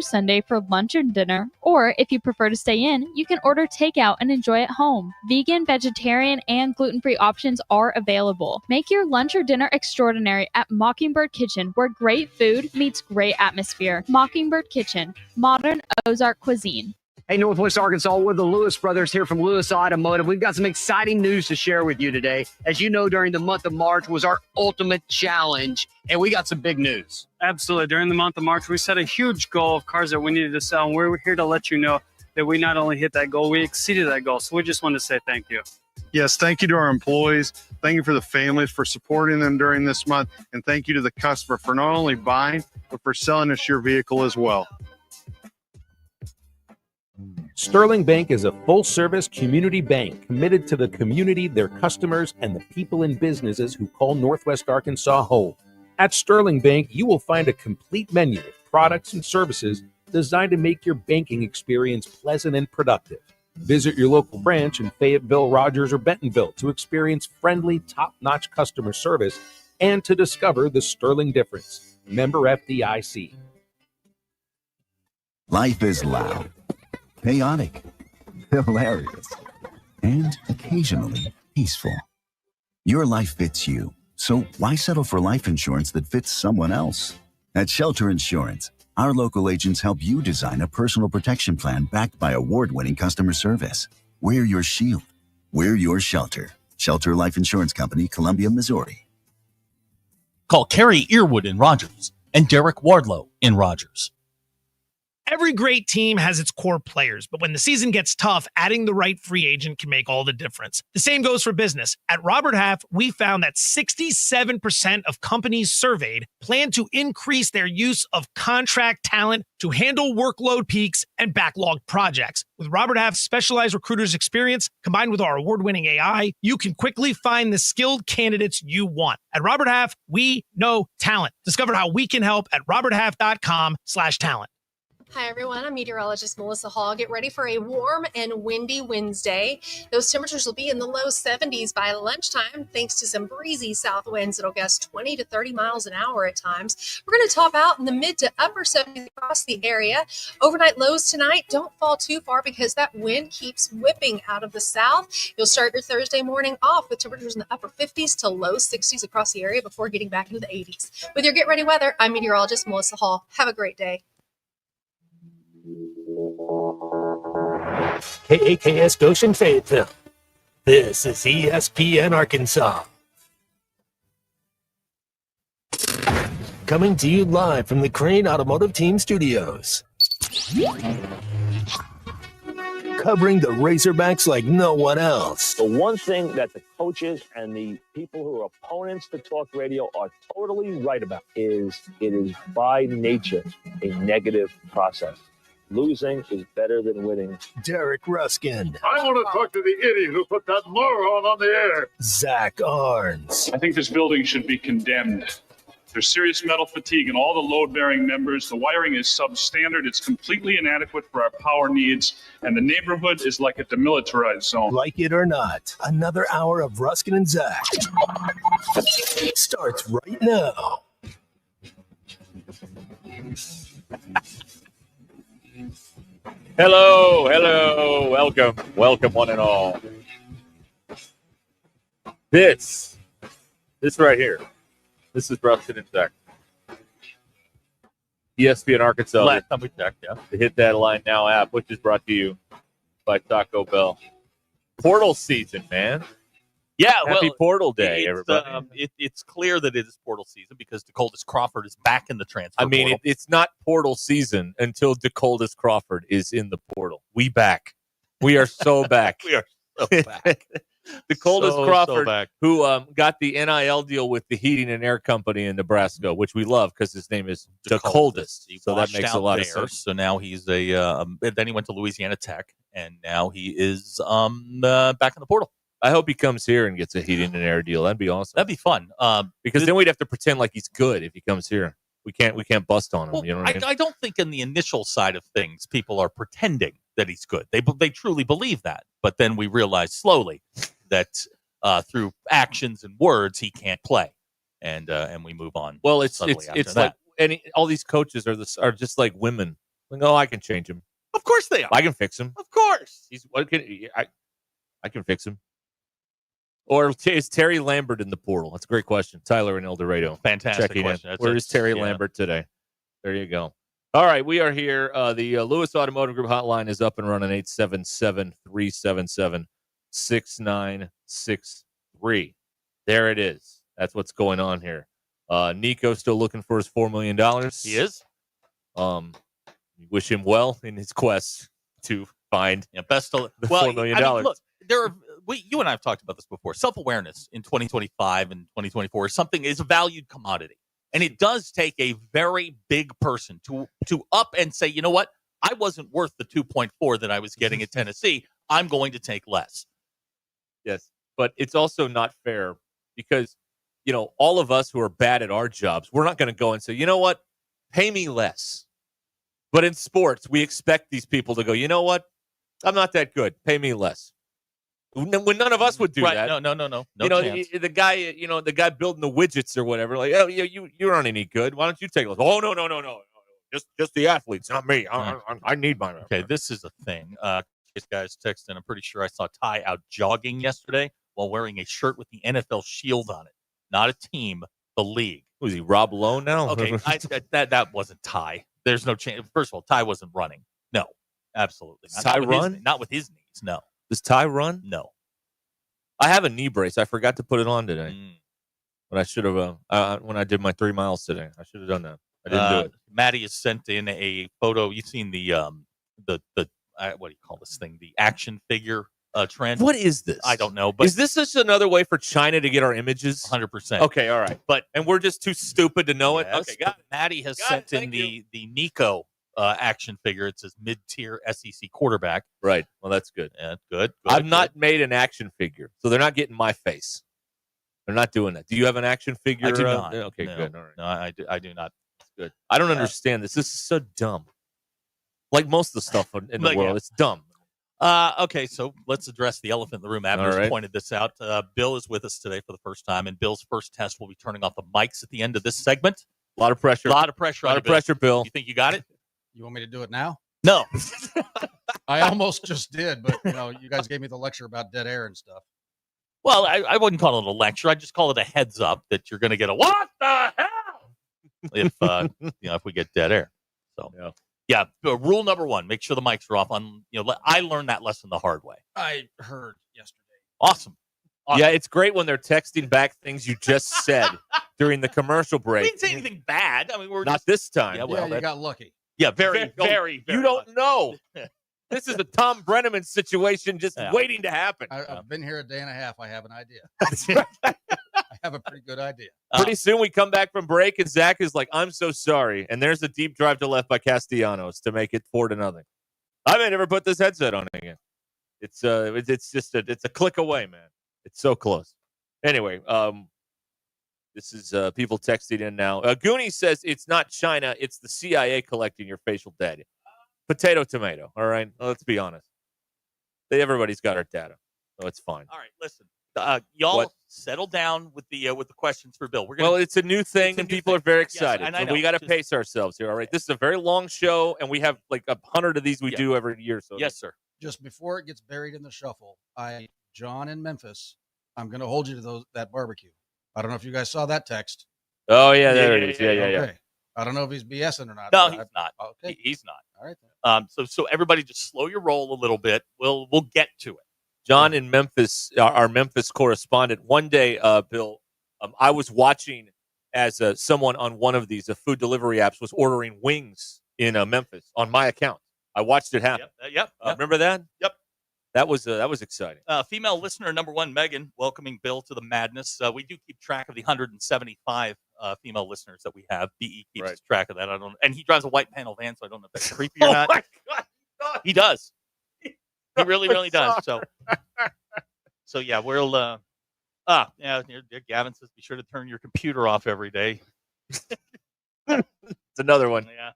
Sunday for lunch and dinner, or if you prefer to stay in, you can order takeout and enjoy at home. Vegan, vegetarian, and gluten-free options are available. Make your lunch or dinner extraordinary at Mockingbird Kitchen, where great food meets great atmosphere. Mockingbird Kitchen, modern Ozark cuisine. Hey, Northwest Arkansas, we're the Lewis brothers here from Lewis Automotive. We've got some exciting news to share with you today. As you know, during the month of March was our ultimate challenge, and we got some big news. Absolutely. During the month of March, we set a huge goal of cars that we needed to sell, and we're here to let you know that we not only hit that goal, we exceeded that goal. So we just want to say thank you. Yes, thank you to our employees. Thank you for the families for supporting them during this month, and thank you to the customer for not only buying, but for selling us your vehicle as well. Sterling Bank is a full-service community bank committed to the community, their customers, and the people and businesses who call Northwest Arkansas home. At Sterling Bank, you will find a complete menu of products and services designed to make your banking experience pleasant and productive. Visit your local branch in Fayetteville, Rogers, or Bentonville to experience friendly, top-notch customer service and to discover the Sterling difference. Member FDIC. Life is loud, chaotic, hilarious, and occasionally peaceful. Your life fits you, so why settle for life insurance that fits someone else? At Shelter Insurance, our local agents help you design a personal protection plan backed by award-winning customer service. We're your shield. We're your shelter. Shelter Life Insurance Company, Columbia, Missouri. Call Kerry Earwood in Rogers and Derek Wardlow in Rogers. Every great team has its core players, but when the season gets tough, adding the right free agent can make all the difference. The same goes for business. At Robert Half, we found that 67% of companies surveyed plan to increase their use of contract talent to handle workload peaks and backlogged projects. With Robert Half's specialized recruiters' experience, combined with our award-winning AI, you can quickly find the skilled candidates you want. At Robert Half, we know talent. Discover how we can help at roberthalf.com/talent. Hi, everyone. I'm meteorologist Melissa Hall. Get ready for a warm and windy Wednesday. Those temperatures will be in the low 70s by lunchtime, thanks to some breezy south winds that'll gust 20 to 30 miles an hour at times. We're going to top out in the mid to upper 70s across the area. Overnight lows tonight don't fall too far because that wind keeps whipping out of the south. You'll start your Thursday morning off with temperatures in the upper 50s to low 60s across the area before getting back into the 80s. With your Get Ready weather, I'm meteorologist Melissa Hall. Have a great day. KAKS Goshen Fayetteville. This is ESPN Arkansas. Coming to you live from the Crane Automotive Team Studios. Covering the Razorbacks like no one else. The one thing that the coaches and the people who are opponents to talk radio are totally right about is it is by nature a negative process. Losing is better than winning. Derek Ruscin. I want to talk to the idiot who put that moron on the air. Zach Arns. I think this building should be condemned. There's serious metal fatigue in all the load-bearing members. The wiring is substandard. It's completely inadequate for our power needs. And the neighborhood is like a demilitarized zone. Like it or not, another hour of Ruscin and Zach starts right now. Hello, welcome one and all. This right here, this is Ruscin and Zach. ESPN Arkansas. Last time we checked, yeah. The Hit That Line Now app, which is brought to you by Taco Bell. Portal season, man. Yeah, Happy Portal Day, everybody. It's clear that it is portal season because DeColdis Crawford is back in the transfer portal. It's not portal season until DeColdis Crawford is in the portal. We back. We are so back. We are so back. DeColdis Crawford, who got the NIL deal with the heating and air company in Nebraska, which we love because his name is DeColdis. So that makes a lot of sense. So now he's then he went to Louisiana Tech, and now he is back in the portal. I hope he comes here and gets a heating and air deal. That'd be awesome. That'd be fun. Because then we'd have to pretend like he's good if he comes here. We can't bust on him. Well, you know what I mean? I don't think in the initial side of things, people are pretending that he's good. They truly believe that. But then we realize slowly that through actions and words, he can't play. And we move on. Well, it's like all these coaches are just like women. No, I can change him. Of course they are. I can fix him. Of course. I can fix him. Or is Terry Lambert in the portal? That's a great question. Tyler in El Dorado. Fantastic Checking question. in. Where is Terry Lambert today? There you go. All right, we are here. The Lewis Automotive Group hotline is up and running, 877-377-6963. There it is. That's what's going on here. Nico still looking for his $4 million. He is. Wish him well in his quest to find best of the $4 million. I mean, look, you and I have talked about this before. Self-awareness in 2025 and 2024 is a valued commodity. And it does take a very big person to up and say, you know what? I wasn't worth the 2.4 that I was getting at Tennessee. I'm going to take less. Yes, but it's also not fair because, all of us who are bad at our jobs, we're not going to go and say, you know what? Pay me less. But in sports, we expect these people to go, you know what? I'm not that good. Pay me less. When none of us would do that. No. No chance. The guy building the widgets or whatever, like, oh, you aren't any good. Why don't you take less? Oh, no. Just the athletes, not me. I need my. Okay, this is a thing. This guy's texting. I'm pretty sure I saw Ty out jogging yesterday while wearing a shirt with the NFL shield on it. Not a team, the league. Was he Rob Lowe now? Okay, that wasn't Ty. There's no chance. First of all, Ty wasn't running. No, absolutely not. Does Ty run? Not with his knees. No. Does Ty run? No. I have a knee brace. I forgot to put it on today. But I should have, when I did my 3 miles today. I should have done that. I didn't do it. Maddie has sent in a photo. You've seen the what do you call this thing? The action figure trend. What is this? I don't know. But is this just another way for China to get our images? 100%. Okay, all right. And we're just too stupid to know it? Okay, got it. Maddie has sent in the Nico action figure. It says mid-tier SEC quarterback. Right. Well, that's good. Yeah, good. I've not made an action figure, so they're not getting my face. They're not doing that. Do you have an action figure? I do not. Okay, No. good. All right. No, I do not. That's good. I don't understand this. This is so dumb. Like most of the stuff in the world, it's dumb. Okay, so let's address the elephant in the room. Abner's All right. pointed this out. Bill is with us today for the first time, and Bill's first test will be turning off the mics at the end of this segment. A lot of pressure. A lot of pressure. Bill. You think you got it? You want me to do it now? No. I almost just did, but you guys gave me the lecture about dead air and stuff. Well, I wouldn't call it a lecture. I'd just call it a heads up that you're going to get a what the hell if if we get dead air. So yeah. Rule number 1: make sure the mics are off. I learned that lesson the hard way. I heard yesterday. Awesome. Yeah, it's great when they're texting back things you just said during the commercial break. We didn't say anything bad. I mean, we're not this time. Yeah, well, you got lucky. Yeah, very, very. You don't know. This is a Tom Brenneman situation just waiting to happen. I've been here a day and a half. I have an idea. That's right. I have a pretty good idea. Pretty soon we come back from break and Zach is like, I'm so sorry. And there's a deep drive to left by Castellanos to make it 4-0. I may never put this headset on again. It's it's a click away, man. It's so close. Anyway, this is people texting in now. Goonie says it's not China, it's the CIA collecting your facial data. Potato, tomato. All right, let's be honest. Everybody's got our data, so it's fine. All right, listen, y'all settle down with the questions for Bill. Well, it's a new thing, and people are very excited. Yes, and I so know. we got to pace ourselves here. All right, this is a very long show, and we have like 100 of these we do every year. So yes, sir. Just before it gets buried in the shuffle, John in Memphis, I'm going to hold you to that barbecue. I don't know if you guys saw that text. Oh yeah, there it is. Yeah. Okay. I don't know if he's BSing or not. No, he's not. Okay, he's not. All right. Then. So everybody just slow your roll a little bit. We'll get to it. John in Memphis, our Memphis correspondent. One day, Bill, I was watching as someone on one of these food delivery apps was ordering wings in Memphis on my account. I watched it happen. Yep. Remember that? Yep. That was exciting. Female listener number 1, Megan, welcoming Bill to the madness. We do keep track of the 175 female listeners that we have. BE keeps track of that. I don't, and he drives a white panel van, so I don't know if that's creepy or not. Oh my God. He does. He really, really does. So yeah, we'll. Gavin says be sure to turn your computer off every day. It's another one. Yeah.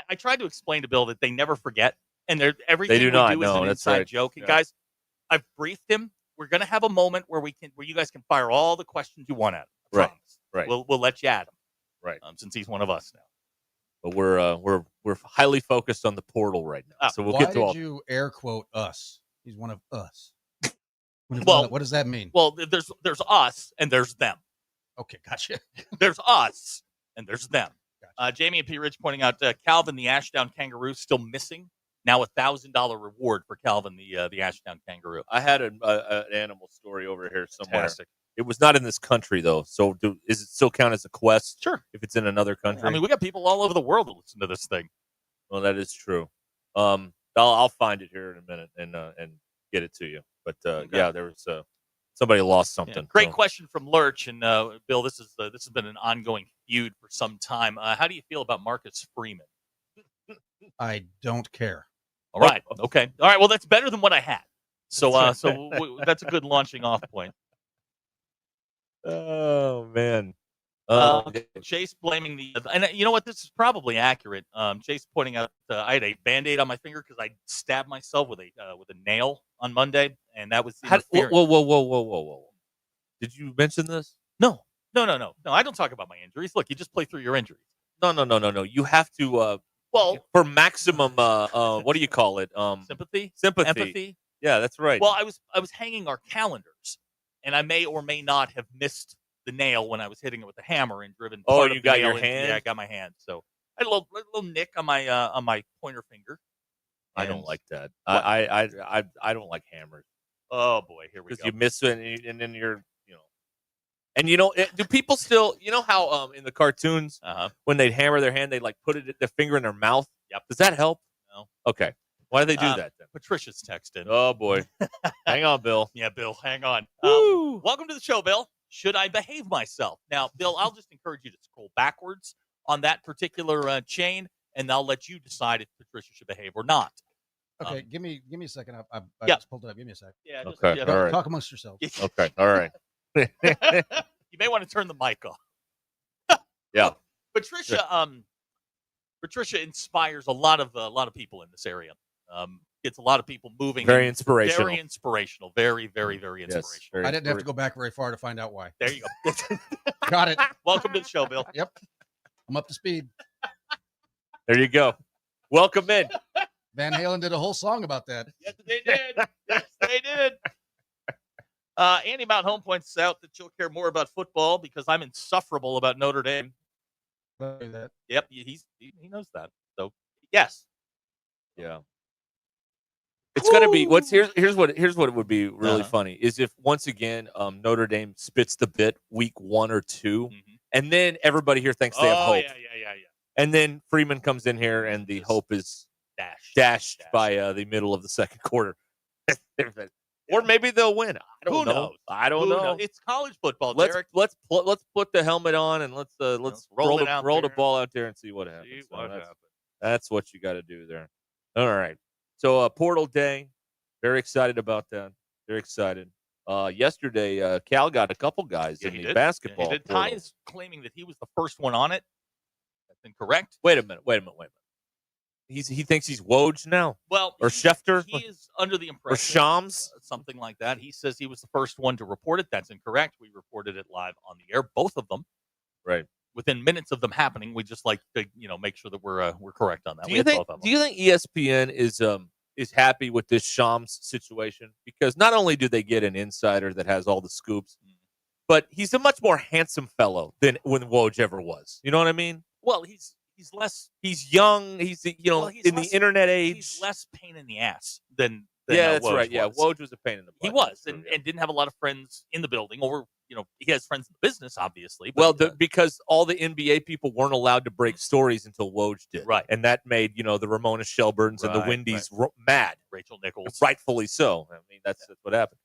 I tried to explain to Bill that they never forget. And everything they do we not. do is an inside joke. And guys, I've briefed him. We're going to have a moment where you guys can fire all the questions you want at him. I promise. Right. We'll let you at him. Right. Since he's one of us now. But we're highly focused on the portal right now. So we'll Why get to did all. you air quote us? He's one of us. Well, What does that mean? Well, there's us and there's them. Okay, gotcha. There's us and there's them. Jamie and P. Rich pointing out Calvin, the Ashdown kangaroo, still missing. Now $1,000 reward for Calvin, the Ashdown kangaroo. I had an animal story over here somewhere. Fantastic. It was not in this country though. So is it still count as a quest? Sure. If it's in another country. I mean, we got people all over the world that listen to this thing. Well, that is true. I'll find it here in a minute and get it to you. But yeah, there was somebody lost something. Yeah, great question from Lurch and Bill. This has been an ongoing feud for some time. How do you feel about Marcus Freeman? I don't care. All right. Okay. All right. Well, that's better than what I had. So that's a good launching off point. Oh man. Chase blaming and you know what? This is probably accurate. Chase pointing out I had a Band-Aid on my finger because I stabbed myself with a nail on Monday, and that was whoa. Did you mention this? No. I don't talk about my injuries. Look, you just play through your injuries. No. You have to. For maximum, what do you call it? Sympathy, empathy. Yeah, that's right. Well, I was hanging our calendars, and I may or may not have missed the nail when I was hitting it with the hammer and driven. Oh, part you of the got nail your into- hand? Yeah, I got my hand. So I had a little nick on my pointer finger. I don't like that. I don't like hammers. Oh boy, here we go. Because you miss it, and then you're, and do people still, how in the cartoons when they'd hammer their hand, they'd like put their finger in their mouth. Yep. Does that help? No. Okay. Why do they do that then? Patricia's texted. Oh boy. Hang on, Bill. Yeah, Bill, hang on. Welcome to the show, Bill. Should I behave myself? Now, Bill, I'll just encourage you to scroll backwards on that particular chain, and I'll let you decide if Patricia should behave or not. Okay, give me a second. I Yeah. just pulled it up. Give me a second. Yeah. Okay. All right. Talk amongst yourselves. Okay. All right. You may want to turn the mic off. Yeah. Patricia inspires a lot of people in this area. Gets a lot of people moving. Very inspirational. Very inspirational. Very, very, very inspirational. I didn't have to go back very far to find out why. There you go. Got it. Welcome to the show, Bill. Yep. I'm up to speed. There you go. Welcome in. Van Halen did a whole song about that. Yes, they did. Yes, they did. Andy Mount Home points out that you'll care more about football because I'm insufferable about Notre Dame. Yep, he knows that. So yes. Yeah. It's gonna be here's what it would be really funny is if once again Notre Dame spits the bit week 1 or 2, and then everybody here thinks they have hope. Yeah. And then Freeman comes in here and the hope is dashed by the middle of the second quarter. Or maybe they'll win. I don't know. Knows? I don't know. It's college football, Let's Derek. put the helmet on and let's roll the ball out there and see what happens. That's what you got to do there. All right. So portal day, very excited about that. Very excited. Yesterday, Cal got a couple guys in the basketball. Yeah, Ty is claiming that he was the first one on it. That's incorrect. Wait a minute. He thinks he's Woj now. Well, or Schefter. He is under the Or impression. Shams. Something like that. He says he was the first one to report it. That's incorrect. We reported it live on the air, both of them. Right. Within minutes of them happening, we just like to make sure that we're correct on that. Do you think ESPN is happy with this Shams situation? Because not only do they get an insider that has all the scoops, but he's a much more handsome fellow than when Woj ever was. You know what I mean? Well, he's less. He's young. He's in the internet age. He's less pain in the ass than that's Woj right. Yeah, was. Woj was a pain in the butt. He was, and didn't have a lot of friends in the building, or he has friends in the business, obviously. But, because all the NBA people weren't allowed to break stories until Woj did, right? And that made the Ramona Shelburns and the Windies mad. Rachel Nichols, rightfully so. I mean, that's what happened.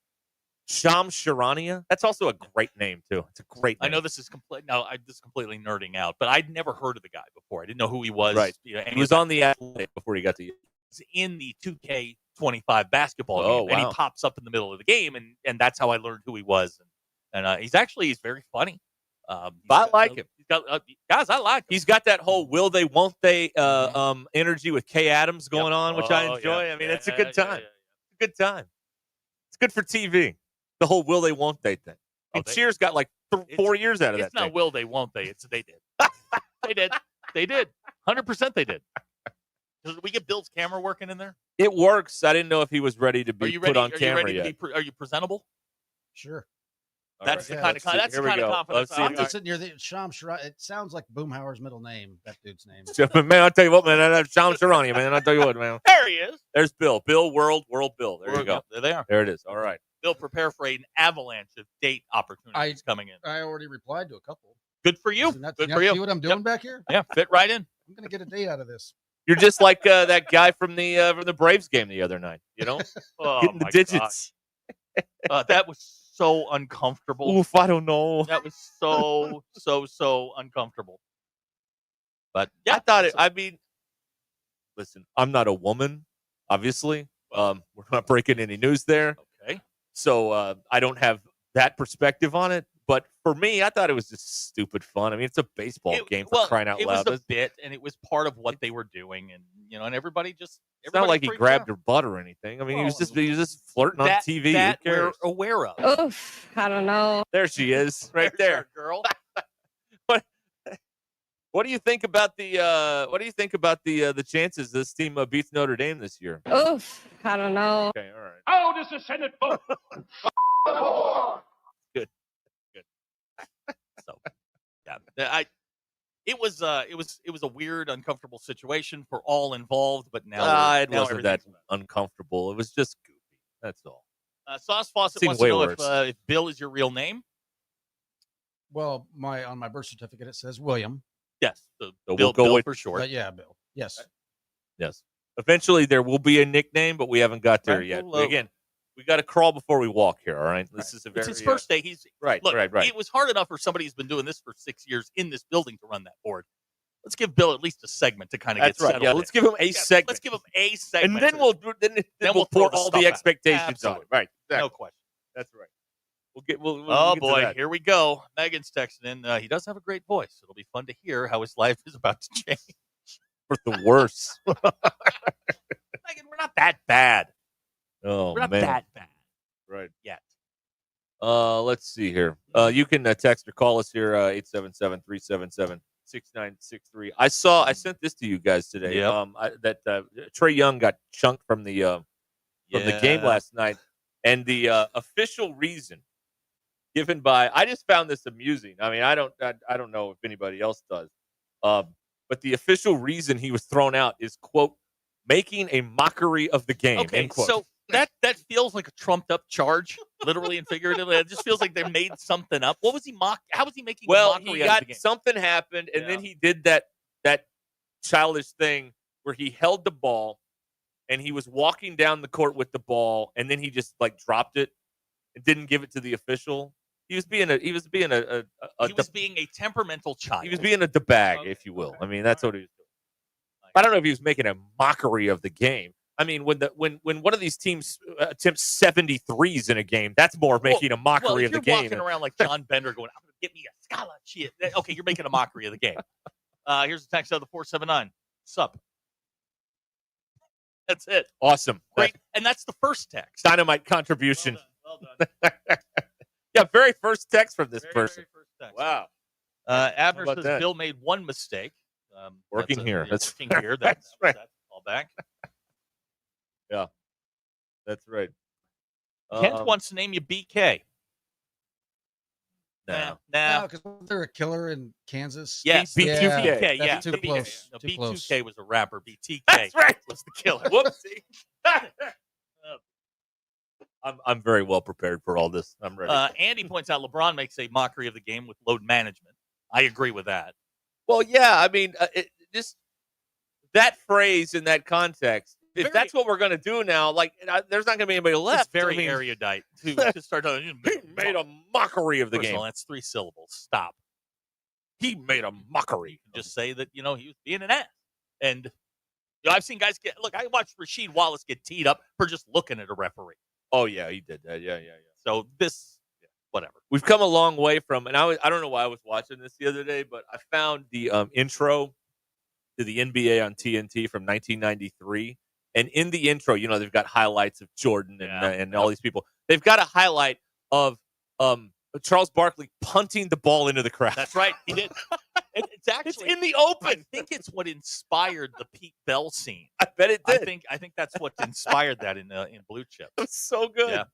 Shams Charania. That's also a great name too. It's a great name. I know this is completely nerding out, but I'd never heard of the guy before. I didn't know who he was. Right. He was on the Athletic before he got to. He's in the 2K25 baskguy game, and he pops up in the middle of the game, and that's how I learned who he was. And he's very funny. I like him. Guys, I like him. He's got that whole will they, won't they energy with Kay Adams going on, which I enjoy. Yeah. I mean, it's a good time. Good time. It's good for TV. The whole will they, won't they thing. Cheers got like 4 years out of that. It's not thing. will they, won't they. It's they did. They did. 100%. 100% they did. Did we get Bill's camera working in there? It works. I didn't know if he was ready to Are be you put ready? on Are you camera ready yet. are you presentable? Sure. That's All the right. kind of that's the Here we kind of go. confidence. Let's see. I'm just sitting here. Sham Shira, it sounds like Boomhauer's middle name. That dude's name. Man, I'll tell you what, man. That's Sean Sharani, man. I'll tell you what, man. There he is. There's Bill. Bill World Bill. There you go. Yep, there they are. There it is. All right. Bill, prepare for an avalanche of date opportunities coming in. I already replied to a couple. Good for you. Good for you. See what I'm doing back here? Yeah, fit right in. I'm gonna get a date out of this. You're just like that guy from the Braves game the other night. You know, Oh, getting the my digits. That was so uncomfortable. Oof, I don't know. That was so uncomfortable. But yeah, I thought it. I mean, listen, I'm not a woman, obviously. We're not breaking any news there. Okay. So I don't have that perspective on it. But for me, I thought it was just stupid fun. I mean, it's a baseball game for crying out loud. It was a bit, and it was part of what they were doing, and and everybody just. It's not like he grabbed her butt or anything. I mean, he was just flirting on TV. That Who cares? we're aware of. Oof, I don't know. There she is, right there, girl. What do you think about the chances this team beats Notre Dame this year? Oof, I don't know. Okay, all right. How does the Senate vote? Good. So, yeah, it was a weird, uncomfortable situation for all involved. But now It wasn't that uncomfortable. It was just goofy. That's all. Sauce Fawcett Seemed wants to way know worse. if Bill is your real name. Well, on my birth certificate it says William. Yes, so So Bill, we'll go Bill with for short. But yeah, Bill. Yes. Yes. Eventually, there will be a nickname, but we haven't got there Right, yet. well, Again, we got to crawl before we walk here. All right. This is a very It's his first day. He's right. Look, right. it was hard enough for somebody who's been doing this for 6 years in this building to run that board. Let's give Bill at least a segment to kind of That's get right. settled. Yeah, in. let's give him a segment. Let's give him a segment, and then we'll we'll pour throw the all stuff the out. expectations on Absolutely. it. Right. No Exactly. question. That's right. We'll Oh get to boy, that. here we go. Megan's texting in. He does have a great voice. It'll be fun to hear how his life is about to change. For the worse. Megan, we're not that bad. Oh We're not man. that bad Right. yet. Let's see here. You can text or call us here 877-377-6963. I sent this to you guys today. Yep. That Trey Young got chunked from the game last night, and the official reason given by I just found this amusing. I mean, I don't know if anybody else does. But the official reason he was thrown out is, quote, making a mockery of the game. Okay, end quote. so that feels like a trumped up charge, literally and figuratively. It just feels like they made something up. What was he How was he making a mockery out of the game? Something happened, and then he did that childish thing where he held the ball and he was walking down the court with the ball, and then he just like dropped it and didn't give it to the official. He was being a temperamental child. He was being a debag, if you will. I mean, that's what he was doing. I don't know if he was making a mockery of the game. I mean, when one of these teams attempts 73s in a game, that's more making a mockery of the game. Walking around like John Bender going, I'm going to get me a scholarship. Okay, you're making a mockery of the game. Here's a text out of the 479. Sup? That's it. Awesome. Great. And that's the first text. Dynamite contribution. Well done. Yeah, very first text from this person. Very first text. Wow. Abner about says that? Bill made one mistake. Working here. That's working here. That's right. All back. Yeah, that's right. Kent wants to name you BK. No. because they're a killer in Kansas. Yes, B2K. That's Yeah, too close. No, Too B2K close. was a rapper. BTK That's right. was the killer. Whoopsie. I'm very well prepared for all this. I'm ready. Andy points out LeBron makes a mockery of the game with load management. I agree with that. Well, yeah. I mean, just that phrase in that context. If that's what we're going to do now, like, there's not going to be anybody left. It's very I mean, erudite to start talking. He made a mockery of the First of game. all, that's 3 syllables. Stop. He made a mockery. Just say that, he was being an ass. And I've seen guys I watched Rasheed Wallace get teed up for just looking at a referee. Oh, yeah, he did that. Yeah. So whatever. We've come a long way from, and I don't know why I was watching this the other day, but I found the intro to the NBA on TNT from 1993. And in the intro, they've got highlights of Jordan and all these people. They've got a highlight of Charles Barkley punting the ball into the crowd. That's right. He did. It's actually in the open. I think it's what inspired the Pete Bell scene. I bet it did. I think that's what inspired that in Blue Chip. It was so good. Yeah.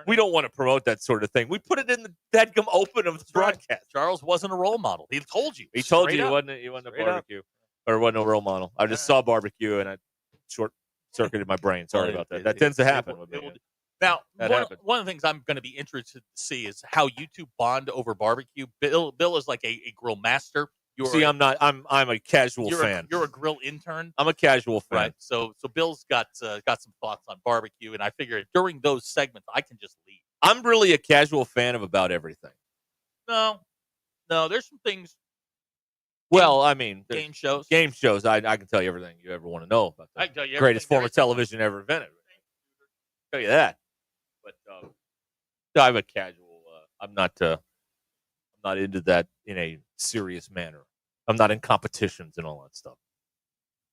We don't want to promote that sort of thing. We put it in the dadgum open of the broadcast. Charles wasn't a role model. He told you. He told you Straight he up. wasn't a Straight barbecue. Or wasn't a role model. I just saw barbecue and I short-circuited my brain. Sorry about that. That tends to happen with me. Now, That one happened. of the things I'm going to be interested to see is how you two bond over barbecue. Bill is like a grill master. See, I'm not. I'm a casual you're fan. You're a grill intern. I'm a casual fan. Right. So Bill's got some thoughts on barbecue, and I figured during those segments I can just leave. I'm really a casual fan of about everything. No, there's some things. Well, I mean, Game shows. Game shows. I can tell you everything you ever want to know about I that. can tell you Greatest everything form of television ever invented. Tell you that. But I'm a casual. I'm not into that in a serious manner. I'm not in competitions and all that stuff.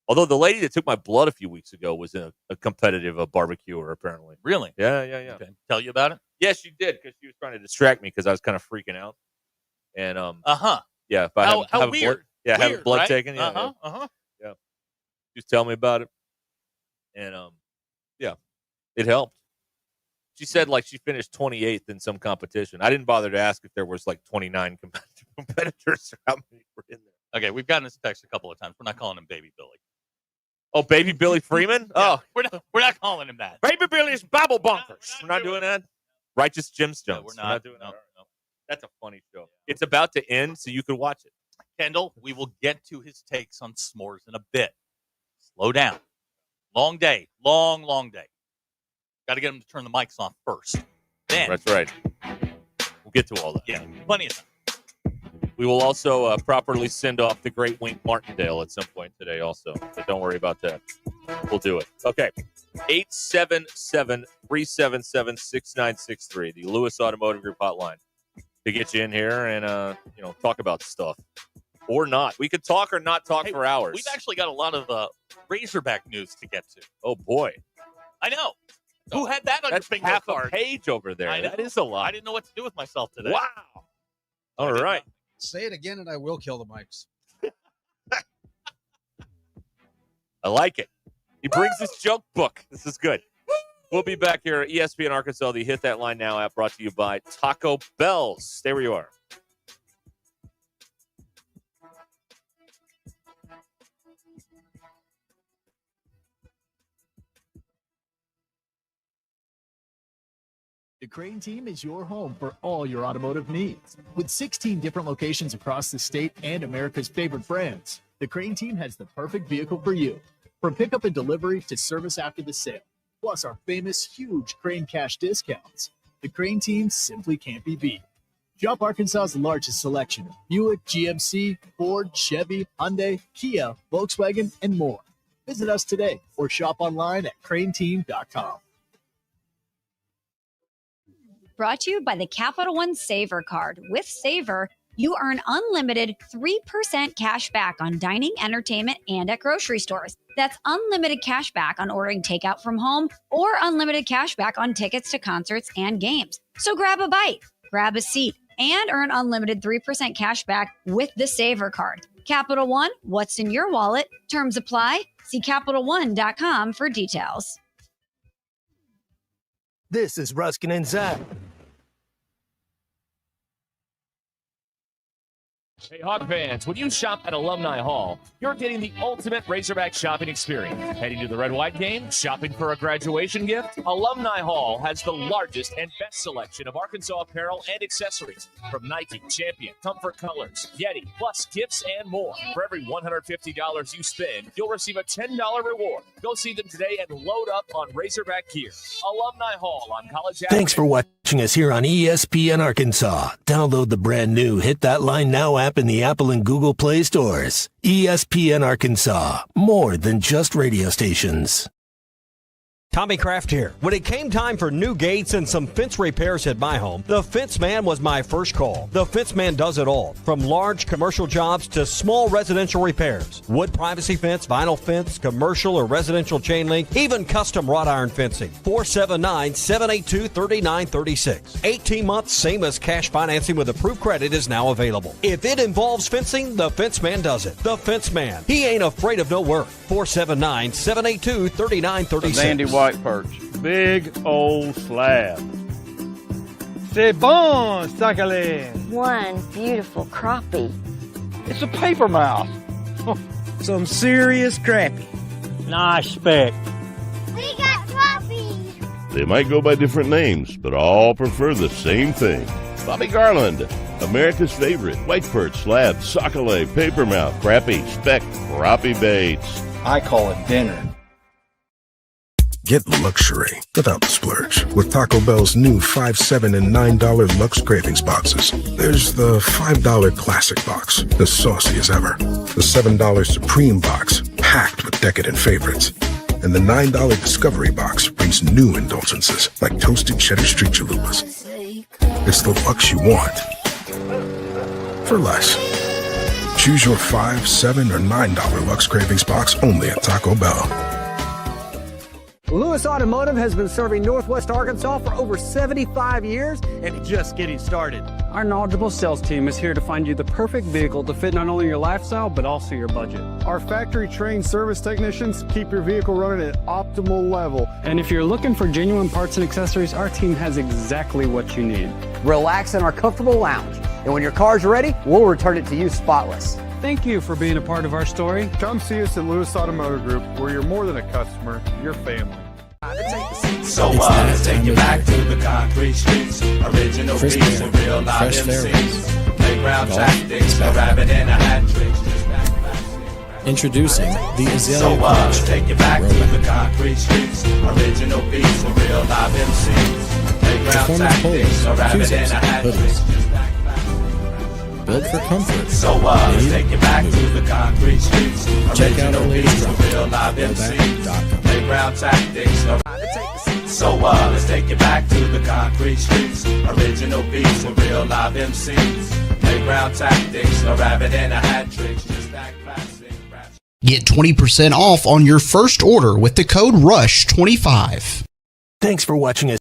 Although the lady that took my blood a few weeks ago was a competitive barbecuer, apparently. Really? Yeah. Okay. Tell you about it? Yes, she did, because she was trying to distract me because I was kind of freaking out. And yeah, if I How have weird. blood, having blood right? taken. Yeah, yeah. Just tell me about it. And yeah, it helped. She said like she finished 28th in some competition. I didn't bother to ask if there was like 29 competitors or how many were in there. Okay, we've gotten this text a couple of times. We're not calling him Baby Billy. Oh, Baby Billy Freeman? Oh, we're not calling him that. Baby Billy's Babble Bunkers. We're not doing that. Righteous Gemstones. No, we're not doing no, that. no. That's a funny show. It's about to end, so you can watch it. Kendall, we will get to his takes on s'mores in a bit. Slow down. Long day. Long day. Got to get him to turn the mics on first. Then. That's right. We'll get to all that. Yeah, plenty of time. We will also properly send off the Great Wink Martindale at some point today also. So don't worry about that. We'll do it. Okay. 877-377-6963, the Lewis Automotive Group hotline, to get you in here and talk about stuff. Or not. We could talk or not talk for hours. We've actually got a lot of Razorback news to get to. Oh, boy. I know. Who had that on That's your bingo half card? a page over there. I know. That is a lot. I didn't know what to do with myself today. Wow. All right. Say it again and I will kill the mics. I like it. He brings his joke book. This is good. We'll be back here at ESPN Arkansas, the Hit That Line Now app, brought to you by Taco Bell's. Stay where you are. The Crane team is your home for all your automotive needs. With 16 different locations across the state and America's favorite brands, the Crane team has the perfect vehicle for you. From pickup and delivery to service after the sale, plus our famous huge Crane cash discounts. The Crane team simply can't be beat. Shop Arkansas's largest selection of Buick, GMC, Ford, Chevy, Hyundai, Kia, Volkswagen, and more. Visit us today or shop online at craneteam.com. Brought to you by the Capital One Saver Card. With Saver, you earn unlimited 3% cash back on dining, entertainment, and at grocery stores. That's unlimited cash back on ordering takeout from home or unlimited cash back on tickets to concerts and games. So grab a bite, grab a seat, and earn unlimited 3% cash back with the Saver Card. Capital One, what's in your wallet? Terms apply. See CapitalOne.com for details. This is Ruscin and Zach. Hey, Hawk fans, when you shop at Alumni Hall, you're getting the ultimate Razorback shopping experience. Heading to the Red-White game, shopping for a graduation gift? Alumni Hall has the largest and best selection of Arkansas apparel and accessories from Nike, Champion, Comfort Colors, Yeti, plus gifts and more. For every $150 you spend, you'll receive a $10 reward. Go see them today and load up on Razorback gear. Alumni Hall on College Avenue. Thanks for watching us here on ESPN Arkansas. Download the brand new Hit That Line Now app in the Apple and Google Play stores. ESPN Arkansas, more than just radio stations. Tommy Kraft here. When it came time for new gates and some fence repairs at my home, the Fence Man was my first call. The Fence Man does it all, from large commercial jobs to small residential repairs. Wood privacy fence, vinyl fence, commercial or residential chain link, even custom wrought iron fencing. 479-782-3936. 18 months, same as cash financing with approved credit is now available. If it involves fencing, the Fence Man does it. The Fence Man. He ain't afraid of no work. 479-782-3936. Sandy white perch. Big old slab. C'est bon, sacalé. One beautiful crappie. It's a paper mouth. Some serious crappie. Nice speck. We got crappies. They might go by different names, but all prefer the same thing. Bobby Garland, America's favorite white perch, slab, sockeye, papermouth, crappie, speck, crappie baits. I call it dinner. Get luxury without the splurge with Taco Bell's new $5, $7, and $9 Lux Cravings boxes. There's the $5 Classic box, the saucy as ever. The $7 Supreme box, packed with decadent favorites. And the $9 Discovery box brings new indulgences like toasted cheddar street chalupas. It's the Lux you want for less. Choose your $5, $7, or $9 Lux Cravings box only at Taco Bell. Lewis Automotive has been serving Northwest Arkansas for over 75 years and just getting started. Our knowledgeable sales team is here to find you the perfect vehicle to fit not only your lifestyle, but also your budget. Our factory-trained service technicians keep your vehicle running at optimal level. And if you're looking for genuine parts and accessories, our team has exactly what you need. Relax in our comfortable lounge. And when your car's ready, we'll return it to you spotless. Thank you for being a part of our story. Come see us at Lewis Automotive Group, where you're more than a customer, you're family. So let's take you back to the concrete streets. Original beats and real live MCs. Playground tactics, a rabbit and a hat trick. Introducing the Azalea So let's take you back to the concrete streets. Original beats and real live MCs. Playground tactics, a rabbit and a hat trick. Built for comfort. So let's take you back to the concrete streets. Check out our Original latest beats and drop. real live MCs. Playground tactics. So let's take you back to the concrete streets. Original beats and real live MCs. Playground tactics, a rabbit and a hat trick. Just act classic. Get 20% off on your first order with the code RUSH25. Thanks for watching us.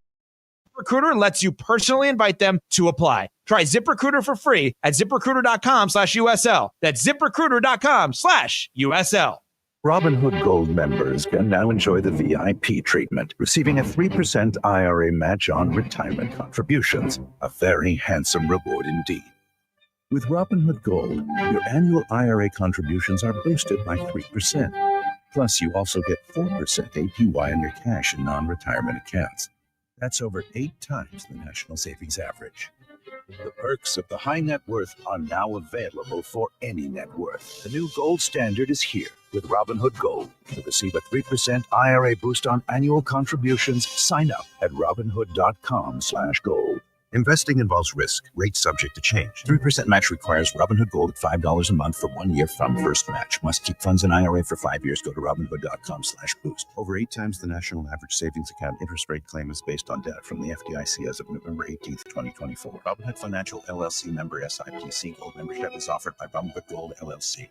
ZipRecruiter lets you personally invite them to apply. Try ZipRecruiter for free at ZipRecruiter.com/USL. That's ZipRecruiter.com/USL. Robinhood Gold members can now enjoy the VIP treatment, receiving a 3% IRA match on retirement contributions. A very handsome reward indeed. With Robinhood Gold, your annual IRA contributions are boosted by 3%. Plus, you also get 4% APY on your cash and non-retirement accounts. That's over 8 times the national savings average. The perks of the high net worth are now available for any net worth. The new gold standard is here with Robinhood Gold. To receive a 3% IRA boost on annual contributions, sign up at Robinhood.com/gold. Investing involves risk. Rates subject to change. 3% match requires Robinhood Gold at $5 a month for 1 year from first match. Must keep funds in IRA for 5 years. Go to Robinhood.com/boost. Over 8 times the national average savings account interest rate claim is based on data from the FDIC as of November 18th, 2024. Robinhood Financial LLC member SIPC. Gold membership is offered by Robinhood Gold LLC.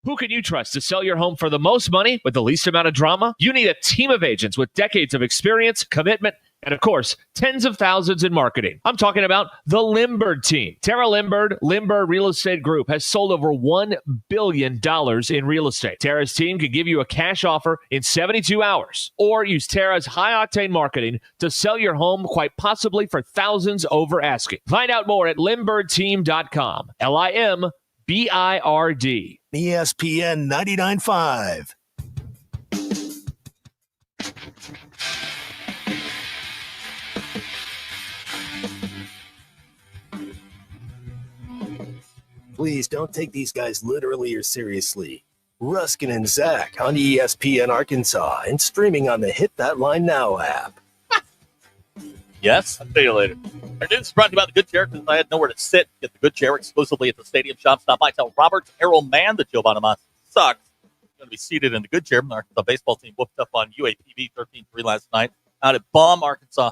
Who can you trust to sell your home for the most money with the least amount of drama? You need a team of agents with decades of experience, commitment, and of course, tens of thousands in marketing. I'm talking about the Limbird team. Tara Limbird Real Estate Group has sold over $1 billion in real estate. Tara's team can give you a cash offer in 72 hours or use Tara's high-octane marketing to sell your home quite possibly for thousands over asking. Find out more at LimbirdTeam.com. LIMBIRD. ESPN 99.5. Please don't take these guys literally or seriously. Ruscin and Zach on ESPN Arkansas and streaming on the Hit That Line Now app. Yes, I'll tell you later. Our news is brought to you by the Good Chair because I had nowhere to sit. Get the Good Chair exclusively at the Stadium Shop. Stop by. Tell Robert Errol Mann that Joe Bonamassa sucks. going to be seated in the good chair. The Arkansas baseball team whooped up on UAPB 13-3 last night out at Baum, Arkansas.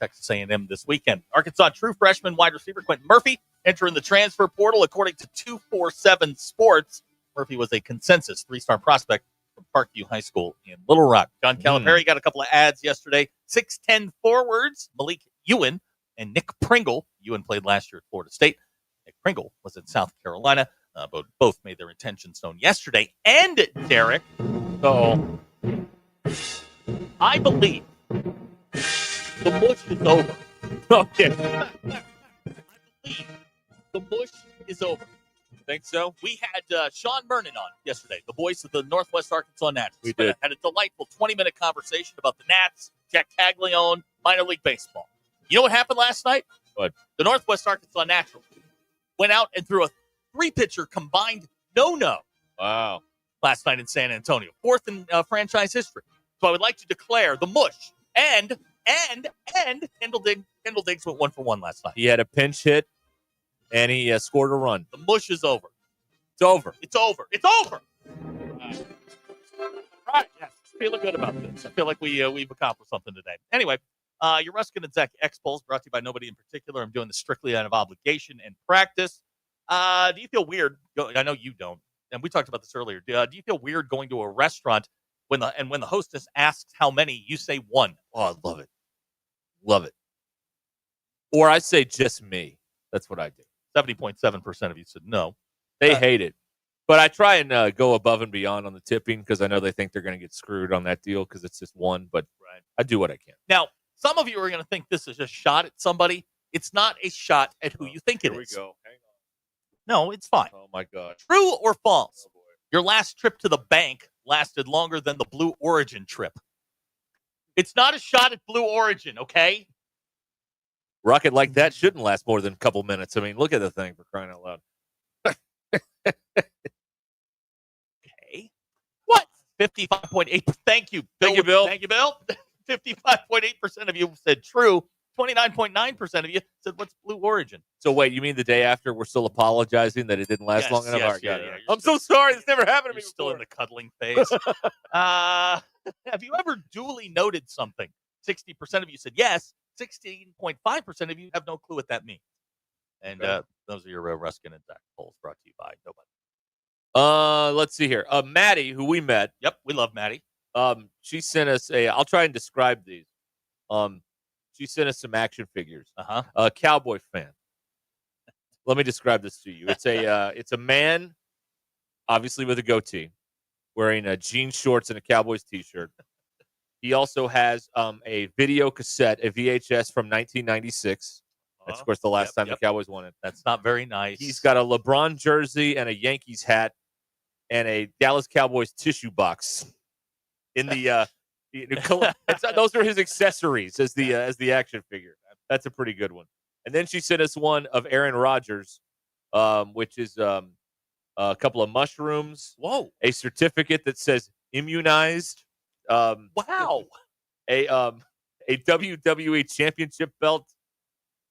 Texas A&M this weekend. Arkansas true freshman wide receiver Quentin Murphy entering the transfer portal. According to 247 Sports, Murphy was a consensus 3-star prospect from Parkview High School in Little Rock. John Calipari got a couple of ads yesterday. 6'10 forwards, Malik Ewan and Nick Pringle. Ewan played last year at Florida State. Nick Pringle was in South Carolina. Both made their intentions known yesterday. And, Derek, I believe the mush is over. Okay. I believe the mush is over. Think so? We had Sean Vernon on yesterday, the voice of the Northwest Arkansas Nats. We did. Had a delightful 20-minute conversation about the Nats, Jack Taglione, minor league baseball. You know what happened last night? What? The Northwest Arkansas Natural went out and threw a 3-pitcher combined no-no. Wow. Last night in San Antonio. 4th in franchise history. So I would like to declare the mush and Kendall Diggs went 1 for 1 last night. He had a pinch hit, and he scored a run. The mush is over. It's over. It's over. It's over. Right. Yes. Feeling good about this. I feel like we've accomplished something today. Anyway, your Ruscin and Zach X-Polls brought to you by nobody in particular. I'm doing this strictly out of obligation and practice. Do you feel weird? I know you don't. And we talked about this earlier. Do you feel weird going to a restaurant when the hostess asks how many, you say 1? Oh, I love it. Love it. Or I say just me. That's what I do. 70.7% of you said no. They hate it. But I try and go above and beyond on the tipping because I know they think they're going to get screwed on that deal because it's just 1. But I do what I can. Now, some of you are going to think this is a shot at somebody. It's not a shot at who you think it is. Here we go. Hang on. No, it's fine. Oh, my God. True or false? Your last trip to the bank lasted longer than the Blue Origin trip. It's not a shot at Blue Origin, okay? Rocket like that shouldn't last more than a couple minutes. I mean, look at the thing, for crying out loud. Okay. What? 55.8%. Thank you, Bill. Thank you, Bill. Thank you, Bill. 55.8% of you said true. 29.9% of you said, what's Blue Origin? So, wait, you mean the day after we're still apologizing that it didn't last long enough? Yes, All right, yeah. I'm so sorry. This never happened to me Still before. in the cuddling phase. Have you ever duly noted something? 60% of you said yes. 16.5% of you have no clue what that means. And those are your Ruscin and Zach polls brought to you by nobody. Let's see here. Maddie, who we met. Yep, we love Maddie. She sent us I'll try and describe these. She sent us some action figures. A Cowboy fan. Let me describe this to you. It's a man, obviously with a goatee, wearing jean shorts and a Cowboys t-shirt. He also has a video cassette, a VHS from 1996. That's, of course, the last time the Cowboys won it. That's not very nice. He's got a LeBron jersey and a Yankees hat and a Dallas Cowboys tissue box in the those are his accessories as the action figure. That's a pretty good one. And then she sent us one of Aaron Rodgers, which is a couple of mushrooms. Whoa! A certificate that says immunized. Wow! A WWE championship belt.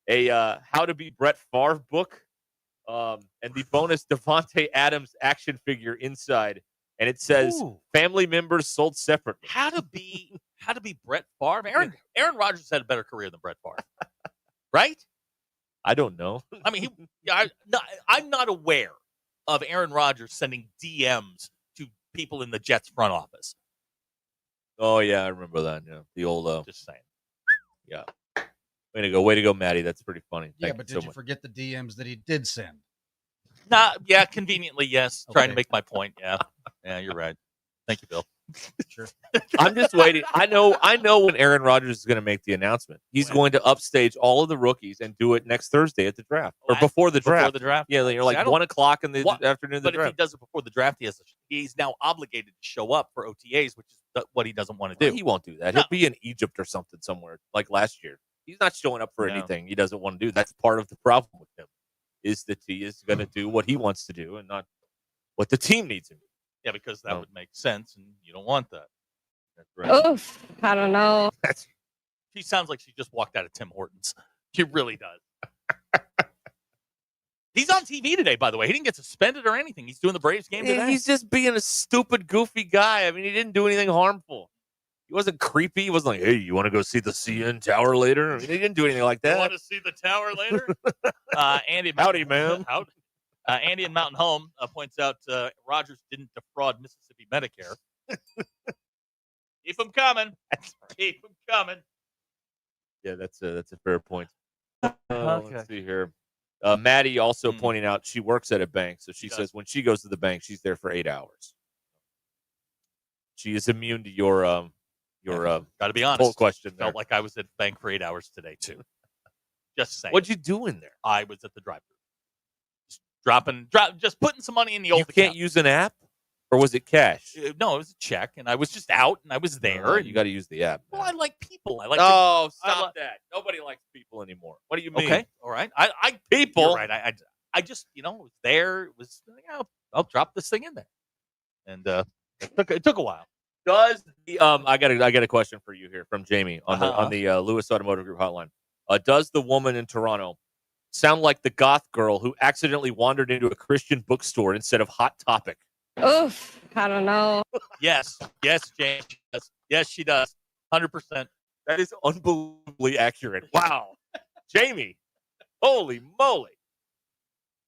A How to Be Brett Favre book. And the bonus Devontae Adams action figure inside. And it says family members sold separately. How to be Brett Favre? Aaron Rodgers had a better career than Brett Favre, right? I don't know. I mean, I'm not aware of Aaron Rodgers sending DMs to people in the Jets front office. Oh yeah, I remember that. Yeah, the old. Just saying. Yeah. Way to go, Maddie. That's pretty funny. Yeah, Thank but you did so you much. forget the DMs that he did send? Yeah, conveniently, yes. Trying to Okay. make my point. Yeah, you're right. Thank you, Bill. Sure. I'm just waiting. I know when Aaron Rodgers is going to make the announcement. He's going to upstage all of the rookies and do it next Thursday at the draft or before the draft. Before the draft. Yeah, you're See, like I don't- 1 o'clock in the afternoon of the But if draft. he does it before the draft, he's now obligated to show up for OTAs, which is what he doesn't want to do. He won't do that. No. He'll be in Egypt or something somewhere like last year. He's not showing up for No. anything he doesn't want to do. That's part of the problem with him, is that he is going to do what he wants to do and not what the team needs him to do. Yeah, because that would make sense, and you don't want that. That's right. Oof, I don't know. She sounds like she just walked out of Tim Hortons. She really does. He's on TV today, by the way. He didn't get suspended or anything. He's doing the Braves game today. He's just being a stupid, goofy guy. I mean, he didn't do anything harmful. He wasn't creepy. He wasn't like, hey, you want to go see the CN Tower later? I mean, he didn't do anything like that. You want to see the tower later? Andy, Howdy, man. Howdy. Andy in Mountain Home points out Rogers didn't defraud Mississippi Medicare. Keep them coming. Keep them coming. Yeah, that's a fair point. Okay. Let's see here. Maddie also pointing out she works at a bank, so she says when she goes to the bank, she's there for 8 hours. She is immune to your got to be honest. whole question. There. Felt like I was at the bank for 8 hours today too. Just saying. What'd you do in there? I was at the drive-thru, just putting some money in the old. You can't use an app, or was it cash? No, it was a check, and I was just out, and I was there. You got to use the app. Well, I like people. I like. Stop that! Nobody likes people anymore. What do you mean? Okay, all right. I people. You're right. I just was there. It was I'll drop this thing in there, and it took a while. Does the I got a question for you here from Jamie on the Lewis Automotive Group hotline. Does the woman in Toronto sound like the goth girl who accidentally wandered into a Christian bookstore instead of Hot Topic? Oof, I don't know. Yes, Jamie. Yes, she does. 100%. That is unbelievably accurate. Wow, Jamie, holy moly!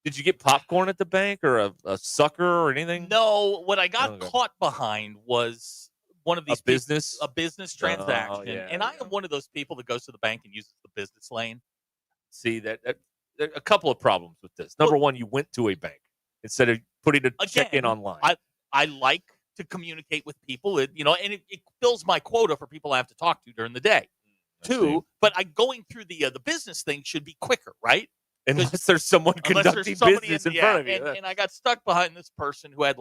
Did you get popcorn at the bank or a sucker or anything? No, what I got caught behind was one of these a business transaction, yeah, and I am one of those people that goes to the bank and uses the business lane. See that there are a couple of problems with this. Number one, you went to a bank instead of putting a check in online. I like to communicate with people, and it fills my quota for people I have to talk to during the day. But going through the business thing should be quicker, right? Unless there's someone conducting business in front of you. And I got stuck behind this person who had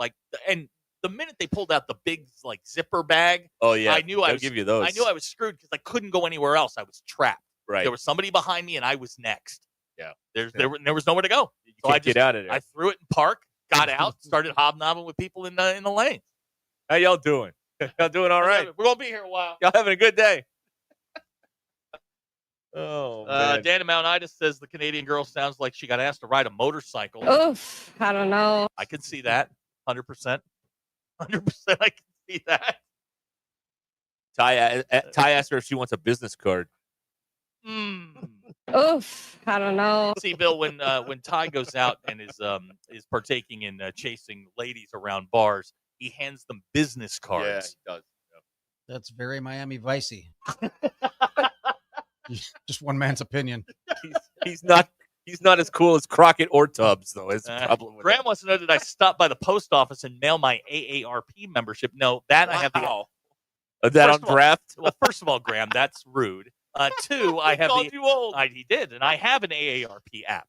and the minute they pulled out the big zipper bag, oh yeah, I knew They'll give you those. I knew I was screwed because I couldn't go anywhere else. I was trapped. Right. There was somebody behind me, and I was next. Yeah. There was nowhere to go. So I get out of there. I threw it in park, got out, started hobnobbing with people in the lane. How y'all doing? Y'all doing all right? We're gonna be here a while. Y'all having a good day? Oh, man. Dan in Mount Ida says the Canadian girl sounds like she got asked to ride a motorcycle. Oof, I don't know. I can see that. 100%. 100% I can see that. Ty asked her if she wants a business card. Oof, I don't know. See, Bill, when Ty goes out and is partaking in chasing ladies around bars, he hands them business cards. Yeah, he does. That's very Miami Vicey. Just one man's opinion. He's not as cool as Crockett or Tubbs, though. Is the problem with Graham wants to know, did I stop by the post office and mail my AARP membership? No, that I have that on draft? Well, first of all, Graham, that's rude. Two, I have called you old. He did, and I have an AARP app.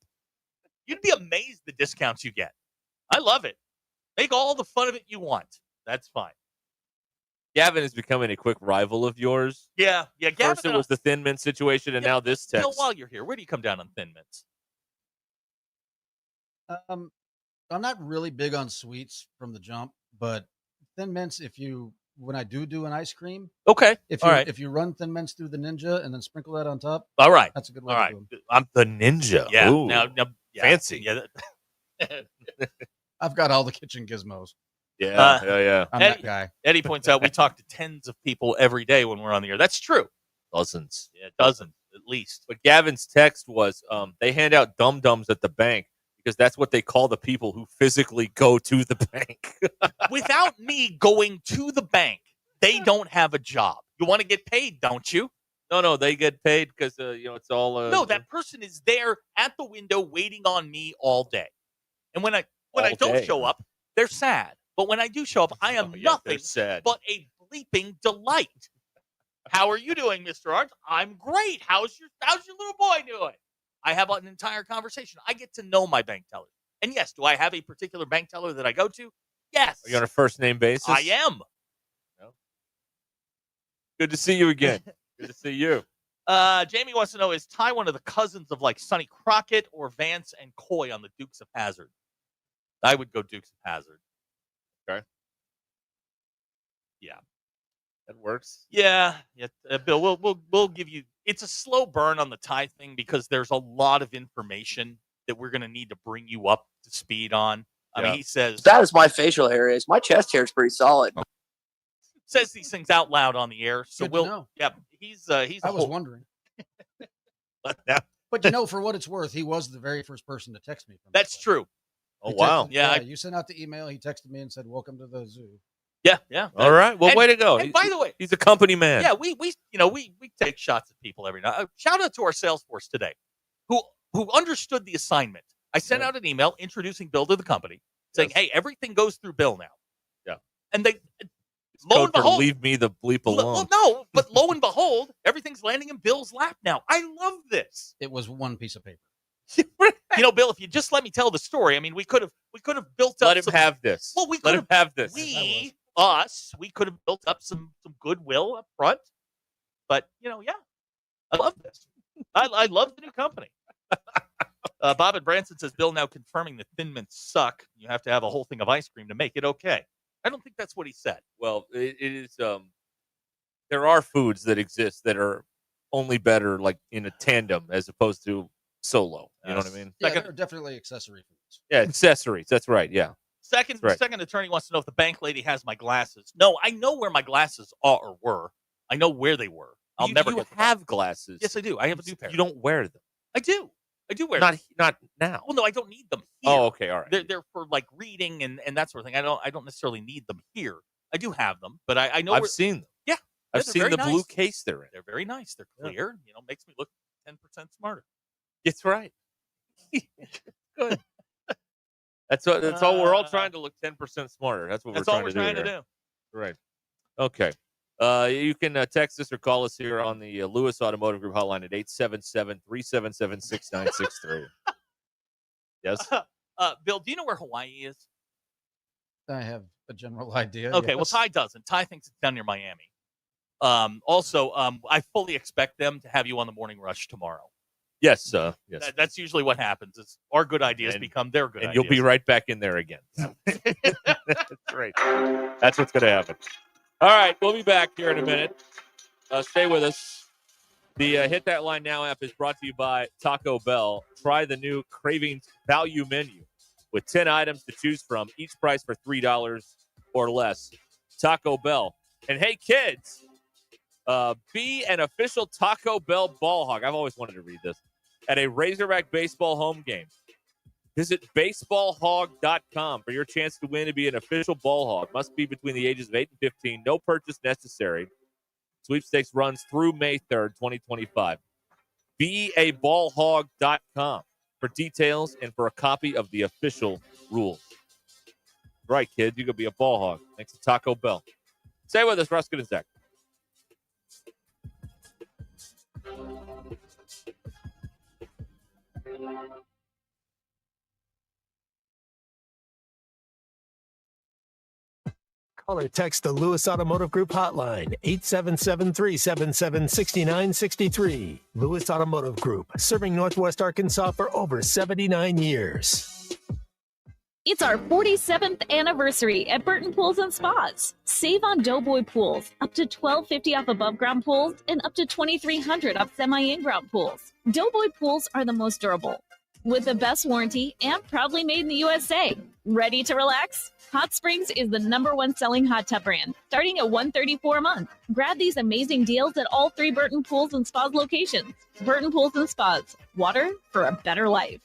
You'd be amazed the discounts you get. I love it. Make all the fun of it you want. That's fine. Gavin is becoming a quick rival of yours. Yeah. Gavin, first it was the Thin Mint situation, and now this text. While you're here, where do you come down on Thin Mints? I'm not really big on sweets from the jump, but Thin Mints, when I do an ice cream, okay, if you run Thin Mints through the Ninja and then sprinkle that on top, all right, that's a good way all to right. do them. I'm the Ninja. Yeah, Ooh, now fancy. Yeah, I've got all the kitchen gizmos. Yeah. I'm that guy. Eddie points out we talk to tens of people every day when we're on the air. That's true. Dozens. Yeah, dozens at least. But Gavin's text was, they hand out dum-dums at the bank because that's what they call the people who physically go to the bank. Without me going to the bank, they don't have a job. You want to get paid, don't you? No, they get paid because it's all. No, that person is there at the window waiting on me all day. And when I don't show up, they're sad. But when I do show up, I am nothing but a bleeping delight. How are you doing, Mr. Arts? I'm great. How's your little boy doing? I have an entire conversation. I get to know my bank tellers. And yes, do I have a particular bank teller that I go to? Yes. Are you on a first name basis? I am. No. Good to see you again. Good to see you. Jamie wants to know, is Ty one of the cousins of like Sonny Crockett or Vance and Coy on the Dukes of Hazzard? I would go Dukes of Hazzard. Okay. Yeah. That works. Yeah. Bill, we'll give you. It's a slow burn on the Ty thing because there's a lot of information that we're going to need to bring you up to speed on. I mean, he says that is my facial hair is. My chest hair is pretty solid. Says these things out loud on the air. So Good to know. yeah, he's I was wondering. But for what it's worth, he was the very first person to text me. That's true. Oh, wow. Yeah, you sent out the email. He texted me and said, "Welcome to the zoo." Yeah. All right. Well, way to go. And by the way, he's a company man. Yeah, we take shots at people every now. Shout out to our sales force today, who understood the assignment. I sent out an email introducing Bill to the company, saying, "Hey, everything goes through Bill now." Yeah, and they lo and behold, leave me the bleep alone. Well, no, but lo and behold, everything's landing in Bill's lap now. I love this. It was one piece of paper. Bill, if you just let me tell the story, I mean, we could have built up. Let him have this. Well, we let him have this. We could have built up some goodwill up front, but I love this. I love the new company. Bob and Branson says Bill now confirming that Thin Mints suck. You have to have a whole thing of ice cream to make it okay. I don't think that's what he said. Well, it is. There are foods that exist that are only better like in a tandem as opposed to solo. You know what I mean? Yeah, they're definitely accessory foods. Yeah, accessories. That's right. Yeah. Second attorney wants to know if the bank lady has my glasses. No, I know where my glasses are or were. I know where they were. I'll never get them. Have glasses. Yes, I do. I have a new pair. You don't wear them. I do wear them. Not now. Well, no, I don't need them here. Oh, okay, all right. They're for like reading and that sort of thing. I don't necessarily need them here. I do have them, but I know I've seen them. Yeah, I've seen the blue case they're in. They're very nice. They're clear. Makes me look 10% smarter. That's right. Good. That's all. We're all trying to look 10% smarter. That's what we're trying to do. Right. Okay. You can text us or call us here on the Lewis Automotive Group hotline at 877-377-6963. Yes. Bill, do you know where Hawaii is? I have a general idea. Okay. Yes. Well, Ty doesn't. Ty thinks it's down near Miami. Also, I fully expect them to have you on the morning rush tomorrow. Yes. Yes. That's usually what happens. Is our good ideas become their good ideas. And you'll be right back in there again. That's right. That's what's going to happen. All right. We'll be back here in a minute. Stay with us. The Hit That Line Now app is brought to you by Taco Bell. Try the new Cravings Value Menu with 10 items to choose from, each price for $3 or less. Taco Bell. And hey, kids, be an official Taco Bell ball hog. I've always wanted to read this. At a Razorback baseball home game. Visit baseballhog.com for your chance to win and be an official ball hog. Must be between the ages of 8 and 15. No purchase necessary. Sweepstakes runs through May 3rd, 2025. Beaballhog.com for details and for a copy of the official rules. Right, kids, you could be a ball hog. Thanks to Taco Bell. Stay with us, Ruscin and Zach. Call or text the Lewis Automotive Group hotline, 877-377-6963. Lewis Automotive Group, serving Northwest Arkansas for over 79 years. It's our 47th anniversary at Burton Pools and Spas. Save on Doughboy pools, up to $12.50 off above ground pools and up to $2,300 off semi-in-ground pools. Doughboy pools are the most durable, with the best warranty and proudly made in the USA. Ready to relax? Hot Springs is the #1 selling hot tub brand, starting at $134 a month. Grab these amazing deals at all 3 Burton Pools and Spas locations. Burton Pools and Spas, water for a better life.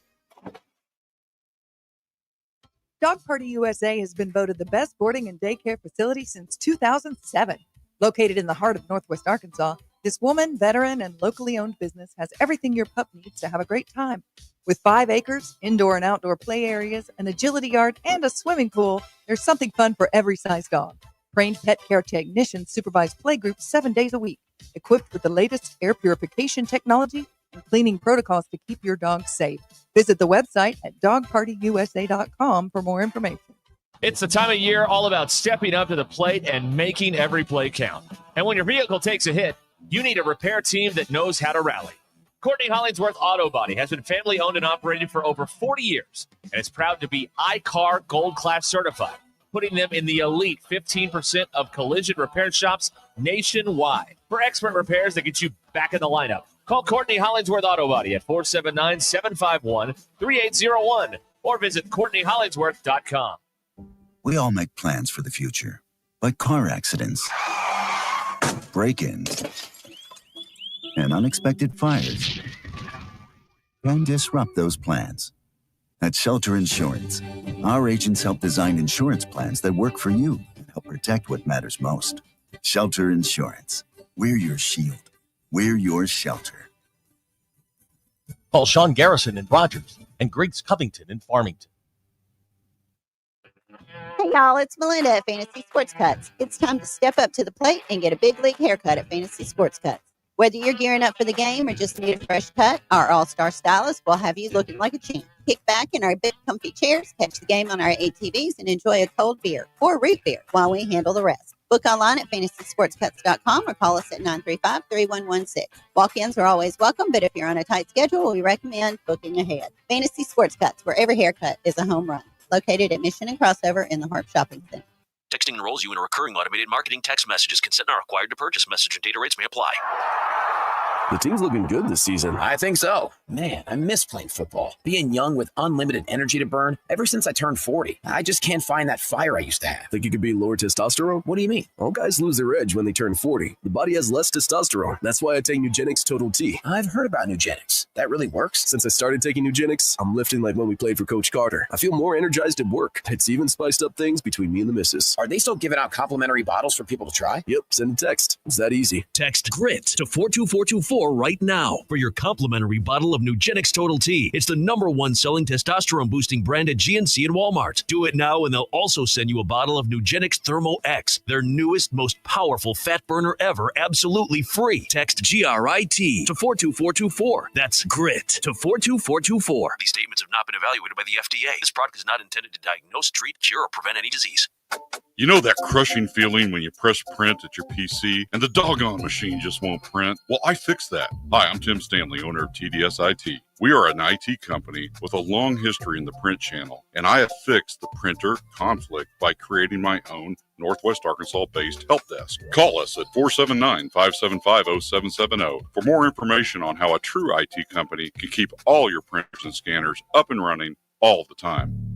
Dog Party USA has been voted the best boarding and daycare facility since 2007. Located in the heart of Northwest Arkansas, this woman, veteran, and locally owned business has everything your pup needs to have a great time. With 5 acres, indoor and outdoor play areas, an agility yard, and a swimming pool, there's something fun for every size dog. Trained pet care technicians supervise play groups 7 days a week, equipped with the latest air purification technology and cleaning protocols to keep your dog safe. Visit the website at dogpartyusa.com for more information. It's the time of year all about stepping up to the plate and making every play count. And when your vehicle takes a hit, you need a repair team that knows how to rally. Courtney Hollingsworth Auto Body has been family owned and operated for over 40 years and is proud to be iCar Gold Class certified, putting them in the elite 15% of collision repair shops nationwide. For expert repairs that get you back in the lineup, Call Courtney Hollingsworth Auto Body at 479-751-3801 or visit CourtneyHollingsworth.com. We all make plans for the future, but car accidents, break-ins, and unexpected fires can disrupt those plans. At Shelter Insurance, our agents help design insurance plans that work for you and help protect what matters most. Shelter Insurance. We're your shield. We're your shelter. Call Sean Garrison in Rogers and Griggs Covington in Farmington. Hey y'all, it's Melinda at Fantasy Sports Cuts. It's time to step up to the plate and get a big league haircut at Fantasy Sports Cuts. Whether you're gearing up for the game or just need a fresh cut, our all-star stylist will have you looking like a champ. Kick back in our big comfy chairs, catch the game on our ATVs, and enjoy a cold beer or root beer while we handle the rest. Book online at fantasysportscuts.com or call us at 935-3116. Walk-ins are always welcome, but if you're on a tight schedule, we recommend booking ahead. Fantasy Sports Cuts, where every haircut is a home run. Located at Mission and Crossover in the Harp Shopping Center. Texting enrolls you in a recurring automated marketing text messages. Consent not required to purchase. Message and data rates may apply. The team's looking good this season. I think so. Man, I miss playing football. Being young with unlimited energy to burn. Ever since I turned 40, I just can't find that fire I used to have. Think you could be lower testosterone? What do you mean? All guys lose their edge when they turn 40. The body has less testosterone. That's why I take Nugenix Total T. I've heard about Nugenix. That really works? Since I started taking Nugenix, I'm lifting like when we played for Coach Carter. I feel more energized at work. It's even spiced up things between me and the missus. Are they still giving out complimentary bottles for people to try? Yep, send a text. It's that easy. Text GRIT to 42424 right now for your complimentary bottle of Nugenix Total T. It's the #1 selling testosterone-boosting brand at GNC and Walmart. Do it now, and they'll also send you a bottle of Nugenix Thermo X, their newest, most powerful fat burner ever, absolutely free. Text GRIT to 42424. That's GRIT to 42424. These statements have not been evaluated by the FDA. This product is not intended to diagnose, treat, cure, or prevent any disease. You know that crushing feeling when you press print at your PC and the doggone machine just won't print? Well, I fixed that. Hi, I'm Tim Stanley, owner of TDS IT. We are an IT company with a long history in the print channel, and I have fixed the printer conflict by creating my own Northwest Arkansas-based help desk. Call us at 479-575-0770 for more information on how a true IT company can keep all your printers and scanners up and running all the time.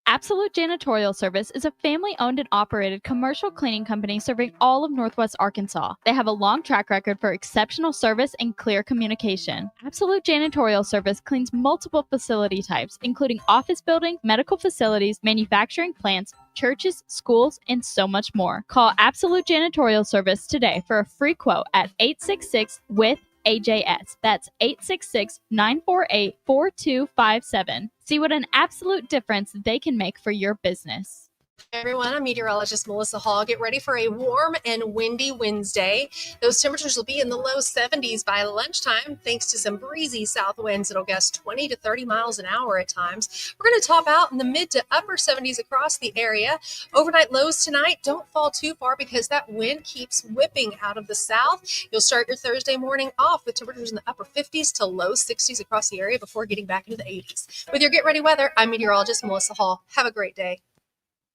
Absolute Janitorial Service is a family-owned and operated commercial cleaning company serving all of Northwest Arkansas. They have a long track record for exceptional service and clear communication. Absolute Janitorial Service cleans multiple facility types, including office building, medical facilities, manufacturing plants, churches, schools, and so much more. Call Absolute Janitorial Service today for a free quote at 866-WITH-AJS. That's 866-948-4257. See what an absolute difference they can make for your business. Hey everyone, I'm meteorologist Melissa Hall. Get ready for a warm and windy Wednesday. Those temperatures will be in the low 70s by lunchtime, thanks to some breezy south winds that'll gust 20 to 30 miles an hour at times. We're going to top out in the mid to upper 70s across the area. Overnight lows tonight don't fall too far because that wind keeps whipping out of the south. You'll start your Thursday morning off with temperatures in the upper 50s to low 60s across the area before getting back into the 80s. With your Get Ready weather, I'm meteorologist Melissa Hall. Have a great day.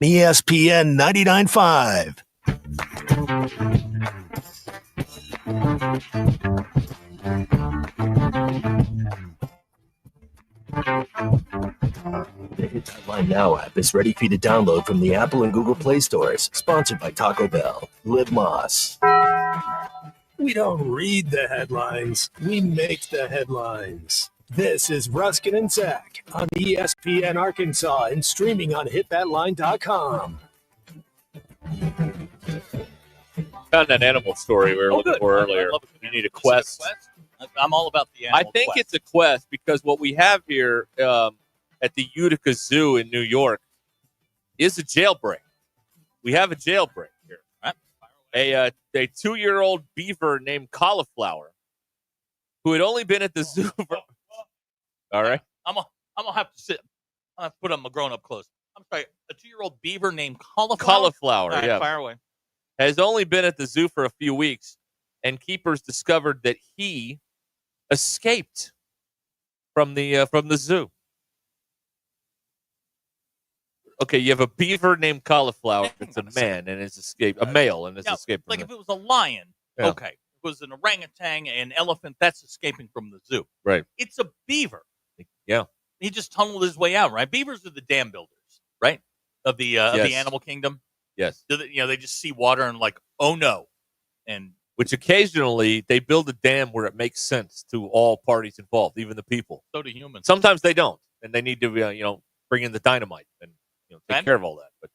ESPN 99.5. The Hit That Line Now app is ready for you to download from the Apple and Google Play stores. Sponsored by Taco Bell. Live Moss. We don't read the headlines. We make the headlines. This is Ruscin and Zach on ESPN Arkansas and streaming on hitthatline.com. Found that animal story we were looking for earlier. You need a quest. I'm all about the animal I think quest. it's a quest because what we have here at the Utica Zoo in New York is a jailbreak. We have a jailbreak here. A 2-year-old beaver named Cauliflower who had only been at the zoo for... All right. I'm gonna have to sit. I'm gonna put them grown up close. I'm sorry. A 2-year-old beaver named Cauliflower. All right, yeah. fire away. Has only been at the zoo for a few weeks, and keepers discovered that he escaped from the zoo. Okay, you have a beaver named Cauliflower. It's a man and has escaped. A male and has escaped. Like from if it was a lion. Yeah. Okay. was an orangutan, an elephant. That's escaping from the zoo. Right. It's a beaver. Yeah. He just tunneled his way out, right? Beavers are the dam builders, right? Of the animal kingdom. Yes. They just see water and like, oh no. And which occasionally they build a dam where it makes sense to all parties involved, even the people. So do humans. Sometimes they don't, and they need to, bring in the dynamite and take care of all that. But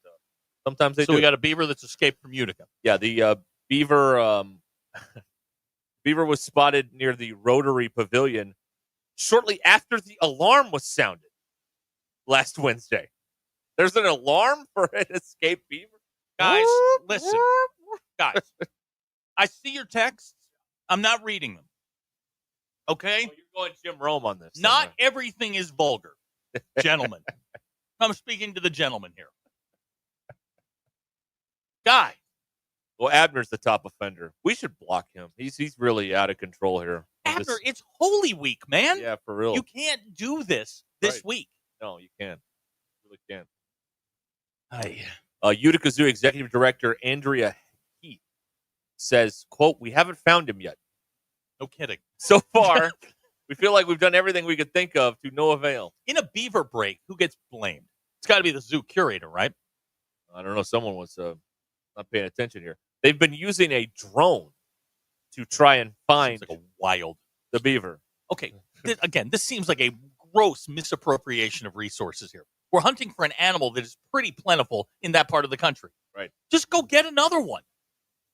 sometimes they do. So we got a beaver that's escaped from Utica. Yeah, the beaver beaver was spotted near the Rotary Pavilion shortly after the alarm was sounded last Wednesday. There's an alarm for an escaped beaver? Guys, listen. Guys, I see your texts. I'm not reading them. Okay? Oh, you're going Jim Rome on this. Not everything is vulgar, gentlemen. I'm speaking to the gentleman here. Guy. Well, Abner's the top offender. We should block him. He's really out of control here. Abner, it's Holy Week, man. Yeah, for real. You can't do this week. No, you can't. You really can't. Aye. Utica Zoo Executive Director Andrea Heath says, quote, "We haven't found him yet. No kidding. So far, we feel like we've done everything we could think of to no avail." In a beaver break, who gets blamed? It's got to be the zoo curator, right? I don't know. Someone was not paying attention here. They've been using a drone to try and find the beaver. Okay, again, this seems like a gross misappropriation of resources here. We're hunting for an animal that is pretty plentiful in that part of the country. Right. Just go get another one.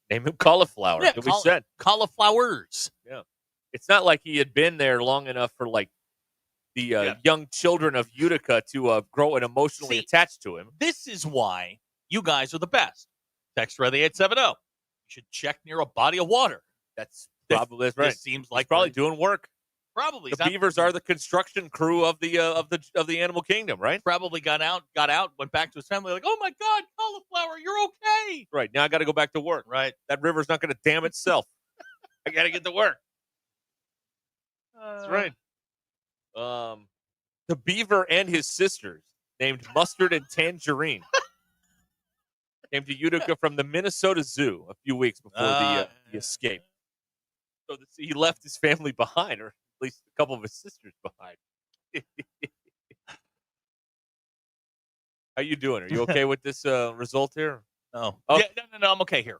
Name him Cauliflower. Yeah, we said cauliflowers. Yeah. It's not like he had been there long enough for like the young children of Utica to grow and emotionally attached to him. This is why you guys are the best. Text Ready 870. You should check near a body of water. That's probably right. This seems like he's probably doing work. Probably the beavers are the construction crew of the animal kingdom, right? Probably got out, went back to his family, like, oh my God, cauliflower, you're okay. Right now, I got to go back to work. Right, that river's not going to dam itself. I got to get to work. That's right. The beaver and his sisters, named Mustard and Tangerine, came to Utica from the Minnesota Zoo a few weeks before the escape. So he left his family behind, or at least a couple of his sisters behind. How you doing? Are you okay with this result here? No. Oh. Yeah, no, I'm okay here.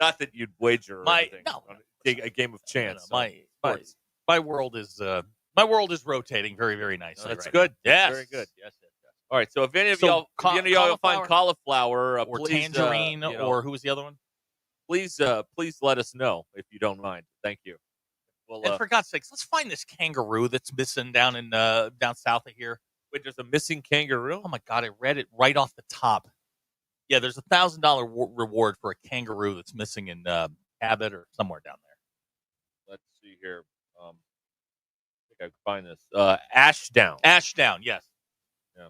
Not that you'd wager anything. No. A game of chance. My world is rotating very, very nicely. That's right good. Yes. Very good. Yes. All right. So if any of y'all find cauliflower or please, tangerine, or who was the other one? Please let us know if you don't mind. Thank you. Well, and for God's sakes, let's find this kangaroo that's missing down south of here. Wait, there's a missing kangaroo? Oh my God, I read it right off the top. Yeah, there's a $1,000 reward for a kangaroo that's missing in Cabot or somewhere down there. Let's see here. I think I can find this. Ashdown. Ashdown, yes. Yeah.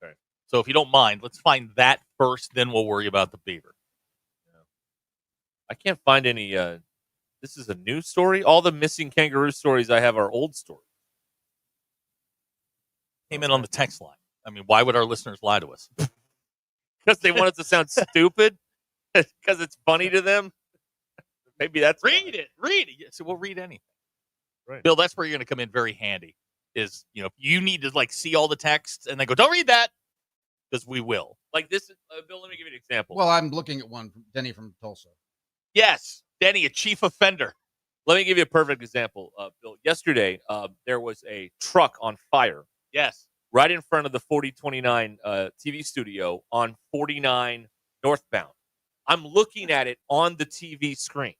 Okay. So if you don't mind, let's find that first, then we'll worry about the beaver. I can't find any. This is a new story. All the missing kangaroo stories I have are old stories. Came in on the text line. I mean, why would our listeners lie to us? Because they want it to sound stupid? Because it's funny to them? Maybe that's Read it. Yeah, so we'll read anything. Right. Bill, that's where you're going to come in very handy. Is, if you need to see all the texts and then go, don't read that, because we will. Like this, Bill, let me give you an example. Well, I'm looking at one from Denny from Tulsa. Yes, Denny, a chief offender. Let me give you a perfect example, Bill. Yesterday, there was a truck on fire. Yes. Right in front of the 4029 TV studio on 49 northbound. I'm looking at it on the TV screen.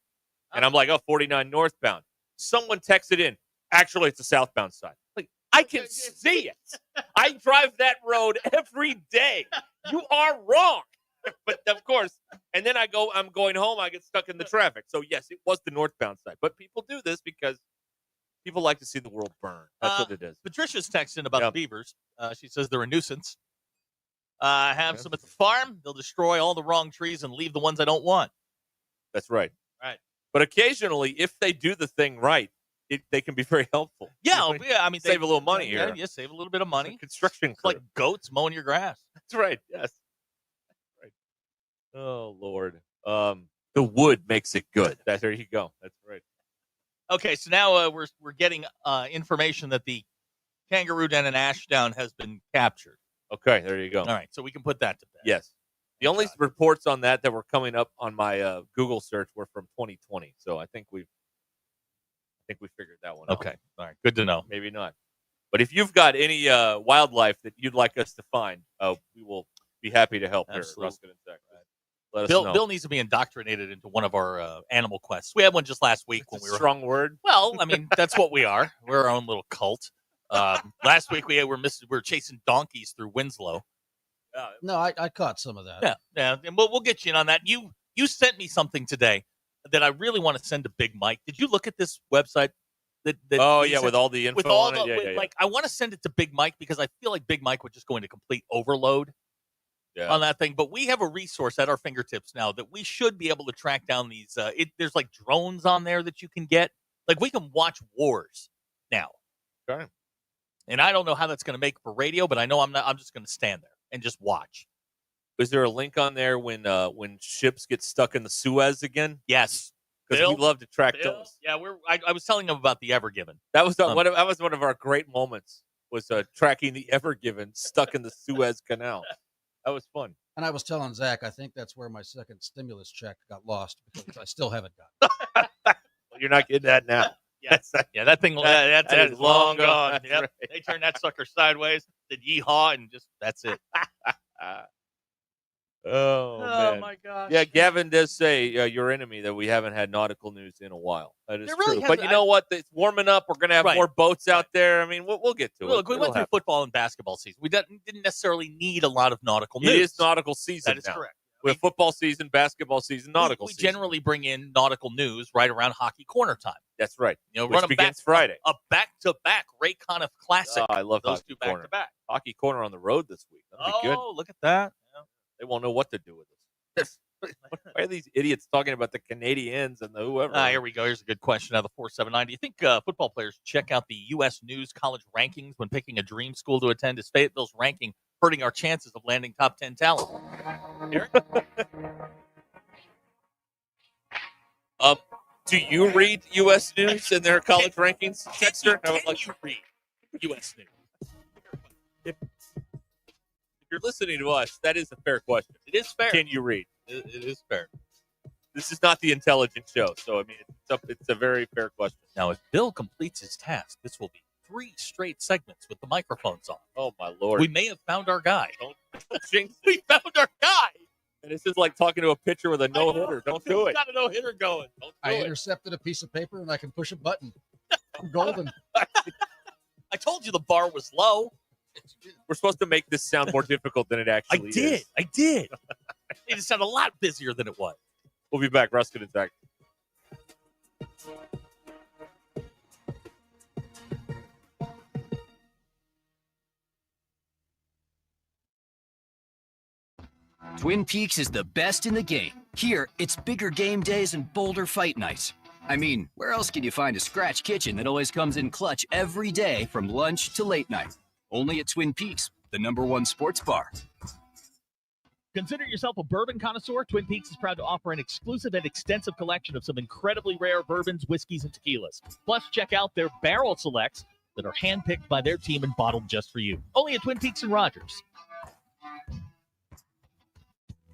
And I'm like, 49 northbound. Someone texted in, actually, it's the southbound side. Like, I can see it. I drive that road every day. You are wrong. But of course, and then I'm going home, I get stuck in the traffic. So yes, it was the northbound side. But people do this because people like to see the world burn. That's what it is. Patricia's texting about the beavers. She says they're a nuisance. Have some at the farm. They'll destroy all the wrong trees and leave the ones I don't want. That's right. Right. But occasionally, if they do the thing right, they can be very helpful. Yeah, I mean, save a little money here. Yeah, save a little bit of money. Construction It's like goats mowing your grass. That's right. Yes. Right. Oh Lord. The wood makes it good. There you go. That's right. Okay, so now we're getting information that the kangaroo den in Ashdown has been captured. Okay, there you go. All right, so we can put that to bed. Yes. The only reports on that were coming up on my Google search were from 2020. So I think we figured that one out. Okay. All right. Good to know. Maybe not. But if you've got any wildlife that you'd like us to find, we will be happy to help here at Ruscin and Zach. Let us know. Bill needs to be indoctrinated into one of our animal quests. We had one just last week when we were strong word. Well, I mean, that's what we are. We're our own little cult. Last week we were chasing donkeys through Winslow. No, I caught some of that. Yeah, and we'll get you in on that. You sent me something today that I really want to send to Big Mike. Did you look at this website? With all the info on it. Like, I want to send it to Big Mike because I feel like Big Mike would just go into complete overload on that thing. But we have a resource at our fingertips now that we should be able to track down these. There's like drones on there that you can get. Like, we can watch wars now. Okay. And I don't know how that's going to make for radio, but I know I'm just going to stand there and just watch. Is there a link on there when ships get stuck in the Suez again? Yes. Because we love to track those. Yeah, I was telling him about the Ever Given. That was one of our great moments. Was tracking the Ever Given stuck in the Suez Canal. That was fun. And I was telling Zach, I think that's where my second stimulus check got lost because I still haven't got it. Well, you're not getting that now. Yeah, that thing that is long gone. Yep. Right. They turned that sucker sideways, did yeehaw, and just that's it. Oh, man. My gosh. Yeah, Gavin does say your enemy that we haven't had nautical news in a while. That is really true. But you know what? It's warming up. We're going to have more boats out there. I mean, we'll get to it. Look, we went through football and basketball season. We didn't necessarily need a lot of nautical news. It is nautical season. That is now. correct. We have football season, basketball season, nautical season. We generally bring in nautical news right around hockey corner time. That's right. You know, Which begins Friday. A back-to-back Ray Conniff classic. Oh, I love those hockey two back-to-back. Hockey corner on the road this week. That'd be good. Look at that. Yeah. They won't know what to do with us. Why are these idiots talking about the Canadians and the whoever? Here we go. Here's a good question out of the 479. Do you think football players check out the U.S. News college rankings when picking a dream school to attend? Is Fayetteville's ranking hurting our chances of landing top 10 talent? Eric? Do you read U.S. News and their college rankings, Dexter? Can you read U.S. News? If you're listening to us, that is a fair question. It is fair. Can you read? It is fair. This is not the intelligent show, so I mean, it's a very fair question. Now, if Bill completes his task, this will be 3 straight segments with the microphones on. Oh my Lord! We may have found our guy. Don't jinx. We found our guy. And this is like talking to a pitcher with a no-hitter. Don't do it. Got a no-hitter going. I intercepted a piece of paper and I can push a button. I'm golden. I told you the bar was low. We're supposed to make this sound more difficult than it actually is. I did. It just sounded a lot busier than it was. We'll be back. Ruscin and Zach. Twin Peaks is the best in the game. Here, it's bigger game days and bolder fight nights. I mean, where else can you find a scratch kitchen that always comes in clutch every day from lunch to late night? Only at Twin Peaks, the #1 sports bar. Consider yourself a bourbon connoisseur. Twin Peaks is proud to offer an exclusive and extensive collection of some incredibly rare bourbons, whiskeys, and tequilas. Plus, check out their barrel selects that are handpicked by their team and bottled just for you. Only at Twin Peaks and Rogers.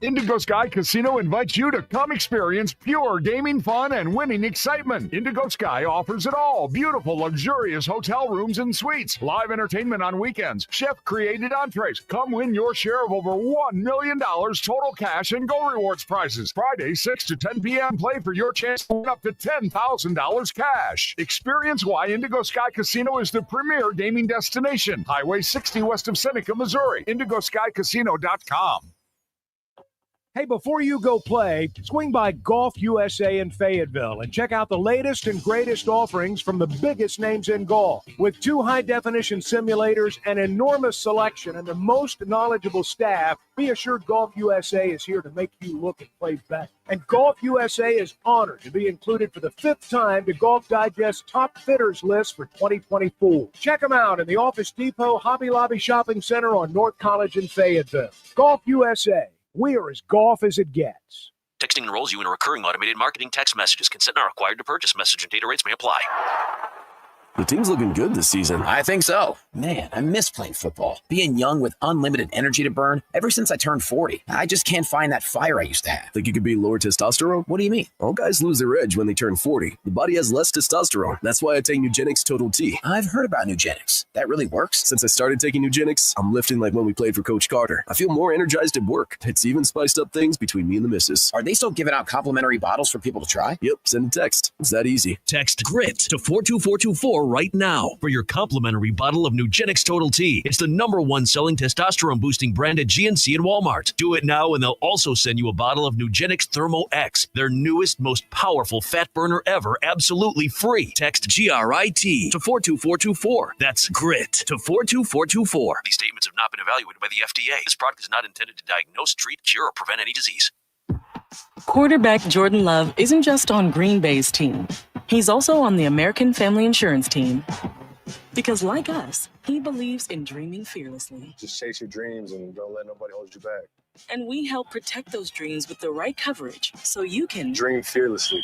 Indigo Sky Casino invites you to come experience pure gaming fun and winning excitement. Indigo Sky offers it all. Beautiful, luxurious hotel rooms and suites. Live entertainment on weekends. Chef-created entrees. Come win your share of over $1 million total cash and Go Rewards prizes. Friday, 6 to 10 p.m. Play for your chance to win up to $10,000 cash. Experience why Indigo Sky Casino is the premier gaming destination. Highway 60 west of Seneca, Missouri. IndigoSkyCasino.com. Hey, before you go play, swing by Golf USA in Fayetteville and check out the latest and greatest offerings from the biggest names in golf. With 2 high-definition simulators, an enormous selection, and the most knowledgeable staff, be assured Golf USA is here to make you look and play better. And Golf USA is honored to be included for the 5th time to Golf Digest's Top Fitters list for 2024. Check them out in the Office Depot Hobby Lobby Shopping Center on North College in Fayetteville. Golf USA. We are as golf as it gets. Texting Texting enrolls you in a recurring automated marketing text messages. Consent not required to purchase. Message and data rates may apply. The team's looking good this season. I think so. Man, I miss playing football. Being young with unlimited energy to burn. Ever since I turned 40, I just can't find that fire I used to have. Think you could be lower testosterone? What do you mean? All guys lose their edge when they turn 40. The body has less testosterone. That's why I take Nugenix Total T. I've heard about Nugenix. That really works? Since I started taking Nugenix, I'm lifting like when we played for Coach Carter. I feel more energized at work. It's even spiced up things between me and the missus. Are they still giving out complimentary bottles for people to try? Yep, send a text. It's that easy. Text GRIT to 42424 right now for your complimentary bottle of Nugenix Total T. It's the #1 selling testosterone-boosting brand at GNC and Walmart. Do it now, and they'll also send you a bottle of Nugenix Thermo X, their newest, most powerful fat burner ever, absolutely free. Text GRIT to 42424. That's GRIT to 42424. These statements have not been evaluated by the FDA. This product is not intended to diagnose, treat, cure, or prevent any disease. Quarterback Jordan Love isn't just on Green Bay's team. He's also on the American Family Insurance team. Because like us, he believes in dreaming fearlessly. Just chase your dreams and don't let nobody hold you back. And we help protect those dreams with the right coverage so you can dream fearlessly.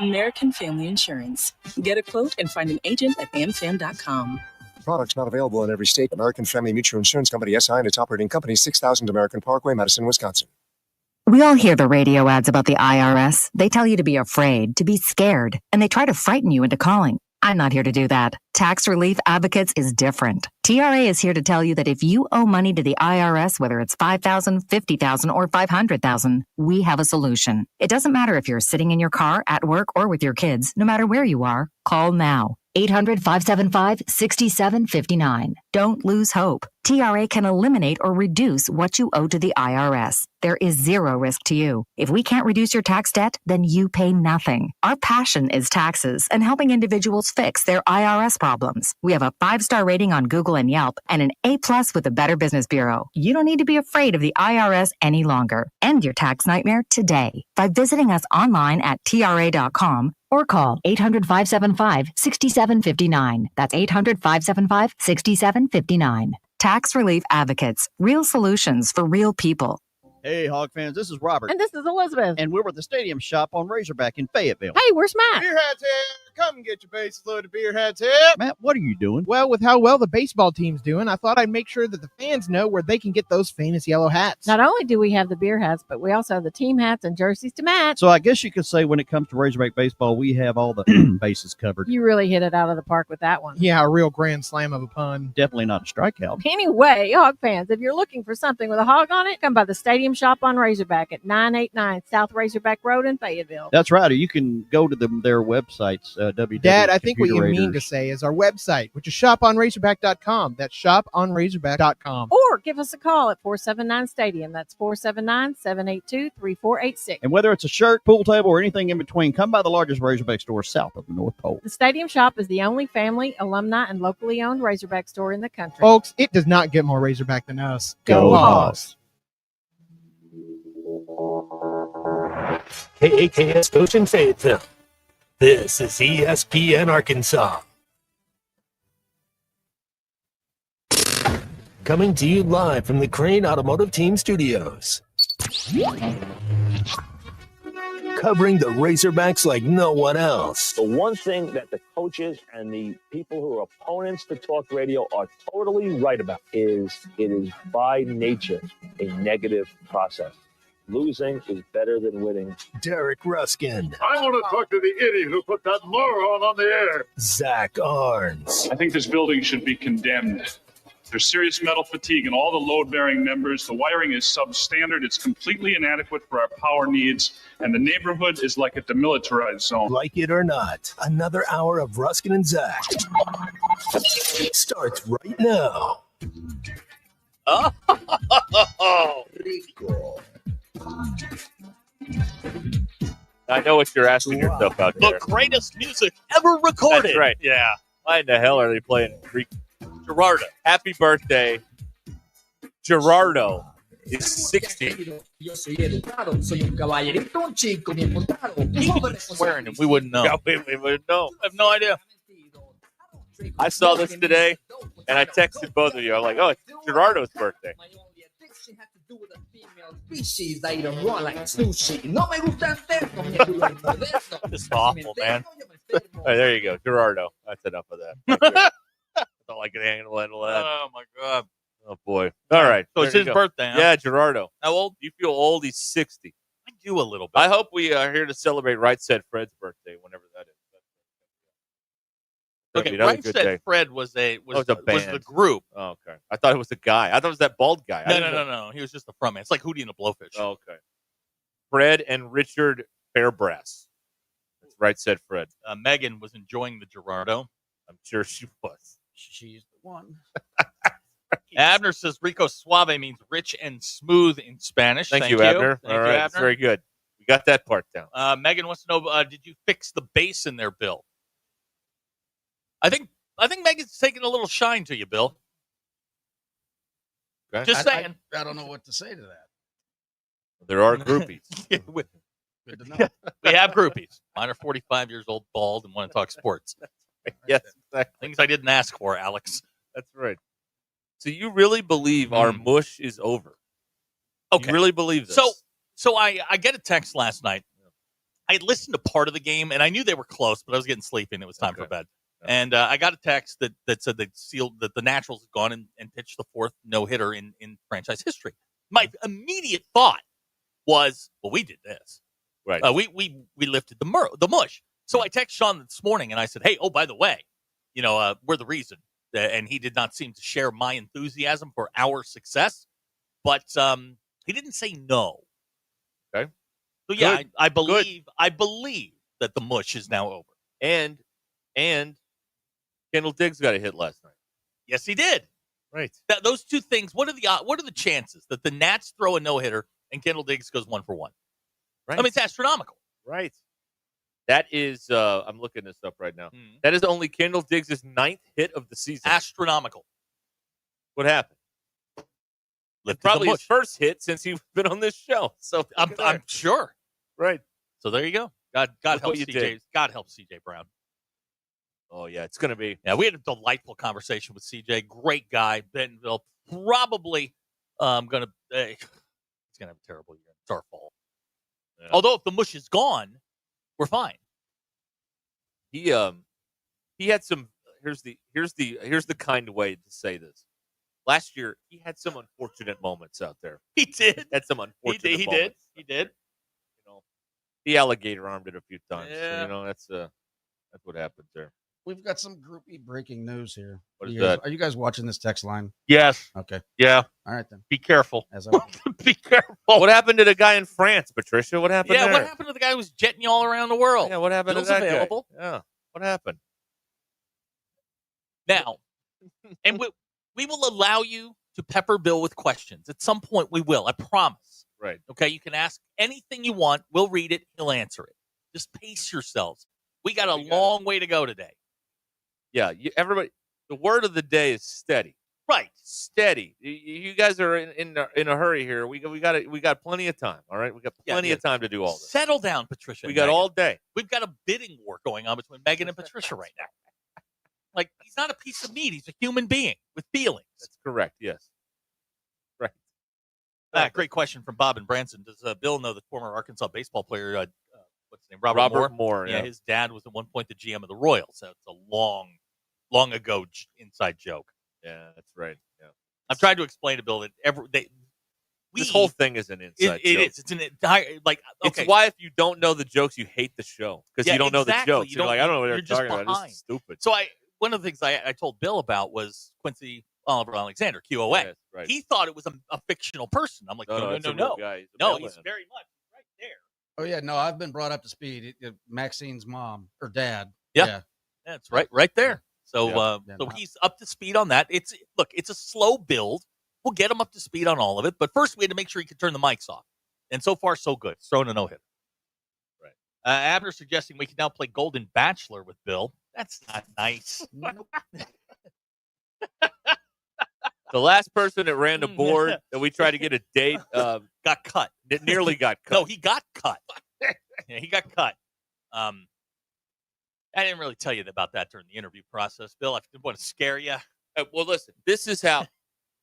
American Family Insurance. Get a quote and find an agent at amfam.com. Products not available in every state. American Family Mutual Insurance Company, SI, and its operating company, 6000 American Parkway, Madison, Wisconsin. We all hear the radio ads about the IRS. They tell you to be afraid, to be scared, and they try to frighten you into calling. I'm not here to do that. Tax Relief Advocates is different. TRA is here to tell you that if you owe money to the IRS, whether it's $5,000, $50,000, or $500,000, we have a solution. It doesn't matter if you're sitting in your car, at work, or with your kids. No matter where you are, call now. 800-575-6759. Don't lose hope. TRA can eliminate or reduce what you owe to the IRS. There is zero risk to you. If we can't reduce your tax debt, then you pay nothing. Our passion is taxes and helping individuals fix their IRS problems. We have a 5-star rating on Google and Yelp and an A+ with the Better Business Bureau. You don't need to be afraid of the IRS any longer. End your tax nightmare today by visiting us online at TRA.com or call 800-575-6759. That's 800-575-6759. Tax Relief Advocates. Real solutions for real people. Hey, Hog fans, this is Robert. And this is Elizabeth. And we're at the Stadium Shop on Razorback in Fayetteville. Hey, where's Matt? Beer hats here. Come get your bases loaded of beer hats here. Matt, what are you doing? Well, with how well the baseball team's doing, I thought I'd make sure that the fans know where they can get those famous yellow hats. Not only do we have the beer hats, but we also have the team hats and jerseys to match. So I guess you could say when it comes to Razorback baseball, we have all the bases covered. You really hit it out of the park with that one. Yeah, a real grand slam of a pun. Definitely not a strikeout. Anyway, Hog fans, if you're looking for something with a hog on it, come by the Stadium Shop on Razorback at 989 South Razorback Road in Fayetteville. That's right. Or you can go to their websites, Dad, I think what you mean to say is our website, which is shoponrazorback.com. That's shoponrazorback.com. Or give us a call at 479-STADIUM. That's 479-782-3486. And whether it's a shirt, pool table, or anything in between, come by the largest Razorback store south of the North Pole. The Stadium Shop is the only family, alumni, and locally owned Razorback store in the country. Folks, it does not get more Razorback than us. Go Hogs! KAKS Coach in Fayetteville. This is ESPN Arkansas. Coming to you live from the Crane Automotive Team Studios. Covering the Razorbacks like no one else. The one thing that the coaches and the people who are opponents to talk radio are totally right about is it is by nature a negative process. Losing is better than winning. Derek Ruscin. I want to talk to the idiot who put that moron on the air. Zach Arns. I think this building should be condemned. There's serious metal fatigue in all the load-bearing members. The wiring is substandard. It's completely inadequate for our power needs. And the neighborhood is like a demilitarized zone. Like it or not, another hour of Ruscin and Zach starts right now. Oh, Rico. I know what you're asking yourself out there. The greatest music ever recorded. That's right. Yeah. Why in the hell are they playing Gerardo? Happy birthday. Gerardo is 60. Swearing him. We wouldn't know. Yeah, we wouldn't know. I have no idea. I saw this today, and I texted both of you. I'm like, oh, it's Gerardo's birthday. Species that eat them raw like sushi. No me gustan tercos, mi culo es moderno. This is awful, man. All right, there you go. Gerardo. That's enough of that. That's all I can handle that. Oh, my God. Oh, boy. All right. So it's there you his go. birthday, huh? Yeah, Gerardo. How old? You feel old. He's 60. I do a little bit. I hope we are here to celebrate Right Said Fred's birthday, whenever that is. Okay, Another Right good Said day. Fred was a the band. group. Oh, okay. I thought it was the guy. I thought it was that bald guy. No. He was just the frontman. It's like Hootie and the Blowfish. Oh, okay. Fred and Richard Fairbrass. That's Right Said Fred. Megan was enjoying the Gerardo. I'm sure she was. She's the one. Abner says Rico Suave means rich and smooth in Spanish. Thank you, Abner. Thank All you, right. Abner. That's very good. We got that part down. Megan wants to know, did you fix the bass in there, Bill? I think Megan's taking a little shine to you, Bill. Okay. Just saying. I don't know what to say to that. There are groupies. Good to know. We have groupies. Mine are 45 years old, bald, and want to talk sports. Yes, exactly. Things I didn't ask for, Alex. That's right. So you really believe our mush is over? Okay. You really believe this? So I get a text last night. I had listened to part of the game, and I knew they were close, but I was getting sleepy, and it was time for bed. And I got a text that said that the Naturals had gone and pitched the fourth no-hitter in franchise history. My immediate thought was, well, we did this. Right. We lifted the mush. So I texted Sean this morning, and I said, hey, oh, by the way, we're the reason. And he did not seem to share my enthusiasm for our success. But he didn't say no. Okay. So, yeah, Good. I believe that the mush is now over. And Kendall Diggs got a hit last night. Yes, he did. Right. Those two things. What are the chances that the Nats throw a no hitter and Kendall Diggs goes 1 for 1? Right. I mean, it's astronomical. Right. That is. I'm looking this up right now. That is only Kendall Diggs' 9th hit of the season. Astronomical. What happened? Lifted Probably the his mush. first hit since he's been on this show. So I'm sure. Right. So there you go. God Look help what you CJ. did. God help CJ Brown. Oh yeah, it's gonna be. Yeah, we had a delightful conversation with CJ. Great guy. Bentonville probably gonna he's gonna have a terrible year. It's our fault. Yeah. Although if the mush is gone, we're fine. He had some. Here's the kind way to say this. Last year, he had some unfortunate moments out there. He did. Had some unfortunate moments. He did. He alligator armed it a few times. Yeah. So, that's what happens there. We've got some groupie breaking news here. What is that? Are you guys watching this text line? Yes. Okay. Yeah. All right then. Be careful. As I Be careful. What happened to the guy in France, Patricia? What happened there? What happened to the guy who was jetting you all around the world? Yeah, what happened Bill's to that available. guy? Yeah. What happened? Now, and we will allow you to pepper Bill with questions. At some point, we will. I promise. Right. Okay? You can ask anything you want. We'll read it. He'll answer it. Just pace yourselves. We got a long way to go today. Yeah. Everybody. The word of the day is steady. Right. Steady. You guys are in a hurry here. We got plenty of time. All right. We got plenty of time to do all this. Settle down, Patricia. We got all day. We've got a bidding war going on between Megan and Patricia right now. Like, he's not a piece of meat. He's a human being with feelings. That's correct. Yes. Right. Great question from Bob and Branson. Does Bill know the former Arkansas baseball player, what's his name? Robert Moore. Yeah, his dad was at one point the GM of the Royals. So it's a long ago inside joke. Yeah, that's right. Yeah. I've tried to explain to Bill that this whole thing is an inside joke. It is. It's an entire, okay. It's why if you don't know the jokes, you hate the show. Because you don't know the jokes. You're like, I don't know what they're talking about. This is stupid. So one of the things I told Bill about was Quincy Oliver Alexander, QOA. Yes, right. He thought it was a fictional person. I'm like, no. It's a real guy. He's very much right there. Oh yeah, no, I've been brought up to speed. Maxine's mom or dad. Yeah. That's right there. So so he's up to speed on that. It's a slow build. We'll get him up to speed on all of it, but first we had to make sure he could turn the mics off. And so far, so good. He's throwing a no-hitter. Right. Abner suggesting we can now play Golden Bachelor with Bill. That's not nice. The last person that ran the board that we tried to get a date got cut. It nearly got cut. No, he got cut. Yeah, he got cut. I didn't really tell you about that during the interview process, Bill. I didn't want to scare you. Well, listen, this is how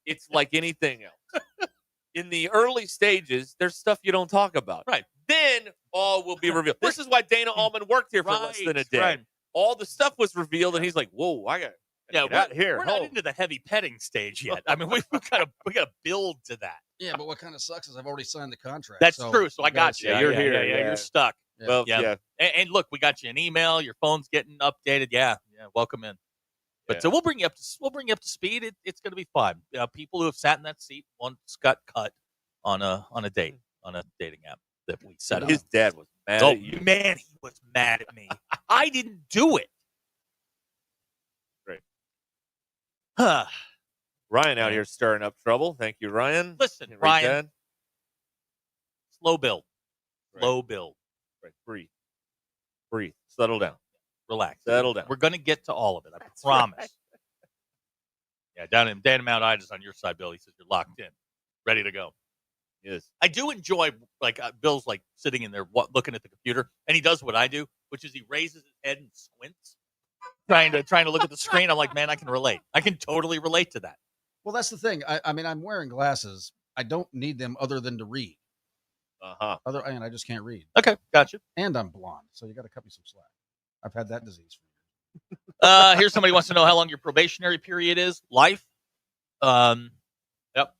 it's like anything else. in the early stages, there's stuff you don't talk about. Right. Then all will be revealed. This is why Dana Allman worked here for less than a day. Right. All the stuff was revealed, and he's like, "Whoa, I got to get out of here." We're not into the heavy petting stage yet. I mean, we got to build to that. Yeah, but what kind of sucks is I've already signed the contract. That's true. So I got you. Yeah, you're here. Yeah, you're stuck. Yeah. Well, Yeah. And look, we got you an email. Your phone's getting updated. Yeah. Welcome in. But so we'll bring you up to speed. It's going to be fun. People who have sat in that seat once got cut on a dating app that we set up. His dad was mad at you. Man, he was mad at me. I didn't do it. Great. Ryan out here stirring up trouble. Thank you, Ryan. Listen, Ryan. Slow build. Slow build. Right. Breathe. Settle down. Relax. Settle down. We're going to get to all of it. I promise. Right. Yeah, down in Mount Ida's on your side, Bill. He says you're locked in, ready to go. Yes. I do enjoy, Bill's sitting in there looking at the computer, and he does what I do, which is he raises his head and squints, trying to look at the screen. I'm like, man, I can relate. I can totally relate to that. Well, that's the thing. I mean, I'm wearing glasses. I don't need them other than to read. I just can't read. Okay, gotcha. And I'm blonde, so you got to cut me some slack. I've had that disease for years. Here's somebody who wants to know how long your probationary period is. Life. Yep.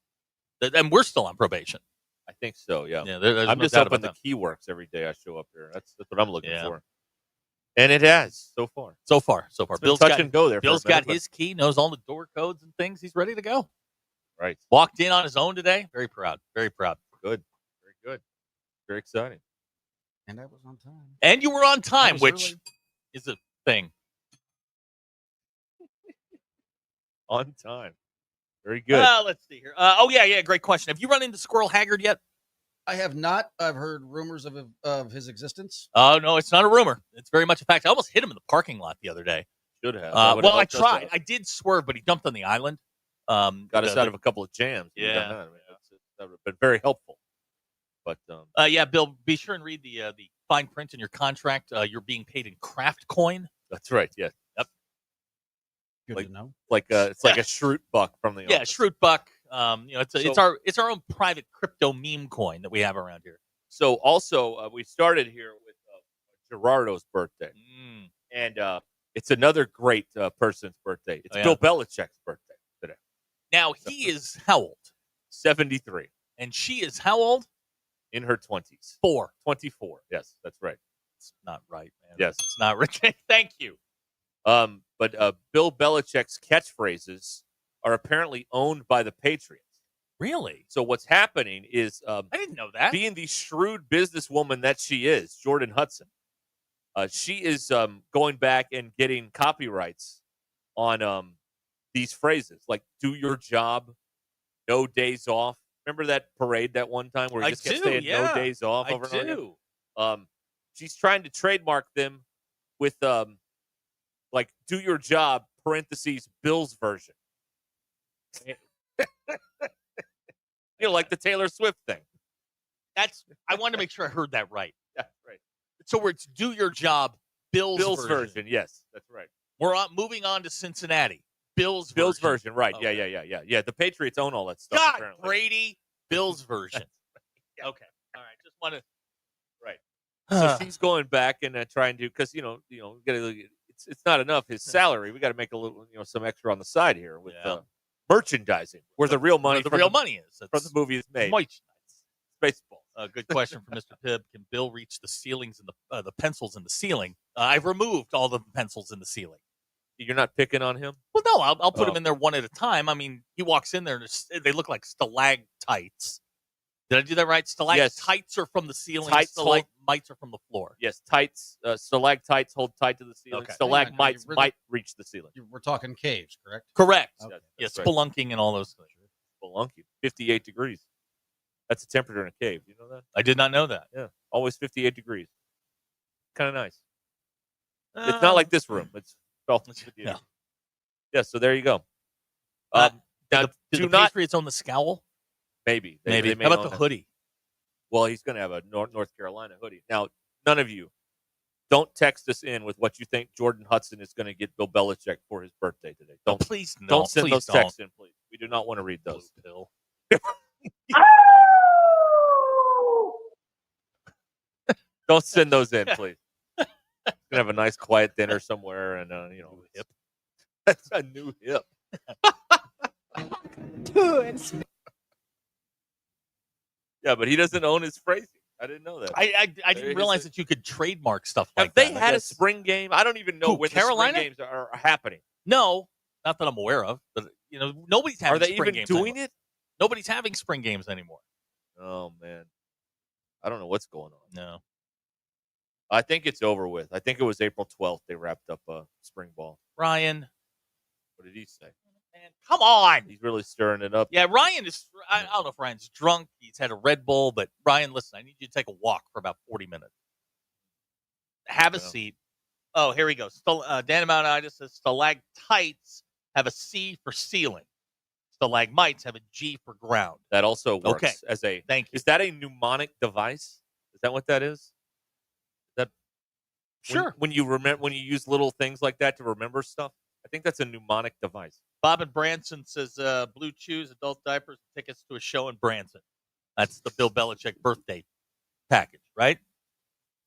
And we're still on probation. I think so. Yeah. There's I'm no just doubt hoping about the key works every day I show up here. That's what I'm looking for. And it has so far. So far. Bill's touch and go there. Bill's got his key, knows all the door codes and things. He's ready to go. Right. Walked in on his own today. Very proud. Very proud. Good. Very good. Very exciting. And I was on time. And you were on time, which is a thing. On time. Very good. Let's see here. Great question. Have you run into Squirrel Haggard yet? I have not. I've heard rumors of his existence. Oh, no, it's not a rumor. It's very much a fact. I almost hit him in the parking lot the other day. Should have. I tried. I did swerve, but he jumped on the island. Got us out of a couple of jams. Yeah. That would have been very helpful. But Bill, be sure and read the fine print in your contract. You're being paid in craft coin. That's right. Yes. Yep. Good to know. It's like a Schrute buck from the office. Schrute buck. It's our own private crypto meme coin that we have around here. So also we started here with Gerardo's birthday, and it's another great person's birthday. It's Bill Belichick's birthday today. Now he is how old? 73, and she is how old? In her 20s. 24. Yes, that's right. It's not right, man. Yes, it's not right. Thank you. But Bill Belichick's catchphrases are apparently owned by the Patriots. Really? So what's happening is I didn't know that. Being the shrewd businesswoman that she is, Jordan Hudson, she is going back and getting copyrights on these phrases, like "do your job," "no days off." Remember that parade that one time where he just kept saying "no days off" over and over again? She's trying to trademark them with like "do your job" parentheses Bill's version. Like the Taylor Swift thing. I wanted to make sure I heard that right. Yeah, right. So where it's "do your job," Bill's version. Yes, that's right. We're moving on to Cincinnati. Bill's version. Right. Okay. Yeah. The Patriots own all that stuff. God, apparently. Brady, Bill's version. Yeah. Okay. All right. Just want to. Right. So she's going back and trying to, because it's not enough his salary. We got to make a little, some extra on the side here with merchandising, where the real money, money is from the movie is made. Baseball. Good question from Mr. Pibb. Can Bill reach the ceilings and the pencils in the ceiling? I've removed all the pencils in the ceiling. You're not picking on him? Well, no, I'll put them in there one at a time. I mean, he walks in there and they look like stalactites. Did I do that right? Stalactites are from the ceiling. Stalagmites are from the floor. Yes, stalactites hold tight to the ceiling. Okay. Stalagmites might reach the ceiling. We're talking caves, correct? Correct. Okay. Yes, spelunking and all those things. Spelunking. 58 degrees. That's the temperature in a cave. You know that? I did not know that. Yeah, always 58 degrees. Kind of nice. It's not like this room. It's 58. No. Yeah, so there you go. Now, do the Patriots own the scowl? Maybe. Maybe. How about the hoodie? Well, he's going to have a North Carolina hoodie. Now, none of you, don't text us in with what you think Jordan Hudson is going to get Bill Belichick for his birthday today. Please, no. Don't send please those don't. texts in, please. We do not want to read those. Bill. Don't send those in, please. Gonna have a nice quiet dinner somewhere, and hip. That's a new hip. Yeah, but he doesn't own his phrasing. I didn't know that. I didn't realize that you could trademark stuff like Have that. they had a spring game? I don't even know when Carolina? the spring games are happening. No, not that I'm aware of. But nobody's having. Are they spring even games doing anymore. it? Nobody's having spring games anymore. Oh man, I don't know what's going on. No, I think it's over with. I think it was April 12th they wrapped up spring ball. Ryan, what did he say? Man, come on. He's really stirring it up. Yeah, Ryan is. I don't know if Ryan's drunk. He's had a Red Bull, but Ryan, listen, I need you to take a walk for about 40 minutes. Have a seat. Oh, here we go. Dan Mountitis says stalactites have a C for ceiling. Stalagmites have a G for ground. That also works as a. Thank you. Is that a mnemonic device? Is that what that is? That sure. When you use little things like that to remember stuff, I think that's a mnemonic device. Bob in Branson says Blue Chews, adult diapers, tickets to a show in Branson. That's the Bill Belichick birthday package, right?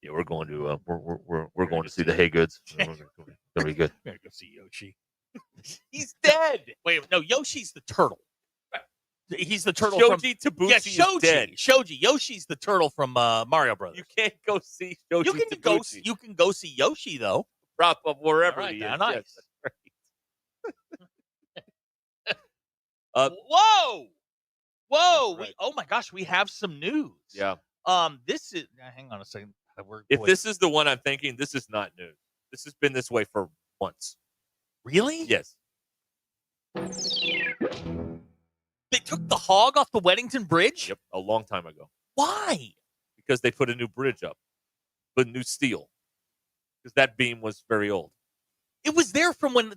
Yeah, we're going to we're going to see the Haygoods. It'll be good. We're gonna go see Yoshi. He's dead. Wait, no, Yoshi's the turtle. He's the turtle Shoji from Tabuchi yeah, is Shoji. dead. Shoji. Yoshi's the turtle from Mario Brothers. You can't go see Shoji Tabuchi. You can go see Yoshi though. Prop up wherever All right, he now, is. nice. Yes. Whoa! Right. Oh my gosh, we have some news. Yeah. This is. Hang on a second. If this is the one I'm thinking, this is not news. This has been this way for months. Really? Yes. They took the hog off the Weddington Bridge? Yep, a long time ago. Why? Because they put a new bridge up, with new steel. Because that beam was very old. It was there from when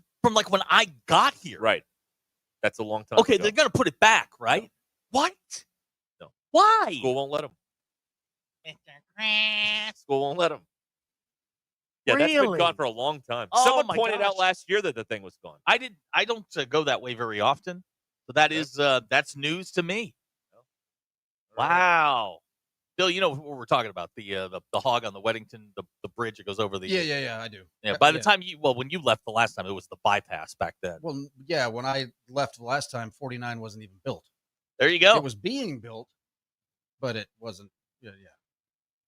I got here. Right. That's a long time Okay, ago. they're gonna put it back, right? No. What? No. Why? School won't let them. School won't let them. Yeah, that's been Really? gone for a long time. Oh, Someone my pointed out gosh. last year that the thing was gone. I don't go that way very often, so that is that's news to me. Wow, Bill, you know what we're talking about the hog on the Weddington, the bridge that goes over the Yeah, I do. Yeah, by the time when you left the last time, it was the bypass back then. Well, yeah, when I left the last time, 49 wasn't even built. There you go. It was being built, but it wasn't. Yeah.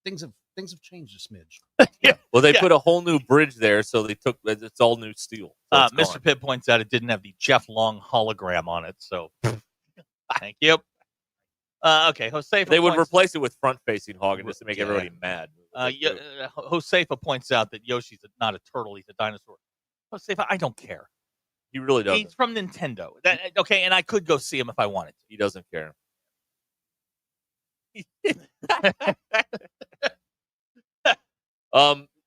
Things have changed a smidge. Yeah. Well, they put a whole new bridge there, so they took it's all new steel. So it's Mr. gone. Pitt points out it didn't have the Jeff Long hologram on it, so thank you. Okay, Josefa. They would replace it with front-facing hog and just to make everybody mad. Josefa points out that Yoshi's not a turtle; he's a dinosaur. Josefa, I don't care. He really doesn't. He's from Nintendo. Okay, and I could go see him if I wanted to. He doesn't care.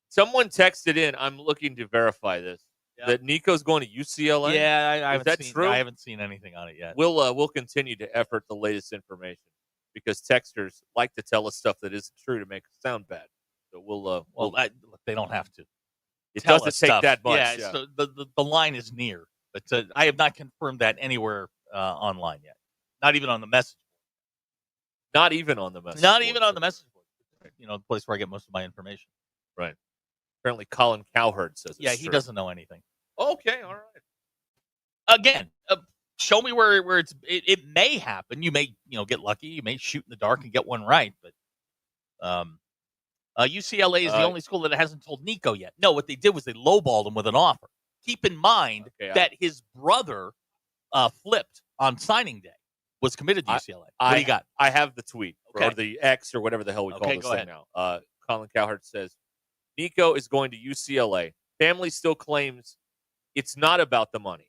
Someone texted in. I'm looking to verify this. Yeah. That Nico's going to UCLA. Yeah, I Is that true? I haven't seen anything on it yet. We'll continue to effort the latest information because texters like to tell us stuff that isn't true to make us sound bad. So we'll they don't have to. It Tell doesn't us take stuff. that much. Yeah, so the line is near, but I have not confirmed that anywhere online yet. Not even on the message. Not even on the message. Not board. even on the message board. You know, the place where I get most of my information. Right. Apparently, Colin Cowherd says. Yeah, it's he true. doesn't know anything. Okay, all right. Again, show me where it may happen. You may get lucky. You may shoot in the dark and get one right. But UCLA is the only school that hasn't told Nico yet. No, what they did was they lowballed him with an offer. Keep in mind that his brother flipped on signing day. Was committed to UCLA. What do you got? I have the tweet Okay. or the X or whatever the hell we call this go thing ahead. now. Colin Cowherd says Nico is going to UCLA. Family still claims it's not about the money.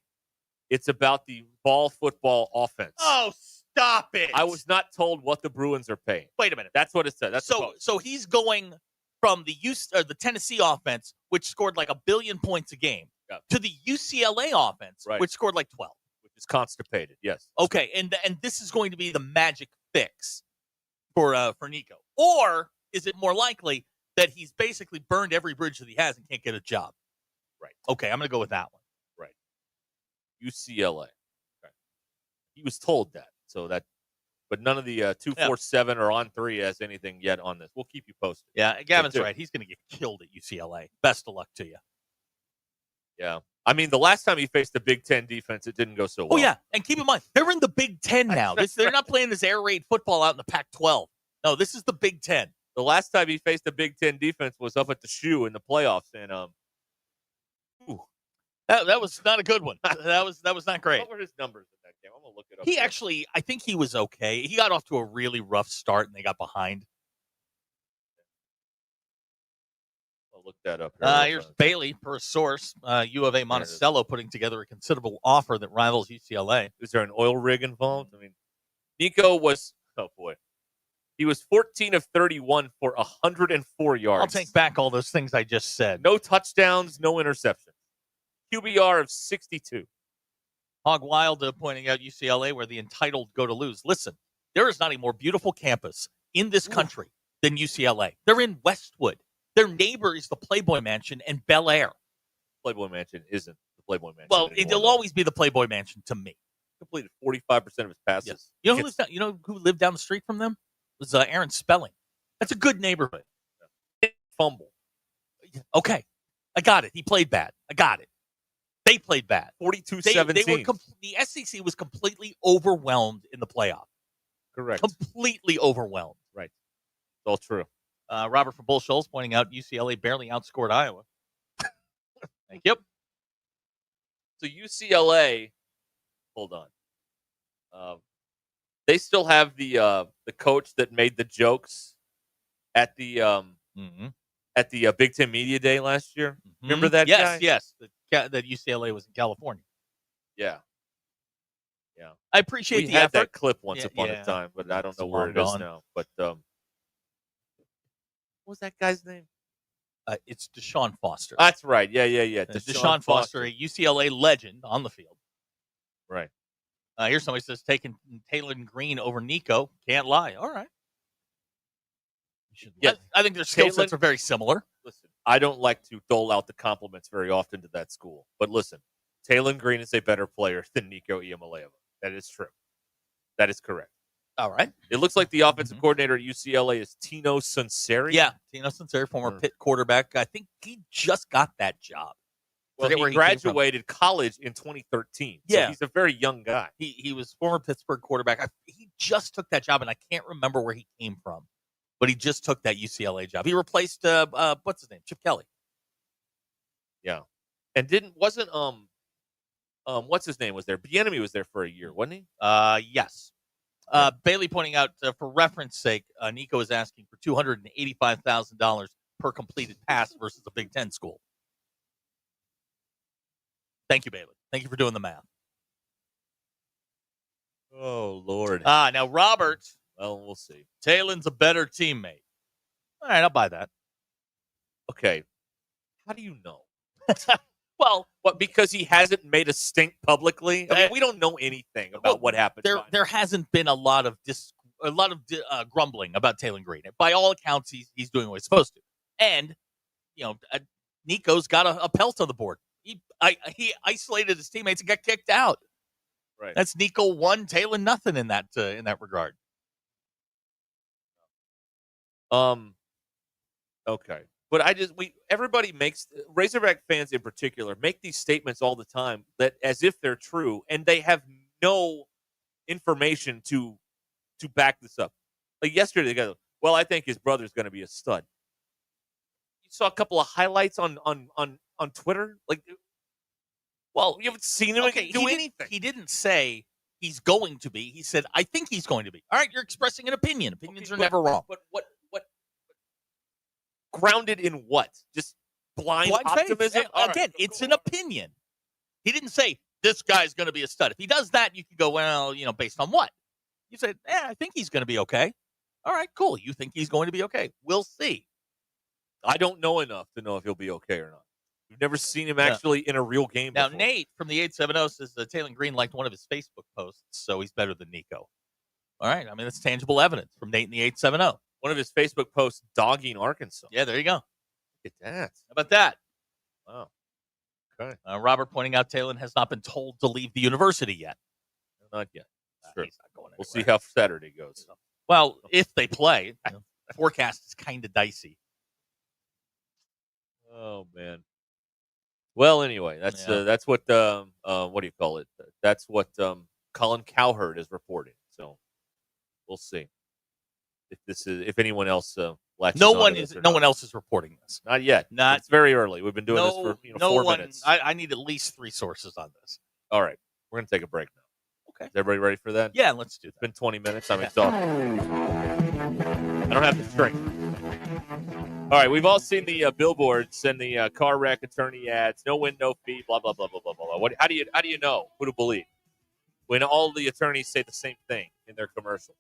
It's about the ball football offense. Oh, stop it! I was not told what the Bruins are paying. Wait a minute. That's what it said. That's so he's going from the Tennessee offense, which scored like 1 billion points a game, to the UCLA offense, Right. which scored like 12. which is constipated. Yes. Okay, and this is going to be the magic fix for Nico, or is it more likely that he's basically burned every bridge that he has and can't get a job? Right. Okay, I'm going to go with that one. Right. UCLA. Okay. He was told that, but but none of the 247 or On 3 has anything yet on this. We'll keep you posted. Yeah, Gavin's right. He's going to get killed at UCLA. Best of luck to you. Yeah. I mean, the last time he faced a Big Ten defense, it didn't go so well. Oh, yeah. And keep in mind, they're in the Big Ten now. They're not playing this air raid football out in the Pac-12. No, this is the Big Ten. The last time he faced a Big Ten defense was up at the Shoe in the playoffs. And that was not a good one. That was not great. What were his numbers in that game? I'm going to look it up. He actually, I think he was okay. He got off to a really rough start, and they got behind. I'll look that up. Here's Bailey, per source. U of A Monticello putting together a considerable offer that rivals UCLA. Is there an oil rig involved? I mean, Nico was, oh boy. He was 14 of 31 for 104 yards. I'll take back all those things I just said. No touchdowns, no interceptions. QBR of 62. Hog Wild pointing out UCLA where the entitled go to lose. Listen, there is not a more beautiful campus in this country than UCLA. They're in Westwood. Their neighbor is the Playboy Mansion and Bel Air. Playboy Mansion isn't the Playboy Mansion. Well, it'll always be the Playboy Mansion to me. Completed 45% of his passes. Yes. You know who lived down the street from them? It was Aaron Spelling. That's a good neighborhood. Fumble. Okay. I got it. He played bad. I got it. They played bad. 42-17. The SEC was completely overwhelmed in the playoff. Correct. Completely overwhelmed. Right. It's all true. Robert from Bull Shoals pointing out UCLA barely outscored Iowa. Thank you. So UCLA, hold on. They still have the coach that made the jokes at the Big Ten Media Day last year. Remember that guy? Yes. That UCLA was in California. Yeah. I appreciate we the had effort. that clip once upon a time, but I don't know where it is now. But what was that guy's name? It's Deshaun Foster. That's right. Yeah. Deshaun Foster, a UCLA legend on the field. Right. Here's somebody says taking Taylor Green over Nico. Can't lie. All right. Yeah, I think their skill sets are very similar. Listen, I don't like to dole out the compliments very often to that school. But listen, Taylor Green is a better player than Nico Iamaleava. That is true. That is correct. All right. It looks like the offensive coordinator at UCLA is Tino Sunseri. Yeah, Tino Sunseri, former Pitt quarterback. I think he just got that job. Well, he graduated college in 2013. So he's a very young guy. He was former Pittsburgh quarterback. He just took that job, and I can't remember where he came from. But he just took that UCLA job. He replaced what's his name? Chip Kelly. Yeah. And wasn't what's his name was there? Bieniemy was there for a year, wasn't he? Yes. Bailey pointing out, for reference sake, Nico is asking for $285,000 per completed pass versus a Big Ten school. Thank you, Bailey. Thank you for doing the math. Oh, Lord. Now, Robert. Well, we'll see. Taylor's a better teammate. All right, I'll buy that. Okay. How do you know? Well, because he hasn't made a stink publicly? I mean, we don't know anything about what happened. There hasn't been a lot of grumbling about Taylor Green. By all accounts, he's doing what he's supposed to. And, Nico's got a pelt on the board. He isolated his teammates and got kicked out. Right. That's Nico 1, Taylor nothing in that regard. Okay. But everybody makes, Razorback fans in particular, make these statements all the time that as if they're true, and they have no information to back this up. Like yesterday, they go, well, I think his brother's going to be a stud. You saw a couple of highlights on Twitter? Well, you haven't seen him do anything. He didn't say he's going to be. He said, I think he's going to be. All right, you're expressing an opinion. Opinions are never wrong. But what grounded in what? Just blind optimism? Again, it's an opinion. He didn't say this guy's going to be a stud. If he does that, you could go, well, based on what? You said, I think he's going to be okay. All right, cool. You think he's going to be okay. We'll see. I don't know enough to know if he'll be okay or not. We've never seen him actually in a real game Now, before. Nate from the 870 says that Taylor Green liked one of his Facebook posts, so he's better than Nico. All right. I mean, that's tangible evidence from Nate in the 870. One of his Facebook posts dogging Arkansas. Yeah, there you go. Look at that. How about that? Wow. Okay. Robert pointing out Taylor has not been told to leave the university yet. Not yet. true. We'll see how Saturday goes. Well, if they play, the forecast is kind of dicey. Oh man. Well, anyway, that's what what do you call it? That's what Colin Cowherd is reporting. So we'll see if anyone else latches No onto one this is. or No not. one else is reporting this. Not yet. It's very early. We've been doing this for 4 minutes. I need at least 3 sources on this. All right, we're gonna take a break now. Okay. Is everybody ready for that? Yeah, let's do that. It's been 20 minutes. I'm exhausted. I don't have the strength. All right, we've all seen the billboards and the car wreck attorney ads. No win, no fee. Blah blah blah blah blah blah. How do you know who to believe when all the attorneys say the same thing in their commercials?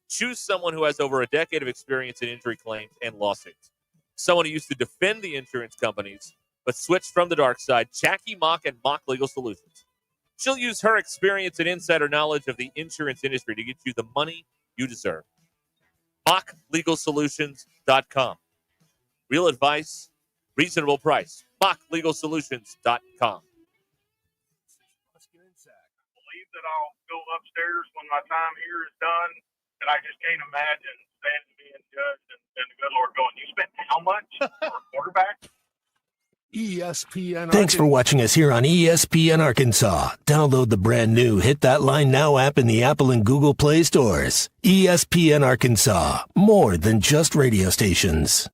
Choose someone who has over a decade of experience in injury claims and lawsuits. Someone who used to defend the insurance companies but switched from the dark side. Jackie Mock and Mock Legal Solutions. She'll use her experience and insider knowledge of the insurance industry to get you the money you deserve. MockLegalSolutions.com. Real advice, reasonable price. MockLegalSolutions.com. Believe that I'll go upstairs when my time here is done, and I just can't imagine standing being judged and the good Lord going, "You spent how much for a quarterback?" ESPN. Thanks for watching us here on ESPN Arkansas. Download the brand new Hit That Line Now app in the Apple and Google Play stores. ESPN Arkansas. More than just radio stations.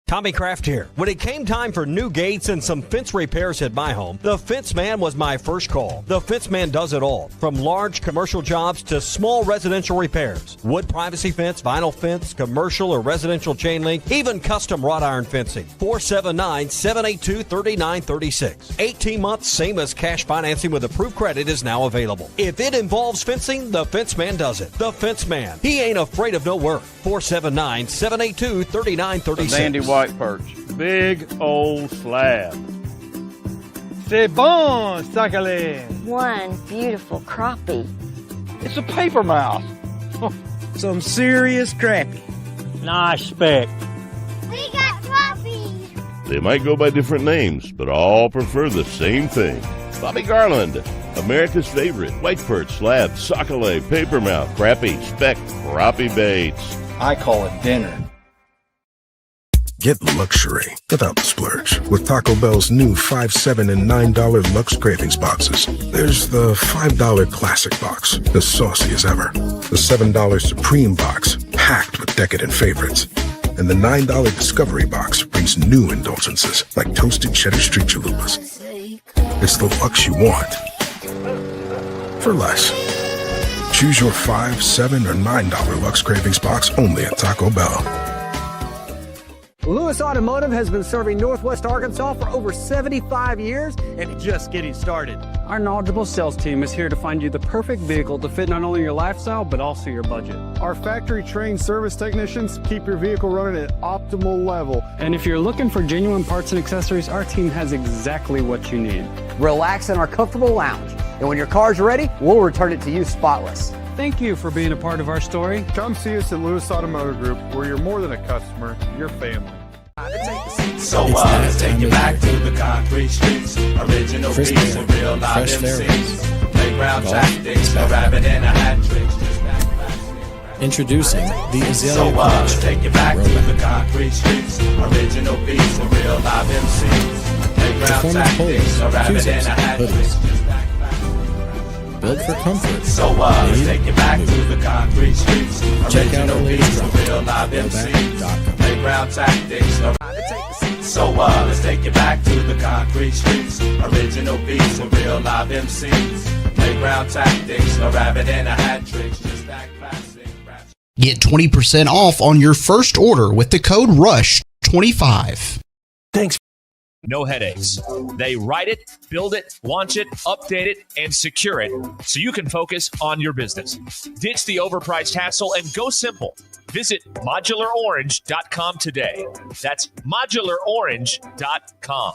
Tommy Kraft here. When it came time for new gates and some fence repairs at my home, the Fence Man was my first call. The Fence Man does it all, from large commercial jobs to small residential repairs. Wood privacy fence, vinyl fence, commercial or residential chain link, even custom wrought iron fencing. 479-782-3936. 18 months, same as cash financing with approved credit is now available. If it involves fencing, the Fence Man does it. The Fence Man. He ain't afraid of no work. 479-782-3936. Sandy White perch. Big old slab. C'est bon, sacalé. One beautiful crappie. It's a paper mouse. Some serious crappie. Nice speck. We got crappie. They might go by different names, but all prefer the same thing. Bobby Garland, America's favorite white perch, slab, sockeye, papermouth, crappie, speck, crappie baits. I call it dinner. Get luxury without the splurge with Taco Bell's new $5, $7, and $9 Lux Cravings boxes. There's the $5 Classic box, the saucy as ever. The $7 Supreme box, packed with decadent favorites. And the $9 Discovery box brings new indulgences like toasted cheddar street chalupas. It's the Lux you want for less. Choose your $5, $7, or $9 Lux Cravings box only at Taco Bell. Lewis Automotive has been serving Northwest Arkansas for over 75 years and just getting started. Our knowledgeable sales team is here to find you the perfect vehicle to fit not only your lifestyle, but also your budget. Our factory-trained service technicians keep your vehicle running at optimal level. And if you're looking for genuine parts and accessories, our team has exactly what you need. Relax in our comfortable lounge. And when your car's ready, we'll return it to you spotless. Thank you for being a part of our story. Come see us at Lewis Automotive Group, where you're more than a customer, you're family. So let's take you back to the concrete streets. Original beats and real live MCs. Playground tactics, a rabbit and a hat trick. Introducing the Azalea So let's take you back to the concrete streets. Original beats and real live MCs. Playground tactics, a rabbit and a hat trick. Built for comfort. So let's take you back to the concrete streets. Original beats and real live MCs. Playground tactics. So let's take you back to the concrete streets. Original beats and real live MCs. Playground tactics. A rabbit and a hat trick. Just that classic rap. Get 20% off on your first order with the code RUSH25. Thanks. No headaches. They write it, build it, launch it, update it, and secure it so you can focus on your business. Ditch the overpriced hassle and go simple. Visit modularorange.com today. That's modularorange.com.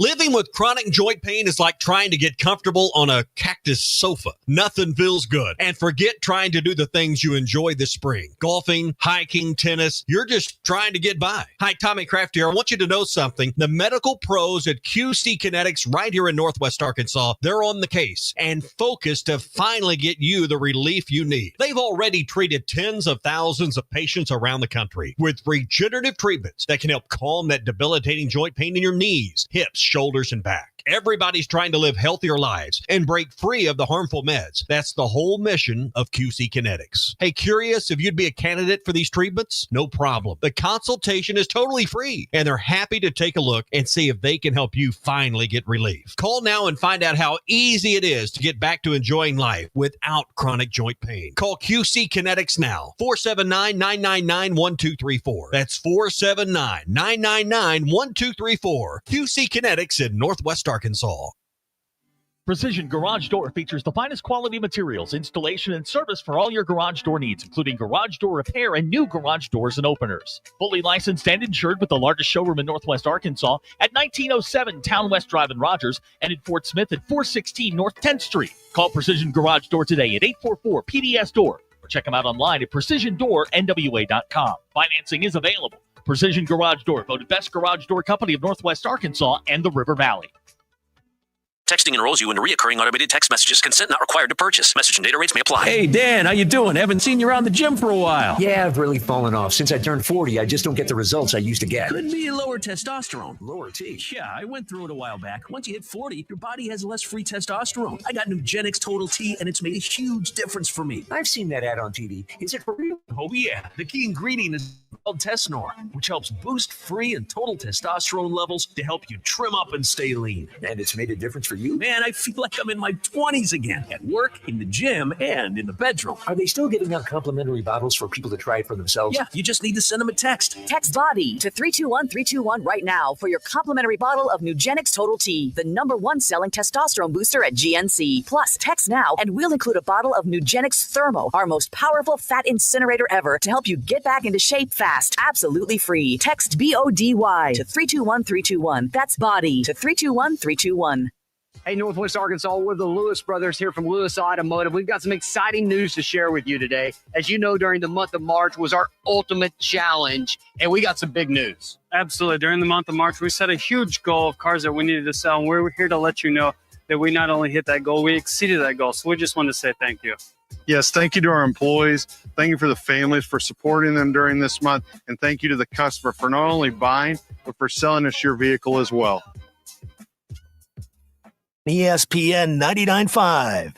Living with chronic joint pain is like trying to get comfortable on a cactus sofa. Nothing feels good. And forget trying to do the things you enjoy this spring. Golfing, hiking, tennis. You're just trying to get by. Hi, Tommy Kraft here. I want you to know something. The medical pros at QC Kinetics right here in Northwest Arkansas, they're on the case and focused to finally get you the relief you need. They've already treated tens of thousands of patients around the country with regenerative treatments that can help calm that debilitating joint pain in your knees, hips, shoulders, and back. Everybody's trying to live healthier lives and break free of the harmful meds. That's the whole mission of QC Kinetics. Hey, curious if you'd be a candidate for these treatments? No problem. The consultation is totally free, and they're happy to take a look and see if they can help you finally get relief. Call now and find out how easy it is to get back to enjoying life without chronic joint pain. Call QC Kinetics now. 479-999-1234. That's 479-999-1234. QC Kinetics in Northwest Arkansas. Precision Garage Door features the finest quality materials, installation, and service for all your garage door needs, including garage door repair and new garage doors and openers. Fully licensed and insured with the largest showroom in Northwest Arkansas at 1907 Town West Drive in Rogers and in Fort Smith at 416 North 10th Street. Call Precision Garage Door today at 844-PDS-DOOR or check them out online at precisiondoornwa.com. Financing is available. Precision Garage Door, voted best garage door company of Northwest Arkansas and the River Valley. Texting enrolls you into recurring automated text messages. Consent not required to purchase. Message and data rates may apply. Hey, Dan, how you doing? Haven't seen you around the gym for a while. Yeah, I've really fallen off. Since I turned 40, I just don't get the results I used to get. Could be lower testosterone. Lower T. Yeah, I went through it a while back. Once you hit 40, your body has less free testosterone. I got Nugenix Total T, and it's made a huge difference for me. I've seen that ad on TV. Is it for real? Oh, yeah. The key ingredient is called Tesnor, which helps boost free and total testosterone levels to help you trim up and stay lean. And it's made a difference for you? Man, I feel like I'm in my 20s again, at work, in the gym, and in the bedroom. Are they still giving out complimentary bottles for people to try it for themselves? Yeah, you just need to send them a text. Text BODY to 321-321 right now for your complimentary bottle of Nugenix Total T, the #1 selling testosterone booster at GNC. Plus, text now and we'll include a bottle of Nugenix Thermo, our most powerful fat incinerator ever, to help you get back into shape fast. Absolutely free. Text BODY to 321-321. That's BODY to 321-321. Hey, Northwest Arkansas, we're the Lewis brothers here from Lewis Automotive. We've got some exciting news to share with you today. As you know, during the month of March was our ultimate challenge, and we got some big news. Absolutely. During the month of March, we set a huge goal of cars that we needed to sell, and we're here to let you know that we not only hit that goal, we exceeded that goal. So we just wanted to say thank you. Yes, thank you to our employees. Thank you for the families for supporting them during this month. And thank you to the customer for not only buying, but for selling us your vehicle as well. ESPN 99.5.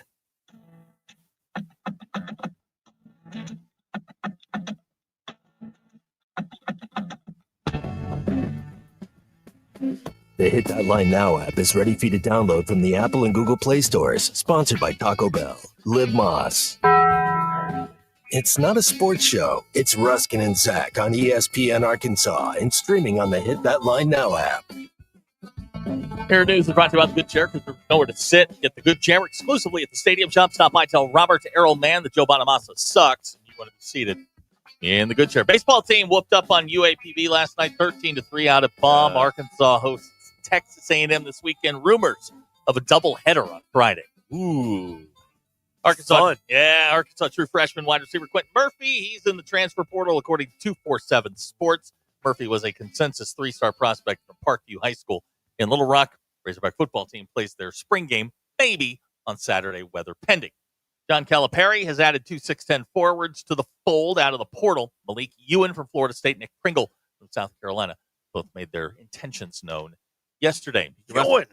The Hit That Line Now app is ready for you to download from the Apple and Google Play stores. Sponsored by Taco Bell. Live Moss. It's not a sports show. It's Ruscin and Zach on ESPN Arkansas and streaming on the Hit That Line Now app. Here News is brought to you by the Good Chair, because there's nowhere to sit. Get the Good Chair exclusively at the Stadium Shop. Stop by, tell Robert Errol Mann that Joe Bonamassa sucks, and you want to be seated in the Good Chair. Baseball team whooped up on UAPB last night, 13-3 out of Palm. Arkansas hosts Texas A&M this weekend. Rumors of a doubleheader on Friday. Ooh. Arkansas, fun. Yeah, Arkansas true freshman wide receiver Quentin Murphy. He's in the transfer portal, according to 247 Sports. Murphy was a consensus 3-star prospect from Parkview High School in Little Rock. Razorback football team plays their spring game, maybe on Saturday, weather pending. John Calipari has added 2 6'10 forwards to the fold out of the portal. Malik Ewan from Florida State, Nick Pringle from South Carolina, both made their intentions known yesterday. Ewan,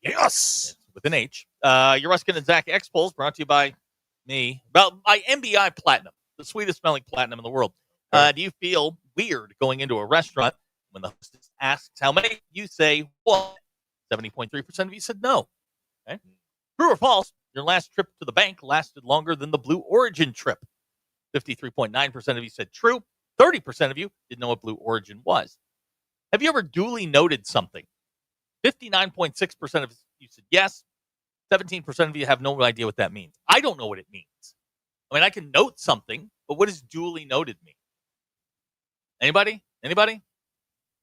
yes, with an H. Your Ruscin and Zach X Polls brought to you by me, by MBI Platinum, the sweetest smelling platinum in the world. Do you feel weird going into a restaurant when the hostess asks how many? You say what? 70.3% of you said no. Okay. True or false? Your last trip to the bank lasted longer than the Blue Origin trip. 53.9% of you said true. 30% of you didn't know what Blue Origin was. Have you ever duly noted something? 59.6% of you said yes. 17% of you have no idea what that means. I don't know what it means. I mean, I can note something, but what does duly noted mean? Anybody?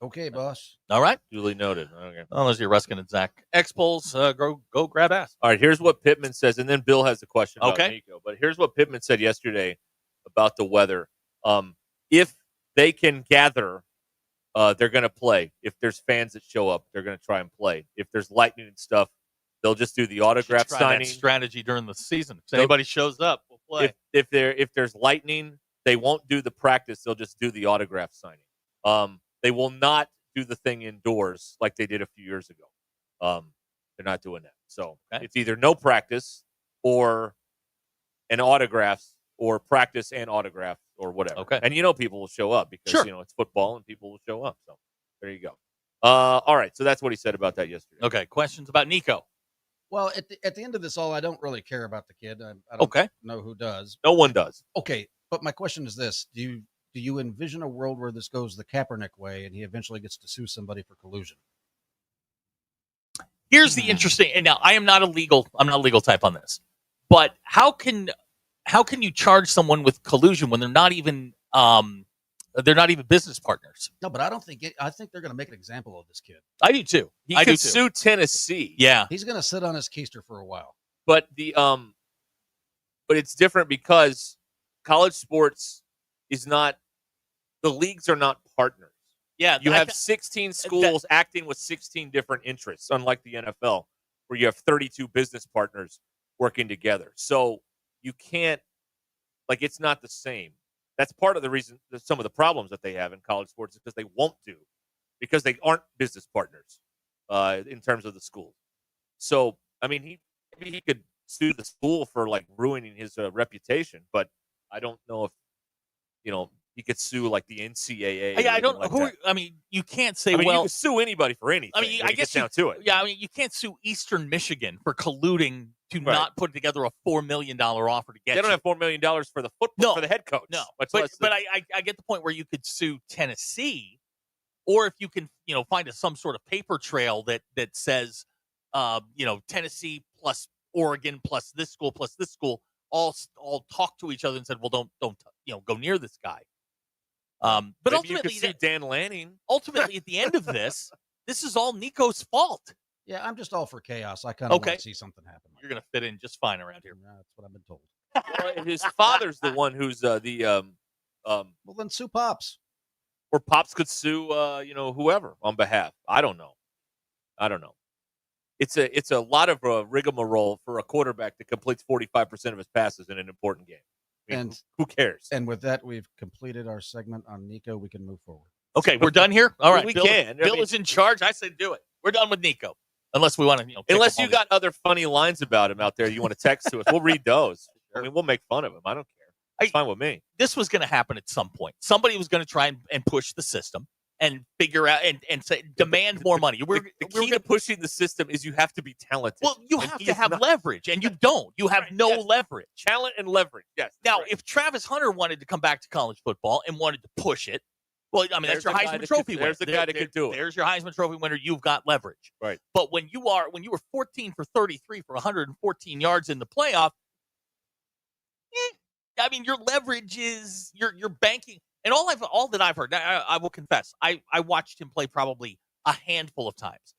Okay, boss. All right. Duly noted. Okay. Well, those are your Ruskin and Zach X-Bulls. Go grab ass. All right, here's what Pittman says, and then Bill has a question about Okay. Nico. But here's what Pittman said yesterday about the weather. If they can gather, they're going to play. If there's fans that show up, they're going to try and play. If there's lightning and stuff, they'll just do the autograph Try signing that strategy during the season. If anybody shows up, we'll play. If there's lightning, they won't do the practice. They'll just do the autograph signing. They will not do the thing indoors like they did a few years ago. They're not doing that. So it's either no practice or an autograph or practice and autograph or whatever. Okay. And people will show up because, Sure. it's football and people will show up. So there you go. All right. So that's what he said about that yesterday. Okay. Questions about Nico? Well, at the end of this all, I don't really care about the kid. I don't know who does. No one does. Okay. But my question is this. Do you envision a world where this goes the Kaepernick way and he eventually gets to sue somebody for collusion? Here's the interesting, and now I'm not a legal type on this, but how can you charge someone with collusion when they're not even business partners? No, but I don't think I think they're going to make an example of this kid. I do too. He could sue Tennessee. Yeah. He's going to sit on his keister for a while. But but it's different because college sports is not, the leagues are not partners. Yeah, you have 16 schools acting with 16 different interests, unlike the NFL, where you have 32 business partners working together. So you can't, it's not the same. That's part of the reason that some of the problems that they have in college sports is because they won't do, because they aren't business partners in terms of the school. So, maybe he could sue the school for ruining his reputation, but I don't know if, he could sue the NCAA. Yeah, I don't know you can't say, you can sue anybody for anything. I guess down to it. Yeah, you can't sue Eastern Michigan for colluding to not put together a $4 million offer to get. They don't have $4 million for the football for the head coach. No, but I get the point where you could sue Tennessee, or if you can find some sort of paper trail that says Tennessee plus Oregon plus this school all talk to each other and said, well, don't go near this guy. But maybe ultimately, you could sue Dan Lanning. Ultimately, at the end of this is all Nico's fault. Yeah, I'm just all for chaos. I kind of want to see something happen. You're going to fit in just fine around here. Yeah, that's what I've been told. Well, his father's the one who's well, then sue Pops. Or Pops could sue whoever on behalf. I don't know. It's a lot of rigmarole for a quarterback that completes 45% of his passes in an important game. And who cares? And with that, we've completed our segment on Nico. We can move forward. Okay, we're done here. All right, we Bill, can. Bill is in charge. I said do it. We're done with Nico, unless we want to. Unless you got other funny lines about him out there, you want to text to us. We'll read those. We'll make fun of him. I don't care. It's fine with me. This was going to happen at some point. Somebody was going to try and push the system and figure out and say demand more money. The key to pushing the system is you have to be talented. Well, you have to have leverage, and you don't. You have no leverage. Talent and leverage, yes. Now, if Travis Hunter wanted to come back to college football and wanted to push it, well, that's your Heisman Trophy winner. There's the guy that could do it. There's your Heisman Trophy winner. You've got leverage. Right. But when you were 14 for 33 for 114 yards in the playoff, your leverage is you're banking. And all that I've heard, I will confess, I watched him play probably a handful of times.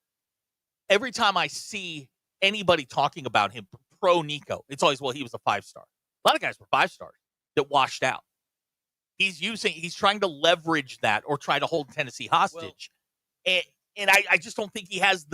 Every time I see anybody talking about him, pro Nico, it's always, well, he was a 5-star. A lot of guys were 5-stars that washed out. He's trying to leverage that or try to hold Tennessee hostage. Well, and I just don't think he doesn't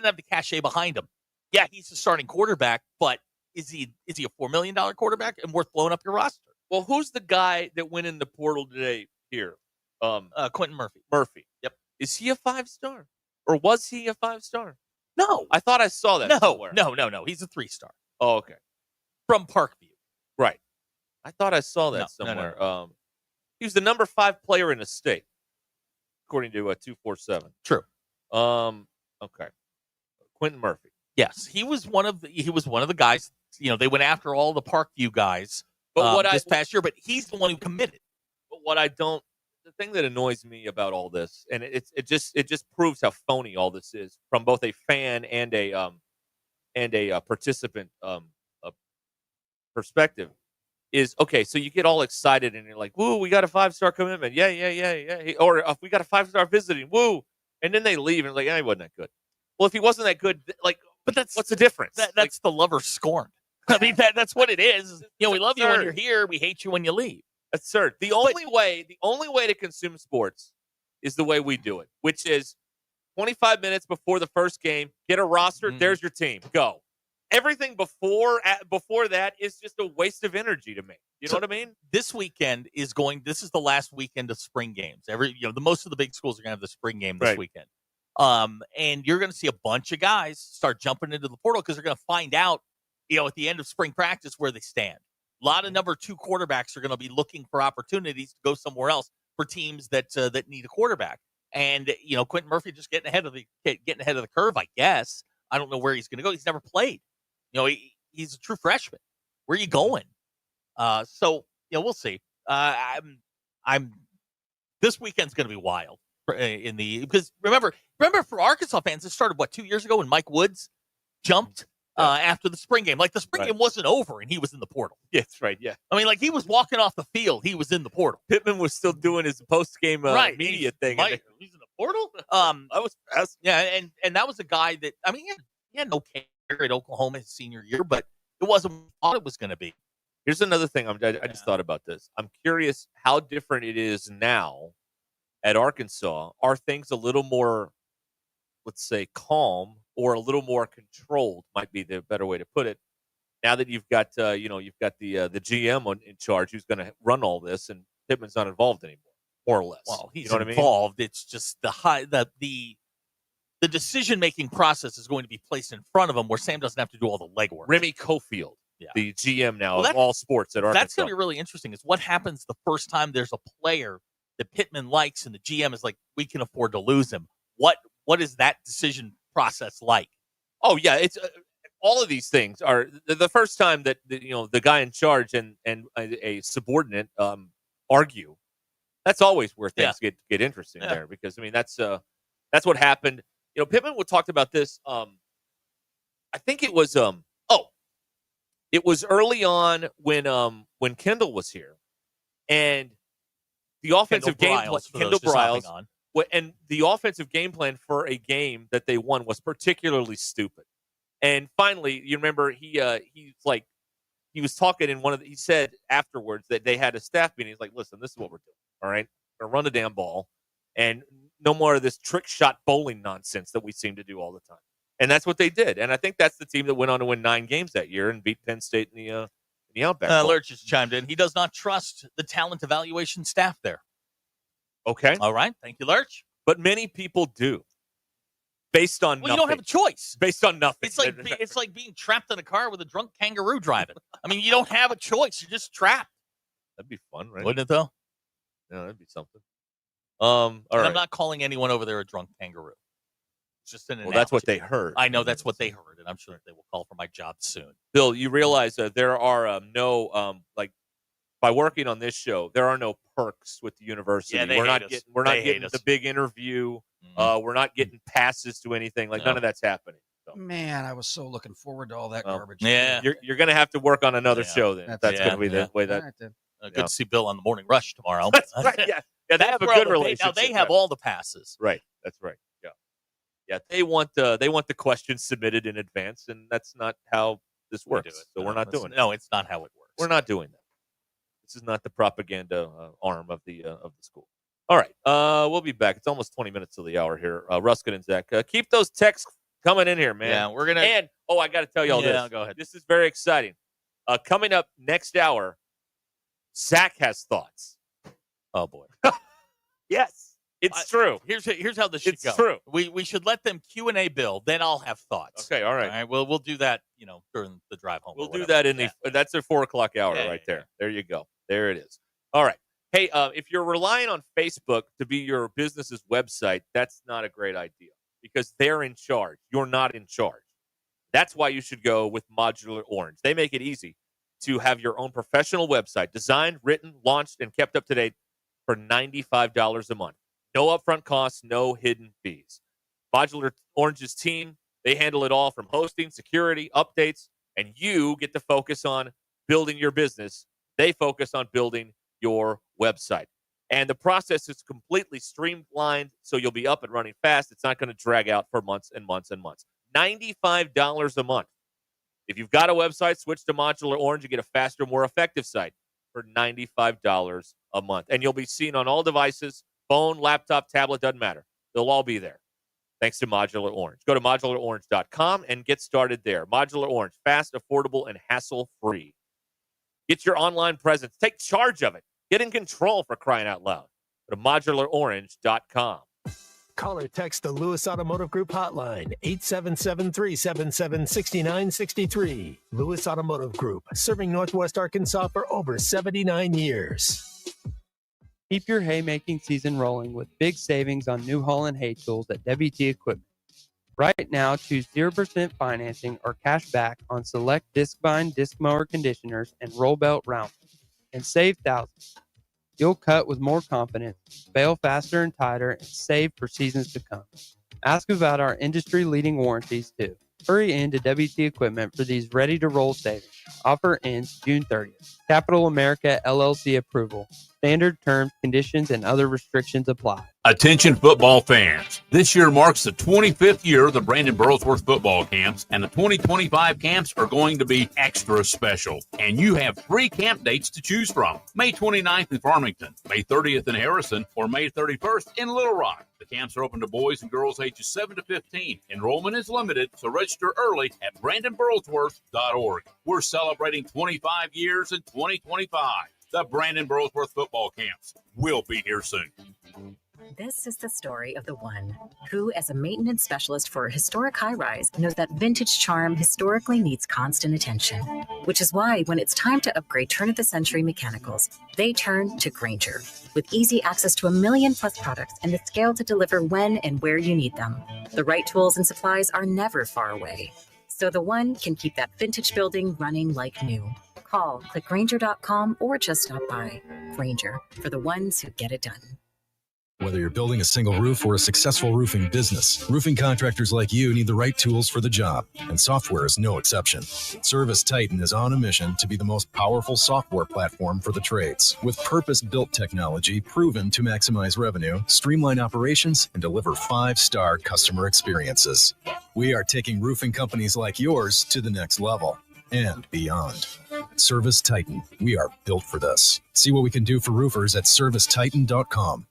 have the cachet behind him. Yeah, he's a starting quarterback, but is he a $4 million quarterback and worth blowing up your roster? Well, who's the guy that went in the portal today here? Quentin Murphy. Murphy. Yep. Is he a 5-star? Or was he a 5-star? No. I thought I saw that somewhere. No. He's a 3-star. Oh, okay. From Parkview. Right. I thought I saw that somewhere. No. He was the number 5 player in the state, according to 247. True. Okay. Quentin Murphy. Yes, he was one of the guys. They went after all the Parkview guys. But this past year, but he's the one who committed. But the thing that annoys me about all this, and it just proves how phony all this is from both a fan and a participant perspective, is, okay, so you get all excited and you're like, woo, we got a 5-star commitment. Yeah. Or we got a 5-star visiting. Woo. And then they leave and like, he wasn't that good. Well, if he wasn't that good, like, but what's the difference? That's the lover scorned. I mean, that's what it is. You know, we love you when you're here. We hate you when you leave. Absurd. The only way to consume sports is the way we do it, which is 25 minutes before the first game, get a roster. There's your team. Go. Everything before that is just a waste of energy to me. You know what I mean? This weekend this is the last weekend of spring games. Most of the big schools are going to have the spring game this weekend. And you're going to see a bunch of guys start jumping into the portal because they're going to find out, at the end of spring practice where they stand. A lot of number 2 quarterbacks are going to be looking for opportunities to go somewhere else for teams that need a quarterback. And, Quentin Murphy just getting ahead of the curve, I guess. I don't know where he's going to go. He's never played. He's a true freshman. Where are you going? So we'll see. This weekend's going to be wild because remember for Arkansas fans, it started 2 years ago when Mike Woods jumped after the spring game. Like the spring game wasn't over and he was in the portal. Yeah, that's right. Yeah. I mean, like he was walking off the field. He was in the portal. Pittman was still doing his post-game media thing. He's in the portal? I was fast. Yeah, and that was a guy that, I mean, he had no care at Oklahoma his senior year, but it wasn't what I thought it was going to be. Here's another thing. I just thought about this. I'm curious how different it is now at Arkansas. Are things a little more, let's say, calm or a little more controlled? Might be the better way to put it. Now that you've got, the GM in charge who's going to run all this, and Pittman's not involved anymore, more or less. Well, he's involved. I mean? It's just the decision-making process is going to be placed in front of him where Sam doesn't have to do all the legwork. Remy Cofield, the GM now of all sports at Arkansas. That's going to be really interesting is what happens the first time there's a player that Pittman likes and the GM is like, we can afford to lose him. What is that decision process like? Oh, yeah. It's all of these things are the first time that, the guy in charge and a subordinate argue. That's always where things get interesting there because, I mean, that's what happened. Pittman talked about this. I think it was it was early on when Kendall was here, and the offensive game plan. Kendall Briles, and the offensive game plan for a game that they won was particularly stupid. And finally, you remember he was talking in he said afterwards that they had a staff meeting. He's like, "Listen, this is what we're doing. All right, we're gonna run the damn ball, and no more of this trick shot bowling nonsense that we seem to do all the time." And that's what they did. And I think that's the team that went on to win 9 games that year and beat Penn State in the Outback. Lurch just chimed in. He does not trust the talent evaluation staff there. Okay. All right. Thank you, Lurch. But many people do. Based on nothing. You don't have a choice. Based on nothing. It's like being trapped in a car with a drunk kangaroo driving. I mean, you don't have a choice. You're just trapped. That'd be fun, right? Wouldn't it, though? Yeah, that'd be something. All right. I'm not calling anyone over there a drunk kangaroo. It's just an analogy. Well, that's what they heard. I know that's what they heard, and I'm sure that they will call for my job soon. Bill, you realize that there are no by working on this show, there are no perks with the university. Yeah, we're not getting the big interview. Mm-hmm. We're not getting passes to anything. None of that's happening. So. Man, I was so looking forward to all that garbage. Yeah, you're going to have to work on another show then. That's going to be the way that. Right, good to see Bill on the Morning Rush tomorrow. That's right. Yeah, they have a good relationship. Now they have all the passes. Right. That's right. Yeah. They want the questions submitted in advance, and that's not how this works. So we're not doing it. No, it's not how it works. We're not doing that. This is not the propaganda arm of the school. All right. We'll be back. It's almost 20 minutes to the hour here. Ruscin and Zach, keep those texts coming in here, man. Yeah, we're gonna. And I got to tell you all this. Go ahead. This is very exciting. Coming up next hour, Zach has thoughts. Oh boy. Yes, it's true. Here's how this should go. It's true. We should let them Q&A Bill. Then I'll have thoughts. Okay. All right. All right. We'll do that. During the drive home. We'll do that in that's a 4:00 hour right there. There you go. There it is. All right. Hey, if you're relying on Facebook to be your business's website, that's not a great idea because they're in charge. You're not in charge. That's why you should go with Modular Orange. They make it easy to have your own professional website designed, written, launched, and kept up to date for $95 a month. No upfront costs, no hidden fees. Modular Orange's team, they handle it all from hosting, security, updates, and you get to focus on building your business They focus on building your website. And the process is completely streamlined, so you'll be up and running fast. It's not going to drag out for months and months and months. $95 a month. If you've got a website, switch to Modular Orange. You get a faster, more effective site for $95 a month. And you'll be seen on all devices, phone, laptop, tablet, doesn't matter. They'll all be there. Thanks to Modular Orange. Go to modularorange.com and get started there. Modular Orange, fast, affordable, and hassle-free. Get your online presence. Take charge of it. Get in control, for crying out loud. Go to modularorange.com. Call or text the Lewis Automotive Group hotline, 877-377-6963. Lewis Automotive Group, serving Northwest Arkansas for over 79 years. Keep your haymaking season rolling with big savings on New Holland hay tools at WT Equipment. Right now, choose 0% financing or cash back on select disc bind, disc mower conditioners, and roll belt rounders, and save thousands. You'll cut with more confidence, bale faster and tighter, and save for seasons to come. Ask about our industry-leading warranties, too. Hurry into WT Equipment for these ready-to-roll savings. Offer ends June 30th. Capital America LLC approval. Standard terms, conditions, and other restrictions apply. Attention football fans. This year marks the 25th year of the Brandon Burlsworth football camps, and the 2025 camps are going to be extra special. And you have 3 camp dates to choose from. May 29th in Farmington, May 30th in Harrison, or May 31st in Little Rock. The camps are open to boys and girls ages 7 to 15. Enrollment is limited, so register early at BrandonBurlsworth.org. We're celebrating 25 years in 2025. The Brandon Burlsworth football camps. We'll be here soon. This is the story of the one who, as a maintenance specialist for a historic high-rise, knows that vintage charm historically needs constant attention, which is why when it's time to upgrade turn-of-the-century mechanicals, they turn to Grainger. With easy access to 1 million-plus products and the scale to deliver when and where you need them, the right tools and supplies are never far away. So the one can keep that vintage building running like new. Call, click Grainger.com, or just stop by. Grainger, for the ones who get it done. Whether you're building a single roof or a successful roofing business, roofing contractors like you need the right tools for the job, and software is no exception. Service Titan is on a mission to be the most powerful software platform for the trades, with purpose-built technology proven to maximize revenue, streamline operations, and deliver 5-star customer experiences. We are taking roofing companies like yours to the next level and beyond. Service Titan, we are built for this. See what we can do for roofers at servicetitan.com.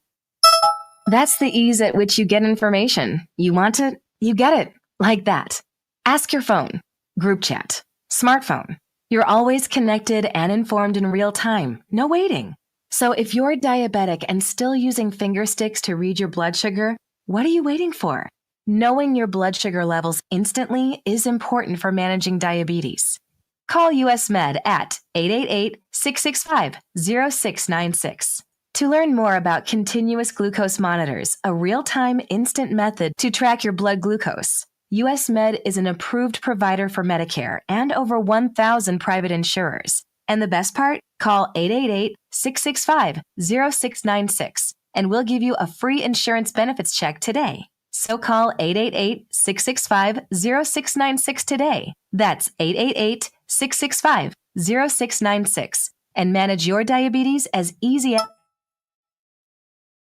That's the ease at which you get information. You want it, you get it. Like that. Ask your phone, group chat, smartphone. You're always connected and informed in real time. No waiting. So if you're diabetic and still using finger sticks to read your blood sugar, what are you waiting for? Knowing your blood sugar levels instantly is important for managing diabetes. Call US Med at 888-665-0696. To learn more about continuous glucose monitors, a real-time instant method to track your blood glucose, US Med is an approved provider for Medicare and over 1,000 private insurers. And the best part? Call 888-665-0696 and we'll give you a free insurance benefits check today. So call 888-665-0696 today. That's 888-665-0696 and manage your diabetes as easy as...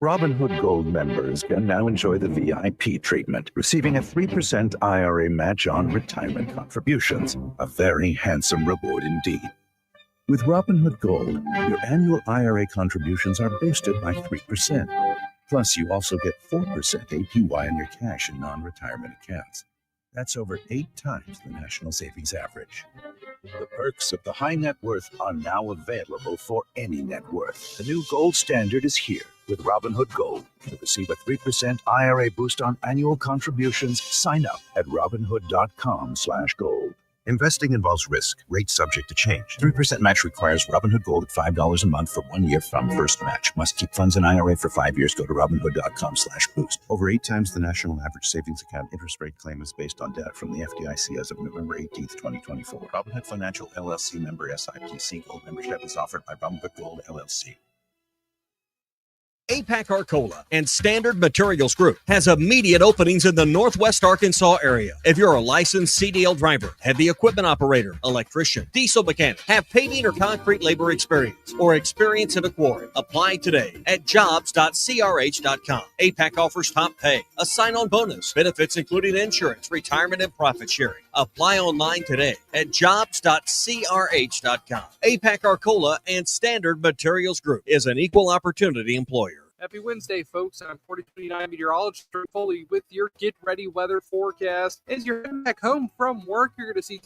Robinhood Gold members can now enjoy the VIP treatment, receiving a 3% IRA match on retirement contributions, a very handsome reward indeed. With Robinhood Gold, your annual IRA contributions are boosted by 3%. Plus, you also get 4% APY on your cash and non-retirement accounts. That's over 8 times the national savings average. The perks of the high net worth are now available for any net worth. The new gold standard is here with Robinhood Gold. To receive a 3% IRA boost on annual contributions, sign up at Robinhood.com/gold. Investing involves risk. Rates subject to change. 3% match requires Robinhood Gold at $5 a month for 1 year from first match. Must keep funds in IRA for 5 years. Go to Robinhood.com/boost. Over 8 times the national average savings account interest rate claim is based on data from the FDIC as of November 18th, 2024. Robinhood Financial LLC member SIPC. Gold membership is offered by Robinhood Gold LLC. APAC Arcola and Standard Materials Group has immediate openings in the Northwest Arkansas area. If you're a licensed CDL driver, heavy equipment operator, electrician, diesel mechanic, have paving or concrete labor experience, or experience in a quarry, apply today at jobs.crh.com. APAC offers top pay, a sign-on bonus, benefits including insurance, retirement, and profit sharing. Apply online today at jobs.crh.com. APAC Arcola and Standard Materials Group is an equal opportunity employer. Happy Wednesday, folks. I'm 4029 meteorologist Drew Foley with your Get Ready weather forecast. As you're heading back home from work, you're going to see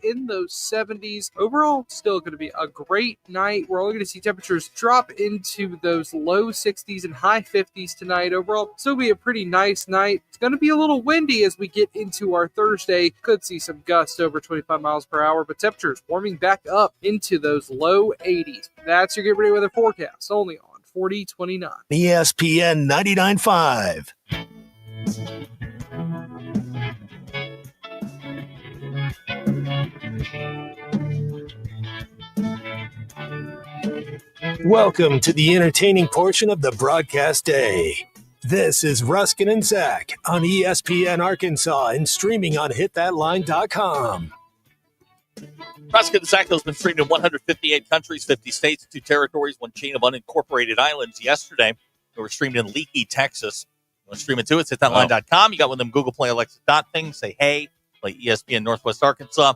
in those 70s. Overall, still going to be a great night. We're only going to see temperatures drop into those low 60s and high 50s tonight. Overall, still be a pretty nice night. It's going to be a little windy as we get into our Thursday. Could see some gusts over 25 miles per hour, but temperatures warming back up into those low 80s. That's your Get Ready weather forecast, only on 4029. ESPN 99.5. Welcome to the entertaining portion of the broadcast day. This is Ruscin and Zach on ESPN Arkansas and streaming on hitthatline.com. Ruscin and Zach has been streamed in 158 countries, 50 states, 2 territories, 1 chain of unincorporated islands. Yesterday, we were streamed in Leakey, Texas. You want to stream it too? It's hitthatline.com. You got one of them Google Play Alexa dot things. Say, hey, play ESPN Northwest Arkansas.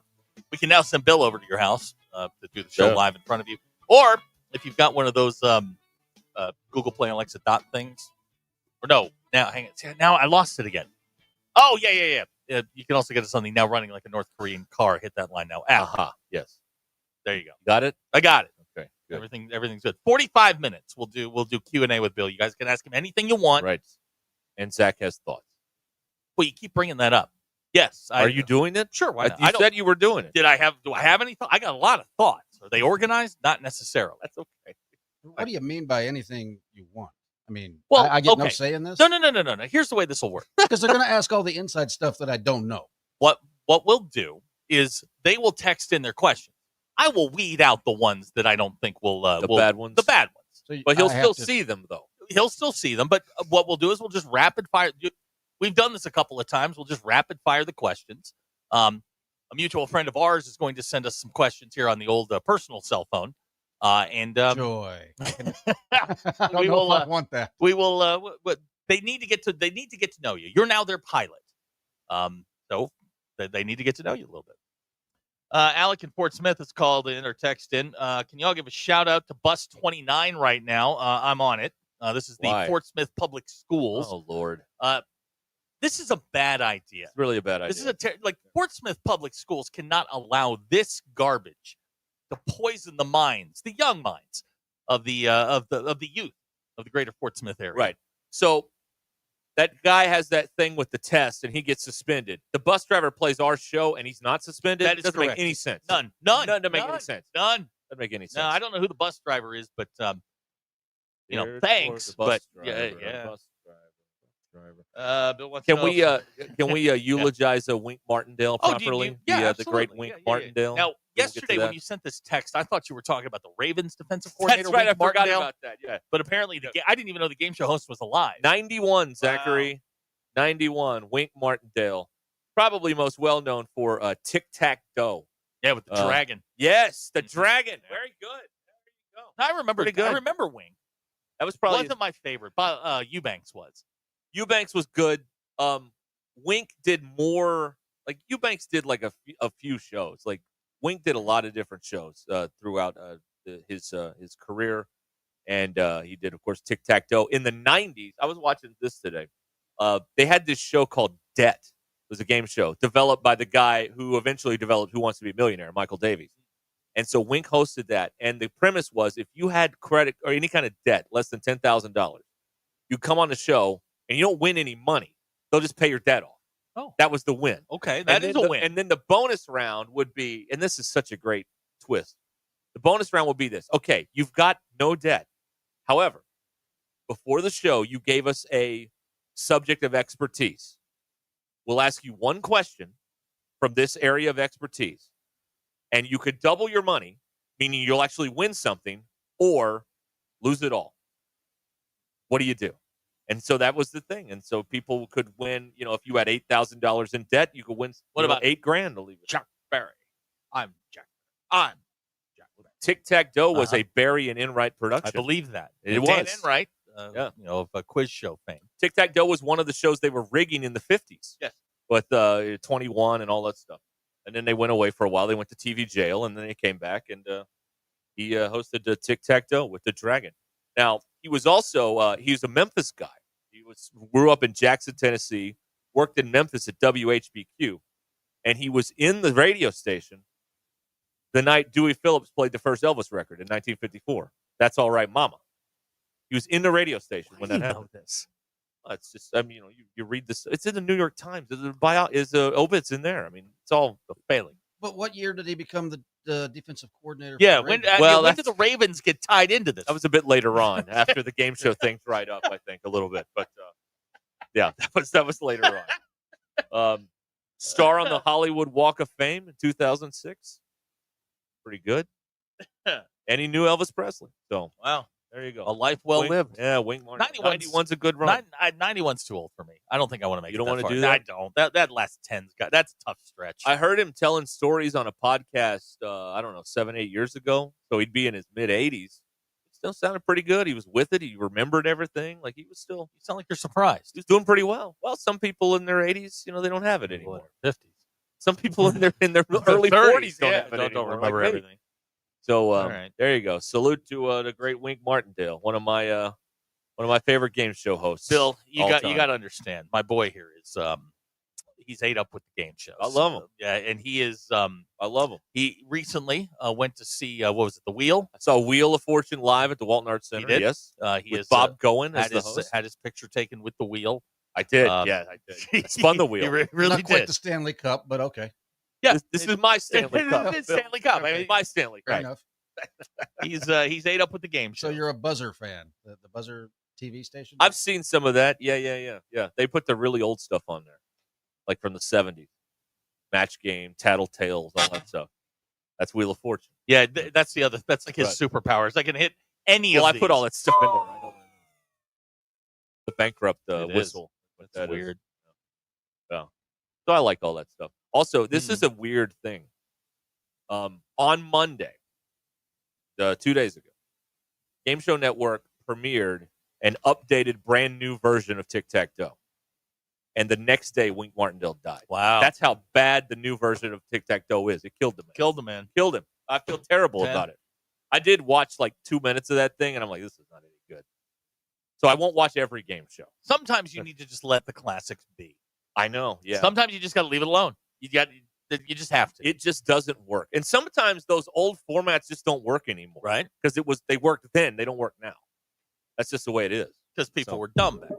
We can now send Bill over to your house to do the show live in front of you. Or if you've got one of those Google Play Alexa dot things. Or no, now hang on. Now I lost it again. Oh, yeah. You can also get us on the now running like a North Korean car. Hit that line now. Yes. There you go. Got it? I got it. Okay. Good. Everything's good. 45 minutes. We'll do Q&A with Bill. You guys can ask him anything you want. Right. And Zach has thoughts. Well, you keep bringing that up. Yes. Are you doing it? Sure. Why not? You said you were doing it. Do I have any thoughts? I got a lot of thoughts. Are they organized? Not necessarily. That's okay. What do you mean by anything you want? I mean, well, I get no say in this? No. Here's the way this will work. Because they're going to ask all the inside stuff that I don't know. What we'll do is they will text in their questions. I will weed out the ones that I don't think will bad ones. The bad ones. So but he'll still see them, though. He'll still see them. But what we'll do is we'll just rapid fire. We've done this a couple of times. We'll just rapid fire the questions. A mutual friend of ours is going to send us some questions here on the old personal cell phone. Joy. I don't know if I want that. We will. They need to get to know you. You're now their pilot. So they need to get to know you a little bit. Alec in Fort Smith has called in or texted in. Can y'all give a shout out to Bus 29 right now? I'm on it. This is the Fort Smith Public Schools. Oh Lord. This is a bad idea. It's really a bad idea. This is Fort Smith Public Schools cannot allow this garbage to poison the minds, the young minds of the youth of the greater Fort Smith area. Right. So that guy has that thing with the test, and he gets suspended. The bus driver plays our show, and he's not suspended. That is doesn't correct. make any sense. None doesn't make any sense. None doesn't make any sense. No, I don't know who the bus driver is, but thanks. But yeah. Bill wants can we eulogize Wink Martindale properly? The great Wink Martindale. Now, yesterday when you sent this text, I thought you were talking about the Ravens defensive coordinator. That's right. Wink I forgot Martindale. about that. Yeah, but apparently I didn't even know the game show host was alive. 91, Zachary. Wow. 91, Wink Martindale. Probably most well known for Tic-Tac-Toe. Yeah, with the dragon. Yes, the dragon. Very good. There you go. I remember Wink. That was probably wasn't my favorite, but Eubanks was. Eubanks was good. Wink did more. Like Eubanks did like a few shows. Like Wink did a lot of different shows throughout his career, and he did, of course, Tic-Tac-Toe in the '90s. I was watching this today. They had this show called Debt. It was a game show developed by the guy who eventually developed Who Wants to Be a Millionaire, Michael Davies. And so Wink hosted that, and the premise was if you had credit or any kind of debt less than $10,000, you come on the show and you don't win any money. They'll just pay your debt off. Oh, that was the win. Okay, that is a win. And then the bonus round would be, and this is such a great twist. The bonus round would be this. Okay, you've got no debt. However, before the show, you gave us a subject of expertise. We'll ask you one question from this area of expertise, and you could double your money, meaning you'll actually win something, or lose it all. What do you do? And so that was the thing. And so people could win, if you had $8,000 in debt, you could win What about $8,000 to leave it. Jack Barry? I'm Jack. I'm Jack. Tic-Tac-Toe was a Barry and Enright production. I believe that. It Dan was. Enright, Yeah. of a quiz show fame. Tic-Tac-Toe was one of the shows they were rigging in the 50s. Yes. With 21 and all that stuff. And then they went away for a while. They went to TV jail, and then they came back, and he hosted the Tic-Tac-Toe with the Dragon. Now, he was also he was a Memphis guy. He grew up in Jackson, Tennessee, worked in Memphis at WHBQ, and he was in the radio station the night Dewey Phillips played the first Elvis record in 1954. That's All Right, Mama. He was in the radio station when that happened. This? It's just, you read this. It's in the New York Times. There's obits in there. I mean, it's all a failing. But what year did he become the defensive coordinator? Yeah, for the when Ravens? did the Ravens get tied into this? That was a bit later on, after the game show thing dried up, I think, a little bit. But yeah, that was later on. Star on the Hollywood Walk of Fame in 2006. Pretty good. And he knew Elvis Presley. So Wow. there you go. A life well lived. Yeah, Wink Martin. 91's a good run. 91's too old for me. I don't think I want to make You it don't that wanna far. do that? I don't. That last 10's got that's a tough stretch. I heard him telling stories on a podcast, 7-8 years ago. So he'd be in his mid-80s. Still sounded pretty good. He was with it. He remembered everything. Like, he was still... You sound like you're surprised. He was doing pretty well. Well, some people in their 80s, they don't have it anymore. 50s. Some people in their early 40s don't yeah, have it don't anymore. remember like me. everything. So All right. there you go. Salute to the great Wink Martindale, one of my favorite game show hosts. Bill, you all got time. to understand. My boy here is he's ate up with the game shows. I love him. Yeah, and he is I love him. he recently went to see what was it, The Wheel? I saw Wheel of Fortune live at the Walton Arts Center. did? Yes, He with is Bob Cohen as had the his host. had his picture taken with the wheel. I did. Um, Yeah, I did. I spun the wheel. He really Not quite did. the Stanley Cup, but okay. Yeah, This is my Stanley Cup. It's Stanley Cup. I mean, my Stanley Fair Cup. enough. he's ate up with the game show. So you're a Buzzer fan, the Buzzer TV station? I've seen some of that. Yeah. They put the really old stuff on there, like from the 70s. Match Game, Tattletales, all that stuff. That's Wheel of Fortune. Yeah, that's the other. That's like his Right. superpowers. I can hit any Well, of I these. put all that stuff in there. I don't know. The bankrupt It is. whistle. It's That is. weird. Yeah. So I like all that stuff. Also, this is a weird thing. On Monday, 2 days ago, Game Show Network premiered an updated, brand new version of Tic-Tac-Toe. And the next day, Wink Martindale died. Wow. That's how bad the new version of Tic-Tac-Toe is. It killed the man. Killed the man. Killed him. I feel terrible Yeah. about it. I did watch like 2 minutes of that thing, and I'm like, this is not any good. So I won't watch every game show. Sometimes you need to just let the classics be. I know. Yeah. Sometimes you just got to leave it alone. You just have to. It just doesn't work. And sometimes those old formats just don't work anymore. Right. Because they worked then, they don't work now. That's just the way it is. Because people were dumb back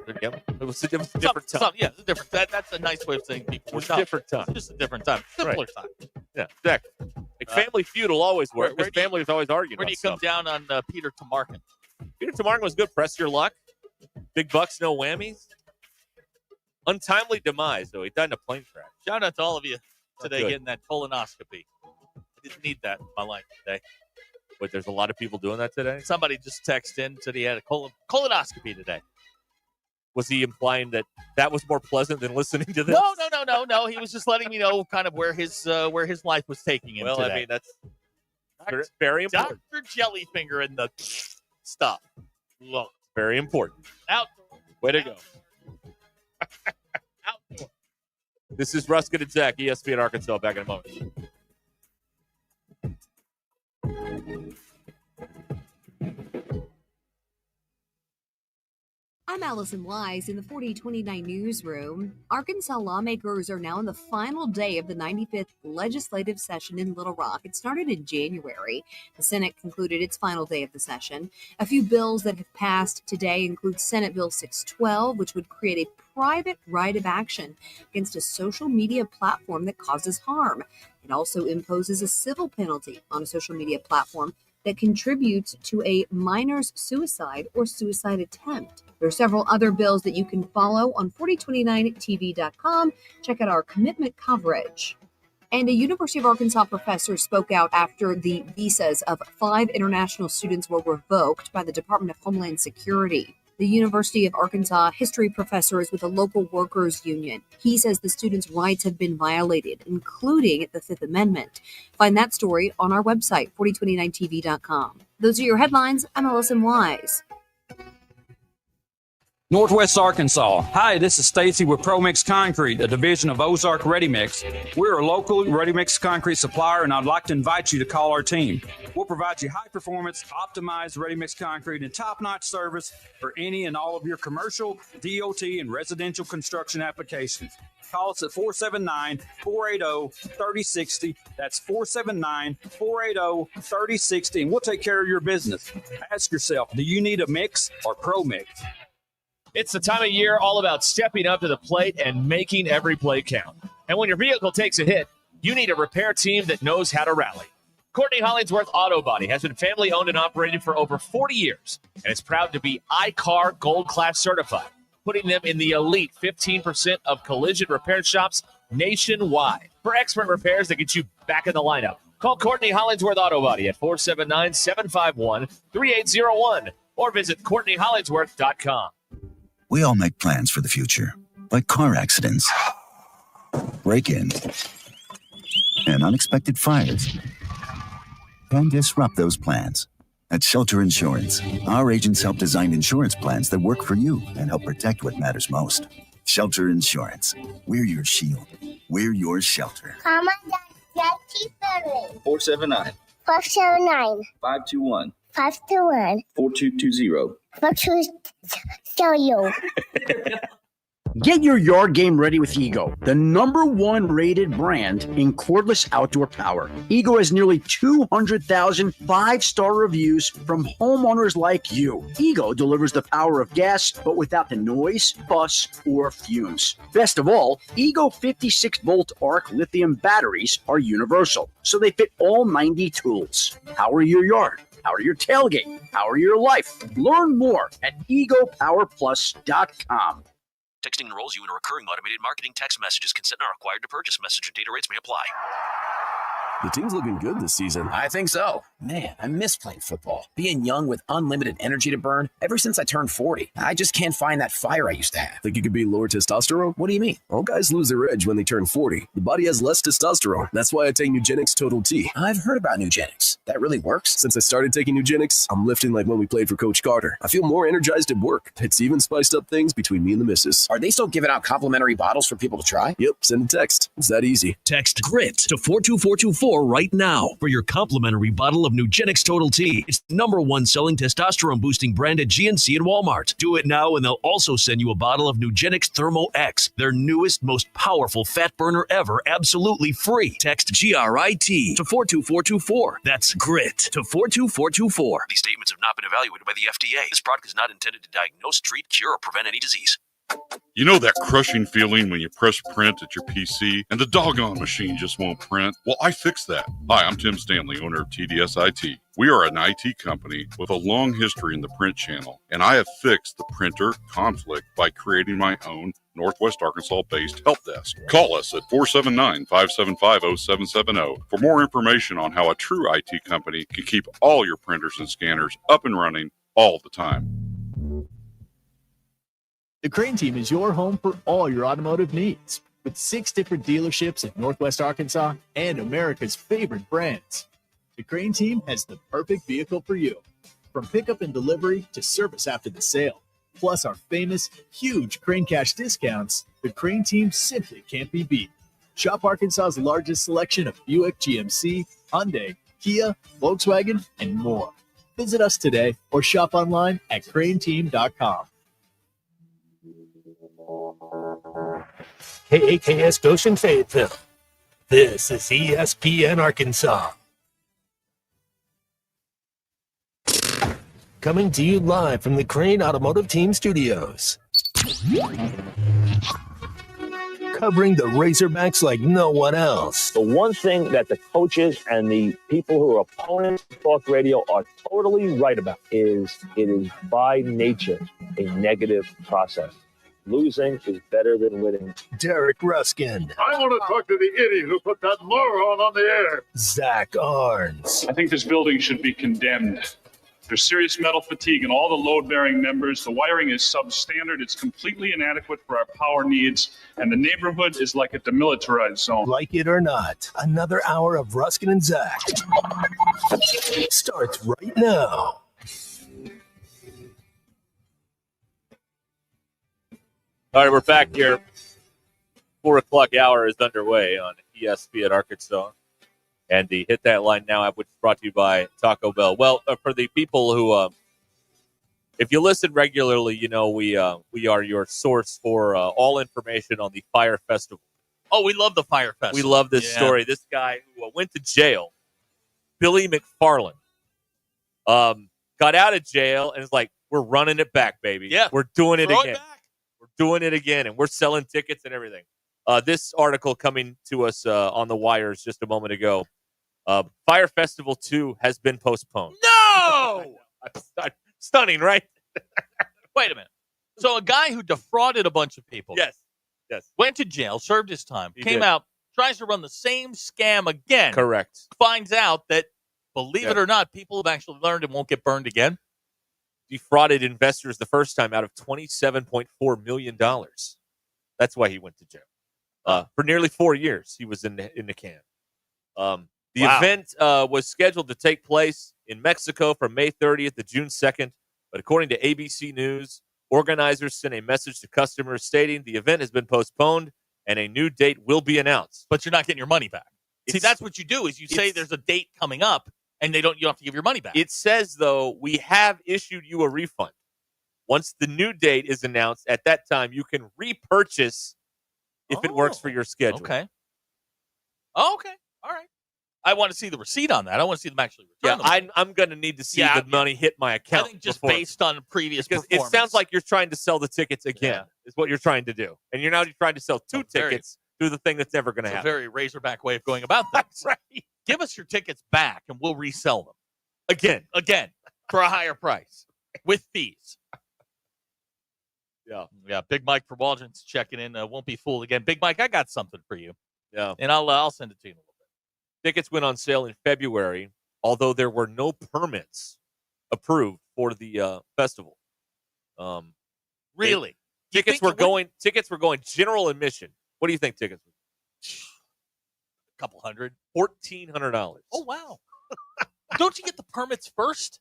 then. Yep. It was a different time. Yeah, it's a different. That's a nice way of saying people were It's a dumb. different time. It's just a different time. Simpler time. Yeah, exactly. Like Family Feud will always work where because do you- families always argue Where about do you come stuff. down on Peter Tamarkin? Peter Tamarkin was good. Press your luck. Big bucks, no whammies. Untimely demise, though. He died in a plane crash. Shout out to all of you today good. getting that colonoscopy. I didn't need that in my life today. But there's a lot of people doing that today. Somebody just texted in, said he had a colonoscopy today. Was he implying that that was more pleasant than listening to this? No. He was just letting me know kind of where his life was taking him Well, today. I mean, that's very important. Dr. Jellyfinger and the stuff. Look, Very important. outdoor. Way to go. Outdoor. This is Ruscin and Zach, ESPN Arkansas. Back in a moment. I'm Allison Wise in the 4029 newsroom. Arkansas lawmakers are now in the final day of the 95th legislative session in Little Rock. It started in January. The Senate concluded its final day of the session. A few bills that have passed today include Senate Bill 612, which would create a private right of action against a social media platform that causes harm. It also imposes a civil penalty on a social media platform that contributes to a minor's suicide or suicide attempt. There are several other bills that you can follow on 4029tv.com. Check out our commitment coverage. And a University of Arkansas professor spoke out after the visas of 5 international students were revoked by the Department of Homeland Security. The University of Arkansas history professor is with the local workers union. He says the students' rights have been violated, including the Fifth Amendment. Find that story on our website, 4029tv.com. Those are your headlines. I'm Allison Wise. Northwest Arkansas. Hi, this is Stacy with ProMix Concrete, a division of Ozark Ready Mix. We're a local ready mix concrete supplier, and I'd like to invite you to call our team. We'll provide you high performance, optimized ready mix concrete and top-notch service for any and all of your commercial, DOT, and residential construction applications. Call us at 479-480-3060. That's 479-480-3060, and we'll take care of your business. Ask yourself, do you need a mix or ProMix? It's the time of year all about stepping up to the plate and making every play count. And when your vehicle takes a hit, you need a repair team that knows how to rally. Courtney Hollingsworth Auto Body has been family owned and operated for over 40 years and is proud to be iCar Gold Class certified, putting them in the elite 15% of collision repair shops nationwide. For expert repairs that get you back in the lineup, call Courtney Hollingsworth Auto Body at 479-751-3801 or visit CourtneyHollingsworth.com. We all make plans for the future, like car accidents, break-ins, and unexpected fires can disrupt those plans. At Shelter Insurance, our agents help design insurance plans that work for you and help protect what matters most. Shelter Insurance. We're your shield. We're your shelter. Mama, Daddy, 479 479 521 521 4220. 4220. Get your yard game ready with Ego, the #1 rated brand in cordless outdoor power. Ego has nearly 200,000 5-star reviews from homeowners like you. Ego delivers the power of gas, but without the noise, fuss, or fumes. Best of all, Ego 56-volt arc lithium batteries are universal, so they fit all 90 tools. Power your yard. Power your tailgate. Power your life. Learn more at egopowerplus.com. Texting enrolls you in a recurring automated marketing text messages. Consent not required to purchase. Message and data rates may apply. The team's looking good this season. I think so. Man, I miss playing football. Being young with unlimited energy to burn. Ever since I turned 40, I just can't find that fire I used to have. Think you could be lower testosterone? What do you mean? All guys lose their edge when they turn 40. The body has less testosterone. That's why I take Nugenix Total T. I've heard about Nugenix. That really works? Since I started taking Nugenix, I'm lifting like when we played for Coach Carter. I feel more energized at work. It's even spiced up things between me and the missus. Are they still giving out complimentary bottles for people to try? Yep, send a text. It's that easy. Text GRIT to 42424 right now for your complimentary bottle of Nugenix Total T. It's the #1 selling testosterone boosting brand at GNC and Walmart. Do it now and they'll also send you a bottle of Nugenix Thermo X, their newest, most powerful fat burner ever, absolutely free. Text GRIT to 42424. That's GRIT to 42424. These statements have not been evaluated by the FDA. This product is not intended to diagnose, treat, cure, or prevent any disease. You know that crushing feeling when you press print at your PC and the doggone machine just won't print? Well, I fixed that. Hi, I'm Tim Stanley, owner of TDS IT. We are an IT company with a long history in the print channel, and I have fixed the printer conflict by creating my own Northwest Arkansas-based help desk. Call us at 479-575-0770 for more information on how a true IT company can keep all your printers and scanners up and running all the time. The Crane Team is your home for all your automotive needs. With 6 different dealerships in Northwest Arkansas and America's favorite brands, the Crane Team has the perfect vehicle for you. From pickup and delivery to service after the sale. Plus our famous, huge Crane Cash discounts, the Crane Team simply can't be beat. Shop Arkansas's largest selection of Buick, GMC, Hyundai, Kia, Volkswagen, and more. Visit us today or shop online at craneteam.com. KAKS Goshen Fayetteville. This is ESPN Arkansas. Coming to you live from the Crane Automotive Team Studios. Covering the Razorbacks like no one else. The one thing that the coaches and the people who are opponents of talk radio are totally right about is it is by nature a negative process. Losing is better than winning. Derek Ruscin. I want to talk to the idiot who put that moron on the air. Zach Arns. I think this building should be condemned. There's serious metal fatigue in all the load-bearing members. The wiring is substandard. It's completely inadequate for our power needs, and the neighborhood is like a demilitarized zone. Like it or not, another hour of Ruscin and Zach starts right now. All right, we're back here. 4 o'clock hour is underway on ESPN Arkansas. And the Hit That Line Now app, which is brought to you by Taco Bell. Well, for the people who, if you listen regularly, you know we are your source for all information on the Fire Festival. Oh, we love the Fire Festival. We love this story. This guy who went to jail, Billy McFarland, got out of jail and is like, we're running it back, baby. Yeah. We're doing it Throw again. it back. We're doing it again, and we're selling tickets and everything. This article coming to us on the wires just a moment ago. Fire Festival 2 has been postponed. No! Stunning, right? Wait a minute. So a guy who defrauded a bunch of people. Yes. Went to jail, served his time, He came did. out, tries to run the same scam again. Correct. Finds out that, believe it or not, people have actually learned and won't get burned again. Defrauded investors the first time out of $27.4 million. That's why he went to jail. For nearly 4 years, he was in the can. The event was scheduled to take place in Mexico from May 30th to June 2nd, but according to ABC News, organizers sent a message to customers stating the event has been postponed and a new date will be announced. But you're not getting your money back. See, that's what you do is you say there's a date coming up, and you don't have to give your money back. It says, though, we have issued you a refund. Once the new date is announced, at that time, you can repurchase if it works for your schedule. Okay. All right. I want to see the receipt on that. I want to see them actually return them. I'm going to need to see the money hit my account. I think just based on previous because performance. it sounds like you're trying to sell the tickets again, is what you're trying to do. And you're now trying to sell two tickets through the thing that's never going to happen. A very Razorback way of going about things. Right. Give us your tickets back, and we'll resell them. Again, for a higher price, with fees. Yeah. Big Mike from Waldron's checking in. Won't be fooled again. Big Mike, I got something for you. Yeah. And I'll send it to you in a little bit. Tickets went on sale in February, although there were no permits approved for the festival. Really? Tickets were going general admission. What do you think tickets were? A couple hundred. $1,400. Oh, wow. Don't you get the permits first?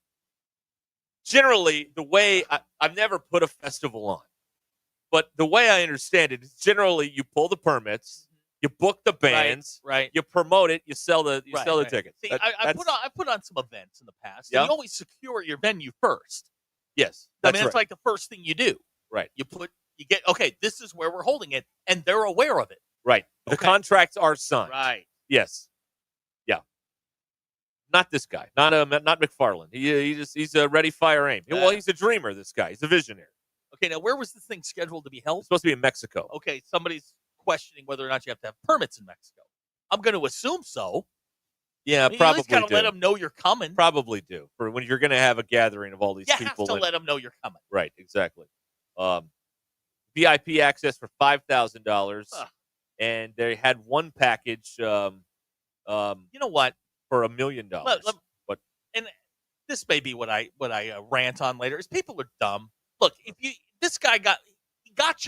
Generally, the way I've never put a festival on, but the way I understand it is generally you pull the permits, you book the bands, right? You promote it, you sell the tickets. See, I put on some events in the past. Yeah? And you always secure your venue first. Yes, That's like the first thing you do. Right. This is where we're holding it, and they're aware of it. Right. The contracts are signed. Right. Yes. Yeah. Not this guy. Not McFarland. He's a ready, fire, aim. Well, he's a dreamer. This guy. He's a visionary. Okay. Now, where was this thing scheduled to be held? It's supposed to be in Mexico. Okay. Somebody's questioning whether or not you have to have permits in Mexico. I'm going to assume so. Yeah, You probably at least gotta do. let them know you're coming. Probably do. For when you're going to have a gathering of all these You people. have to let them know you're coming. Right, exactly. VIP access for $5,000, and they had one package. You know what? For $1 million. What? And this may be what I rant on later. Is people are dumb. Look, this guy got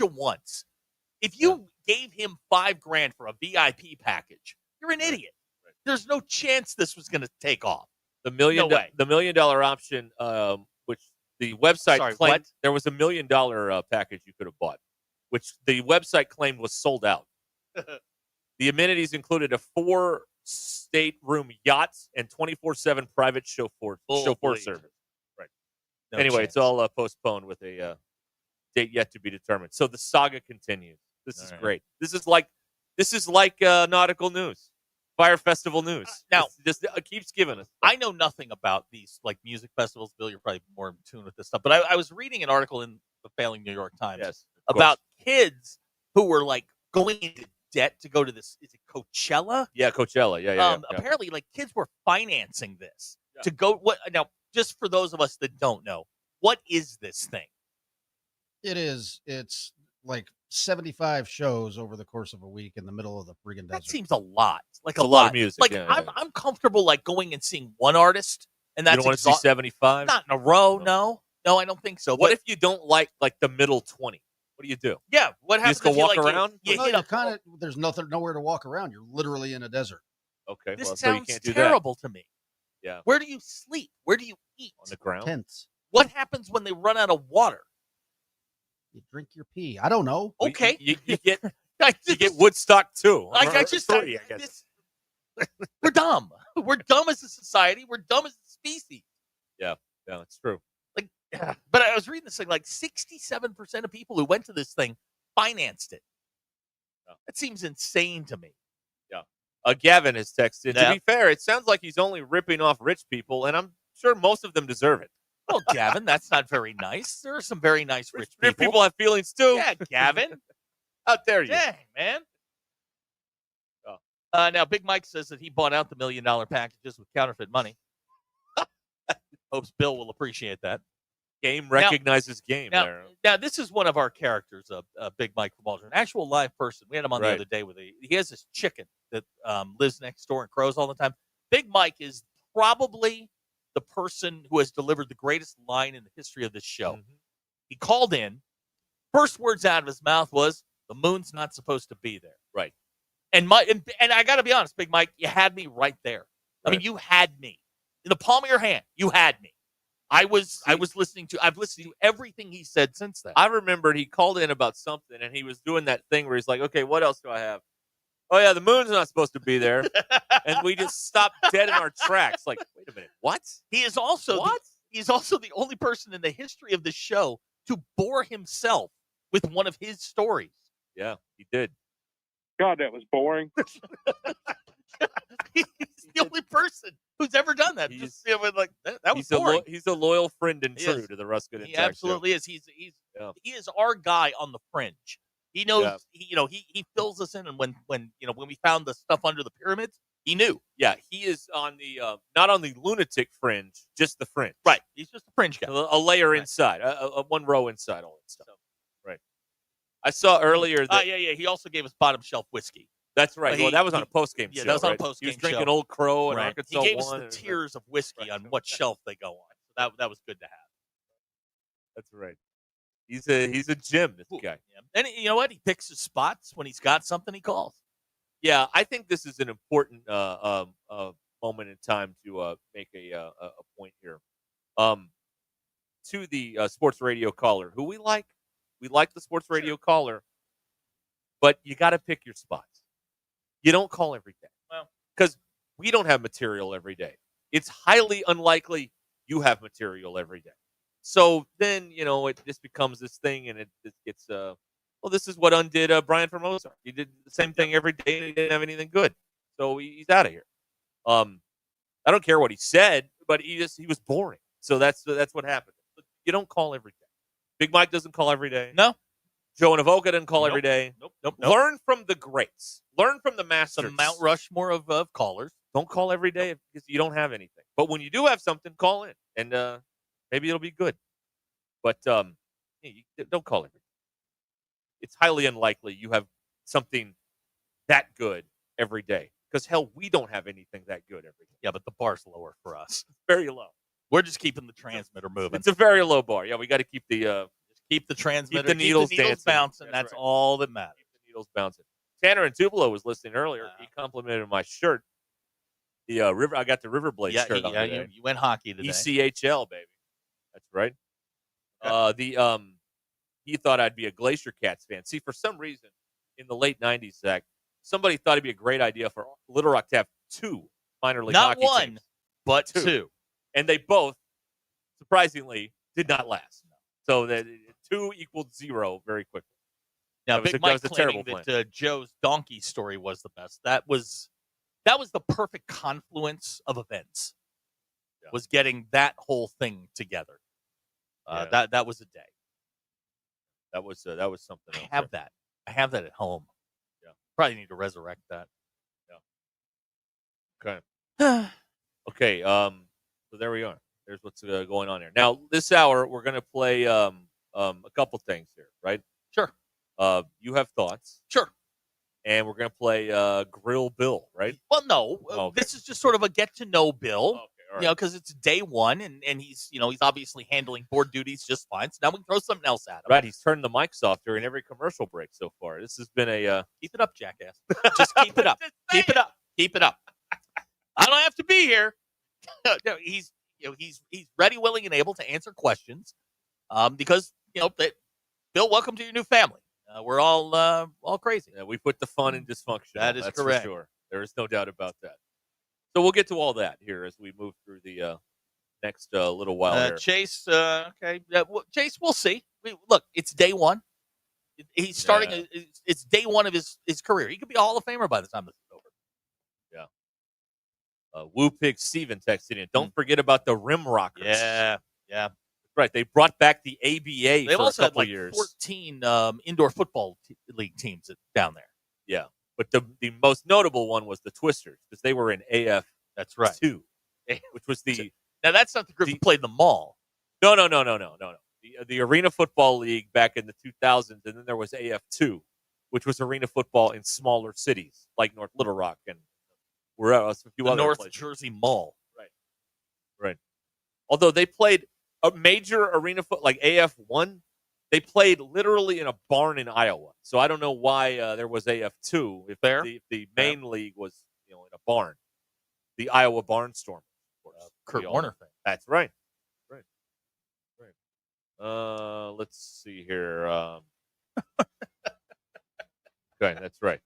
you once. If you gave him $5,000 for a VIP package, you're an idiot. Right. There's no chance this was going to take off. The $1 million option, which the website claimed there was $1 million package you could have bought, which the website claimed was sold out. The amenities included a 4-stateroom yacht and 24/7 private chauffeur service. Right. No anyway, chance. it's all postponed with a date yet to be determined. So the saga continues. This is great. This is like nautical news, Fire Festival news. Now, it keeps giving us. I know nothing about these like music festivals. Bill, you're probably more in tune with this stuff. But I was reading an article in the failing New York Times about kids who were like going into debt to go to this. Is it Coachella? Yeah, Coachella. Yeah. Apparently, like kids were financing this to go. What now? Just for those of us that don't know, what is this thing? It's like 75 shows over the course of a week in the middle of the friggin' desert. That seems a lot. Like It's a lot of music. Like yeah, I'm comfortable like going and seeing one artist And that's you don't want to see 75? Not in a row, no. No, I don't think so. What But if you don't like the middle 20? What do you do? Yeah, what You happens just go if you walk like around? You're kind of there's nowhere to walk around. You're literally in a desert. Okay, This well, so you sounds can't do terrible to me. Yeah. Where do you sleep? Where do you eat? On the ground? Tents. What happens when they run out of water? You drink your pee. I don't know. Okay. You get Woodstock too. I guess we're dumb. We're dumb as a society. We're dumb as a species. Yeah, it's true. But I was reading this thing, 67% of people who went to this thing financed it. That seems insane to me. Yeah. Gavin has texted. Yeah. To be fair, it sounds like he's only ripping off rich people, and I'm sure most of them deserve it. Well, Gavin, that's not very nice. There are some very nice rich people. Rich people have feelings too. Yeah, Gavin. How dare you? Dang, man. Now, Big Mike says that he bought out the $1 million packages with counterfeit money. Hopes Bill will appreciate that. Game recognizes game. Now, this is one of our characters, Big Mike from Baltimore, an actual live person. We had him on the other day he has this chicken that lives next door and crows all the time. Big Mike is probably the person who has delivered the greatest line in the history of this show. Mm-hmm. He called in. First words out of his mouth was, "The moon's not supposed to be there." Right. And I got to be honest, Big Mike, you had me right there. I mean, you had me in the palm of your hand. You had me. I've listened to everything he said since then. I remembered he called in about something, and he was doing that thing where he's like, okay, what else do I have? Oh, yeah, the moon's not supposed to be there. And we just stopped dead in our tracks. Like, wait a minute, what? He is also the only person in the history of the show to bore himself with one of his stories. Yeah, he did. God, that was boring. He's the only person who's ever done that. That was boring. He's a loyal friend and true to the Ruscin. He absolutely is. He is our guy on the fringe. He knows. He fills us in, and when we found the stuff under the pyramids, he knew. Yeah, he is on the not on the lunatic fringe, just the fringe. Right. He's just a fringe guy. A layer inside, a one row inside all that stuff. Right. I saw earlier that. Yeah. He also gave us bottom shelf whiskey. That's right. Well, that was on a post-game show. Yeah, that was on a He post-game was drinking show. Old Crow and Arkansas. He gave us One the tiers of whiskey on what shelf they go on. So that was good to have. That's right. He's a gem, this guy. Yeah. And you know what? He picks his spots. When he's got something, he calls. Yeah, I think this is an important moment in time to make a point here. To the sports radio caller, who we like the sports radio caller, but you got to pick your spots. You don't call every day. Well, because we don't have material every day. It's highly unlikely you have material every day. So then, it just becomes this thing, and it gets, this is what undid Brian from Ozark. He did the same thing every day, and he didn't have anything good. So he's out of here. I don't care what he said, but he was boring. So that's what happened. You don't call every day. Big Mike doesn't call every day. No. Joe and Avoca didn't call every day. Nope. Learn from the greats. Learn from the masters. The Mount Rushmore of callers. Don't call every day because you don't have anything. But when you do have something, call in, and maybe it'll be good. But don't call every day. It's highly unlikely you have something that good every day. Because, hell, we don't have anything that good every day. Yeah, but the bar's lower for us. Very low. We're just keeping the transmitter moving. It's a very low bar. Yeah, we got to keep the transmitter, keep the needles bouncing. That's right. all that matters. Keep the needles bouncing. Tanner in Tupelo was listening earlier. He complimented my shirt. The river. I got the River Blade shirt on today. You went hockey today. ECHL, baby. That's right. Okay. He thought I'd be a Glacier Cats fan. See, for some reason, in the late '90s, Zach, somebody thought it'd be a great idea for Little Rock to have two minor league hockey not one, teams. but two. And they both, surprisingly, did not last. So that 2 equaled 0 very quickly. Now, Big Mike claiming plan. that Joe's donkey story was the best. That was the perfect confluence of events. Yeah. Was getting that whole thing together. That was a day. That was something else. I have that at home. Yeah. Probably need to resurrect that. Yeah. Okay. Okay. So there we are. There's what's going on here. Now, this hour, we're going to play a couple things here, right? Sure. You have thoughts. Sure. And we're going to play Grill Bill, right? Well, no. Okay. This is just sort of a get-to-know Bill. right. because it's day one, and he's he's obviously handling board duties just fine. So now we can throw something else at him. Right, he's turned the mics off during every commercial break so far. This has been a keep it up, jackass. Just keep it up. Keep it up. Keep it up. I don't have to be here. No, he's ready, willing, and able to answer questions. Because Bill, welcome to your new family. We're all crazy. Yeah, we put the fun in dysfunction. That is That's correct. for sure. There is no doubt about that. So we'll get to all that here as we move through the next little while here. Chase, okay. Chase, we'll see. Look, it's day one. He's starting. It's day one of his career. He could be a Hall of Famer by the time this is over. Yeah. Woo Pig Steven texted in. Don't forget about the Rim Rockers. Yeah. Right. They brought back the ABA They've for also a couple had like years. 14 indoor football league teams down there. Yeah. But the most notable one was the Twisters because they were in AF. That's right. 2, which was now that's not the group that played the mall. No. The Arena Football League back in the 2000s, and then there was AF2, which was arena football in smaller cities like North Little Rock and where else? A few The other North places. Jersey Mall. Right. Although they played a major arena like AF1, they played literally in a barn in Iowa. So I don't know why there was AF2 if the main league was in a barn. The Iowa Barnstormers, of course. Kurt Warner thing. That's right. Let's see here. Okay, that's right.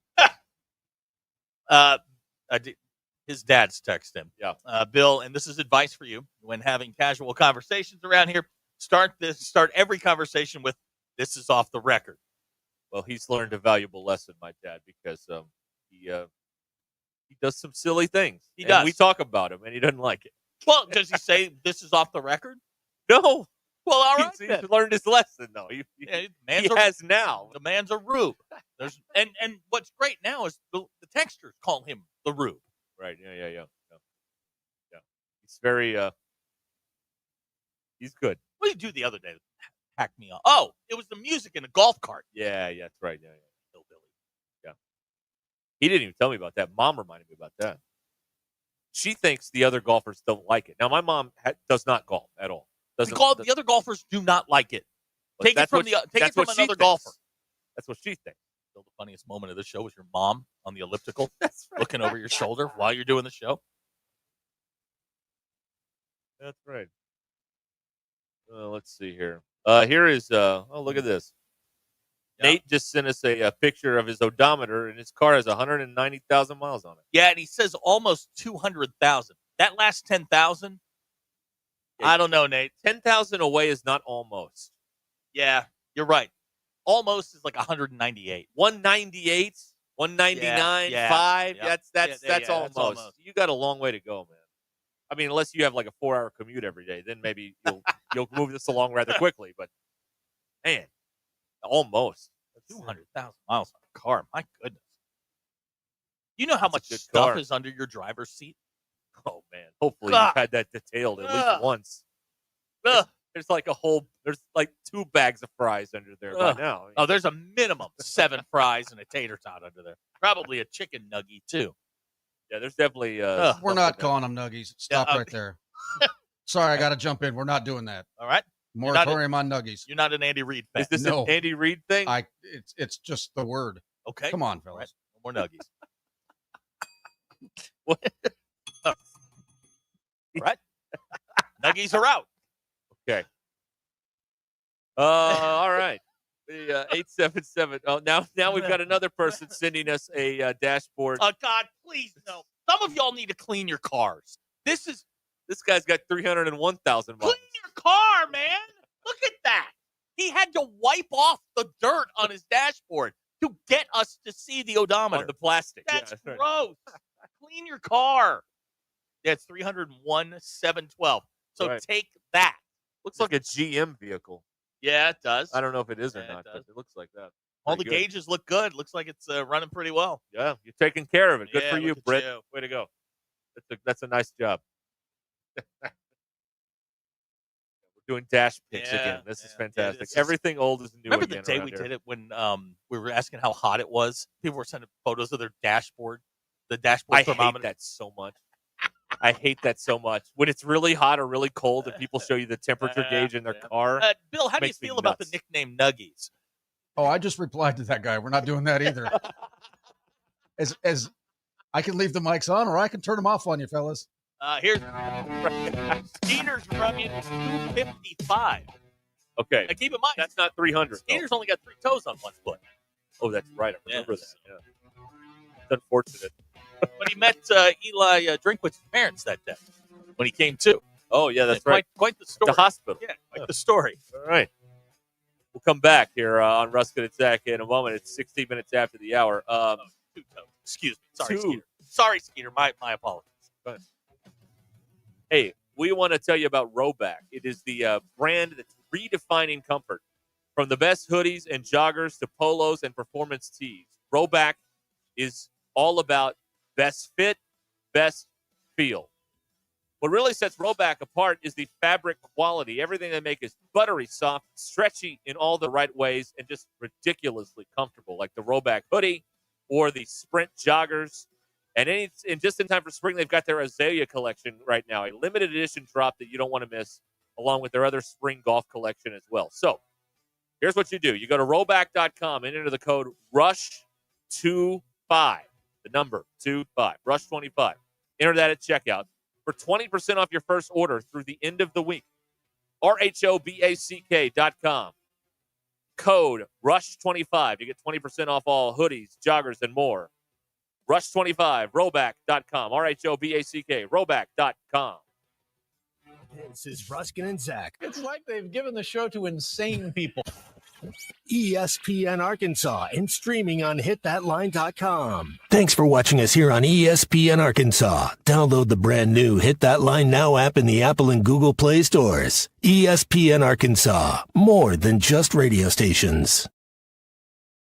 His dad's text him. Yeah. Bill, and this is advice for you when having casual conversations around here. Start every conversation with, "This is off the record." Well, he's learned a valuable lesson, my dad, because he does some silly things. He And does. we talk about him, and he doesn't like it. Well, does he say this is off the record? No. Well, all right. He's learned his lesson, though. He has now. The man's a rube. There's and what's great now is the texters call him the rube. Right. Yeah. He's very. He's good. What did he do the other day? Hacked me off. Oh, it was the music in a golf cart. Yeah, that's right. Yeah. Yeah. He didn't even tell me about that. Mom reminded me about that. She thinks the other golfers don't like it. Now, my mom does not golf at all. The other golfers do not like it. Take it from another golfer. That's what she thinks. Still, the funniest moment of the show was your mom on the elliptical, looking over your shoulder while you're doing the show. That's right. Let's see here. Here is. Look at this. Yeah. Nate just sent us a picture of his odometer, and his car has 190,000 miles on it. Yeah, and he says almost 200,000. That last 10,000. I don't know, Nate. 10,000 away is not almost. Yeah, you're right. Almost is like 198. 198, 199, 5. Yeah. That's almost. You got a long way to go, man. I mean, unless you have like a 4-hour commute every day, then maybe you'll move this along rather quickly. But man, almost 200,000 miles on a car. My goodness. You know how much stuff is under your driver's seat? Oh man! Hopefully you've had that detailed at least once. There's like 2 bags of fries under there by now. Oh, there's a minimum 7 fries and a tater tot under there. Probably a chicken nugget too. Yeah, there's definitely. We're not calling them nuggies. Stop right there. Sorry, I got to jump in. We're not doing that. All right. Moratorium on nuggies. You're not an Andy Reid fan. Is this an Andy Reid thing? It's just the word. Okay. Come on, fellas. Right. No more nuggies. What? All right. Nuggies are out. Okay. All right. The 877. Oh, now we've got another person sending us a dashboard. Oh God, please no. Some of y'all need to clean your cars. This guy's got 301,000 miles. Clean your car, man. Look at that. He had to wipe off the dirt on his dashboard to get us to see the odometer. On the plastic. That's right. gross. Clean your car. Yeah, it's 301,712. So take that. Looks like a GM vehicle. Yeah, it does. I don't know if it is or not, but it looks like that. All the gauges look good. Looks like it's running pretty well. Yeah, you're taking care of it. Good for you, Britt. You. Way to go. That's a nice job. We're doing dash picks again. This is fantastic. Everything old is new. Remember again the day we did it when we were asking how hot it was? People were sending photos of their dashboard, the dashboard thermometer. I hate that so much. I hate that so much. When it's really hot or really cold and people show you the temperature gauge in their car. Bill, how do you feel about the nickname Nuggies? Oh, I just replied to that guy. We're not doing that either. As I can leave the mics on, or I can turn them off on you, fellas. Here's Skeeter's running 255. Okay. Now keep in mind, that's not 300. Skeeter's only got 3 toes on one foot. Oh, that's right. I remember that. Yeah. It's unfortunate. But he met Eli Drinkwitz's parents that day when he came to. Oh, yeah, that's right. Quite the story. The hospital. Yeah, quite the story. All right. We'll come back here on Ruscin and Zach in a moment. It's 16 minutes after the hour. 2 toes. Excuse me. Sorry, Skeeter. Sorry, Skeeter. My apologies. Go ahead. Hey, we want to tell you about Roback. It is the brand that's redefining comfort. From the best hoodies and joggers to polos and performance tees, Roback is all about best fit, best feel. What really sets Roback apart is the fabric quality. Everything they make is buttery soft, stretchy in all the right ways, and just ridiculously comfortable, like the Roback hoodie or the Sprint joggers. And just in time for spring, they've got their Azalea collection right now, a limited edition drop that you don't want to miss, along with their other spring golf collection as well. So here's what you do. You go to roback.com and enter the code RUSH25, the number 25, RUSH25. Enter that at checkout for 20% off your first order through the end of the week. RHOBACK.com. Code RUSH25. You get 20% off all hoodies, joggers, and more. Rush25, Roback.com. RHOBACK, Roback.com. This is Ruscin and Zach. It's like they've given the show to insane people. ESPN Arkansas and streaming on hitthatline.com. Thanks for watching us here on ESPN Arkansas. Download the brand new Hit That Line Now app in the Apple and Google Play stores. ESPN Arkansas, more than just radio stations.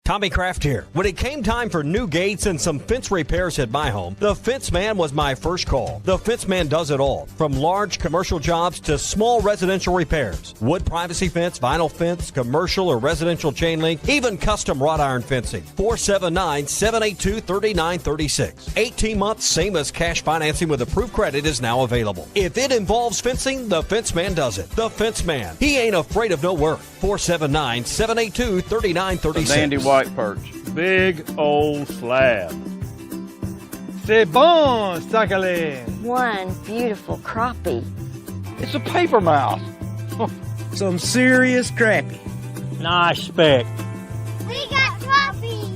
Tommy Kraft here. When it came time for new gates and some fence repairs at my home, the Fence Man was my first call. The Fence Man does it all, from large commercial jobs to small residential repairs. Wood privacy fence, vinyl fence, commercial or residential chain link, even custom wrought iron fencing. 479-782-3936. 18 months, same as cash financing with approved credit is now available. If it involves fencing, the Fence Man does it. The Fence Man. He ain't afraid of no work. 479-782-3936. Sandy White perch. Big old slab. C'est bon, sacalé. One beautiful crappie. It's a paper mouse. Some serious crappie. Nice speck. We got coffee.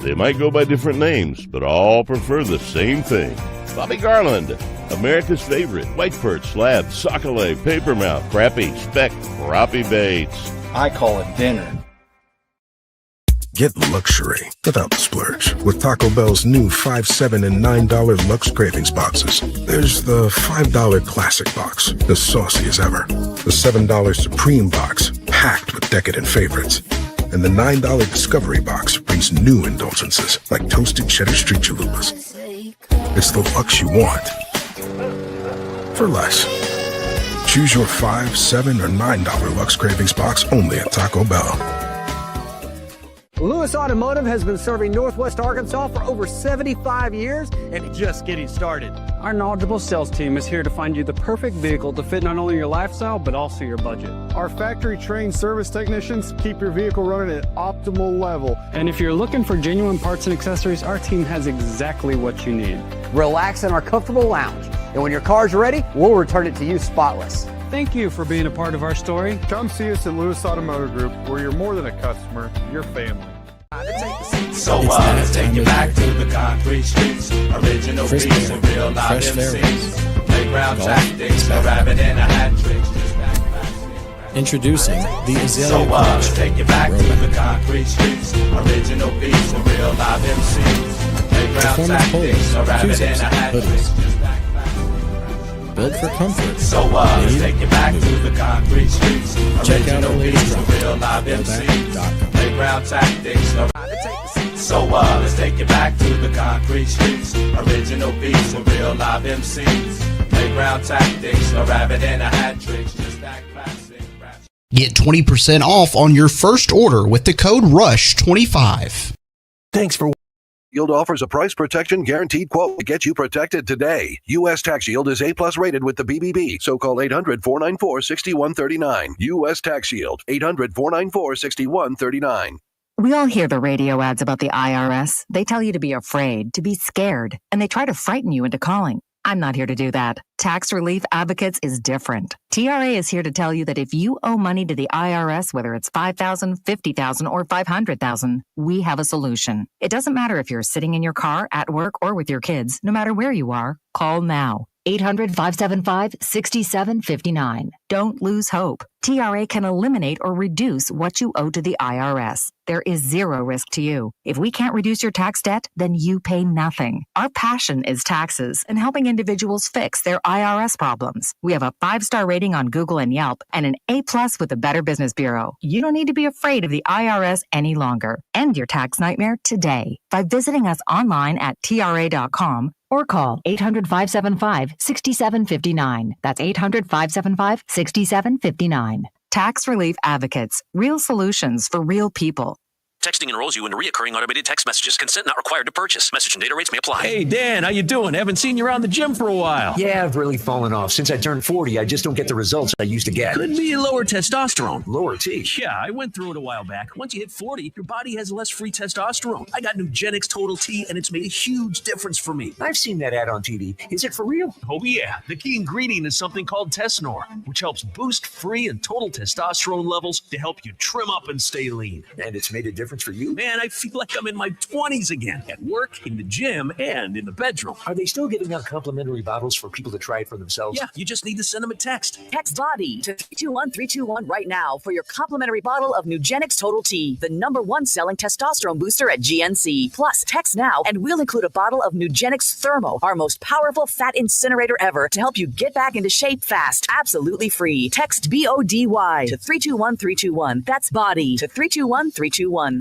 They might go by different names, but all prefer the same thing. Bobby Garland, America's favorite white perch, slab, sockeye, papermouth, crappie, speck, crappie baits. I call it dinner. Get luxury without the splurge with Taco Bell's new $5, $7, and $9 Lux Cravings boxes. There's the $5 Classic box, the saucy as ever. The $7 Supreme box, packed with decadent favorites. And the $9 Discovery box brings new indulgences like toasted cheddar street chalupas. It's the Lux you want for less. Choose your $5, $7, or $9 Lux Cravings box only at Taco Bell. Lewis Automotive has been serving Northwest Arkansas for over 75 years and just getting started. Our knowledgeable sales team is here to find you the perfect vehicle to fit not only your lifestyle, but also your budget. Our factory-trained service technicians keep your vehicle running at optimal level. And if you're looking for genuine parts and accessories, our team has exactly what you need. Relax in our comfortable lounge. And when your car's ready, we'll return it to you spotless. Thank you for being a part of our story. Come see us at Lewis Automotive Group, where you're more than a customer, you're family. So let's take you back to the concrete streets. Original beats and real live MCs. Playground tactics, a rabbit and a hat trick. Introducing the Azalea So let's take you back to the concrete streets. Original beats and real live MCs. Playground tactics, a rabbit and a hat trick. Built for comfort. So let's take you back to the concrete streets. Check out our Original latest beats and real live MCs. Playground tactics. So let's take you back to the concrete streets. Original beats and real live MCs. Playground tactics. A rabbit and a hat trick. Just that classic rap. Get 20% off on your first order with the code RUSH25. Thanks for Shield offers a price protection guaranteed quote to get you protected today. U.S. Tax Shield is A+ rated with the BBB, so call 800-494-6139. U.S. Tax Shield, 800-494-6139. We all hear the radio ads about the IRS. They tell you to be afraid, to be scared, and they try to frighten you into calling. I'm not here to do that. Tax Relief Advocates is different. TRA is here to tell you that if you owe money to the IRS, whether it's $5,000, $50,000, or $500,000, we have a solution. It doesn't matter if you're sitting in your car, at work, or with your kids. No matter where you are, call now. 800-575-6759. Don't lose hope. TRA can eliminate or reduce what you owe to the IRS. There is zero risk to you. If we can't reduce your tax debt, then you pay nothing. Our passion is taxes and helping individuals fix their IRS problems. We have a 5-star rating on Google and Yelp and an A+ with the Better Business Bureau. You don't need to be afraid of the IRS any longer. End your tax nightmare today by visiting us online at TRA.com or call 800-575-6759. That's 800-575-6759. Tax Relief Advocates. Real solutions for real people. Texting enrolls you in recurring automated text messages. Consent not required to purchase. Message and data rates may apply. Hey, Dan, how you doing? Haven't seen you around the gym for a while. Yeah, I've really fallen off. Since I turned 40, I just don't get the results I used to get. Could be lower testosterone. Lower T? Yeah, I went through it a while back. Once you hit 40, your body has less free testosterone. I got Nugenix Total T, and it's made a huge difference for me. I've seen that ad on TV. Is it for real? Oh, yeah. The key ingredient is something called Tesnor, which helps boost free and total testosterone levels to help you trim up and stay lean. And it's made a difference for you? Man, I feel like I'm in my 20s again, at work, in the gym, and in the bedroom. Are they still giving out complimentary bottles for people to try it for themselves? Yeah, you just need to send them a text. Text BODY to 321-321 right now for your complimentary bottle of Nugenix Total T, the #1 selling testosterone booster at GNC. Plus, text now and we'll include a bottle of Nugenix Thermo, our most powerful fat incinerator ever, to help you get back into shape fast. Absolutely free. Text BODY to 321-321. That's BODY to 321-321.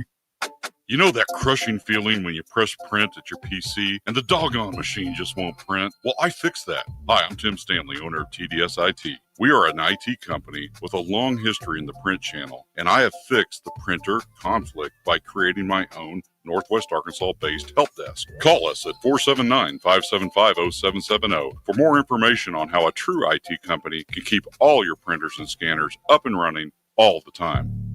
You know that crushing feeling when you press print at your PC and the doggone machine just won't print? Well, I fixed that. Hi, I'm Tim Stanley, owner of TDS IT. We are an IT company with a long history in the print channel, and I have fixed the printer conflict by creating my own Northwest Arkansas-based help desk. Call us at 479-575-0770 for more information on how a true IT company can keep all your printers and scanners up and running all the time.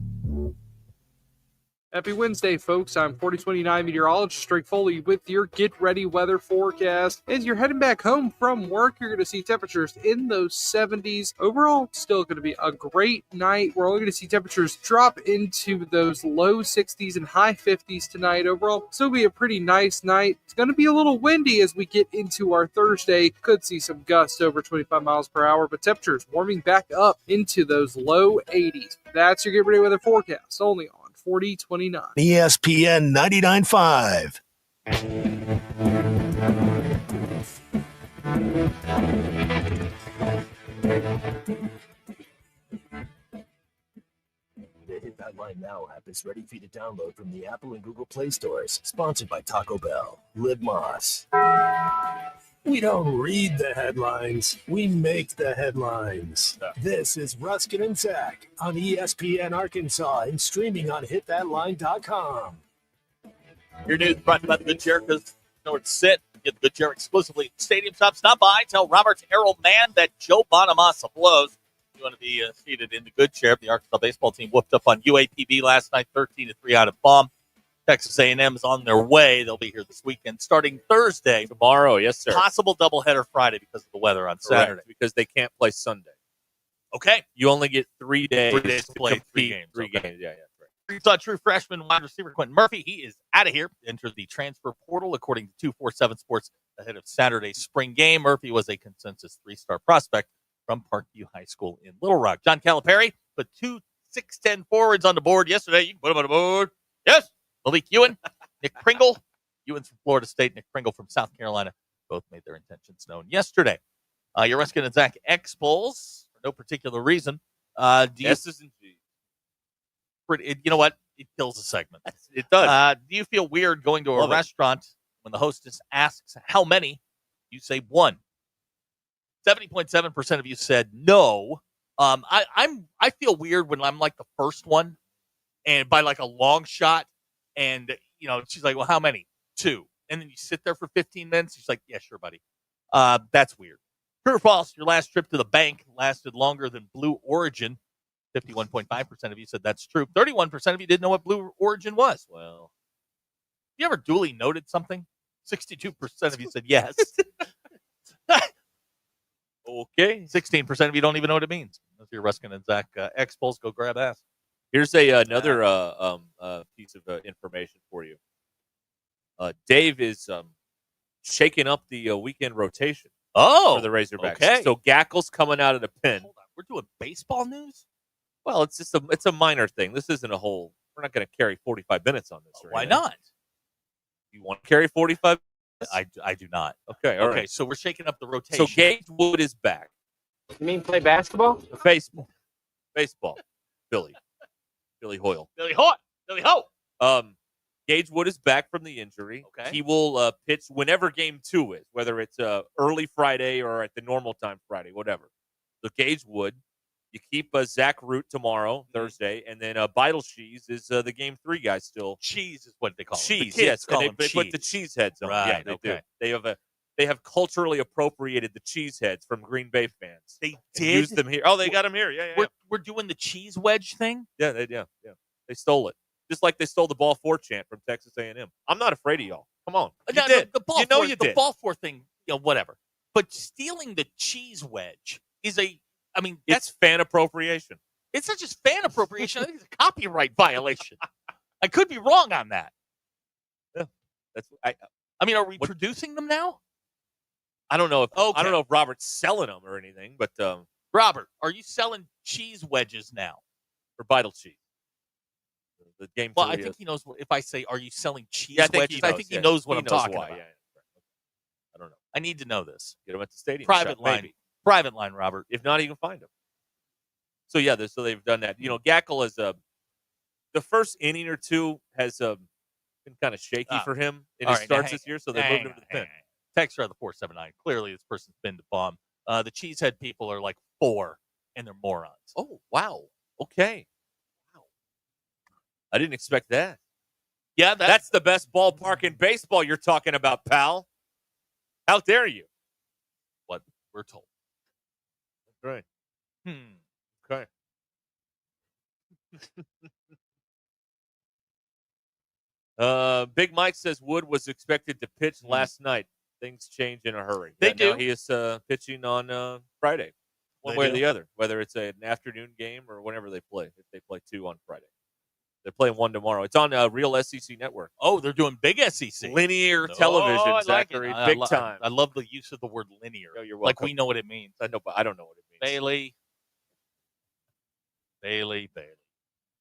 Happy Wednesday, folks. I'm 4029 meteorologist Drake Foley with your Get Ready weather forecast. As you're heading back home from work, you're going to see temperatures in those 70s. Overall, still going to be a great night. We're only going to see temperatures drop into those low 60s and high 50s tonight. Overall, still be a pretty nice night. It's going to be a little windy as we get into our Thursday. Could see some gusts over 25 miles per hour, but temperatures warming back up into those low 80s. That's your Get Ready weather forecast, only on 4029. ESPN 99.5. The Hit That Line Now app is ready for you to download from the Apple and Google Play stores. Sponsored by Taco Bell. Live Moss. We don't read the headlines. We make the headlines. This is Ruscin and Zach on ESPN Arkansas and streaming on hitthatline.com. Your news brought to you by the Good Chair, because know where to sit. Get the Good Chair exclusively at Stadium Shop. Stop by. Tell Robert Errol Mann that Joe Bonamassa blows. You want to be seated in the Good Chair. The Arkansas baseball team whooped up on UAPB last night, 13-3 out of Baum. Texas A&M is on their way. They'll be here this weekend, starting Thursday. Tomorrow, yes, sir. Possible doubleheader Friday because of the weather on Saturday. Correct, because they can't play Sunday. Okay. You only get 3 days. 3 days to play 3 games. Three games, yeah. Arkansas true freshman wide receiver Quentin Murphy. He is out of here. Entered the transfer portal, according to 247 Sports, ahead of Saturday's spring game. Murphy was a consensus 3-star prospect from Parkview High School in Little Rock. John Calipari put 2 6'10" forwards on the board yesterday. You can put them on the board. Yes. Malik Ewan, Nick Pringle. Ewan's from Florida State, Nick Pringle from South Carolina. Both made their intentions known yesterday. Your Ruscin and Zach X-Bulls, for no particular reason. S's and G's. You know what? It kills a segment. It does. Do you feel weird going to a restaurant when the hostess asks how many? You say 1. 70.7% of you said no. I feel weird when I'm like the first one, and by like a long shot. And, you know, she's like, well, how many? 2. And then you sit there for 15 minutes. He's like, yeah, sure, buddy. That's weird. True or false, your last trip to the bank lasted longer than Blue Origin. 51.5% of you said that's true. 31% of you didn't know what Blue Origin was. Well, you ever duly noted something? 62% of you said yes. Okay. 16% of you don't even know what it means. If you're Ruscin and Zach X-Pulse, go grab ass. Here's another piece of information for you. Dave is shaking up the weekend rotation for the Razorbacks. Okay. So Gackle's coming out of the pen. Hold on. We're doing baseball news? Well, it's just it's a minor thing. This isn't a whole. We're not going to carry 45 minutes on this. Why not? You want to carry 45? I do not. Okay. All right. So we're shaking up the rotation. So Gage Wood is back. You mean play basketball? Baseball. Billy Hoyle. Billy Ho. Gage Wood is back from the injury. Okay. He will pitch whenever game 2 is, whether it's early Friday or at the normal time Friday, whatever. So Gage Wood. You keep Zach Root tomorrow, Thursday, and then Beidel Cheese is the game 3 guy still. Cheese is what they call cheese. The Yes, call and him they cheese. put the cheese heads on. Right, Yeah, they okay. do. They have culturally appropriated the cheese heads from Green Bay fans. They did use them here. Oh, they got them here. Yeah. We're doing the cheese wedge thing. Yeah. They stole it, just like they stole the ball 4 chant from Texas A&M. I'm not afraid of y'all. Come on, you did. The ball you know four, you the did. ball 4 thing, whatever. But stealing the cheese wedge is It's fan appropriation. It's not just fan appropriation. I think it's a copyright violation. I could be wrong on that. Yeah, that's. Are we producing them now? I don't know if I don't know if Robert's selling them or anything, but Robert, are you selling cheese wedges now for Beidel cheese? The game. Well, I think he knows. If I say, "Are you selling cheese wedges?" I think he knows what I'm talking why. about. Yeah. I don't know. I need to know this. Get him at the stadium. Private line. Maybe. Private line, Robert. If not, you can find him. So yeah, so they've done that. Gackle is the first inning or 2 has been kind of shaky for him in his starts this year, so they moved him to the pen. Text are the 479. Clearly, this person's been to bomb. The cheesehead people are like 4, and they're morons. Oh wow. Okay. Wow. I didn't expect that. Yeah, that's the best ballpark in baseball you're talking about, pal. How dare you? What we're told. That's right. Okay. Big Mike says Wood was expected to pitch last night. Things change in a hurry. They do. Now he is pitching on Friday, one way or the other, whether it's an afternoon game or whenever they play. If they play 2 on Friday, they're playing 1 tomorrow. It's on Real SEC Network. Oh, they're doing big SEC linear television. I Zachary, like big time. I love the use of the word linear. Oh, you're like welcome. we know what it means. I know, but I don't know what it means. Bailey.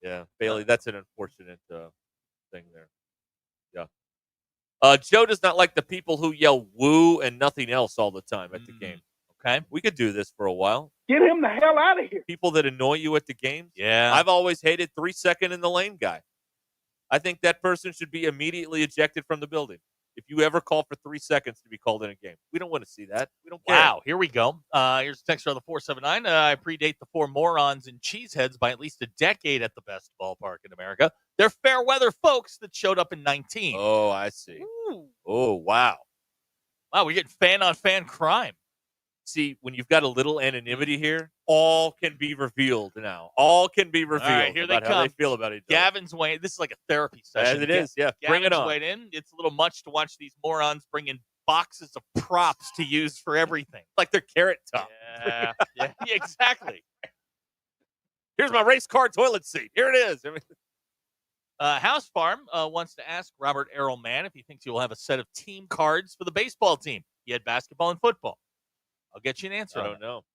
Yeah, Bailey. That's an unfortunate thing there. Yeah. Joe does not like the people who yell "woo" and nothing else all the time at the game. Okay, we could do this for a while. Get him the hell out of here. People that annoy you at the games. Yeah, I've always hated 3-second in the lane guy. I think that person should be immediately ejected from the building. If you ever call for 3 seconds to be called in a game, we don't want to see that. We don't care. Wow, here we go. Here's a text on the 479. I predate the 4 morons and cheeseheads by at least a decade at the best ballpark in America. They're fair weather folks that showed up in 19. Oh, I see. Ooh. Oh, wow. Wow, we're getting fan-on-fan crime. See, when you've got a little anonymity here, all can be revealed now. All can be revealed All right, here they about come. how they feel about each other. Gavin's weighing. This is like a therapy session. As it is, yeah. Gavin's Bring it on. weighed in. It's a little much to watch these morons bring in boxes of props to use for everything. Like they're Carrot Top. Yeah, exactly. Here's my race car toilet seat. Here it is. House Farm wants to ask Robert Errolman if he thinks he will have a set of team cards for the baseball team. He had basketball and football. I'll get you an answer. I don't know.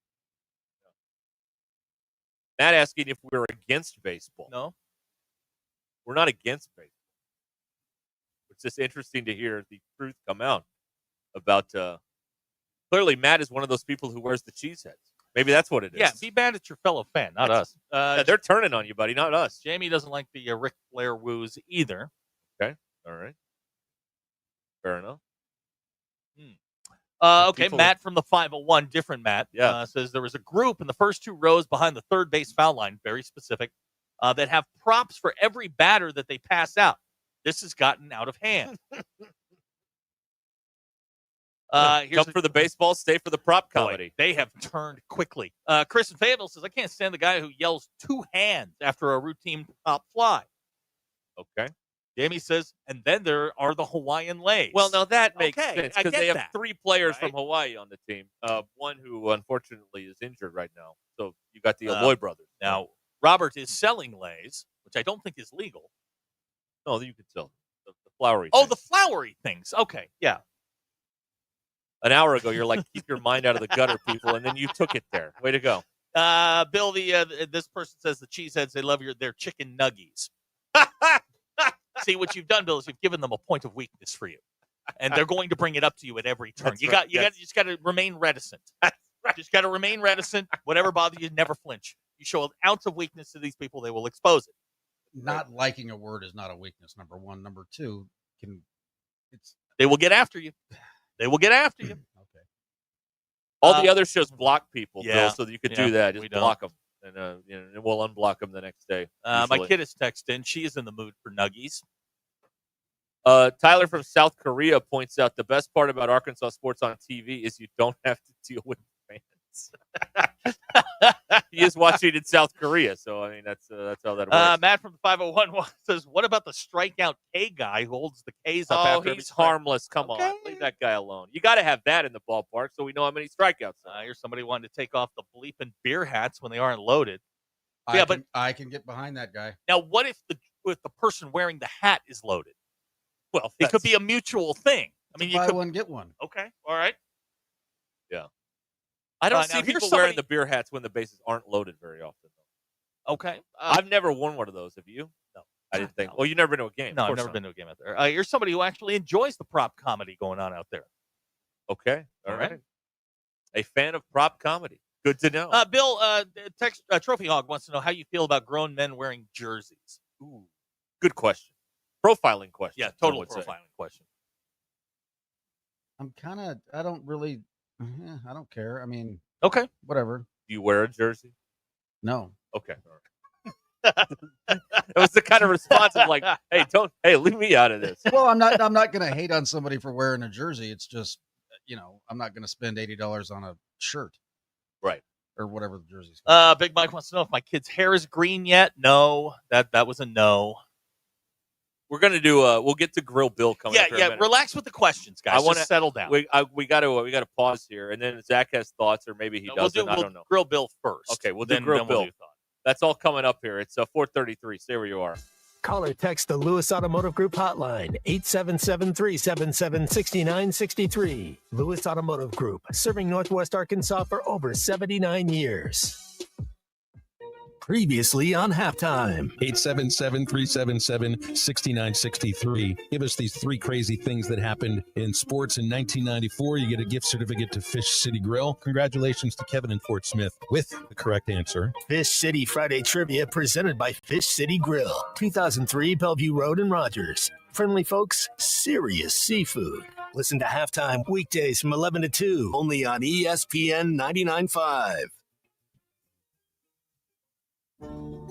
Matt asking if we're against baseball. No. We're not against baseball. It's just interesting to hear the truth come out about clearly Matt is one of those people who wears the cheese heads. Maybe that's what it is. Yeah, be mad at your fellow fan, not us. They're turning on you, buddy, not us. Jamie doesn't like the Ric Flair woos either. Okay. All right. Fair enough. Okay, Matt from the 501, different Matt, says there was a group in the first 2 rows behind the third base foul line, very specific, that have props for every batter that they pass out. This has gotten out of hand. Jump for the baseball, stay for the prop comedy. Boy, they have turned quickly. Chris in Fayetteville says, I can't stand the guy who yells 2 hands after a routine top fly. Okay. Jamie says, and then there are the Hawaiian lays. Well, now that makes sense because they have that. 3 players from Hawaii on the team. One who unfortunately is injured right now. So you got the Aloy brothers. Now, Robert is selling lays, which I don't think is legal. No, you can sell the flowery. Oh, the flowery things. Okay, yeah. An hour ago, you're like, keep your mind out of the gutter, people, and then you took it there. Way to go. Bill, this person says the cheeseheads, they love their chicken nuggies. See, what you've done, Bill, is you've given them a point of weakness for you. And they're going to bring it up to you at every turn. You just got to remain reticent. Just got to remain reticent. Whatever bothers you, never flinch. You show an ounce of weakness to these people, they will expose it. Not liking a word is not a weakness, number one. Number two, they will get after you. They will get after you. Okay. All the other shows block people, yeah, Bill, so that you could do that. Just block them. And we'll unblock them the next day. My kid has texted in. She is in the mood for nuggies. Tyler from South Korea points out the best part about Arkansas sports on TV is you don't have to deal with fans. He is watching in South Korea, so I mean that's how that works. Matt from 501 says, "What about the strikeout K guy who holds the Ks up?" Oh, he's harmless. Come on, leave that guy alone. You got to have that in the ballpark so we know how many strikeouts. Here's somebody wanting to take off the bleeping beer hats when they aren't loaded. But I can get behind that guy. Now, what if the person wearing the hat is loaded? Well, it could be a mutual thing. I mean, buy one get one. Okay, all right. Yeah. I don't see people wearing the beer hats when the bases aren't loaded very often. Okay. I've never worn one of those. Have you? No. I didn't think. Well, you've never been to a game. No, I've never been to a game out there. You're somebody who actually enjoys the prop comedy going on out there. Okay. All right. A fan of prop comedy. Good to know. Bill, Trophy Hog wants to know how you feel about grown men wearing jerseys. Ooh, good question. Profiling question. Yeah, total profiling question. I don't really, I don't care. I mean, okay, whatever. Do you wear a jersey? No. Okay. It was the kind of response of like, hey, leave me out of this. Well, I'm not going to hate on somebody for wearing a jersey. It's just, I'm not going to spend $80 on a shirt. Right. Or whatever the jersey's. Big Mike wants to know if my kid's hair is green yet. No, that was a no. We're gonna do. We'll get to Grill Bill coming up. Yeah. Relax with the questions, guys. I want to settle down. We got to pause here, and then Zach has thoughts, or maybe he doesn't. I don't know. Grill Bill first. Okay, we'll do Grill Bill. That's all coming up here. It's 4:33. Stay where you are. Call or text the Lewis Automotive Group hotline, 877-377-6963. Lewis Automotive Group, serving Northwest Arkansas for over 79 years. Previously on Halftime. 877-377-6963. Give us these 3 crazy things that happened in sports in 1994. You get a gift certificate to Fish City Grill. Congratulations to Kevin in Fort Smith with the correct answer. Fish City Friday Trivia presented by Fish City Grill. 2003 Bellevue Road in Rogers. Friendly folks, serious seafood. Listen to Halftime weekdays from 11 to 2, only on ESPN 99.5.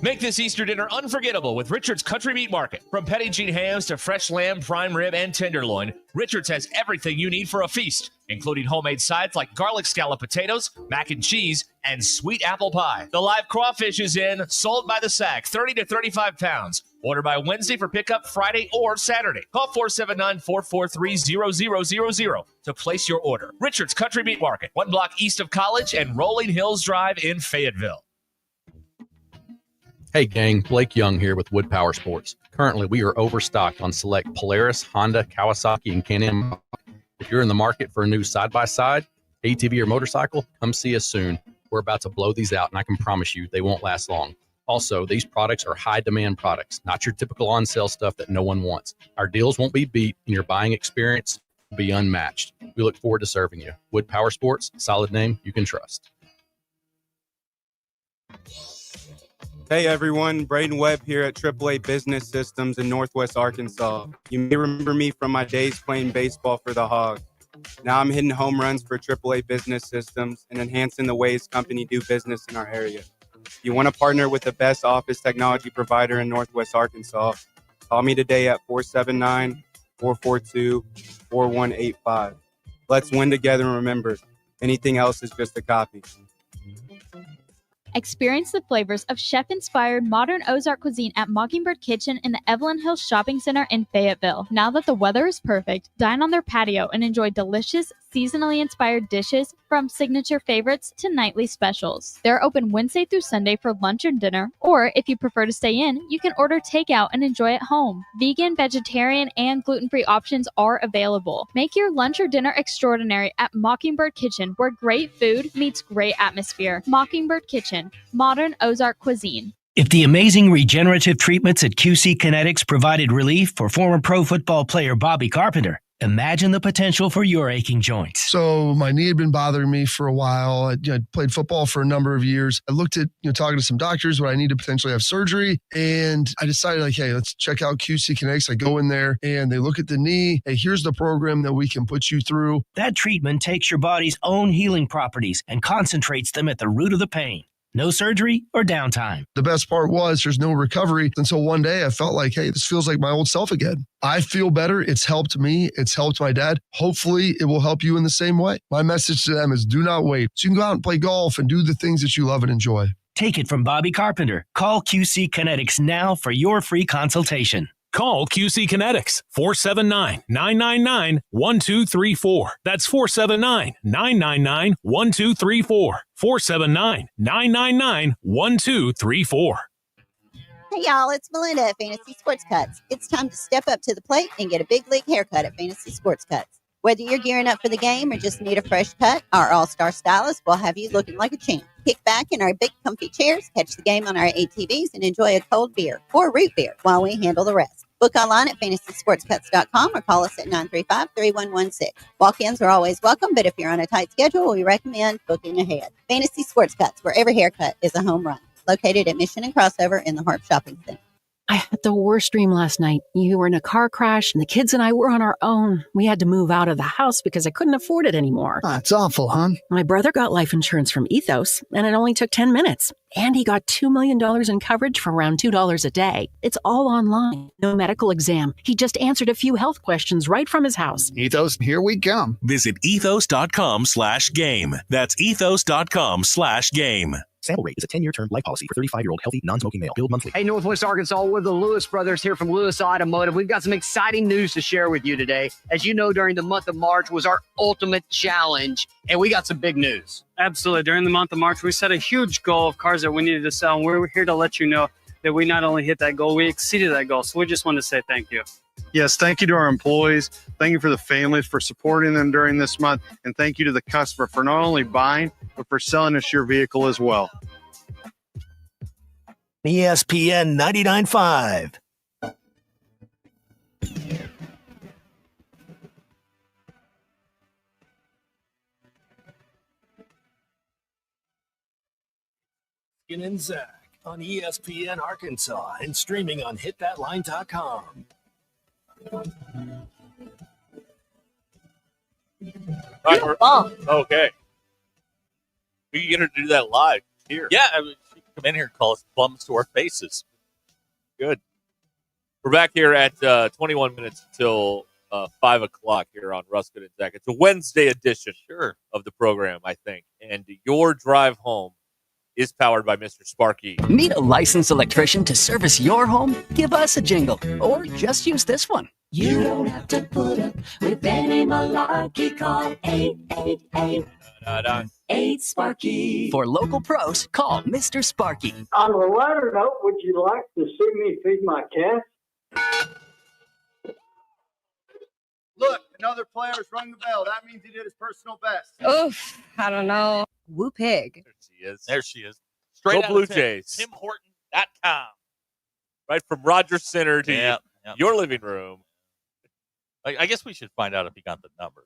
Make this Easter dinner unforgettable with Richard's Country Meat Market. From Petit hams to fresh lamb, prime rib, and tenderloin, Richard's has everything you need for a feast, including homemade sides like garlic scallop potatoes, mac and cheese, and sweet apple pie. The live crawfish is in, sold by the sack, 30 to 35 pounds. Order by Wednesday for pickup Friday or Saturday. Call 479-443-0000 to place your order. Richard's Country Meat Market, 1 block east of College and Rolling Hills Drive in Fayetteville. Hey gang, Blake Young here with Wood Power Sports. Currently, we are overstocked on select Polaris, Honda, Kawasaki, and Can-Am. If you're in the market for a new side-by-side, ATV, or motorcycle, come see us soon. We're about to blow these out, and I can promise you they won't last long. Also, these products are high-demand products, not your typical on-sale stuff that no one wants. Our deals won't be beat, and your buying experience will be unmatched. We look forward to serving you. Wood Power Sports, solid name you can trust. Hey everyone, Braden Webb here at AAA Business Systems in Northwest Arkansas. You may remember me from my days playing baseball for the Hogs. Now I'm hitting home runs for AAA Business Systems and enhancing the ways company do business in our area. If you want to partner with the best office technology provider in Northwest Arkansas, call me today at 479-442-4185. Let's win together and remember, anything else is just a copy. Experience the flavors of chef-inspired modern Ozark cuisine at Mockingbird Kitchen in the Evelyn Hills Shopping Center in Fayetteville. Now that the weather is perfect, dine on their patio and enjoy delicious, seasonally inspired dishes from signature favorites to nightly specials. They're open Wednesday through Sunday for lunch and dinner, or if you prefer to stay in, you can order takeout and enjoy at home. Vegan, vegetarian, and gluten-free options are available. Make your lunch or dinner extraordinary at Mockingbird Kitchen, where great food meets great atmosphere. Mockingbird Kitchen. Modern Ozark cuisine. If the amazing regenerative treatments at QC Kinetics provided relief for former pro football player Bobby Carpenter, imagine the potential for your aching joints. So my knee had been bothering me for a while. I played football for a number of years. I looked at, talking to some doctors when I need to potentially have surgery. And I decided hey, let's check out QC Kinetics. I go in there and they look at the knee. Hey, here's the program that we can put you through. That treatment takes your body's own healing properties and concentrates them at the root of the pain. No surgery or downtime. The best part was there's no recovery until one day I felt like, hey, this feels like my old self again. I feel better. It's helped me. It's helped my dad. Hopefully it will help you in the same way. My message to them is do not wait. So you can go out and play golf and do the things that you love and enjoy. Take it from Bobby Carpenter. Call QC Kinetics now for your free consultation. Call QC Kinetics, 479-999-1234. That's 479-999-1234. 479-999-1234. Hey y'all, it's Melinda at Fantasy Sports Cuts. It's time to step up to the plate and get a big league haircut at Fantasy Sports Cuts. Whether you're gearing up for the game or just need a fresh cut, our all-star stylist will have you looking like a champ. Kick back in our big comfy chairs, catch the game on our ATVs, and enjoy a cold beer or root beer while we handle the rest. Book online at fantasysportscuts.com or call us at 935-3116. Walk-ins are always welcome, but if you're on a tight schedule, we recommend booking ahead. Fantasy Sports Cuts, where every haircut is a home run. Located at Mission and Crossover in the Harp Shopping Center. I had the worst dream last night. You were in a car crash, and the kids and I were on our own. We had to move out of the house because I couldn't afford it anymore. It's awful, hon. My brother got life insurance from Ethos, and it only took 10 minutes. And he got $2 million in coverage for around $2 a day. It's all online. No medical exam. He just answered a few health questions right from his house. Ethos, here we come. Visit ethos.com/game. That's ethos.com/game. Sample rate is a 10-year term life policy for 35-year-old healthy, non-smoking male. Billed monthly. Hey, Northwest Arkansas, we're the Lewis brothers here from Lewis Automotive. We've got some exciting news to share with you today. As you know, during the month of March was our ultimate challenge, and we got some big news. Absolutely. During the month of March, we set a huge goal of cars that we needed to sell, and we're here to let you know that we not only hit that goal, we exceeded that goal. So we just want to say thank you. Yes, thank you to our employees. Thank you for the families for supporting them during this month. And thank you to the customer for not only buying, but for selling us your vehicle as well. ESPN 99.5. Skin and Zach on ESPN Arkansas and streaming on hitthatline.com. Okay. We can get her to do that live here. Yeah, she can come in here and call us bums to our faces. Good. We're back here at 21 minutes until 5 o'clock here on Ruscin and Zach. It's a Wednesday edition of the program, I think. And your drive home is powered by Mr. Sparky. Need a licensed electrician to service your home? Give us a jingle, or just use this one. You don't have to put up with any malarkey. Call 888-8 For local pros, call Mr. Sparky. On a lighter note, would you like to see me feed my cat? Look, another player's rung the bell. That means he did his personal best. Oof, I don't know. Woo pig. There she is. Go Straight Blue out of Jays. TimHorton.com. Right from Rogers Center to your living room. I guess we should find out if he got the number.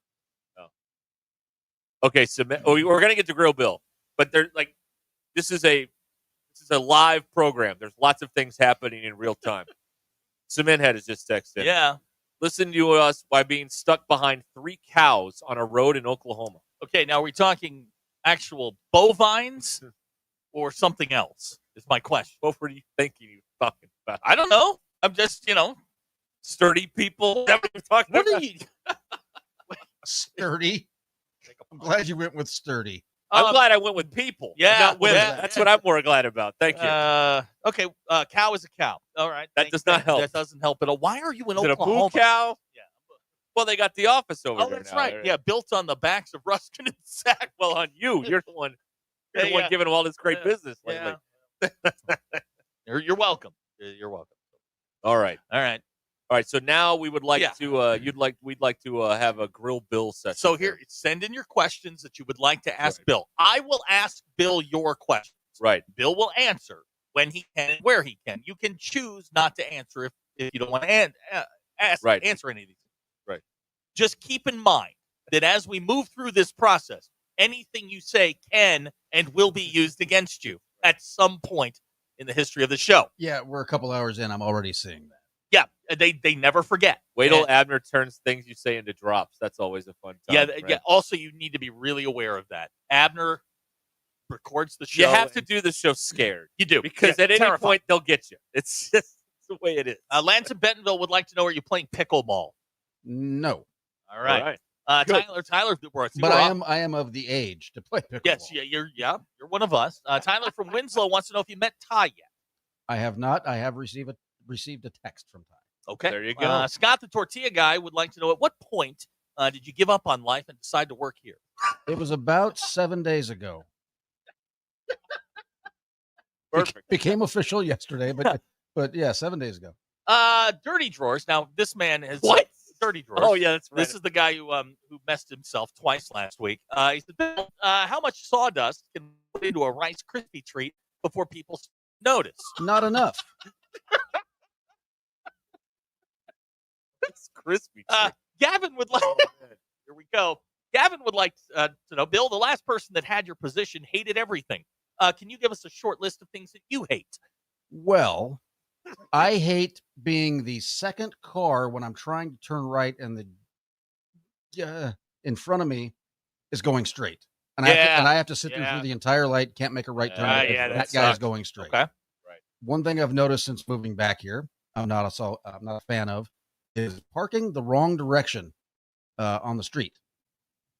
Okay, so we're gonna get to Grill Bill, but this is a live program. There's lots of things happening in real time. Cement Head has just texted. Yeah. Listen to us by being stuck behind 3 cows on a road in Oklahoma. Okay, now are we talking actual bovines or something else? Is my question. What were you thinking you were talking about? I don't know. I'm just, sturdy people. Is that what you're talking about? Sturdy. I'm glad you went with sturdy. I'm glad I went with people. Yeah, not women. yeah. That's what I'm more glad about. Thank you. Okay, cow is a cow. All right. That does not help. That doesn't help at all. Why are you in Is it a Oklahoma? boo cow? Yeah. Well, they got the office over Oh, there that's now. right. Yeah, built on the backs of Ruscin and Zach. Well, on you. You're the one. You're the one giving them all this great business lately. You're welcome. You're welcome. All right. All right. All right. So now we would like to. We'd like to have a Grill Bill session. So here, send in your questions that you would like to ask Bill. I will ask Bill your questions. Right. Bill will answer when he can and where he can. You can choose not to answer if you don't want to answer any of these. Right. Just keep in mind that as we move through this process, anything you say can and will be used against you at some point in the history of the show. Yeah, we're a couple hours in. I'm already seeing that. Yeah, they never forget. Wait till Abner turns things you say into drops. That's always a fun time. Yeah. Also, you need to be really aware of that. Abner records the show. You have to do the show scared. You do. Because at any point, they'll get you. It's just the way it is. Lance in Bentonville would like to know, are you playing pickleball? No. All right. Tyler, but I am of the age to play pickleball. Yes, you're one of us. Tyler from Winslow wants to know if you met Ty yet. I have not. I have received a text from Ty. Okay. There you go. Scott, the tortilla guy, would like to know, at what point did you give up on life and decide to work here? It was about 7 days ago. Perfect. Became official yesterday, but yeah, 7 days ago. Dirty Drawers. Now, this man has what? Dirty Drawers. Oh yeah, that's right. This is the guy who messed himself twice last week. He said, Bill, how much sawdust can put into a Rice Krispie treat before people notice? Not enough. It's crispy. Gavin would like. Here we go. Gavin would like to know, Bill, the last person that had your position hated everything. Can you give us a short list of things that you hate? Well, I hate being the second car when I'm trying to turn right and the in front of me is going straight. And I have to sit through the entire light, can't make a right turn. That guy is going straight. Okay. Right. One thing I've noticed since moving back here, I'm not a fan of, is parking the wrong direction on the street.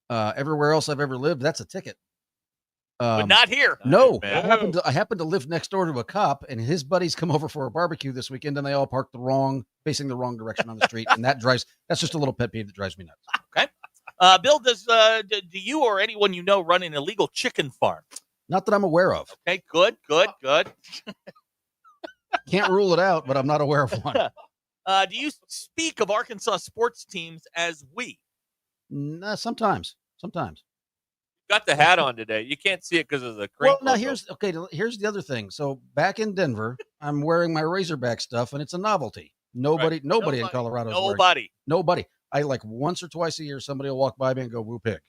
Everywhere else I've ever lived, that's a ticket. But not here. No, I happened to live next door to a cop, and his buddies come over for a barbecue this weekend, and they all parked facing the wrong direction on the street, and that's just a little pet peeve that drives me nuts. Okay. Bill, do you or anyone you know run an illegal chicken farm? Not that I'm aware of. Okay, good. Can't rule it out, but I'm not aware of one. Do you speak of Arkansas sports teams as we? No, sometimes. Got the hat on today. You can't see it because of the Well, now here's the other thing. So back in Denver, I'm wearing my Razorback stuff, and it's a novelty. Nobody in Colorado is wearing it. Nobody. I like once or twice a year, somebody will walk by me and go, "Woo pig."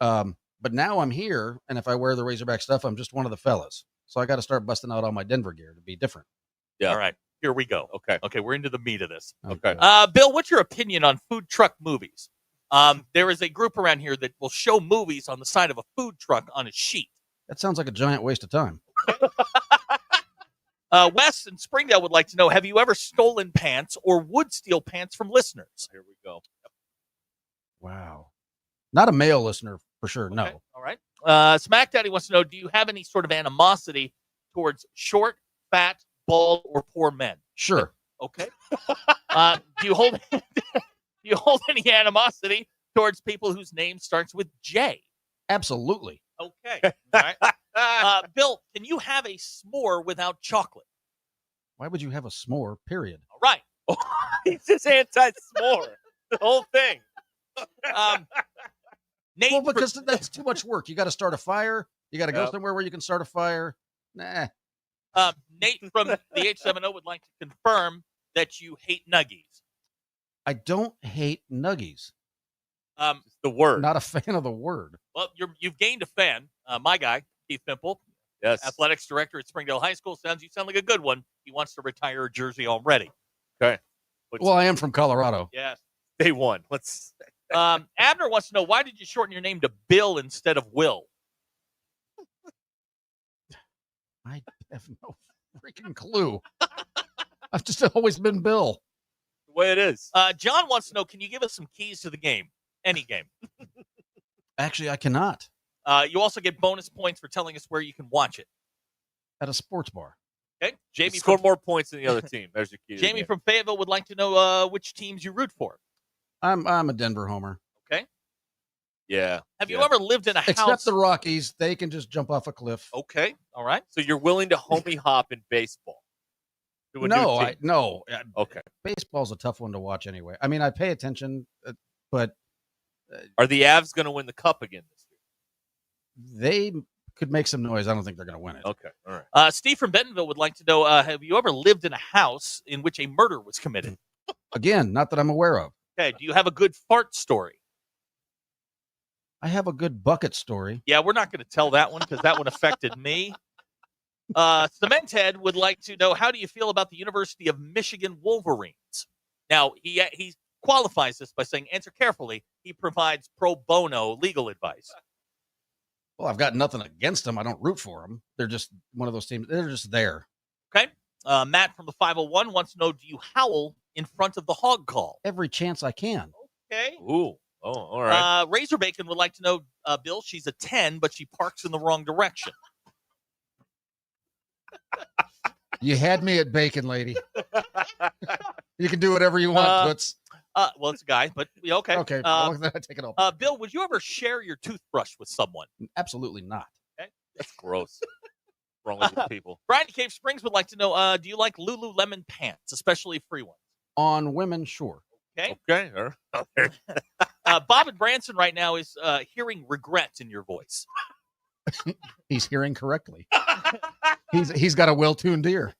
But now I'm here, and if I wear the Razorback stuff, I'm just one of the fellas. So I got to start busting out all my Denver gear to be different. Yeah. All right. Here we go. Okay. We're into the meat of this. Okay. Bill, what's your opinion on food truck movies? There is a group around here that will show movies on the side of a food truck on a sheet. That sounds like a giant waste of time. Wes in Springdale would like to know, have you ever stolen pants or would steal pants from listeners? Here we go. Wow. Not a male listener for sure. Okay. No. All right. Smack Daddy wants to know, do you have any sort of animosity towards short, fat, bald, or poor men? Sure. Okay. Do you hold any animosity towards people whose name starts with J? Absolutely. Okay. All right. Bill, can you have a s'more without chocolate? Why would you have a s'more, period? All right. He's just anti-s'more. The whole thing. Nate, well, because that's too much work. You got to start a fire. You got to go somewhere where you can start a fire. Nah. Nate from the H70 would like to confirm that you hate nuggies. I don't hate nuggies. The word. Not a fan of the word. Well, you've gained a fan. My guy, Keith Pimple, yes, athletics director at Springdale High School. You sound like a good one. He wants to retire a jersey already. Okay. Well, I am from Colorado. Yes. Day one. Let's. Abner wants to know, why did you shorten your name to Bill instead of Will? I have no freaking clue. I've just always been Bill. The way it is. John wants to know, can you give us some keys to the game? Any game. Actually, I cannot. You also get bonus points for telling us where you can watch it. At a sports bar. Okay. Jamie score more points than the other team. There's your key. Jamie from Fayetteville would like to know which teams you root for. I'm a Denver homer. Okay. Yeah. Have you ever lived in a house? Except the Rockies. They can just jump off a cliff. Okay. All right. So you're willing to homie hop in baseball? No. Okay. Baseball's a tough one to watch anyway. I mean, I pay attention, but are the Avs going to win the Cup again this year? They could make some noise. I don't think they're going to win it. Okay. All right. Steve from Bentonville would like to know, have you ever lived in a house in which a murder was committed? Again, not that I'm aware of. Okay. Do you have a good fart story? I have a good bucket story. Yeah, we're not going to tell that one because that one affected me. Cementhead would like to know, how do you feel about the University of Michigan Wolverines? Now, he qualifies this by saying, answer carefully. He provides pro bono legal advice. Well, I've got nothing against them. I don't root for them. They're just one of those teams. They're just there. Okay. Matt from the 501 wants to know, do you howl in front of the hog call? Every chance I can. Okay. Ooh. Oh, all right. Razor Bacon would like to know, Bill, she's a 10, but she parks in the wrong direction. You had me at bacon, lady. You can do whatever you want, Toots. Well, it's a guy, but okay. Okay, I take it off. Bill, would you ever share your toothbrush with someone? Absolutely not. Okay. That's gross. Wrong with these people. Brian Cave Springs would like to know, do you like Lululemon pants, especially free ones? On women, sure. Okay. Okay. All right. Bob and Branson right now is hearing regret in your voice. He's hearing correctly. He's got a well-tuned ear.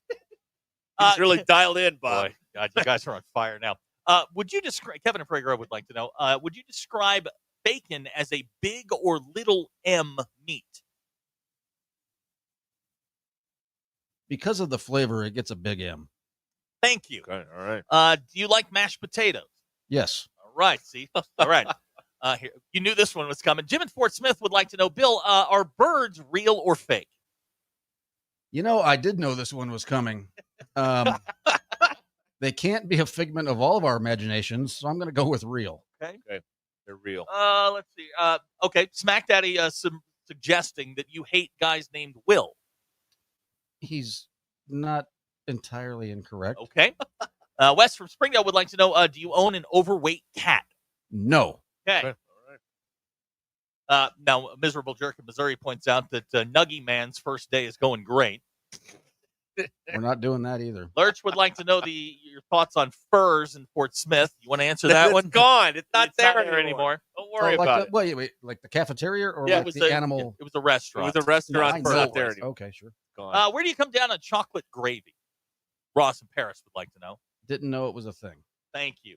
He's really dialed in, Bob. Boy, God, you guys are on fire now. Would you describe, Kevin and Prager would like to know, would you describe bacon as a big or little M meat? Because of the flavor, it gets a big M. Thank you. Okay, all right. Do you like mashed potatoes? Yes. All right. See? All right. Here, you knew this one was coming. Jim in Fort Smith would like to know, Bill, are birds real or fake? You know, I did know this one was coming. They can't be a figment of all of our imaginations, so I'm going to go with real. Okay. They're real. Let's see. Okay. Smack Daddy suggesting that you hate guys named Will. He's not entirely incorrect. Okay. Wes from Springdale would like to know, do you own an overweight cat? No. Okay. All right. Now, Miserable Jerk in Missouri points out that Nuggy Man's first day is going great. We're not doing that either. Lurch would like to know your thoughts on furs in Fort Smith. You want to answer that one? It's gone. It's not there anymore. Don't worry about it. Wait, like the cafeteria or Yeah, like the animal? It was a restaurant. It was a restaurant. No, It's not there anymore. Okay, sure. Gone. Where do you come down on chocolate gravy? Ross in Paris would like to know. Didn't know it was a thing. Thank you.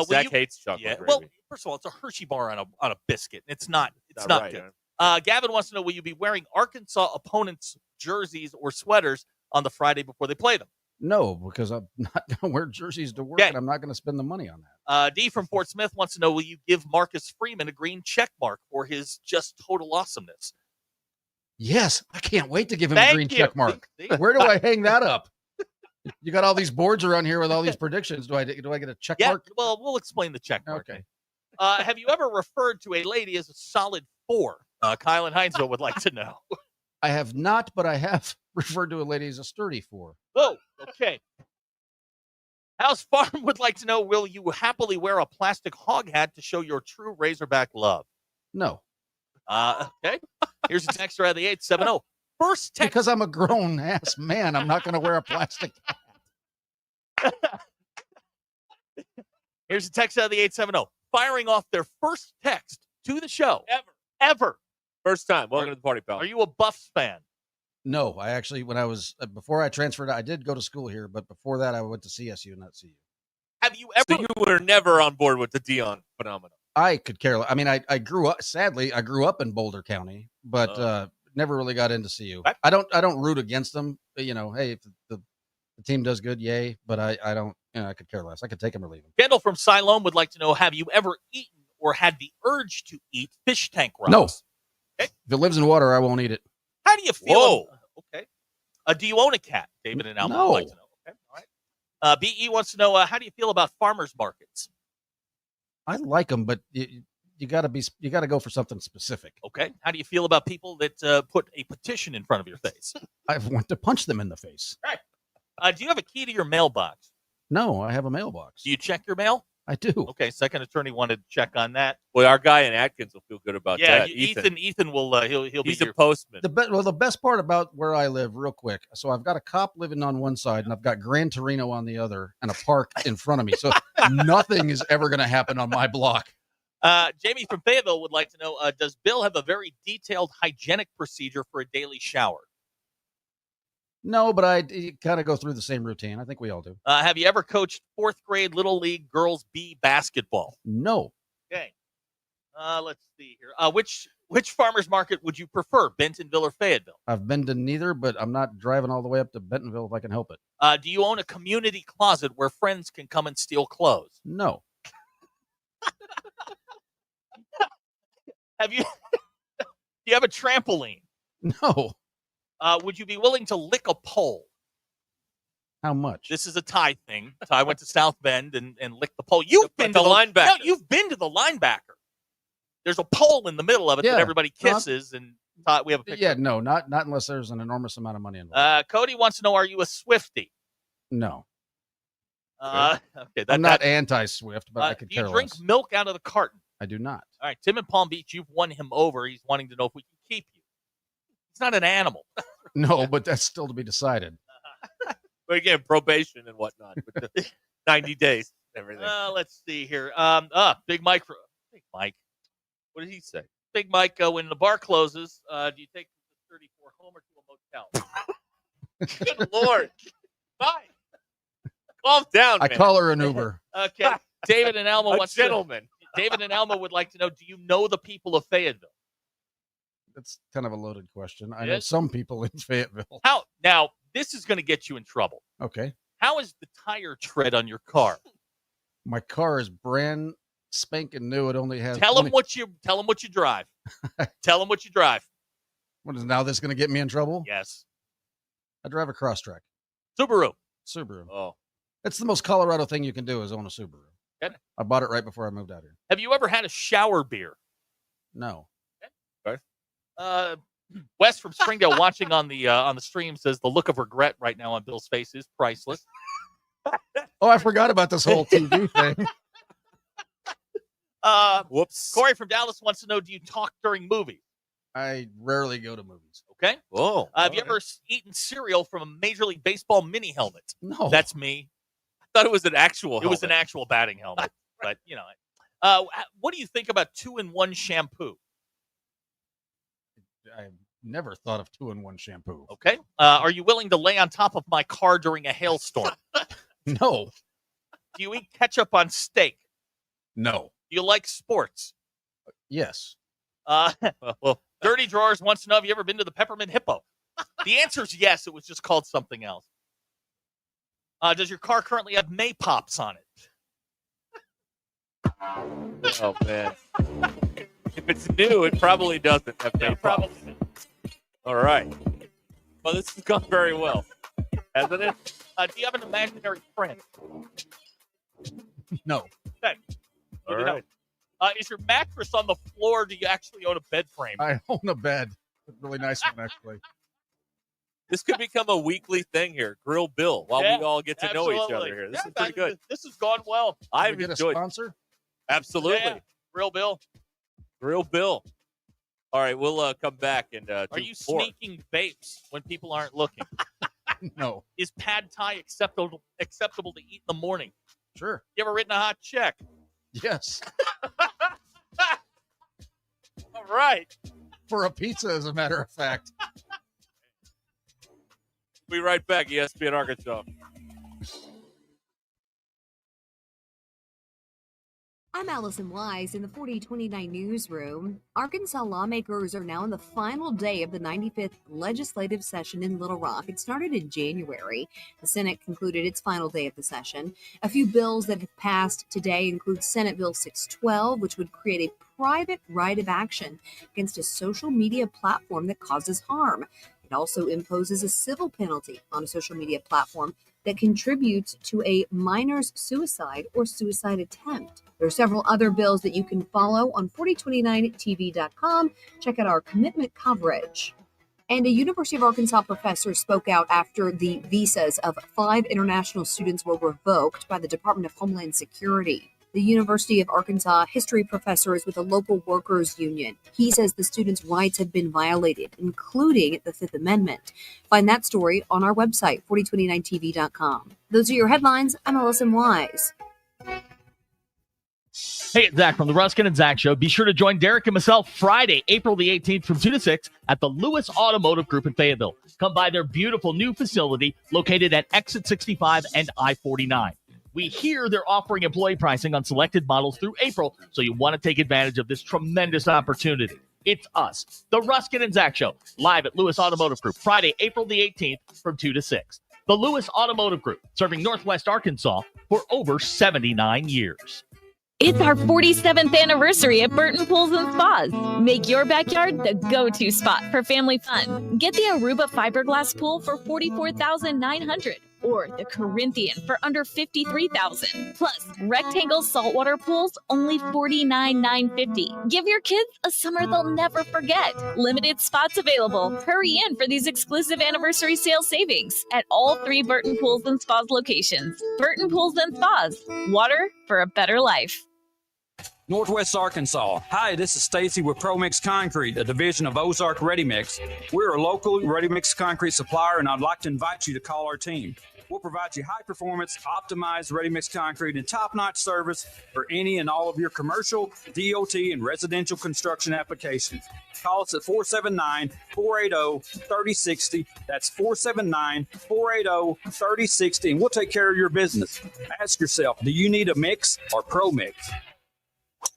Zach hates chocolate gravy. Well, first of all, it's a Hershey bar on a biscuit. It's not right, good. Gavin wants to know, will you be wearing Arkansas opponents' jerseys or sweaters on the Friday before they play them? No, because I'm not going to wear jerseys to work, Okay. and I'm not going to spend the money on that. D from Fort Smith wants to know, will you give Marcus Freeman a green check mark for his just total awesomeness? Yes, I can't wait to give him Thank a green you. check mark. See? Where do I hang that up? You got all these boards around here with all these predictions. Do I get a check mark? Well, we'll explain the check mark. Okay. Have you ever referred to a lady as a solid 4? Kyle in Hinesville would like to know. I have not, but I have referred to a lady as a sturdy 4. Oh, okay. House Farm would like to know, will you happily wear a plastic hog hat to show your true Razorback love? No. Okay. Here's a text out of the 870. First text. Because I'm a grown ass man, I'm not going to wear a plastic hat. Here's a text out of the 870. Firing off their first text to the show. Ever. First time. Welcome to the party, pal. Are you a Buffs fan? No, I actually, when I was, before I transferred, I did go to school here, but before that, I went to CSU, not CU. Have you ever? So you were never on board with the Dion phenomenon. I could care less. I mean, I grew up, sadly, I grew up in Boulder County, but never really got into CU. I don't root against them. You know, hey, if the team does good, yay. But I don't, I could care less. I could take them or leave them. Kendall from Siloam would like to know, have you ever eaten or had the urge to eat fish tank rocks? No. Okay. If it lives in water, I won't eat it. How do you feel? Whoa. Okay. Do you own a cat? David and Alma No. would like to know. Okay. All right. BE wants to know, how do you feel about farmers markets? I like them, but you you got to go for something specific. Okay. How do you feel about people that put a petition in front of your face? I want to punch them in the face. Right. Do you have a key to your mailbox? No, I have a mailbox. Do you check your mail? I do. Okay, second attorney wanted to check on that. Well, our guy in Atkins will feel good about that. Ethan will he'll he's be a postman. The best part about where I live, real quick. So I've got a cop living on one side, and I've got Gran Torino on the other, and a park in front of me. So nothing is ever going to happen on my block. Jamie from Fayetteville would like to know: does Bill have a very detailed hygienic procedure for a daily shower? No, but I kind of go through the same routine. I think we all do. Have you ever coached 4th grade Little League girls B basketball? No. Okay. Let's see here. Which farmer's market would you prefer, Bentonville or Fayetteville? I've been to neither, but I'm not driving all the way up to Bentonville if I can help it. Do you own a community closet where friends can come and steal clothes? No. Do you have a trampoline? No. Would you be willing to lick a pole? How much? This is a Ty thing. Ty went to South Bend and licked the pole. You've been to the linebacker. No, you've been to the linebacker. There's a pole in the middle of it that everybody kisses, and we have a picture. Yeah, no, not unless there's an enormous amount of money involved. Cody wants to know: are you a Swiftie? No. Okay, I'm not anti-Swift, but I could care less. Do you drink milk out of the carton? I do not. All right, Tim in Palm Beach, you've won him over. He's wanting to know if we can keep you. He's not an animal. No, but that's still to be decided. But again, probation and whatnot. With the 90 days and everything. Let's see here. Big Mike. Big Mike. What did he say? Big Mike, when the bar closes, do you take the 34 home or to a motel? Good Lord. Fine. Calm down, man. I call her an Uber. Okay. David and Alma David and Alma would like to know, do you know the people of Fayetteville? That's kind of a loaded question. I know some people in Fayetteville. How? Now, this is going to get you in trouble. Okay. How is the tire tread on your car? My car is brand spanking new. It only has. Tell them what you drive. Tell them what you drive. What is now? This going to get me in trouble? Yes. I drive a Crosstrek. Subaru. Oh. It's the most Colorado thing you can do is own a Subaru. Okay. I bought it right before I moved out here. Have you ever had a shower beer? No. Okay. Wes from Springdale watching on the stream says the look of regret right now on Bill's face is priceless. Oh, I forgot about this whole TV thing. Whoops. Corey from Dallas wants to know, do you talk during movies? I rarely go to movies. Okay. Whoa. Have you ever eaten cereal from a Major League Baseball mini helmet? No. That's me. I thought it was an actual helmet. It was an actual batting helmet. But, what do you think about 2-in-1 shampoo? I've never thought of 2-in-1 shampoo. Okay. Are you willing to lay on top of my car during a hailstorm? No. Do you eat ketchup on steak? No. Do you like sports? Yes. Dirty Drawers wants to know, have you ever been to the Peppermint Hippo? The answer is yes. It was just called something else. Does your car currently have Maypops on it? Oh, man. If it's new, it probably doesn't have Maypops. Probably. All right. Well, this has gone very well, hasn't it? Do you have an imaginary friend? No. Okay. All right. Is your mattress on the floor? Or do you actually own a bed frame? I own a bed. A really nice one, actually. This could become a weekly thing here. Grill Bill while we all get to know each other here. This is pretty good. This has gone well. I've enjoyed. A sponsor? Absolutely. Yeah. Grill Bill. Grill Bill. All right, we'll come back and Are you sneaking vapes when people aren't looking? No. Is pad thai acceptable to eat in the morning? Sure. You ever written a hot check? Yes. All right. For a pizza, as a matter of fact. Be right back, ESPN Arkansas. I'm Allison Wise in the 4029 newsroom. Arkansas lawmakers are now in the final day of the 95th legislative session in Little Rock. It started in January. The Senate concluded its final day of the session. A few bills that have passed today include Senate Bill 612, which would create a private right of action against a social media platform that causes harm. It also imposes a civil penalty on a social media platform that contributes to a minor's suicide or suicide attempt. There are several other bills that you can follow on 4029tv.com. Check out our commitment coverage. And a University of Arkansas professor spoke out after the visas of 5 international students were revoked by the Department of Homeland Security. The University of Arkansas history professor is with the local workers union. He says the students' rights have been violated, including the Fifth Amendment. Find that story on our website, 4029tv.com. Those are your headlines. I'm Allison Wise. Hey, it's Zach from the Ruscin and Zach Show. Be sure to join Derek and myself Friday, April the 18th from 2 to 6 at the Lewis Automotive Group in Fayetteville. Come by their beautiful new facility located at Exit 65 and I-49. We hear they're offering employee pricing on selected models through April, so you want to take advantage of this tremendous opportunity. It's us, the Ruscin and Zach Show, live at Lewis Automotive Group, Friday, April the 18th from 2 to 6. The Lewis Automotive Group, serving Northwest Arkansas for over 79 years. It's our 47th anniversary at Burton Pools and Spas. Make your backyard the go-to spot for family fun. Get the Aruba fiberglass pool for $44,900 or the Corinthian for under $53,000. Plus, rectangle saltwater pools only $49,950. Give your kids a summer they'll never forget. Limited spots available. Hurry in for these exclusive anniversary sale savings at all 3 Burton Pools and Spas locations. Burton Pools and Spas. Water for a better life. Northwest Arkansas. Hi, this is Stacy with ProMix Concrete, a division of Ozark Ready Mix. We're a local ready mix concrete supplier, and I'd like to invite you to call our team. We'll provide you high-performance, optimized ready-mix concrete and top-notch service for any and all of your commercial, DOT, and residential construction applications. Call us at 479-480-3060. That's 479-480-3060, and we'll take care of your business. Ask yourself, do you need a mix or ProMix?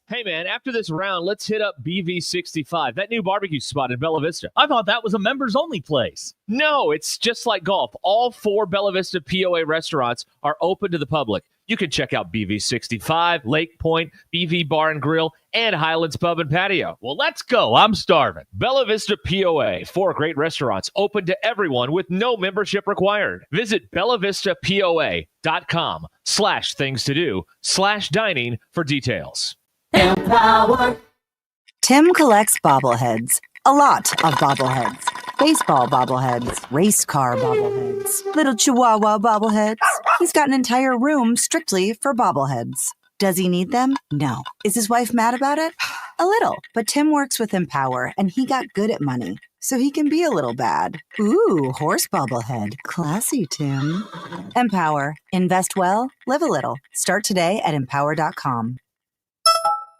Hey, man, after this round, let's hit up BV65, that new barbecue spot in Bella Vista. I thought that was a members-only place. No, it's just like golf. All 4 Bella Vista POA restaurants are open to the public. You can check out BV65, Lake Point, BV Bar and Grill, and Highlands Pub and Patio. Well, let's go. I'm starving. Bella Vista POA, 4 great restaurants open to everyone with no membership required. Visit bellavistapoa.com/things-to-do/dining for details. Empower. Tim collects bobbleheads. A lot of bobbleheads. Baseball bobbleheads. Race car bobbleheads. Little chihuahua bobbleheads. He's got an entire room strictly for bobbleheads. Does he need them? No. Is his wife mad about it? A little. But Tim works with Empower, and he got good at money, so he can be a little bad. Ooh, horse bobblehead. Classy, Tim. Empower. Invest well, live a little. Start today at empower.com.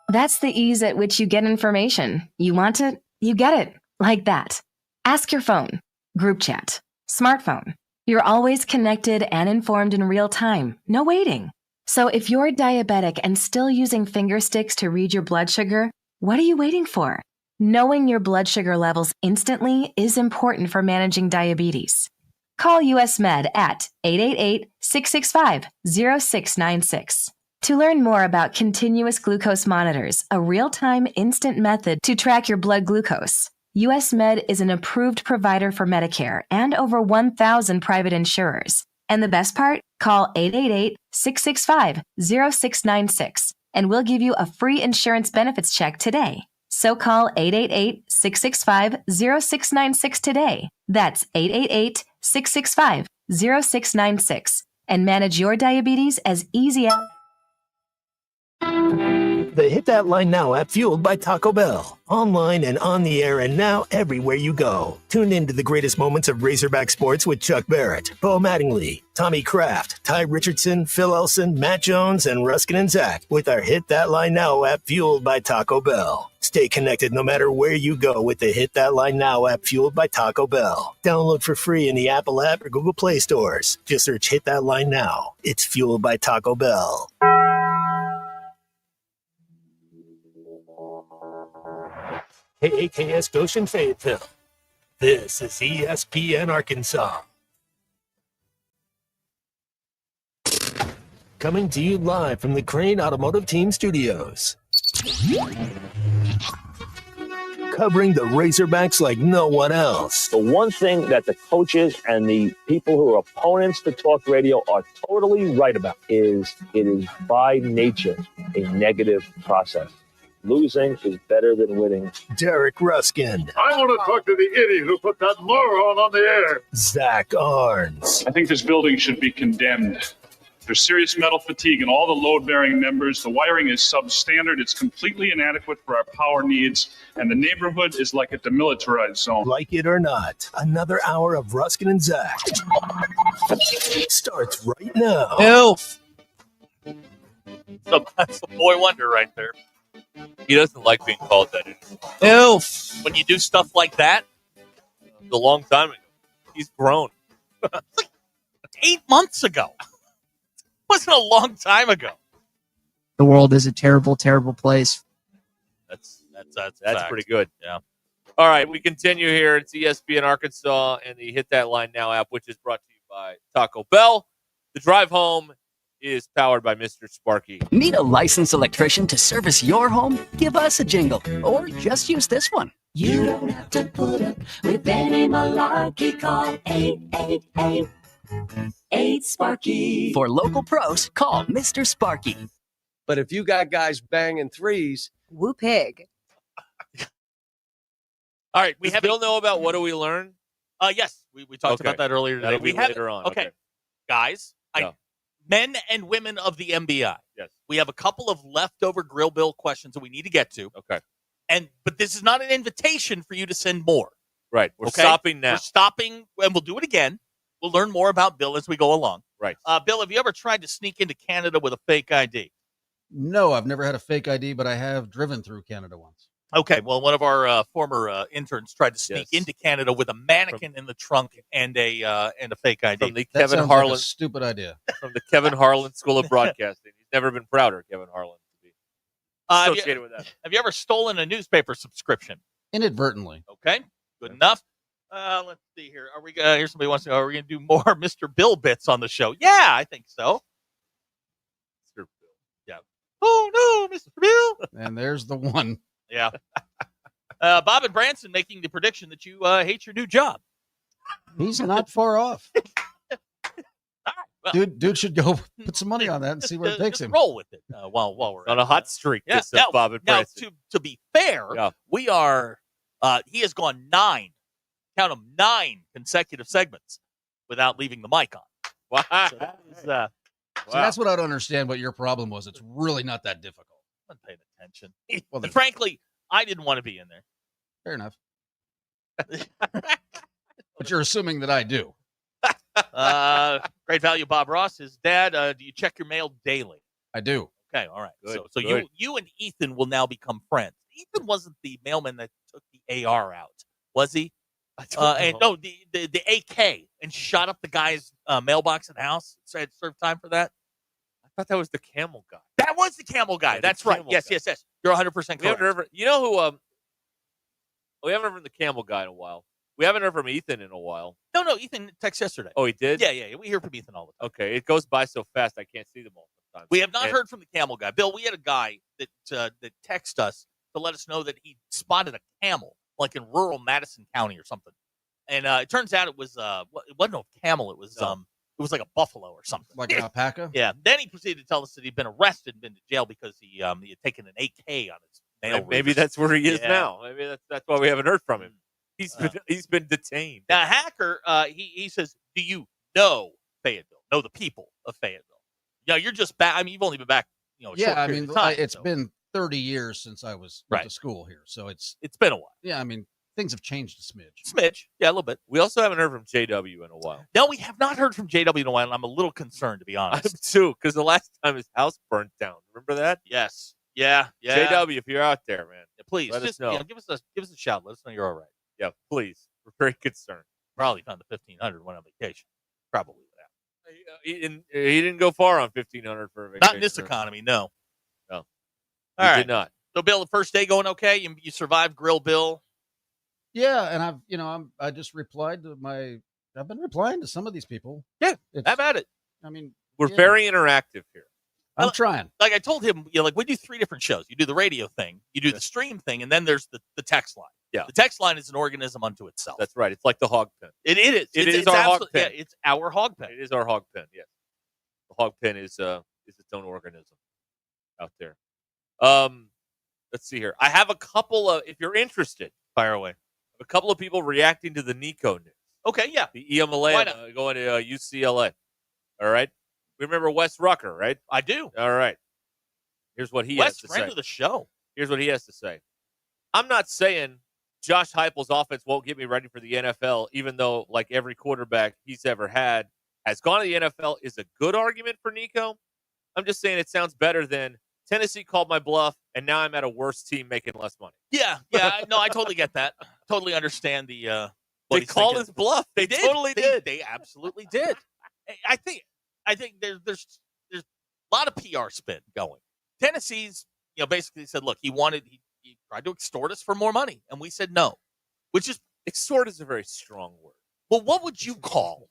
That's the ease at which you get information. You want it, you get it. Like that. Ask your phone. Group chat. Smartphone. You're always connected and informed in real time. No waiting. So if you're diabetic and still using finger sticks to read your blood sugar, what are you waiting for? Knowing your blood sugar levels instantly is important for managing diabetes. Call US Med at 888-665-0696. To learn more about continuous glucose monitors, a real-time instant method to track your blood glucose, US Med is an approved provider for Medicare and over 1,000 private insurers. And the best part? Call 888-665-0696 and we'll give you a free insurance benefits check today. So call 888-665-0696 today. That's 888-665-0696 and manage your diabetes as easy as... The Hit That Line Now app, fueled by Taco Bell. Online and on the air and now everywhere you go. Tune in to the greatest moments of Razorback sports with Chuck Barrett, Bo Mattingly, Tommy Kraft, Ty Richardson, Phil Elson, Matt Jones, and Ruscin and Zach with our Hit That Line Now app, fueled by Taco Bell. Stay connected no matter where you go with the Hit That Line Now app, fueled by Taco Bell. Download for free in the Apple app or Google Play stores. Just search Hit That Line Now. It's fueled by Taco Bell. KAKS Goshen Fayetteville. This is ESPN Arkansas. Coming to you live from the Crane Automotive Team Studios. covering the Razorbacks like no one else. The one thing that the coaches and the people who are opponents to talk radio are totally right about is it is by nature a negative process. Losing is better than winning. Derek Ruskin. I want to talk to the idiot who put that moron on the air. Zach Arns. I think this building should be condemned. There's serious metal fatigue in all the load-bearing members. The wiring is substandard. It's completely inadequate for our power needs. And the neighborhood is like a demilitarized zone. Like it or not, another hour of Ruskin and Zach starts right now. Elf. That's a boy wonder right there. He doesn't like being called that anymore. Elf. When you do stuff like that, It was a long time ago. He's grown. 8 months ago. Wasn't a long time ago. The world is a terrible, terrible place. That's pretty good. Yeah. All right, we continue here. It's ESPN Arkansas and the Hit That Line Now app, which is brought to you by Taco Bell. The drive home is powered by Mr. Sparky. Need a licensed electrician to service your home? Give us a jingle, or just use this one. You don't have to put up with any malarkey. Call 888-8-SPARKY. For local pros, call Mr. Sparky. But if you got guys banging threes, woo pig. All right, we have Bill know about what do we learn? Yes, we talked about that earlier today. That'll be later on. Okay. Guys, men and women of the MBI. Yes. We have a couple of leftover Grill Bill questions that we need to get to. Okay. But this is not an invitation for you to send more. Right. We're stopping now. We're stopping, and we'll do it again. We'll learn more about Bill as we go along. Right. Bill, have you ever tried to sneak into Canada with a fake ID? No, I've never had a fake ID, but I have driven through Canada once. Okay, well, one of our former interns tried to sneak into Canada with a mannequin in the trunk and a fake ID. From the Kevin Harlan, like a stupid idea. From the Kevin Harlan School of Broadcasting. He's never been prouder, Kevin Harlan, to be associated with that. Have you ever stolen a newspaper subscription? Inadvertently. Okay, good enough. Let's see here. Are we? Here's somebody wants to know. Are we going to do more Mr. Bill bits on the show? Yeah, I think so. Mr. Bill. Yeah. Oh no, Mr. Bill. And there's the one. Yeah. Bob and Branson making the prediction that you hate your new job. He's not far off. Dude should go put some money on that and see where it takes him. Roll with it while we're on a hot streak. Yeah. Now, Bob and Branson. To be fair, we are. He has gone 9 consecutive segments without leaving the mic on. Wow. So that's what I don't understand. What your problem was? It's really not that difficult. I'm paying attention. Well, and frankly, I didn't want to be in there. Fair enough. But you're assuming that I do. Great value, Bob Ross. His dad, do you check your mail daily? I do. Okay, all right. Good, so you and Ethan will now become friends. Ethan wasn't the mailman that took the AR out, was he? The AK and shot up the guy's mailbox at the house. So I had served time for that. I thought that was the camel guy. That was the camel guy. That's right. Yes. You're 100% correct. You know who? We haven't heard from the camel guy in a while. We haven't heard from Ethan in a while. No. Ethan texted yesterday. Oh, he did? Yeah. We hear from Ethan all the time. Okay. It goes by so fast I can't see them all sometimes. We have not heard from the camel guy. Bill, we had a guy that texted us to let us know that he spotted a camel, like in rural Madison County or something. And it turns out it was it wasn't a camel. It was it was like a buffalo or something. Like an alpaca? Yeah. Then he proceeded to tell us that he'd been arrested and been to jail because he had taken an AK on his mail. Maybe that's where he is now. Maybe that's why we haven't heard from him. He's been detained. Now, Hacker, he says, do you know Fayetteville? Know the people of Fayetteville? Yeah, you're just back. I mean, you've only been back, it's been 30 years since I was went to school here, so it's been a while. Yeah, I mean, things have changed a smidge. Yeah, a little bit. We also haven't heard from JW in a while. No, we have not heard from JW in a while, and I'm a little concerned, to be honest. I'm too, because the last time his house burnt down. Remember that? Yes. Yeah. JW, if you're out there, man, please let us know. Give us a shout. Let us know you're all right. Yeah, please. We're very concerned. Probably found the 1500 went on vacation. Probably that. He didn't go far on 1500 for a vacation. Not in this economy, no. No. All right. Did not. So, Bill, the first day going okay? You survived Grill Bill? Yeah, and I just replied to I've been replying to some of these people. Yeah, have at it. I mean, we're very interactive here. I'm trying. Like I told him, we do 3 different shows. You do the radio thing, you do the stream thing, and then there's the text line. The text line is an organism unto itself. That's right. It's like the hog pen. It is. It's our hog pen. Yeah, it's our hog pen. It is our hog pen. Yes, the hog pen is its own organism out there. Let's see here. I have a couple of. If you're interested, fire away. A couple of people reacting to the Nico news. Okay, yeah. The EMLA going to UCLA. All right. Remember Wes Rucker, right? I do. All right. Here's what he has to say. Friend of the show. Here's what he has to say. I'm not saying Josh Heupel's offense won't get me ready for the NFL, even though, like every quarterback he's ever had has gone to the NFL, is a good argument for Nico. I'm just saying it sounds better than Tennessee called my bluff, and now I'm at a worse team making less money. Yeah. No, I totally get that. Totally understand the. They called his bluff. They did. Totally did. They absolutely did. I think there's a lot of PR spin going. Tennessee's, basically said, look, he tried to extort us for more money, and we said no. Which is extort is a very strong word. Well, what would you call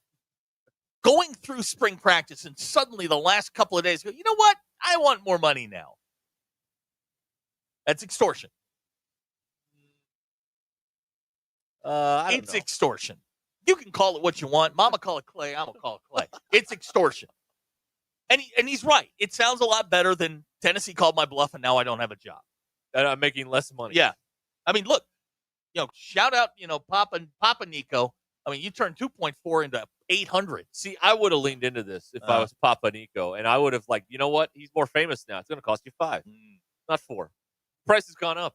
going through spring practice and suddenly the last couple of days go, you know what? I want more money now. That's extortion. It's extortion. You can call it what you want. Mama call it clay. I'm going to call it clay. It's extortion. And he's right. It sounds a lot better than Tennessee called my bluff and now I don't have a job. And I'm making less money. Yeah. I mean, look, shout out, Papa Nico. I mean, you turned 2.4 into 800. See, I would have leaned into this if I was Papa Nico, and I would have you know what? He's more famous now. It's going to cost you $5, not $4. Price has gone up.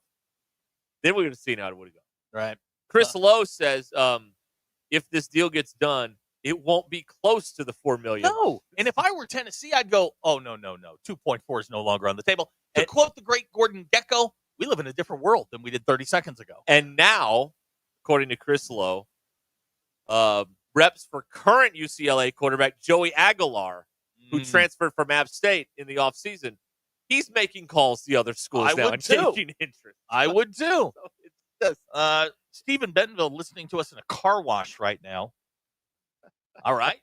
Then we would have seen how it would have gone. Right. Chris Lowe says, if this deal gets done, it won't be close to the $4 million. No. And if I were Tennessee, I'd go, oh, no. 2.4 is no longer on the table. To quote the great Gordon Gekko, we live in a different world than we did 30 seconds ago. And now, according to Chris Lowe, reps for current UCLA quarterback Joey Aguilar, who transferred from App State in the offseason, he's making calls to the other schools now and taking interest. I would too. Stephen Bentonville listening to us in a car wash right now. All right.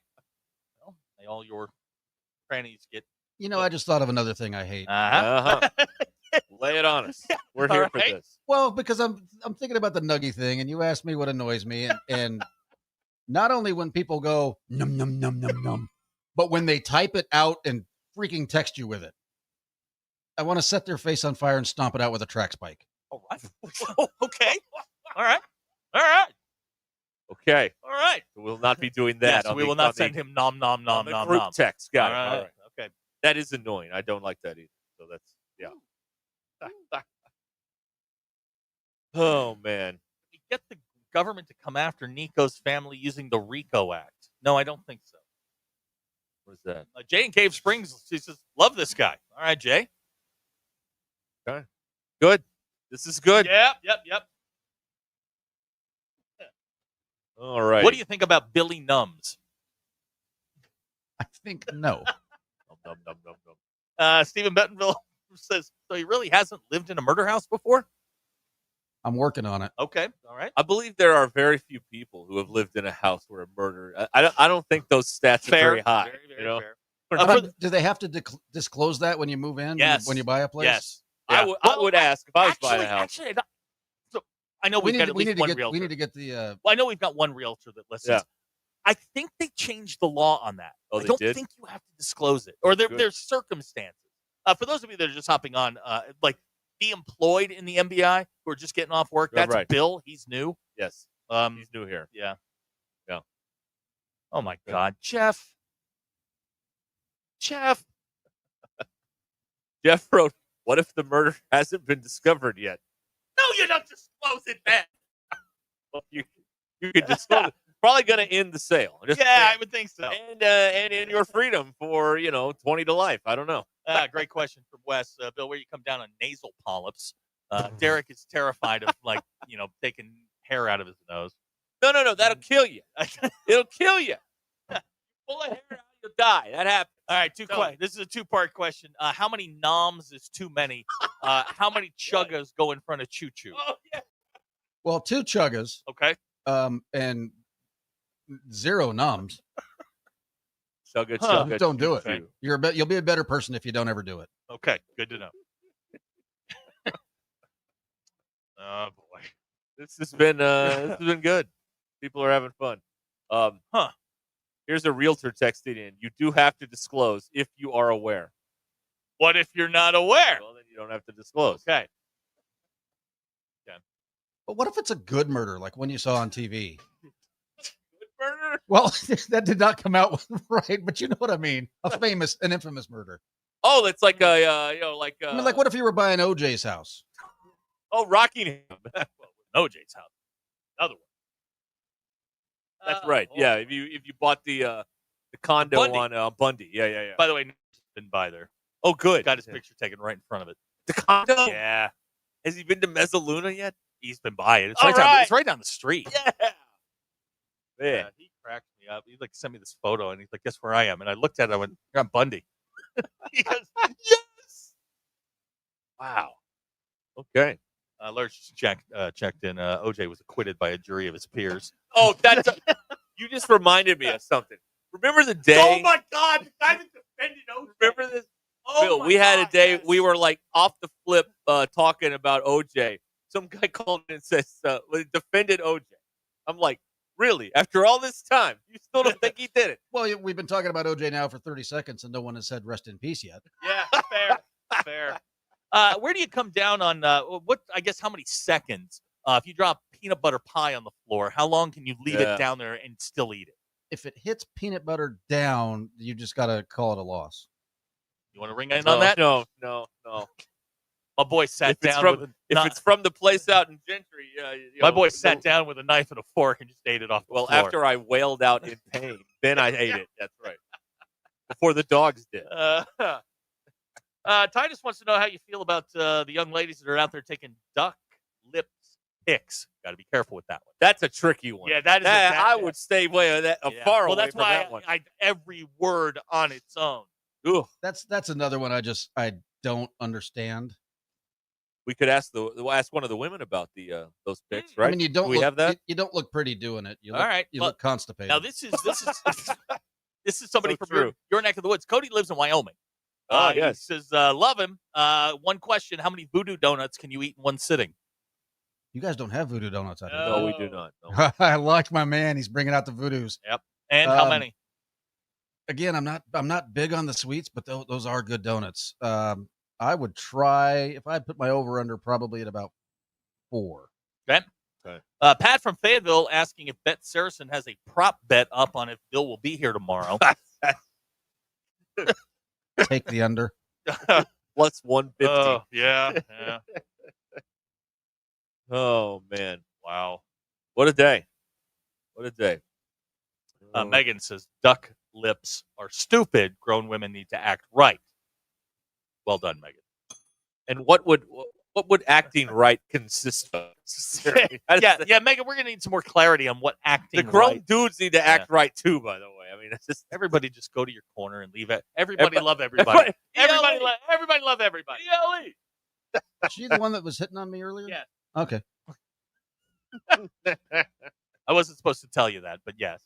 Well, may all your crannies get. I just thought of another thing I hate. Lay it on us. We're here for this. Well, because I'm thinking about the nuggy thing, and you asked me what annoys me, and not only when people go num num num num num, but when they type it out and freaking text you with it. I want to set their face on fire and stomp it out with a track spike. All right. Okay. All right. Okay. All right. We'll not be doing that. Yes, we will not send him nom nom nom nom group nom text. Got it. All right. All right. Okay. That is annoying. I don't like that either. So that's Oh man. We get the government to come after Nico's family using the RICO Act. No, I don't think so. What is that? Jay in Cave Springs, he says, love this guy. All right, Jay. Okay. Good. This is good. Yep. All right. What do you think about Billy Numbs? I think no. Stephen Bentonville says, so he really hasn't lived in a murder house before? I'm working on it. Okay. All right. I believe there are very few people who have lived in a house where a murder. I don't think those stats are very high. Very fair. Do they have to disclose that when you move in? Yes. When you buy a place? Yes. Yeah. I would ask if I was buying a house. Actually, so I know we've got at least one realtor. We need to get the. Well, I know we've got one realtor that listens. Yeah. I think they changed the law on that. Oh, I don't think you have to disclose it, or there's circumstances. For those of you that are just hopping on, be employed in the MBI who are just getting off work. That's right. Bill. He's new. Yes. He's new here. Yeah. Yeah. Oh my God, Jeff. Jeff wrote, "What if the murder hasn't been discovered yet?" No, you don't disclose it, man. Well, you could disclose it. Probably going to end the sale. I would think so. And in your freedom for 20 to life. I don't know. Great question from Wes. Bill, where you come down on nasal polyps? Derek is terrified of taking hair out of his nose. No. That'll kill you. It'll kill you. Pull a hair out, you'll die. That happens. All right, this is a two-part question. How many noms is too many? How many chuggas go in front of choo-choo? Oh, yeah. Well, 2 chuggas. Okay. And 0 noms. Chugga. Don't do it. You'll be a better person if you don't ever do it. Okay, good to know. Oh boy. This has been good. People are having fun. Here's a realtor texting in. You do have to disclose if you are aware. What if you're not aware? Well, then you don't have to disclose. Okay. But what if it's a good murder, like one you saw on TV? Good murder? Well, that did not come out right, but you know what I mean. An infamous murder. Oh, that's like a, I mean, like, what if you were buying OJ's house? Oh, Rockingham. OJ's house. Another one. That's right. Yeah, if you bought the condo Bundy. on Bundy. Yeah. By the way, been by there. Oh, good. Got his picture taken right in front of it. The condo? Yeah. Has he been to Mezzaluna yet? He's been by it. It's All right. it's right down the street. Yeah. Yeah. He cracked me up. He sent me this photo, and he's like, "Guess where I am?" And I looked at it. I went, "You're on Bundy." He goes, "Yes." Wow. Okay. Lurch checked in. OJ was acquitted by a jury of his peers. Oh, that's you just reminded me of something. Remember the day? Oh my God! The guy that defended OJ. Remember this? Oh Bill, we had a day we were like off the flip talking about OJ. Some guy called in and says defended OJ. I'm like, really? After all this time, you still don't think he did it? Well, we've been talking about OJ now for 30 seconds, and no one has said rest in peace yet. Yeah, fair. Where do you come down on how many seconds? If you drop peanut butter pie on the floor, how long can you leave it down there and still eat it? If it hits peanut butter down, you just got to call it a loss. You want to ring in on that? No. My boy sat down if it's from the place out in Gentry. My boy sat down with a knife and a fork and just ate it off the floor. After I wailed out in pain, then I ate it. That's right. Before the dogs did. Titus wants to know how you feel about the young ladies that are out there taking duck lips pics. Got to be careful with that one. That's a tricky one. Yeah, that is. I would stay away far away that's from why that one. Every word on its own. Ooh. That's another one I don't understand. We could ask one of the women about those pics, right? I mean, you don't. Do we have that? You don't look pretty doing it. You look, all right. You look constipated. Now this is this is somebody So from true. your neck of the woods. Cody lives in Wyoming. Yes. He says, love him. One question: how many voodoo donuts can you eat in one sitting? You guys don't have voodoo donuts, I think. No, we do not. No. I like my man. He's bringing out the voodoos. Yep. And how many? Again, I'm not big on the sweets, but those are good donuts. I would try, if I put my over under, probably at about 4. Okay. Pat from Fayetteville asking if Bet Saracen has a prop bet up on if Bill will be here tomorrow. Take the under. Plus 150. Yeah. Oh, man. Wow. What a day. Megan says duck lips are stupid. Grown women need to act right. Well done, Megan. And what would acting right consist of? Yeah, Megan, we're gonna need some more clarity on what acting. The grown right. dudes need to act right too. By the way, I mean, it's just everybody just go to your corner and leave it. Everybody love everybody. Everybody love everybody. Is she the one that was hitting on me earlier? Yeah. Okay. I wasn't supposed to tell you that, but yes.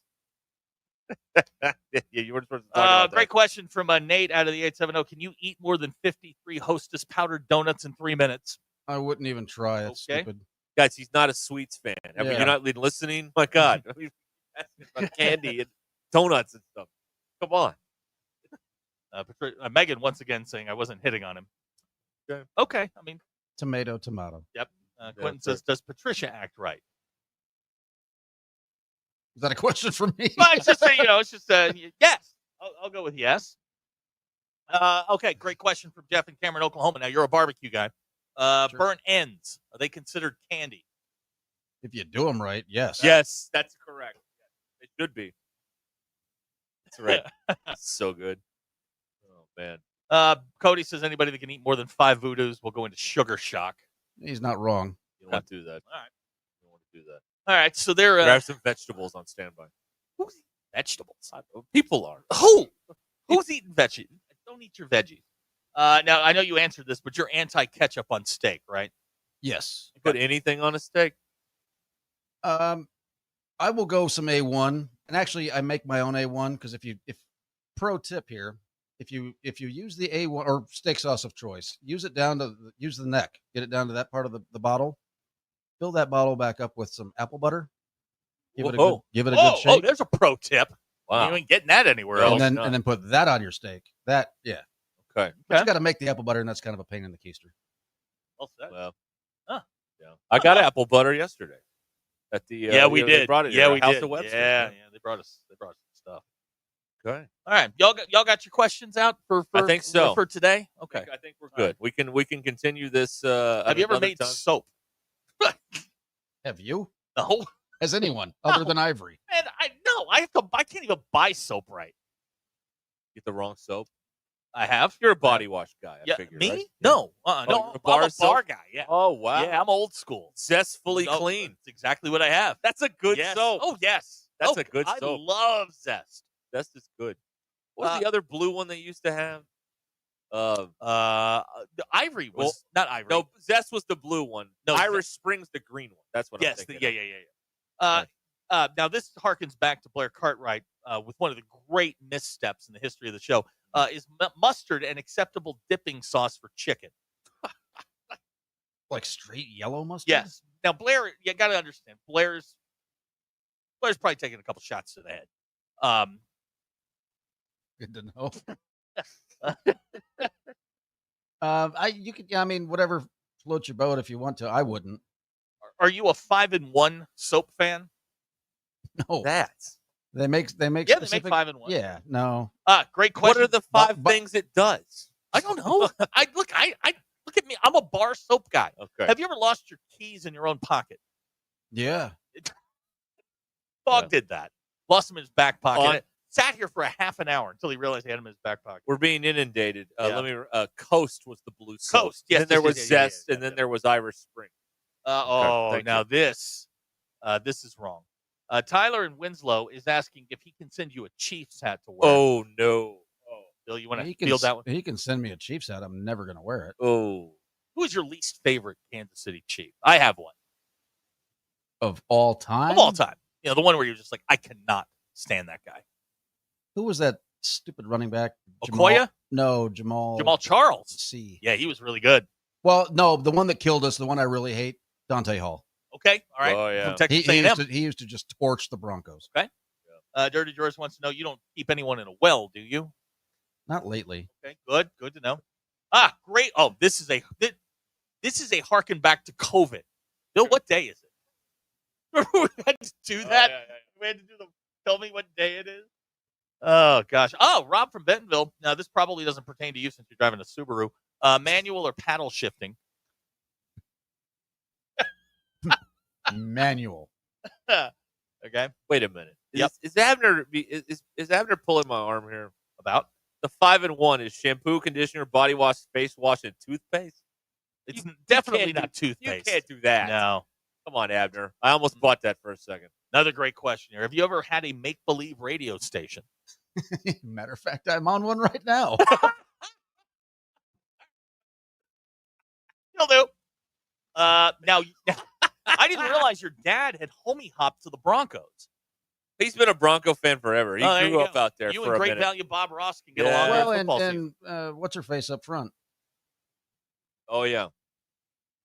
Yeah, you weren't supposed to talk about that. Great question from Nate out of the 870. Can you eat more than 53 Hostess powdered donuts in 3 minutes? I wouldn't even try. It's stupid. Guys, he's not a sweets fan. I mean, you're not listening? My God. I mean, about candy and donuts and stuff. Come on. Megan, once again, saying I wasn't hitting on him. Okay. I mean, tomato. Yep. Quentin says, does Patricia act right? Is that a question for me? Well, it's just yes. I'll go with yes. Okay, great question from Jeff in Cameron, Oklahoma. Now, you're a barbecue guy. Sure. Burnt ends, are they considered candy? If you do them right, yes. Yes, that's correct. It should be. That's right. So good. Oh, man. Cody says anybody that can eat more than 5 voodoos will go into sugar shock. He's not wrong. You don't want to do that. All right. You don't want to do that. All right, so there have some vegetables on standby. Who's eating vegetables? People are. Who's eating veggies? Don't eat your veggies. Now, I know you answered this, but you're anti-ketchup on steak, right? Yes. You put anything on a steak? I will go some A1, and actually, I make my own A1 because if pro tip here, if you use the A1 or steak sauce of choice, use the neck, get it down to that part of the bottle. fill that bottle back up with some apple butter. Give it a good Oh, shake. there's a pro tip. Wow. You ain't getting that anywhere else. And then put that on your steak. That, yeah. Okay. But you got to make the apple butter, and that's kind of a pain in the keister. Well, yeah. I got apple butter yesterday at the. We did. They brought it yeah, here, we House did. of Webster. Yeah, they brought us some stuff. Okay. All right, y'all got your questions out for I think so. for today. Okay, I think we're good. Right. We can continue this. Have you ever made soap? Have you? No. Has anyone other than Ivory? And I can't even buy soap right. Get the wrong soap. I have. You're a body wash guy. I figure, me? Right? No. No. I'm a bar guy. Yeah. Oh wow. Yeah, I'm old school. Zestfully clean. That's exactly what I have. That's a good yes. soap. Oh yes. That's a good soap. I love Zest. Zest is good. What was the other blue one they used to have? The Ivory was not Ivory. No, Zest was the blue one. No, Irish Spring's the green one. That's what I'm thinking. Yeah. Now this harkens back to Blair Cartwright with one of the great missteps in the history of the show. Is mustard an acceptable dipping sauce for chicken? Like straight yellow mustard? Yes. Now Blair, you got to understand, Blair's probably taking a couple shots to the head. Good to know. I mean, whatever floats your boat if you want to. I wouldn't. Are you a 5-in-1 soap fan? No. They make Yeah, they make 5-in-1. Yeah, no. Great question. What are the five things it does? I don't know. I look at me. I'm a bar soap guy. Okay. Have you ever lost your keys in your own pocket? Yeah. Dog did that. Lost them in his back pocket. Sat here for a half an hour until he realized he had them in his back pocket. We're being inundated. Coast was the blue soap. Coast, yes. Then there was Zest, and then there was Irish Spring. Now this is wrong. Tyler in Winslow is asking if he can send you a Chiefs hat to wear. Oh no! Bill, you want to field that one? He can send me a Chiefs hat. I'm never going to wear it. Oh, who is your least favorite Kansas City Chief? I have one of all time. Of all time, the one where you're just like, I cannot stand that guy. Who was that stupid running back? Okoye? Jamal Charles. C. Yeah, he was really good. Well, no, the one that killed us, the one I really hate, Dante Hall. Okay, all right. Oh, yeah. From Texas A&M. He used to just torch the Broncos. Okay. Dirty George wants to know, you don't keep anyone in a well, do you? Not lately. Okay, good to know. Great. Oh, this is a harken back to COVID. Bill, what day is it? Remember we had to do that? Yeah. We had to do tell me what day it is? Oh, gosh. Oh, Rob from Bentonville. Now, this probably doesn't pertain to you since you're driving a Subaru. Manual or paddle shifting? Manual. Okay. Wait a minute. Yep. Is Abner pulling my arm here? About? The 5-in-1 is shampoo, conditioner, body wash, face wash, and toothpaste? It's definitely not toothpaste. You can't do that. No. Come on, Abner. I almost bought that for a second. Another great question here. Have you ever had a make-believe radio station? Matter of fact, I'm on one right now. You'll do. Now, I didn't realize your dad had homie hopped to the Broncos. He's been a Bronco fan forever. He grew up out there you for and a Great minute. Value Bob Ross can get along with the football season. And what's her face up front? Oh, yeah.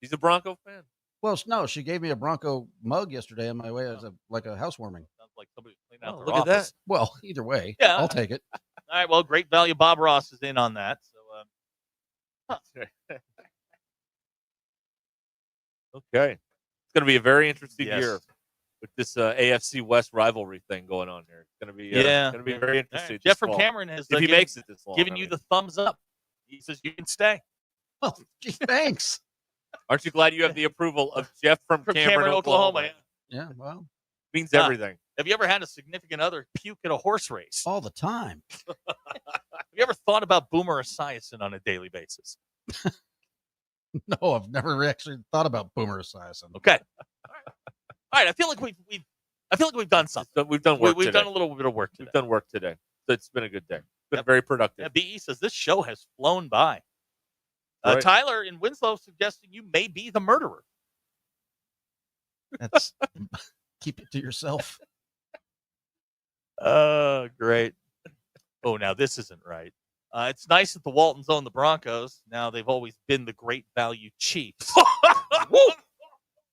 He's a Bronco fan. Well, no, she gave me a Bronco mug yesterday on my way as a housewarming. Sounds like somebody cleaned out their look at office. that. Well, either way, Yeah. I'll take it. All right, well, Great Value Bob Ross is in on that. So, Okay. It's going to be a very interesting Yes. year with this AFC West rivalry thing going on here. It's going to be going to be very interesting. Right. Jeff this from fall. Cameron has if he makes it this long, giving you the thumbs up. He says you can stay. Oh, gee, thanks. Aren't you glad you have the approval of Jeff from Cameron, Oklahoma? Yeah, well, means everything. Have you ever had a significant other puke at a horse race? all the time. Have you ever thought about Boomer Esiason on a daily basis? No, I've never actually thought about Boomer Esiason. Okay. All right. I feel like we've done something. We've done work. We've today. done a little bit of work today. We've done work today. So it's been a good day. It's been very productive. Yeah, BE says this show has flown by. Right. Tyler in Winslow suggesting you may be the murderer. That's keep it to yourself. Great. Oh, now this isn't right. It's nice that the Waltons own the Broncos. Now they've always been the Great Value Chiefs. Woo!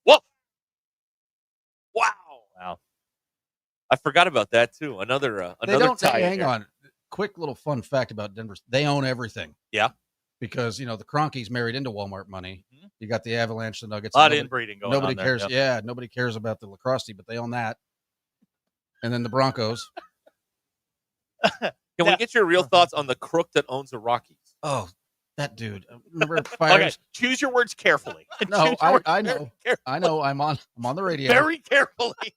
Whoa! I forgot about that too. Another hang on. Quick little fun fact about Denver. They own everything. Yeah. Because, the Kroenkes married into Walmart money. Mm-hmm. You got the Avalanche, the Nuggets. A lot of inbreeding going on Nobody there, cares. Yeah, nobody cares about the lacrosse team, but they own that. And then the Broncos. Can we get your real thoughts on the crook that owns the Rockies? Oh, that dude. Remember fires? Okay, choose your words carefully. No, I know. I know. I'm on the radio. Very carefully.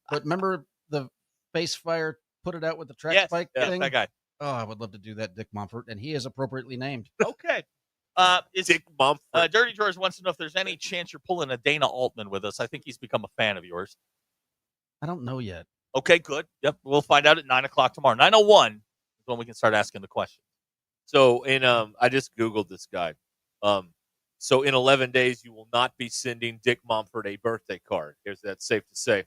But remember the face fire, put it out with the track spike thing? That guy. Oh, I would love to do that, Dick Mumford, and he is appropriately named. Okay. Is Dick Mumford. Dirty George wants to know if there's any chance you're pulling a Dana Altman with us. I think he's become a fan of yours. I don't know yet. Okay, good. Yep, we'll find out at 9:00 tomorrow. 9:01 is when we can start asking the question. So I just Googled this guy. So in 11 days, you will not be sending Dick Mumford a birthday card. Is that safe to say?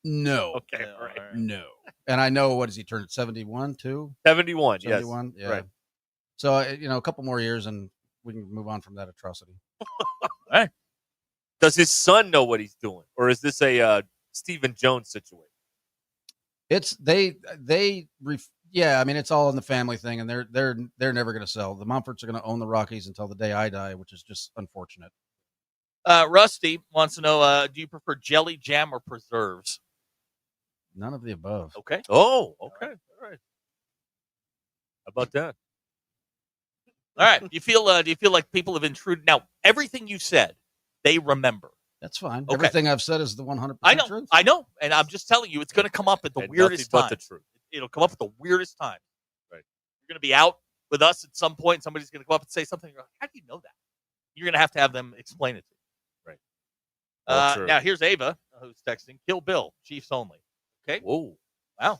No. Okay, all right. No. And I know, what has he turned, 71 too? 71, yes. 71, yeah. Right. So, a couple more years and we can move on from that atrocity. All right. Does his son know what he's doing? Or is this a Stephen Jones situation? It's it's all in the family thing, and they're never going to sell. The Mumfords are going to own the Rockies until the day I die, which is just unfortunate. Rusty wants to know, do you prefer jelly, jam, or preserves? None of the above. Okay. Oh, okay. All right. How about that? All right. Do you feel like people have intruded? Now, everything you said, they remember. That's fine. Okay. Everything I've said is the 100% truth. I know. And I'm just telling you, it's going to come up at the weirdest time. But the truth. It'll come up at the weirdest time. Right. You're going to be out with us at some point. Somebody's going to go up and say something. You're like, how do you know that? You're going to have them explain it to you. Right. Now, here's Ava, who's texting. Kill Bill, Chiefs only. Okay. Whoa. Wow.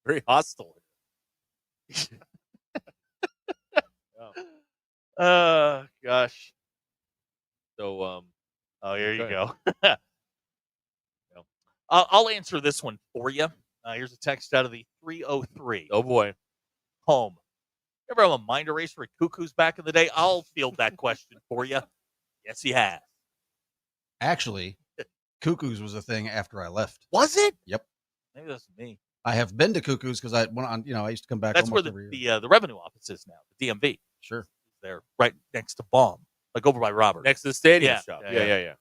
Very hostile. Gosh. So, here you go. I'll answer this one for you. Here's a text out of the 303. Oh, boy. Home. Ever have a mind eraser at Cuckoo's back in the day? I'll field that question for you. Yes, he has. Actually, Cuckoo's was a thing after I left. Was it? Yep. Maybe that's me. I have been to Cuckoo's because I went on. I used to come back. That's where the revenue office is now. The DMV. Sure. They're right next to Baum, like over by Robert. Next to the stadium Yeah. shop. Yeah.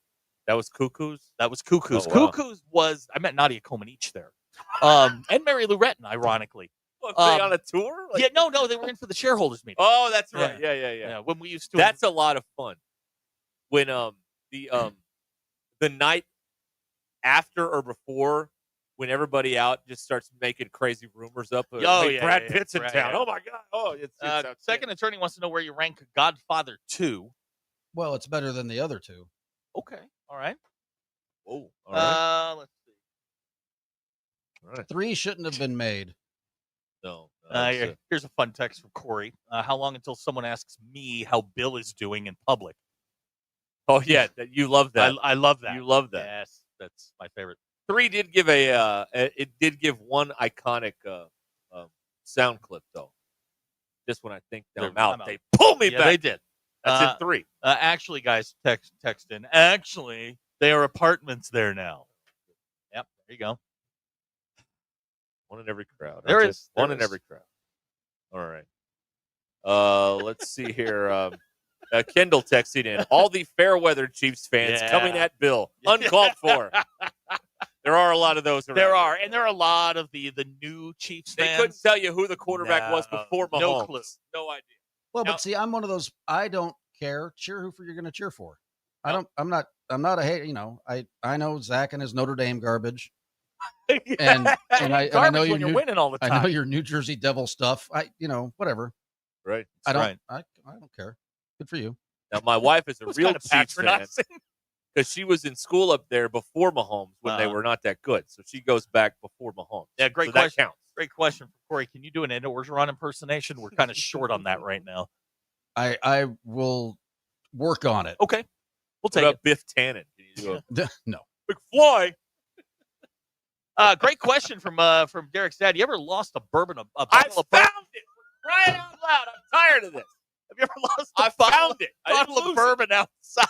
That was Cuckoo's? That was Cuckoo's. Oh, wow. Cuckoo's was, I met Nadia Comaneci there. And Mary Lou Retton, ironically. What, were they on a tour? Yeah, no, they were in for the shareholders meeting. Oh, that's right. Yeah. When we used to. That's a lot of fun. When the night after or before, when everybody out just starts making crazy rumors up. Brad Pitt's in town. Yeah. Oh my God. Oh, it's Second attorney wants to know where you rank Godfather 2. Well, it's better than the other two. Okay. All right. Oh, all right. Let's see. All right. 3 shouldn't have been made. No. Here's a fun text from Corey. How long until someone asks me how Bill is doing in public? Oh, yeah. You love that. I love that. You love that. Yes. That's my favorite. 3 did give one iconic sound clip though. Just when I think I'm out, they pull me back. They did. That's in 3. Actually, guys, text in. Actually, they are apartments there now. Yep, there you go. One in every crowd. There is one in every crowd. All right. Let's see here. Kendall texted in. All the fair weather Chiefs fans coming at Bill. Uncalled for. There are a lot of those around. There are, and there are a lot of the new Chiefs fans. They couldn't tell you who the quarterback was before Mahomes. No clue. No idea. Well, but see, I'm one of those. I don't care. Cheer who you're going to cheer for. I'm not a hater. I know Zach and his Notre Dame garbage. and I know you're winning all the time. I know your New Jersey Devil stuff. Whatever. Right. I don't care. Good for you. Now my wife is a real Chiefs fan because she was in school up there before Mahomes when they were not that good. So she goes back before Mahomes. Yeah, great so question. That counts. Great question for Corey. Can you do an Ed Orgeron impersonation? We're kind of short on that right now. I will work on it. Okay. We'll take it. Biff Tannen. Can you do no. McFly. Great question from Derek's dad. You ever lost a bourbon? I found it. Crying out loud. I'm tired of this. Have you ever lost I found it. bottle of bourbon outside?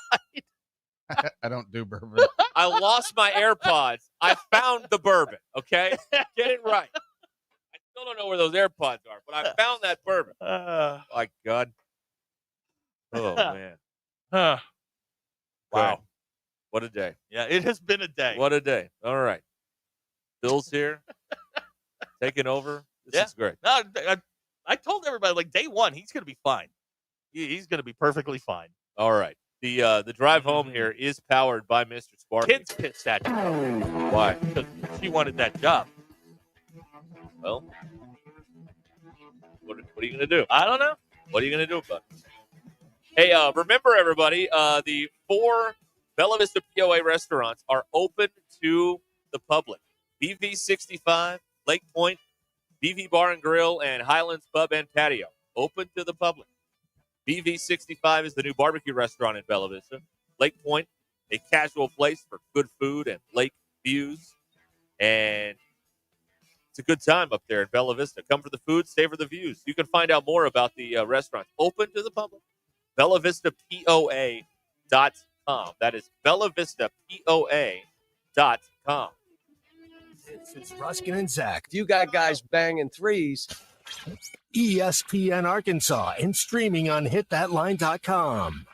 I don't do bourbon. I lost my AirPods. I found the bourbon, okay? Get it right. I still don't know where those AirPods are, but I found that bourbon. My God. Oh, man. Wow. Good. What a day. Yeah, it has been a day. What a day. All right. Bill's here. Taking over. This is great. No, I told everybody, like, day one, he's going to be fine. He's going to be perfectly fine. All right. The drive home here is powered by Mr. Sparky. Kid's pissed at you. Why? Because she wanted that job. Well, what are you going to do? I don't know. What are you going to do about it? Hey, remember, everybody, the 4 Bella Vista POA restaurants are open to the public. BV65, Lake Point, BV Bar and Grill, and Highlands Pub and Patio. Open to the public. BV65 is the new barbecue restaurant in Bella Vista. Lake Point, a casual place for good food and lake views. And it's a good time up there in Bella Vista. Come for the food, stay for the views. You can find out more about the restaurants open to the public. BellaVistaPOA.com. That is BellaVistaPOA.com. This is Ruscin and Zach. If you got guys banging threes, ESPN Arkansas and streaming on hitthatline.com.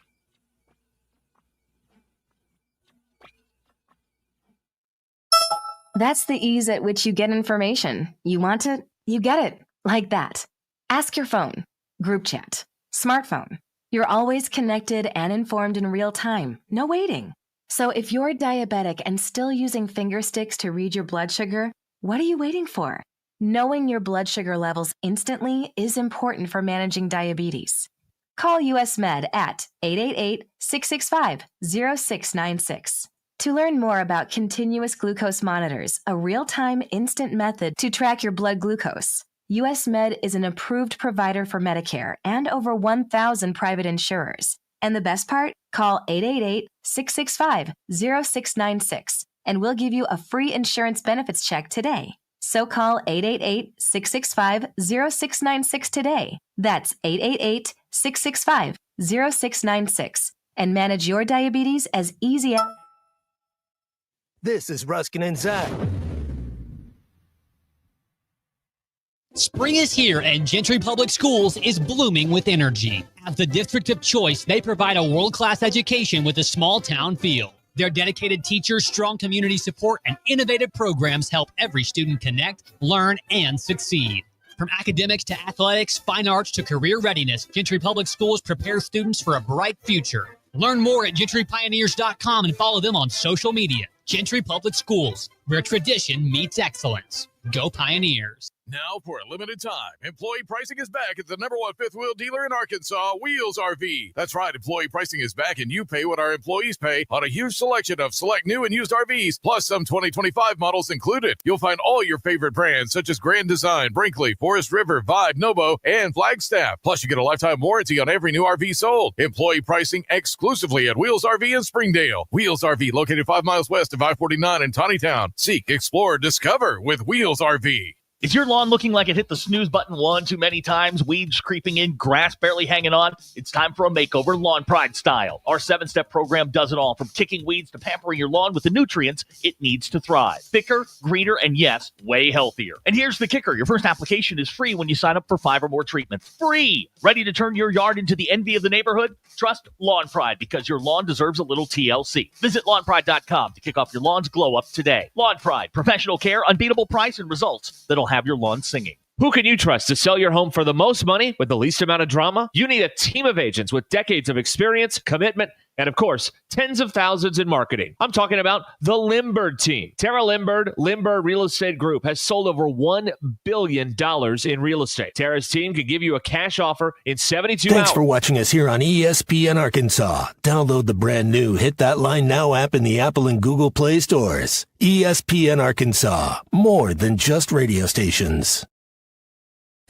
That's the ease at which you get information. You want it, you get it. Like that. Ask your phone. Group chat. Smartphone. You're always connected and informed in real time. No waiting. So if you're diabetic and still using finger sticks to read your blood sugar, what are you waiting for? Knowing your blood sugar levels instantly is important for managing diabetes. Call US Med at 888-665-0696. To learn more about continuous glucose monitors, a real-time instant method to track your blood glucose. US Med is an approved provider for Medicare and over 1,000 private insurers. And the best part? Call 888-665-0696 and we'll give you a free insurance benefits check today. So call 888-665-0696 today. That's 888-665-0696 and manage your diabetes as easy as... This is Ruscin and Zach. Spring is here and Gentry Public Schools is blooming with energy. As the district of choice, they provide a world-class education with a small-town feel. Their dedicated teachers, strong community support, and innovative programs help every student connect, learn, and succeed. From academics to athletics, fine arts to career readiness, Gentry Public Schools prepare students for a bright future. Learn more at gentrypioneers.com and follow them on social media. Gentry Public Schools, where tradition meets excellence. Go Pioneers. Now, for a limited time, employee pricing is back at the #1 fifth wheel dealer in Arkansas, Wheels RV. That's right, employee pricing is back, and you pay what our employees pay on a huge selection of select new and used RVs, plus some 2025 models included. You'll find all your favorite brands, such as Grand Design, Brinkley, Forest River, Vibe, Novo, and Flagstaff. Plus, you get a lifetime warranty on every new RV sold. Employee pricing exclusively at Wheels RV in Springdale. Wheels RV, located 5 miles west of I-49 in Tawnytown. Seek, explore, discover with Wheels RV. Is your lawn looking like it hit the snooze button one too many times, weeds creeping in, grass barely hanging on? It's time for a makeover, Lawn Pride style. Our 7-step program does it all, from kicking weeds to pampering your lawn with the nutrients it needs to thrive. Thicker, greener, and yes, way healthier. And here's the kicker. Your first application is free when you sign up for 5 or more treatments. Free! Ready to turn your yard into the envy of the neighborhood? Trust Lawn Pride, because your lawn deserves a little TLC. Visit lawnpride.com to kick off your lawn's glow up today. Lawn Pride, professional care, unbeatable price, and results that'll have your lawn singing. Who can you trust to sell your home for the most money with the least amount of drama? You need a team of agents with decades of experience, commitment, and of course, tens of thousands in marketing. I'm talking about the Limbird team. Tara Limbird Real Estate Group has sold over $1 billion in real estate. Tara's team can give you a cash offer in 72 hours. Thanks for watching us here on ESPN Arkansas. Download the brand new Hit That Line Now app in the Apple and Google Play stores. ESPN Arkansas, more than just radio stations.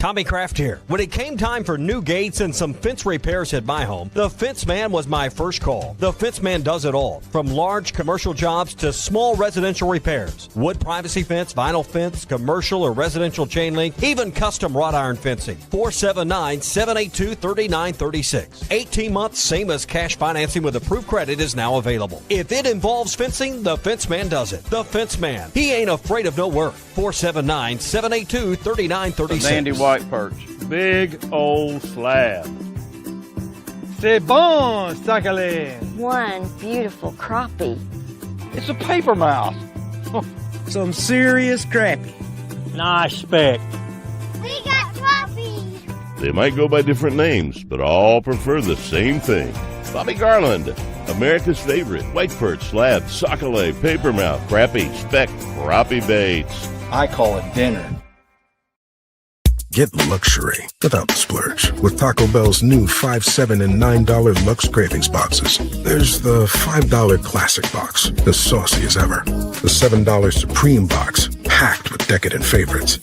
Tommy Kraft here. When it came time for new gates and some fence repairs at my home, the Fence Man was my first call. The Fence Man does it all, from large commercial jobs to small residential repairs. Wood privacy fence, vinyl fence, commercial or residential chain link, even custom wrought iron fencing. 479-782-3936. 18 months, same as cash financing with approved credit is now available. If it involves fencing, the Fence Man does it. The Fence Man. He ain't afraid of no work. 479-782-3936. Sandy white perch. Big old slab. C'est bon, sacalé. One beautiful crappie. It's a paper mouse. Some serious crappie. Nice speck. We got crappie. They might go by different names, but all prefer the same thing. Bobby Garland, America's favorite. White perch, slab, sockeye, paper mouth, crappie, speck, crappie baits. I call it dinner. Get luxury without the splurge with Taco Bell's new $5, $7, and $9 Lux Cravings boxes. There's the $5 Classic box, as saucy as ever. The $7 Supreme box, packed with decadent favorites.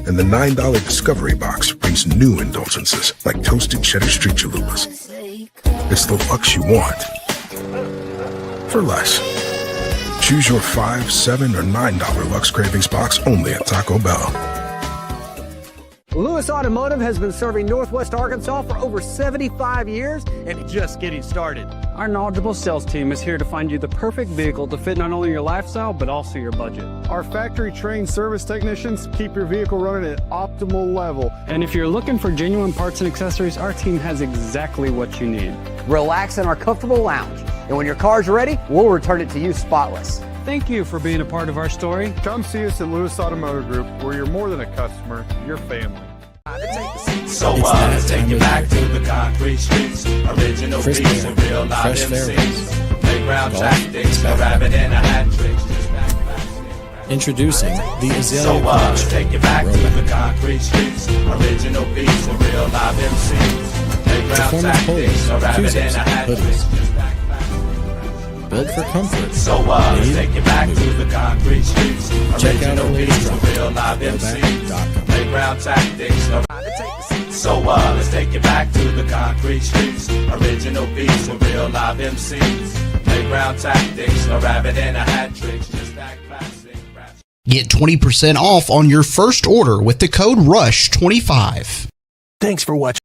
And the $9 Discovery box brings new indulgences like toasted cheddar street chalupas. It's the Lux you want for less. Choose your $5, $7, or $9 Lux Cravings box only at Taco Bell. Lewis Automotive has been serving Northwest Arkansas for over 75 years and just getting started. Our knowledgeable sales team is here to find you the perfect vehicle to fit not only your lifestyle, but also your budget. Our factory-trained service technicians keep your vehicle running at optimal level. And if you're looking for genuine parts and accessories, our team has exactly what you need. Relax in our comfortable lounge. And when your car's ready, we'll return it to you spotless. Thank you for being a part of our story. Come see us at Lewis Automotive Group, where you're more than a customer, you're family. So let's take you back to the concrete streets. Original beats and real live MCs. Playground tactics, a rabbit and a hat trick. Introducing the Azalea So let's take you back to the concrete streets. Original beats and real live MCs. Playground tactics, a rabbit and a hat trick. Built for comfort. So let's take you back to the concrete streets. Check out our Original latest beats and real live MCs. Playground tactics. So let's take you back to the concrete streets. Original beats and real live MCs. Playground tactics. A rabbit and a hat trick. Just that classic rap. Get 20% off on your first order with the code RUSH25. Thanks for watching.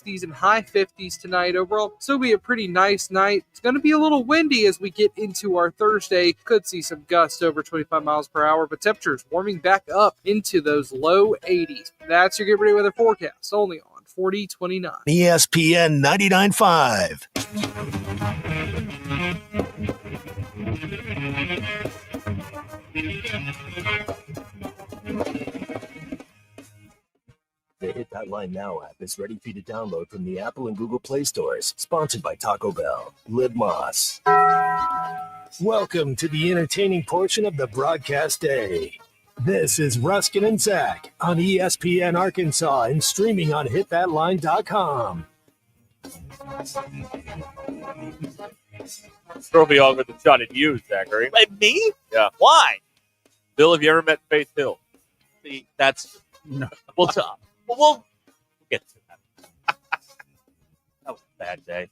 And high 50s tonight. Overall, still be a pretty nice night. It's going to be a little windy as we get into our Thursday. Could see some gusts over 25 miles per hour, but temperatures warming back up into those low 80s. That's your Get Ready Weather forecast, only on 4029. ESPN 99.5. The Hit That Line Now app is ready for you to download from the Apple and Google Play stores. Sponsored by Taco Bell. Live Moss. Welcome to the entertaining portion of the broadcast day. This is Ruscin and Zach on ESPN Arkansas and streaming on hitthatline.com. Throw me over the shot at you, Zachary. Like me? Yeah. Why? Bill, have you ever met Faith Hill? See, that's no. We'll get to that. That was a bad day.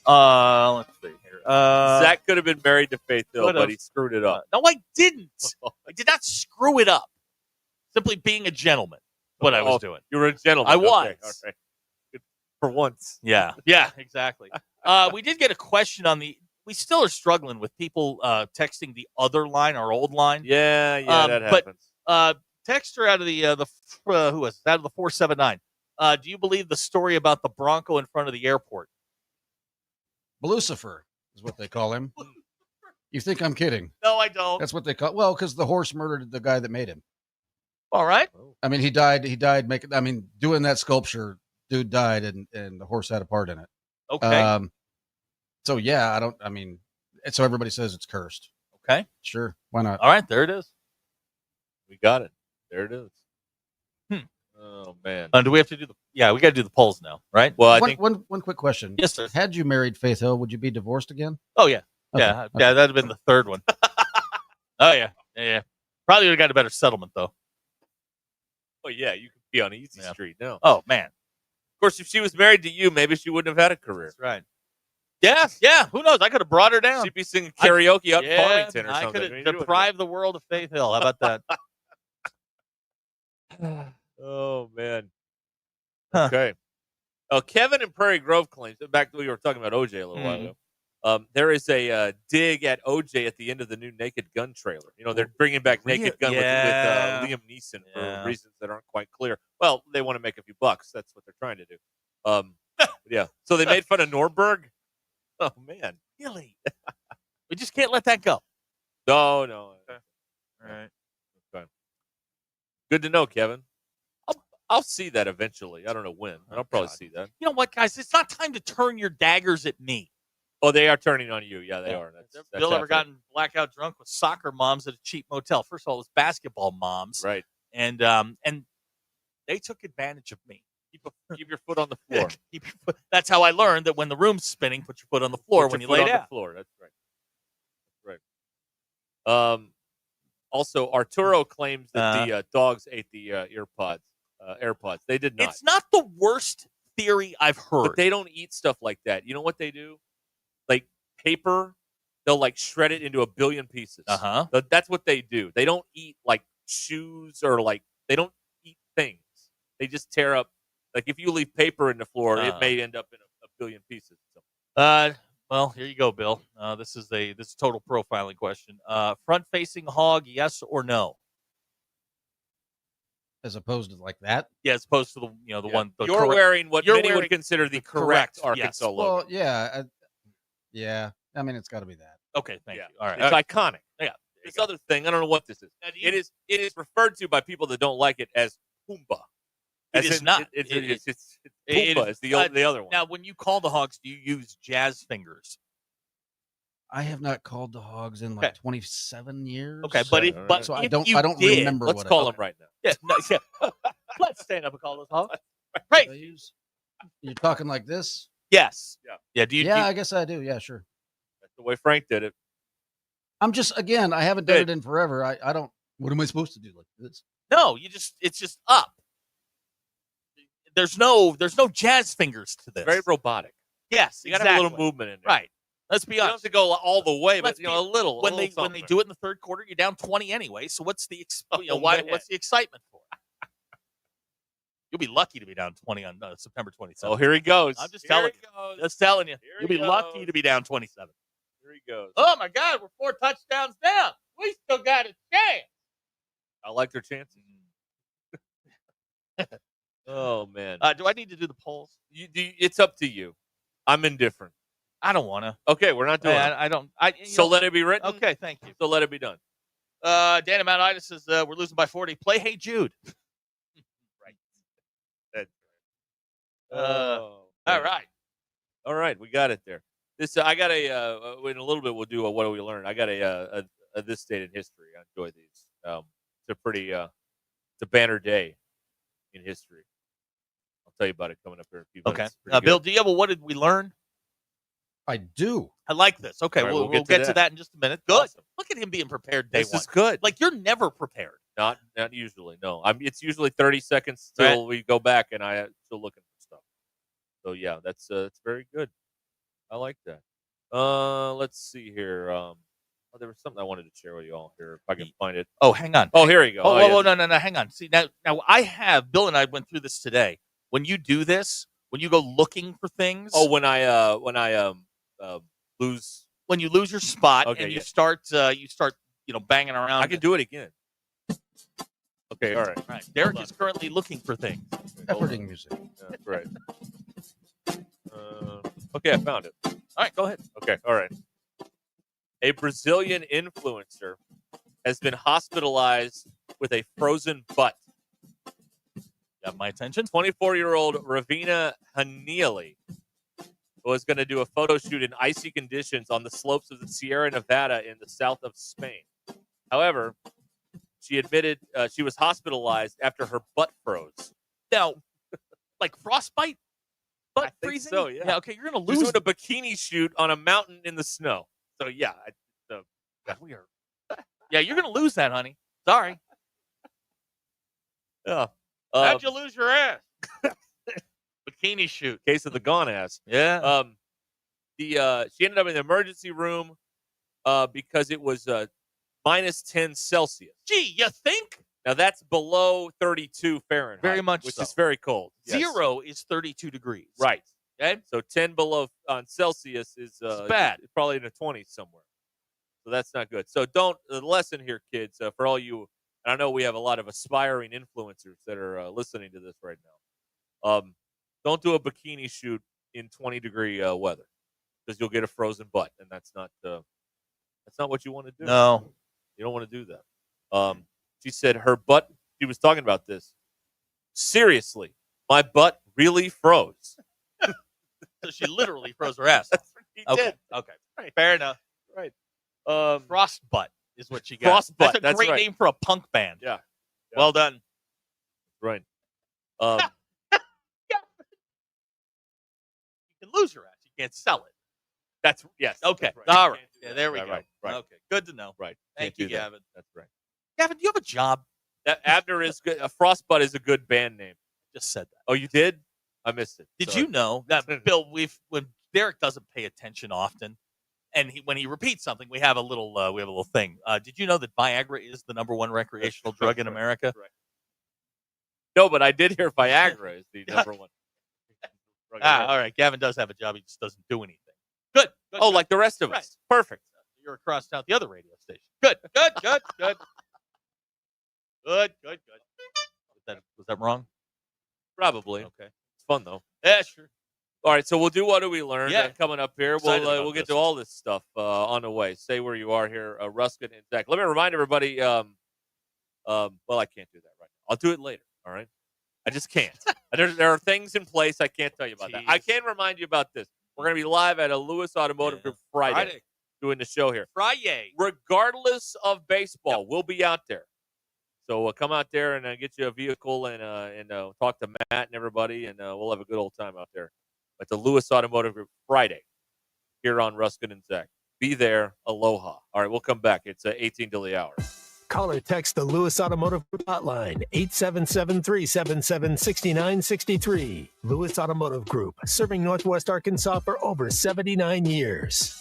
Let's see here. Zach could have been married to Faith Hill, but he screwed it up. No, I didn't. I did not screw it up. Simply being a gentleman. What I was doing. You were a gentleman. I was. Okay. All right. Good. For once. Yeah, exactly. We did get a question on the. We still are struggling with people texting the other line, our old line. Yeah, that happens. But texter out of the who was it? Out of the 479. Do you believe the story about the Bronco in front of the airport? Lucifer is what they call him. You think I'm kidding? No, I don't. That's what they call. Well, because the horse murdered the guy that made him. All right. I mean, he died making. I mean, doing that sculpture, dude died, and the horse had a part in it. Okay. So yeah, I don't. I mean, so everybody says it's cursed. Okay. Sure. Why not? All right. There it is. We got it. There it is. Oh man. Do we have to do the? Yeah, we got to do the polls now, right? Well, I one, think one quick question. Yes, sir. Had you married Faith Hill, would you be divorced again? Oh yeah, Okay. yeah. That'd have been the third one. Oh yeah. Probably would have got a better settlement though. Oh yeah, you could be on Easy Street. No. Oh, man. Of course, if she was married to you, maybe she wouldn't have had a career. That's right. Yeah. Who knows? I could have brought her down. She'd be singing karaoke out in Farmington or I something. could have deprived the world of Faith Hill. How about that? Oh, man. Okay. Kevin in Prairie Grove claims, back to what we were talking about OJ a little while ago, there is a dig at OJ at the end of the new Naked Gun trailer. You know, they're bringing back Naked Gun with Liam Neeson for reasons that aren't quite clear. Well, they want to make a few bucks. That's what they're trying to do. Yeah. So they made fun of Norberg. Oh, man. Really? We just can't let that go. No. Okay. All right. Okay. Good to know, Kevin. I'll see that eventually. I don't know when. I'll probably see that. You know what, guys? It's not time to turn your daggers at me. Oh, they are turning on you. Yeah, they are. That's Bill ever gotten blackout drunk with soccer moms at a cheap motel? First of all, it was basketball moms. Right. And they took advantage of me. Keep your foot on the floor. That's how I learned that when the room's spinning, put your foot on the floor when you lay down. The floor. That's right. Also, Arturo claims that the dogs ate the AirPods. They did not. It's not the worst theory I've heard. But they don't eat stuff like that. You know what they do? Like paper, they'll like shred it into a billion pieces. That's what they do. They don't eat like shoes or like they don't eat things. They just tear up. Like if you leave paper in the floor, it may end up in a billion pieces. Well, here you go, Bill. This is a total profiling question. Front-facing hog, yes or no? As opposed to like that? Yeah, as opposed to the one. You're wearing what many would consider the correct Arkansas logo. Well, yeah. Yeah. I mean, it's got to be that. Okay, thank you. All right. It's iconic. Yeah. This other thing, I don't know what this is. It is referred to by people that don't like it as Pumbaa. It is not. It's Pumbaa. It's the other one. Now, when you call the hogs, do you use jazz fingers? I have not called the hogs in like 27 years. Okay, but so if I don't you remember. Let's call them right now. Yeah, let's stand up and call those hogs. Right. You're talking like this? Yes. Yeah. Yeah. I guess I do. Yeah, sure. That's the way Frank did it. I'm just again. I haven't done it in forever. I don't. What am I supposed to do like this? No, it's just up. There's no jazz fingers to this. Very robotic. Yes, you gotta have a little movement in there. Right. Let's be honest. You don't have to go all the way, but a little. When they do it in the third quarter, you're down 20 anyway. So what's the what's the excitement for? You'll be lucky to be down 20 on September 27th. Oh, here he goes. I'm just telling you. You'll be lucky to be down 27. Here he goes. Oh my God, we're 4 touchdowns down. We still got a chance. I like their chances. Oh man. Do I need to do the polls? It's up to you. I'm indifferent. I don't want to. Okay, we're not doing it. I don't. Let it be written. Okay, thank you. So let it be done. Dan Mount Ida says we're losing by 40. Play Hey Jude. Right. All right. We got it there. This I got in a little bit we'll do a what do we learn. I got a this state in history. I enjoy these. It's a banner day in history. I'll tell you about it coming up here in a few minutes. Okay. Bill, do you have a what did we learn? I do. I like this. Okay, right, we'll get to that in just a minute. Good. Awesome. Look at him being prepared day this one. is good. Like you're never prepared. Not usually. No. It's usually 30 seconds till we go back and I still looking for stuff. So yeah, that's very good. I like that. Let's see here. There was something I wanted to share with you all here if I can find it. Oh, hang on. Oh, here you go. No, hang on. See now Bill and I went through this today. When you do this, when you go looking for things. Oh, when I lose. When you lose your spot and you start banging around. I can do it again. Okay, all right. Derek is currently looking for things. Efforting music. Right. Okay, I found it. All right, go ahead. Okay, all right. A Brazilian influencer has been hospitalized with a frozen butt. Got my attention. 24-year-old Ravina Hanili was going to do a photo shoot in icy conditions on the slopes of the Sierra Nevada in the south of Spain. However, she admitted she was hospitalized after her butt froze. Now, like frostbite? Butt I think freezing? so, yeah. Okay, you're going to She's lose. doing a bikini shoot on a mountain in the snow. So, yeah. We are. Yeah, you're going to lose that, honey. Sorry. Yeah. How'd you lose your ass? Bikini shoot. Case of the gone ass. Yeah. She ended up in the emergency room because it was minus 10 Celsius. Gee, you think? Now that's below 32 Fahrenheit. Very much which so. is very cold. Yes. 0 is 32 degrees. Right. Okay. So 10 below on Celsius is bad. It's probably in the 20s somewhere. So that's not good. So the lesson here, kids, for all you, and I know we have a lot of aspiring influencers that are listening to this right now. Don't do a bikini shoot in 20-degree weather because you'll get a frozen butt, and that's not what you want to do. No, you don't want to do that. She said her butt. She was talking about this. Seriously, my butt really froze. So she literally froze her ass. That's what she did. Okay. Right. Fair enough. Right. Frost butt is what she got. Frost butt. That's a great name for a punk band. Yeah. Well done. Right. You can lose your ass. You can't sell it. That's yes. Okay. That's right. All right. Yeah, there we go. Right. Okay. Good to know. Right. Thank you, Gavin. That's right. Gavin, do you have a job? That Abner is good. Frostbutt is a good band name. Just said that. Oh, you did? I missed it. Did Sorry. you know that Bill? When Derek doesn't pay attention often, and when he repeats something, we have a little thing. Did you know that Viagra is the #1 recreational drug in America? Right. No, but I did hear Viagra is the #1. All right. Gavin does have a job. He just doesn't do anything. Good. Oh, like the rest of us. Perfect. You're across town at the other radio station. Good. Was that wrong? Probably. Okay. It's fun though. Yeah, sure. All right, so we'll do What Do We Learn coming up here. Excited about We'll get this. to all this stuff on the way. Stay where you are here, Ruscin and Zach. Let me remind everybody. Well, I can't do that right now. I'll do it later. All right, I just can't. there are things in place I can't tell you about that. I can remind you about this. We're going to be live at a Lewis Automotive Group Friday doing the show here. Friday, regardless of baseball, we'll be out there. So come out there and get you a vehicle and talk to Matt and everybody, and we'll have a good old time out there at the Lewis Automotive Group Friday here on Ruscin and Zach. Be there. Aloha. All right, we'll come back. It's 18 till the hour. Call or text the Lewis Automotive Group hotline, 877-377-6963. Lewis Automotive Group, serving Northwest Arkansas for over 79 years.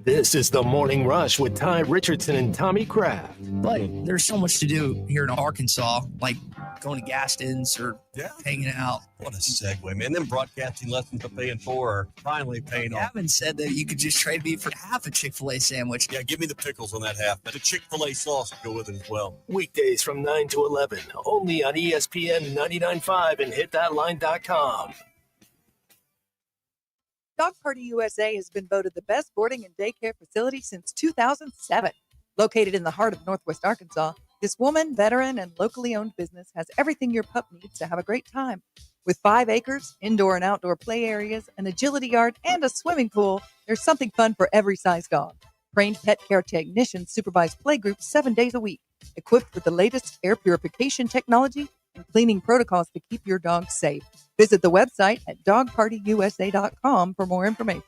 This is the Morning Rush with Ty Richardson and Tommy Kraft. But there's so much to do here in Arkansas, like going to Gaston's or hanging out. What a segue, man. Them broadcasting lessons I'm paying for are finally paying off. Gavin said that you could just trade me for half a Chick-fil-A sandwich. Yeah, give me the pickles on that half, but the Chick-fil-A sauce will go with it as well. Weekdays from 9 to 11, only on ESPN 99.5 and hitthatline.com. Dog Party USA has been voted the best boarding and daycare facility since 2007. Located in the heart of Northwest Arkansas, this woman, veteran, and locally owned business has everything your pup needs to have a great time. With 5 acres, indoor and outdoor play areas, an agility yard, and a swimming pool, there's something fun for every size dog. Trained pet care technicians supervise play groups 7 days a week, equipped with the latest air purification technology and cleaning protocols to keep your dog safe. Visit the website at dogpartyusa.com for more information.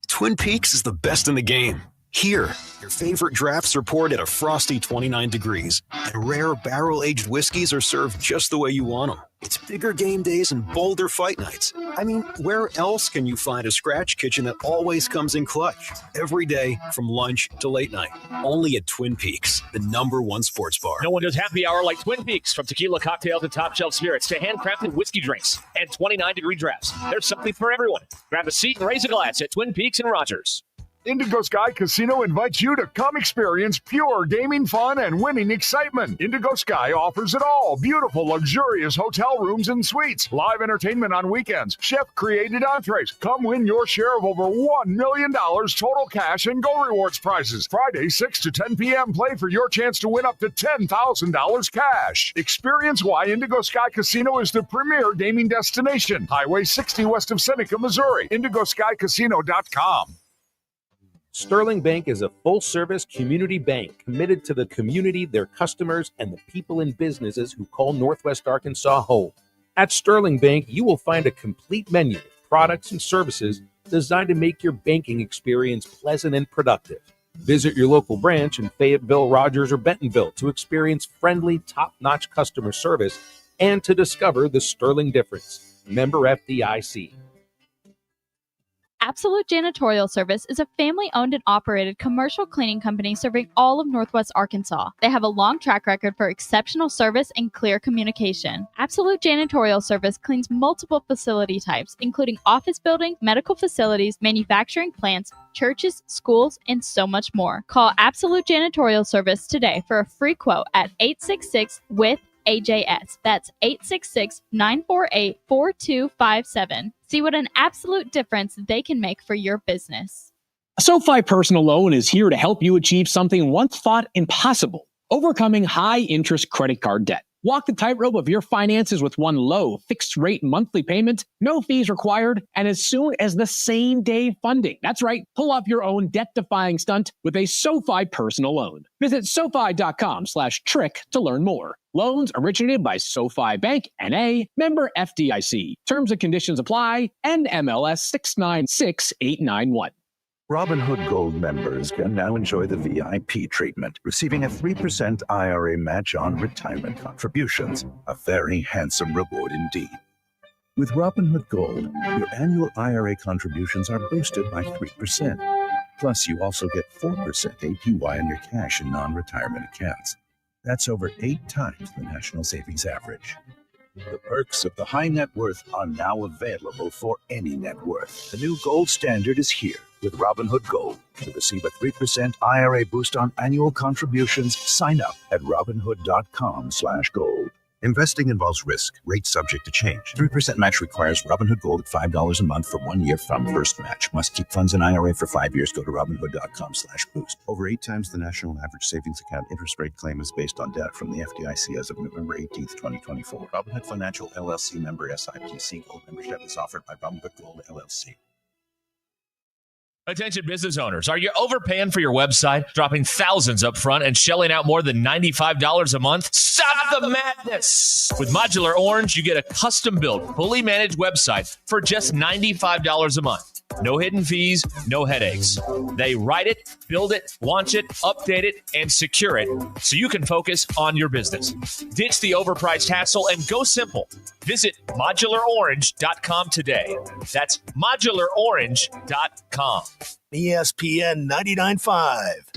Twin Peaks is the best in the game. Here, your favorite drafts are poured at a frosty 29 degrees, and rare barrel-aged whiskeys are served just the way you want them. It's bigger game days and bolder fight nights. I mean, where else can you find a scratch kitchen that always comes in clutch? Every day, from lunch to late night. Only at Twin Peaks, the #1 sports bar. No one does happy hour like Twin Peaks. From tequila cocktails to top shelf spirits to handcrafted whiskey drinks and 29-degree drafts. There's something for everyone. Grab a seat and raise a glass at Twin Peaks and Rogers. Indigo Sky Casino invites you to come experience pure gaming fun and winning excitement. Indigo Sky offers it all. Beautiful, luxurious hotel rooms and suites. Live entertainment on weekends. Chef-created entrees. Come win your share of over $1 million total cash and Go Rewards prizes. Friday, 6 to 10 p.m. Play for your chance to win up to $10,000 cash. Experience why Indigo Sky Casino is the premier gaming destination. Highway 60 west of Seneca, Missouri. IndigoSkyCasino.com. Sterling Bank is a full-service community bank committed to the community, their customers, and the people and businesses who call Northwest Arkansas home. At Sterling Bank, you will find a complete menu of products and services designed to make your banking experience pleasant and productive. Visit your local branch in Fayetteville, Rogers, or Bentonville to experience friendly, top-notch customer service and to discover the sterling difference. Member FDIC. Absolute Janitorial Service is a family-owned and operated commercial cleaning company serving all of Northwest Arkansas. They have a long track record for exceptional service and clear communication. Absolute Janitorial Service cleans multiple facility types, including office buildings, medical facilities, manufacturing plants, churches, schools, and so much more. Call Absolute Janitorial Service today for a free quote at 866-WITH-AJS. That's 866-948-4257. See what an absolute difference they can make for your business. A SoFi personal loan is here to help you achieve something once thought impossible: overcoming high-interest credit card debt. Walk the tightrope of your finances with one low, fixed-rate monthly payment, no fees required, and as soon as the same-day funding. That's right, pull off your own debt-defying stunt with a SoFi personal loan. Visit SoFi.com/trick to learn more. Loans originated by SoFi Bank, N.A., member FDIC. Terms and conditions apply. NMLS 696891. Robinhood Gold members can now enjoy the VIP treatment, receiving a 3% IRA match on retirement contributions, a very handsome reward indeed. With Robinhood Gold, your annual IRA contributions are boosted by 3%. Plus, you also get 4% APY on your cash and non-retirement accounts. That's over 8 times the national savings average. The perks of the high net worth are now available for any net worth. The new gold standard is here with Robinhood Gold. To receive a 3% IRA boost on annual contributions, sign up at Robinhood.com/gold. Investing involves risk. Rates subject to change. 3% match requires Robinhood Gold at $5 a month for 1 year from first match. Must keep funds in IRA for 5 years. Go to Robinhood.com/boost. Over 8 times the national average savings account interest rate claim is based on data from the FDIC as of November 18th, 2024. Robinhood Financial LLC member SIPC. Gold membership is offered by Robinhood Gold LLC. Attention business owners, are you overpaying for your website, dropping thousands up front and shelling out more than $95 a month? Stop the madness! With Modular Orange, you get a custom-built, fully managed website for just $95 a month. No hidden fees, no headaches. They write it, build it, launch it, update it, and secure it so you can focus on your business. Ditch the overpriced hassle and go simple. Visit modularorange.com today. That's modularorange.com. ESPN 99.5.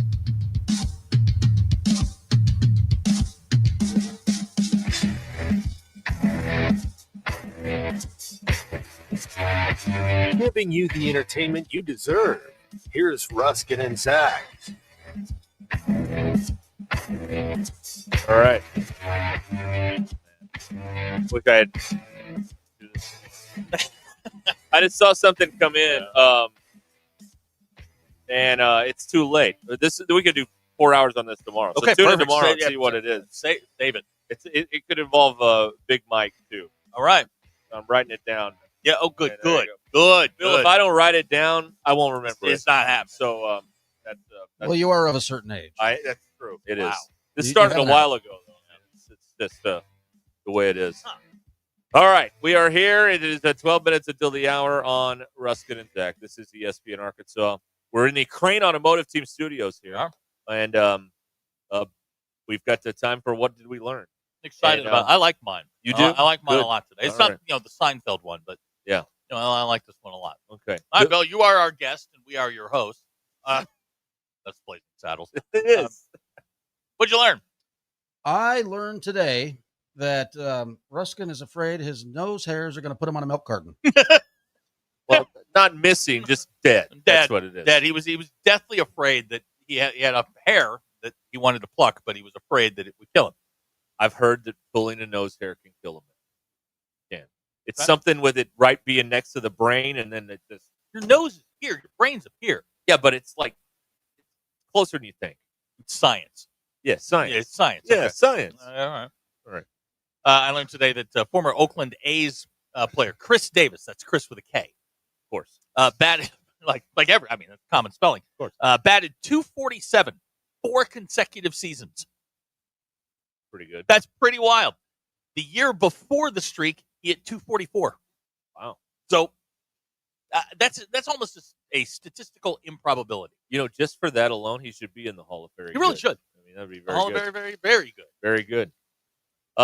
Giving you the entertainment you deserve. Here's Ruscin and Zach. All right. Look, I just saw something come in, and it's too late. We could do 4 hours on this tomorrow. So Okay, tune in perfect. tomorrow and see what it is. Save it. It could involve Big Mike too. All right. I'm writing it down. Yeah. Oh, good. Okay, there Good. you go. Good. Bill, Good. if I don't write it down, I won't remember it. It's not happening. So that's Well, you are of a certain age. that's true. It is. Wow. This You started a haven't while ago, though. It's just the way it is. All right, we are here. It is 12 minutes until the hour on Ruscin and Zach. This is ESPN Arkansas. We're in the Crane Automotive Team studios here, and we've got the time for what did we learn? Excited about. I like mine. You do? I like mine Good. a lot today. It's All not right. the Seinfeld one, but Yeah. I like this one a lot. Okay. All right, Bill, you are our guest, and we are your host. That's Blazing Saddles. It is. What'd you learn? I learned today that Ruscin is afraid his nose hairs are going to put him on a milk carton. Well, not missing, just dead. That's what it is. Dad, he was deathly afraid that he had a hair that he wanted to pluck, but he was afraid that it would kill him. I've heard that pulling a nose hair can kill him. Can. It's Right. something with it being next to the brain, and then it just Your nose is here. Your brain's up here. yeah, but it's like closer than you think. It's science. Yeah, science. Yeah, it's science. Yeah, Okay. science. All right. All right. I learned today that former Oakland A's player Chris Davis, that's Chris with a K, Of course. batted that's common spelling. Of course. Batted .247 4 consecutive seasons. Pretty good. That's pretty wild. The year before the streak, he hit .244. Wow. So That's almost a statistical improbability. Just for that alone, he should be in the Hall of Fame. He really should. I mean, that'd be Hall very of good. very, very good. Very good.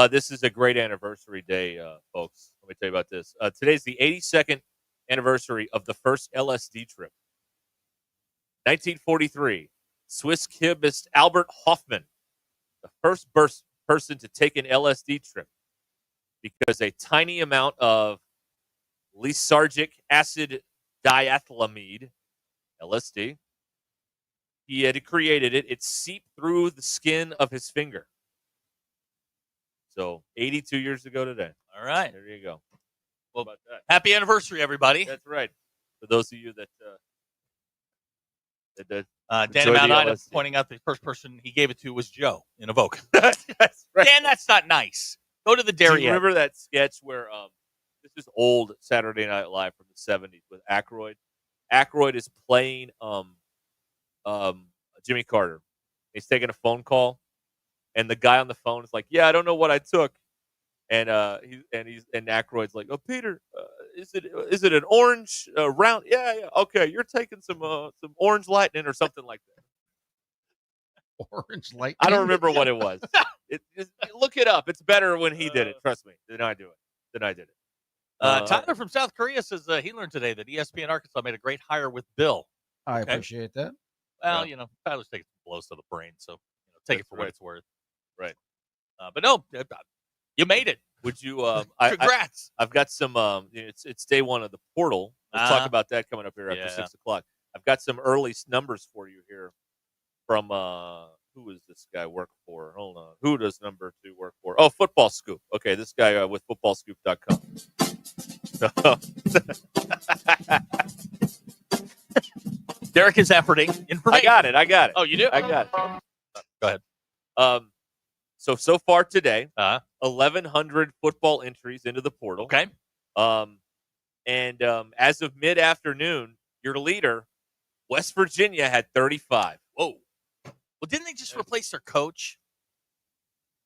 This is a great anniversary day, folks. Let me tell you about this. Today's the 82nd anniversary of the first LSD trip. 1943, Swiss chemist Albert Hofmann, the first person to take an LSD trip because a tiny amount of lysergic acid diethylamide, LSD, he had created it. It seeped through the skin of his finger. So 82 years ago today. All right. There you go. Well, about that? Happy anniversary, everybody. That's right. For those of you that Dan Mount Ida pointing out the first person he gave it to was Joe in Evoke. That's right. Dan, that's not nice. Go to the dairy. Do you remember that sketch where this is old Saturday Night Live from the 70s with Aykroyd? Aykroyd is playing Jimmy Carter. He's taking a phone call, and the guy on the phone is like, "Yeah, I don't know what I took," and Aykroyd's like, "Oh, Peter, is it an orange round? Yeah, okay, you're taking some orange lightning or something like that." Orange lightning. I don't remember what it was. Look it up. It's better when he did it. Trust me. Than I did it. Tyler from South Korea says he learned today that ESPN Arkansas made a great hire with Bill. I appreciate that. Well, Tyler's taking some blows to the brain, so take it for what it's worth. Right. But no, you made it. Would you? Congrats. I've got some. It's day one of the portal. We'll talk about that coming up here after 6 o'clock. I've got some early numbers for you here from who does this guy work for? Hold on. Who does number 2 work for? Oh, Football Scoop. Okay, this guy with footballscoop.com. Derek is efforting information. I got it. Oh, you do? I got it. Go ahead. So far today, 1,100 football entries into the portal. Okay. And as of mid-afternoon, your leader, West Virginia, had 35. Whoa. Well, didn't they just replace their coach?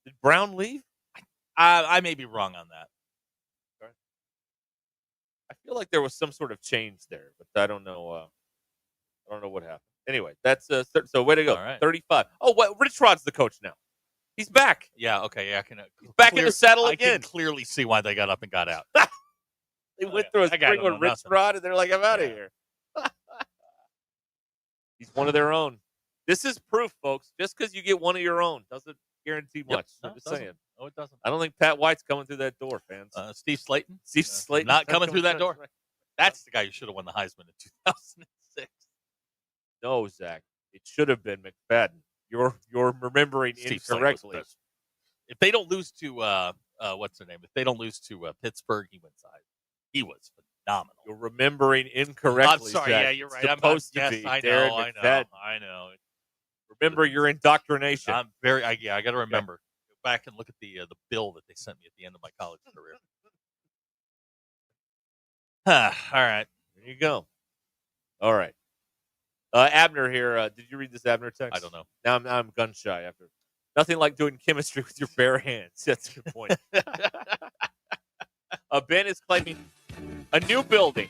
Did Brown leave? I may be wrong on that. I feel like there was some sort of change there, but I don't know. I don't know what happened. Anyway, that's so way to go. All right. 35. Oh, Rich Rod's the coach now. He's back. Yeah. Okay. Yeah. I can. He's back in the saddle again. I can clearly see why they got up and got out. They went through a spring with Rich Rod, and they're like, "I'm out of here." He's one of their own. This is proof, folks. Just because you get one of your own doesn't guarantee much. No, I'm just saying. No, it doesn't. I don't think Pat White's coming through that door, fans. Steve Slayton? Steve Slayton. Not coming through that door. Right. That's the guy who should have won the Heisman in 2006. No, Zach. It should have been McFadden. You're remembering Steve incorrectly. If they don't lose to what's their name? If they don't lose to Pittsburgh, he wins the Heisman. He was phenomenal. You're remembering incorrectly. I'm sorry. Zach. Yeah, you're right. It's supposed to be. I Derek know. McFadden. I know. Remember your indoctrination. I'm very. I got to remember. Go back and look at the bill that they sent me at the end of my college career. All right. There you go. All right. Abner here. Did you read this Abner text? I don't know. Now I'm gun shy after. Nothing like doing chemistry with your bare hands. That's a good point. Ben is claiming a new building.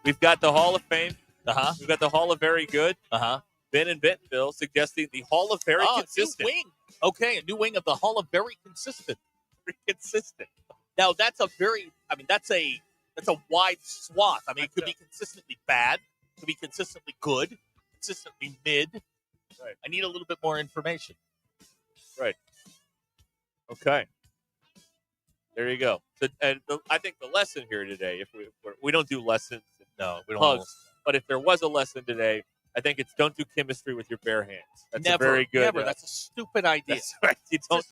We've got the Hall of Fame. We've got the Hall of Very Good. Ben and Bentonville suggesting the Hall of Very Consistent. New wing. Okay, a new wing of the Hall of Very Consistent. Very consistent. Now that's a wide swath. I mean, it could be consistently bad, it could be consistently good, consistently mid. Right. I need a little bit more information. Right. Okay. There you go. So, I think the lesson here today, if we don't do lessons, no, we don't. Hugs, but if there was a lesson today, I think it's don't do chemistry with your bare hands. That's never, a very good. Never. That's a stupid idea. That's right. You don't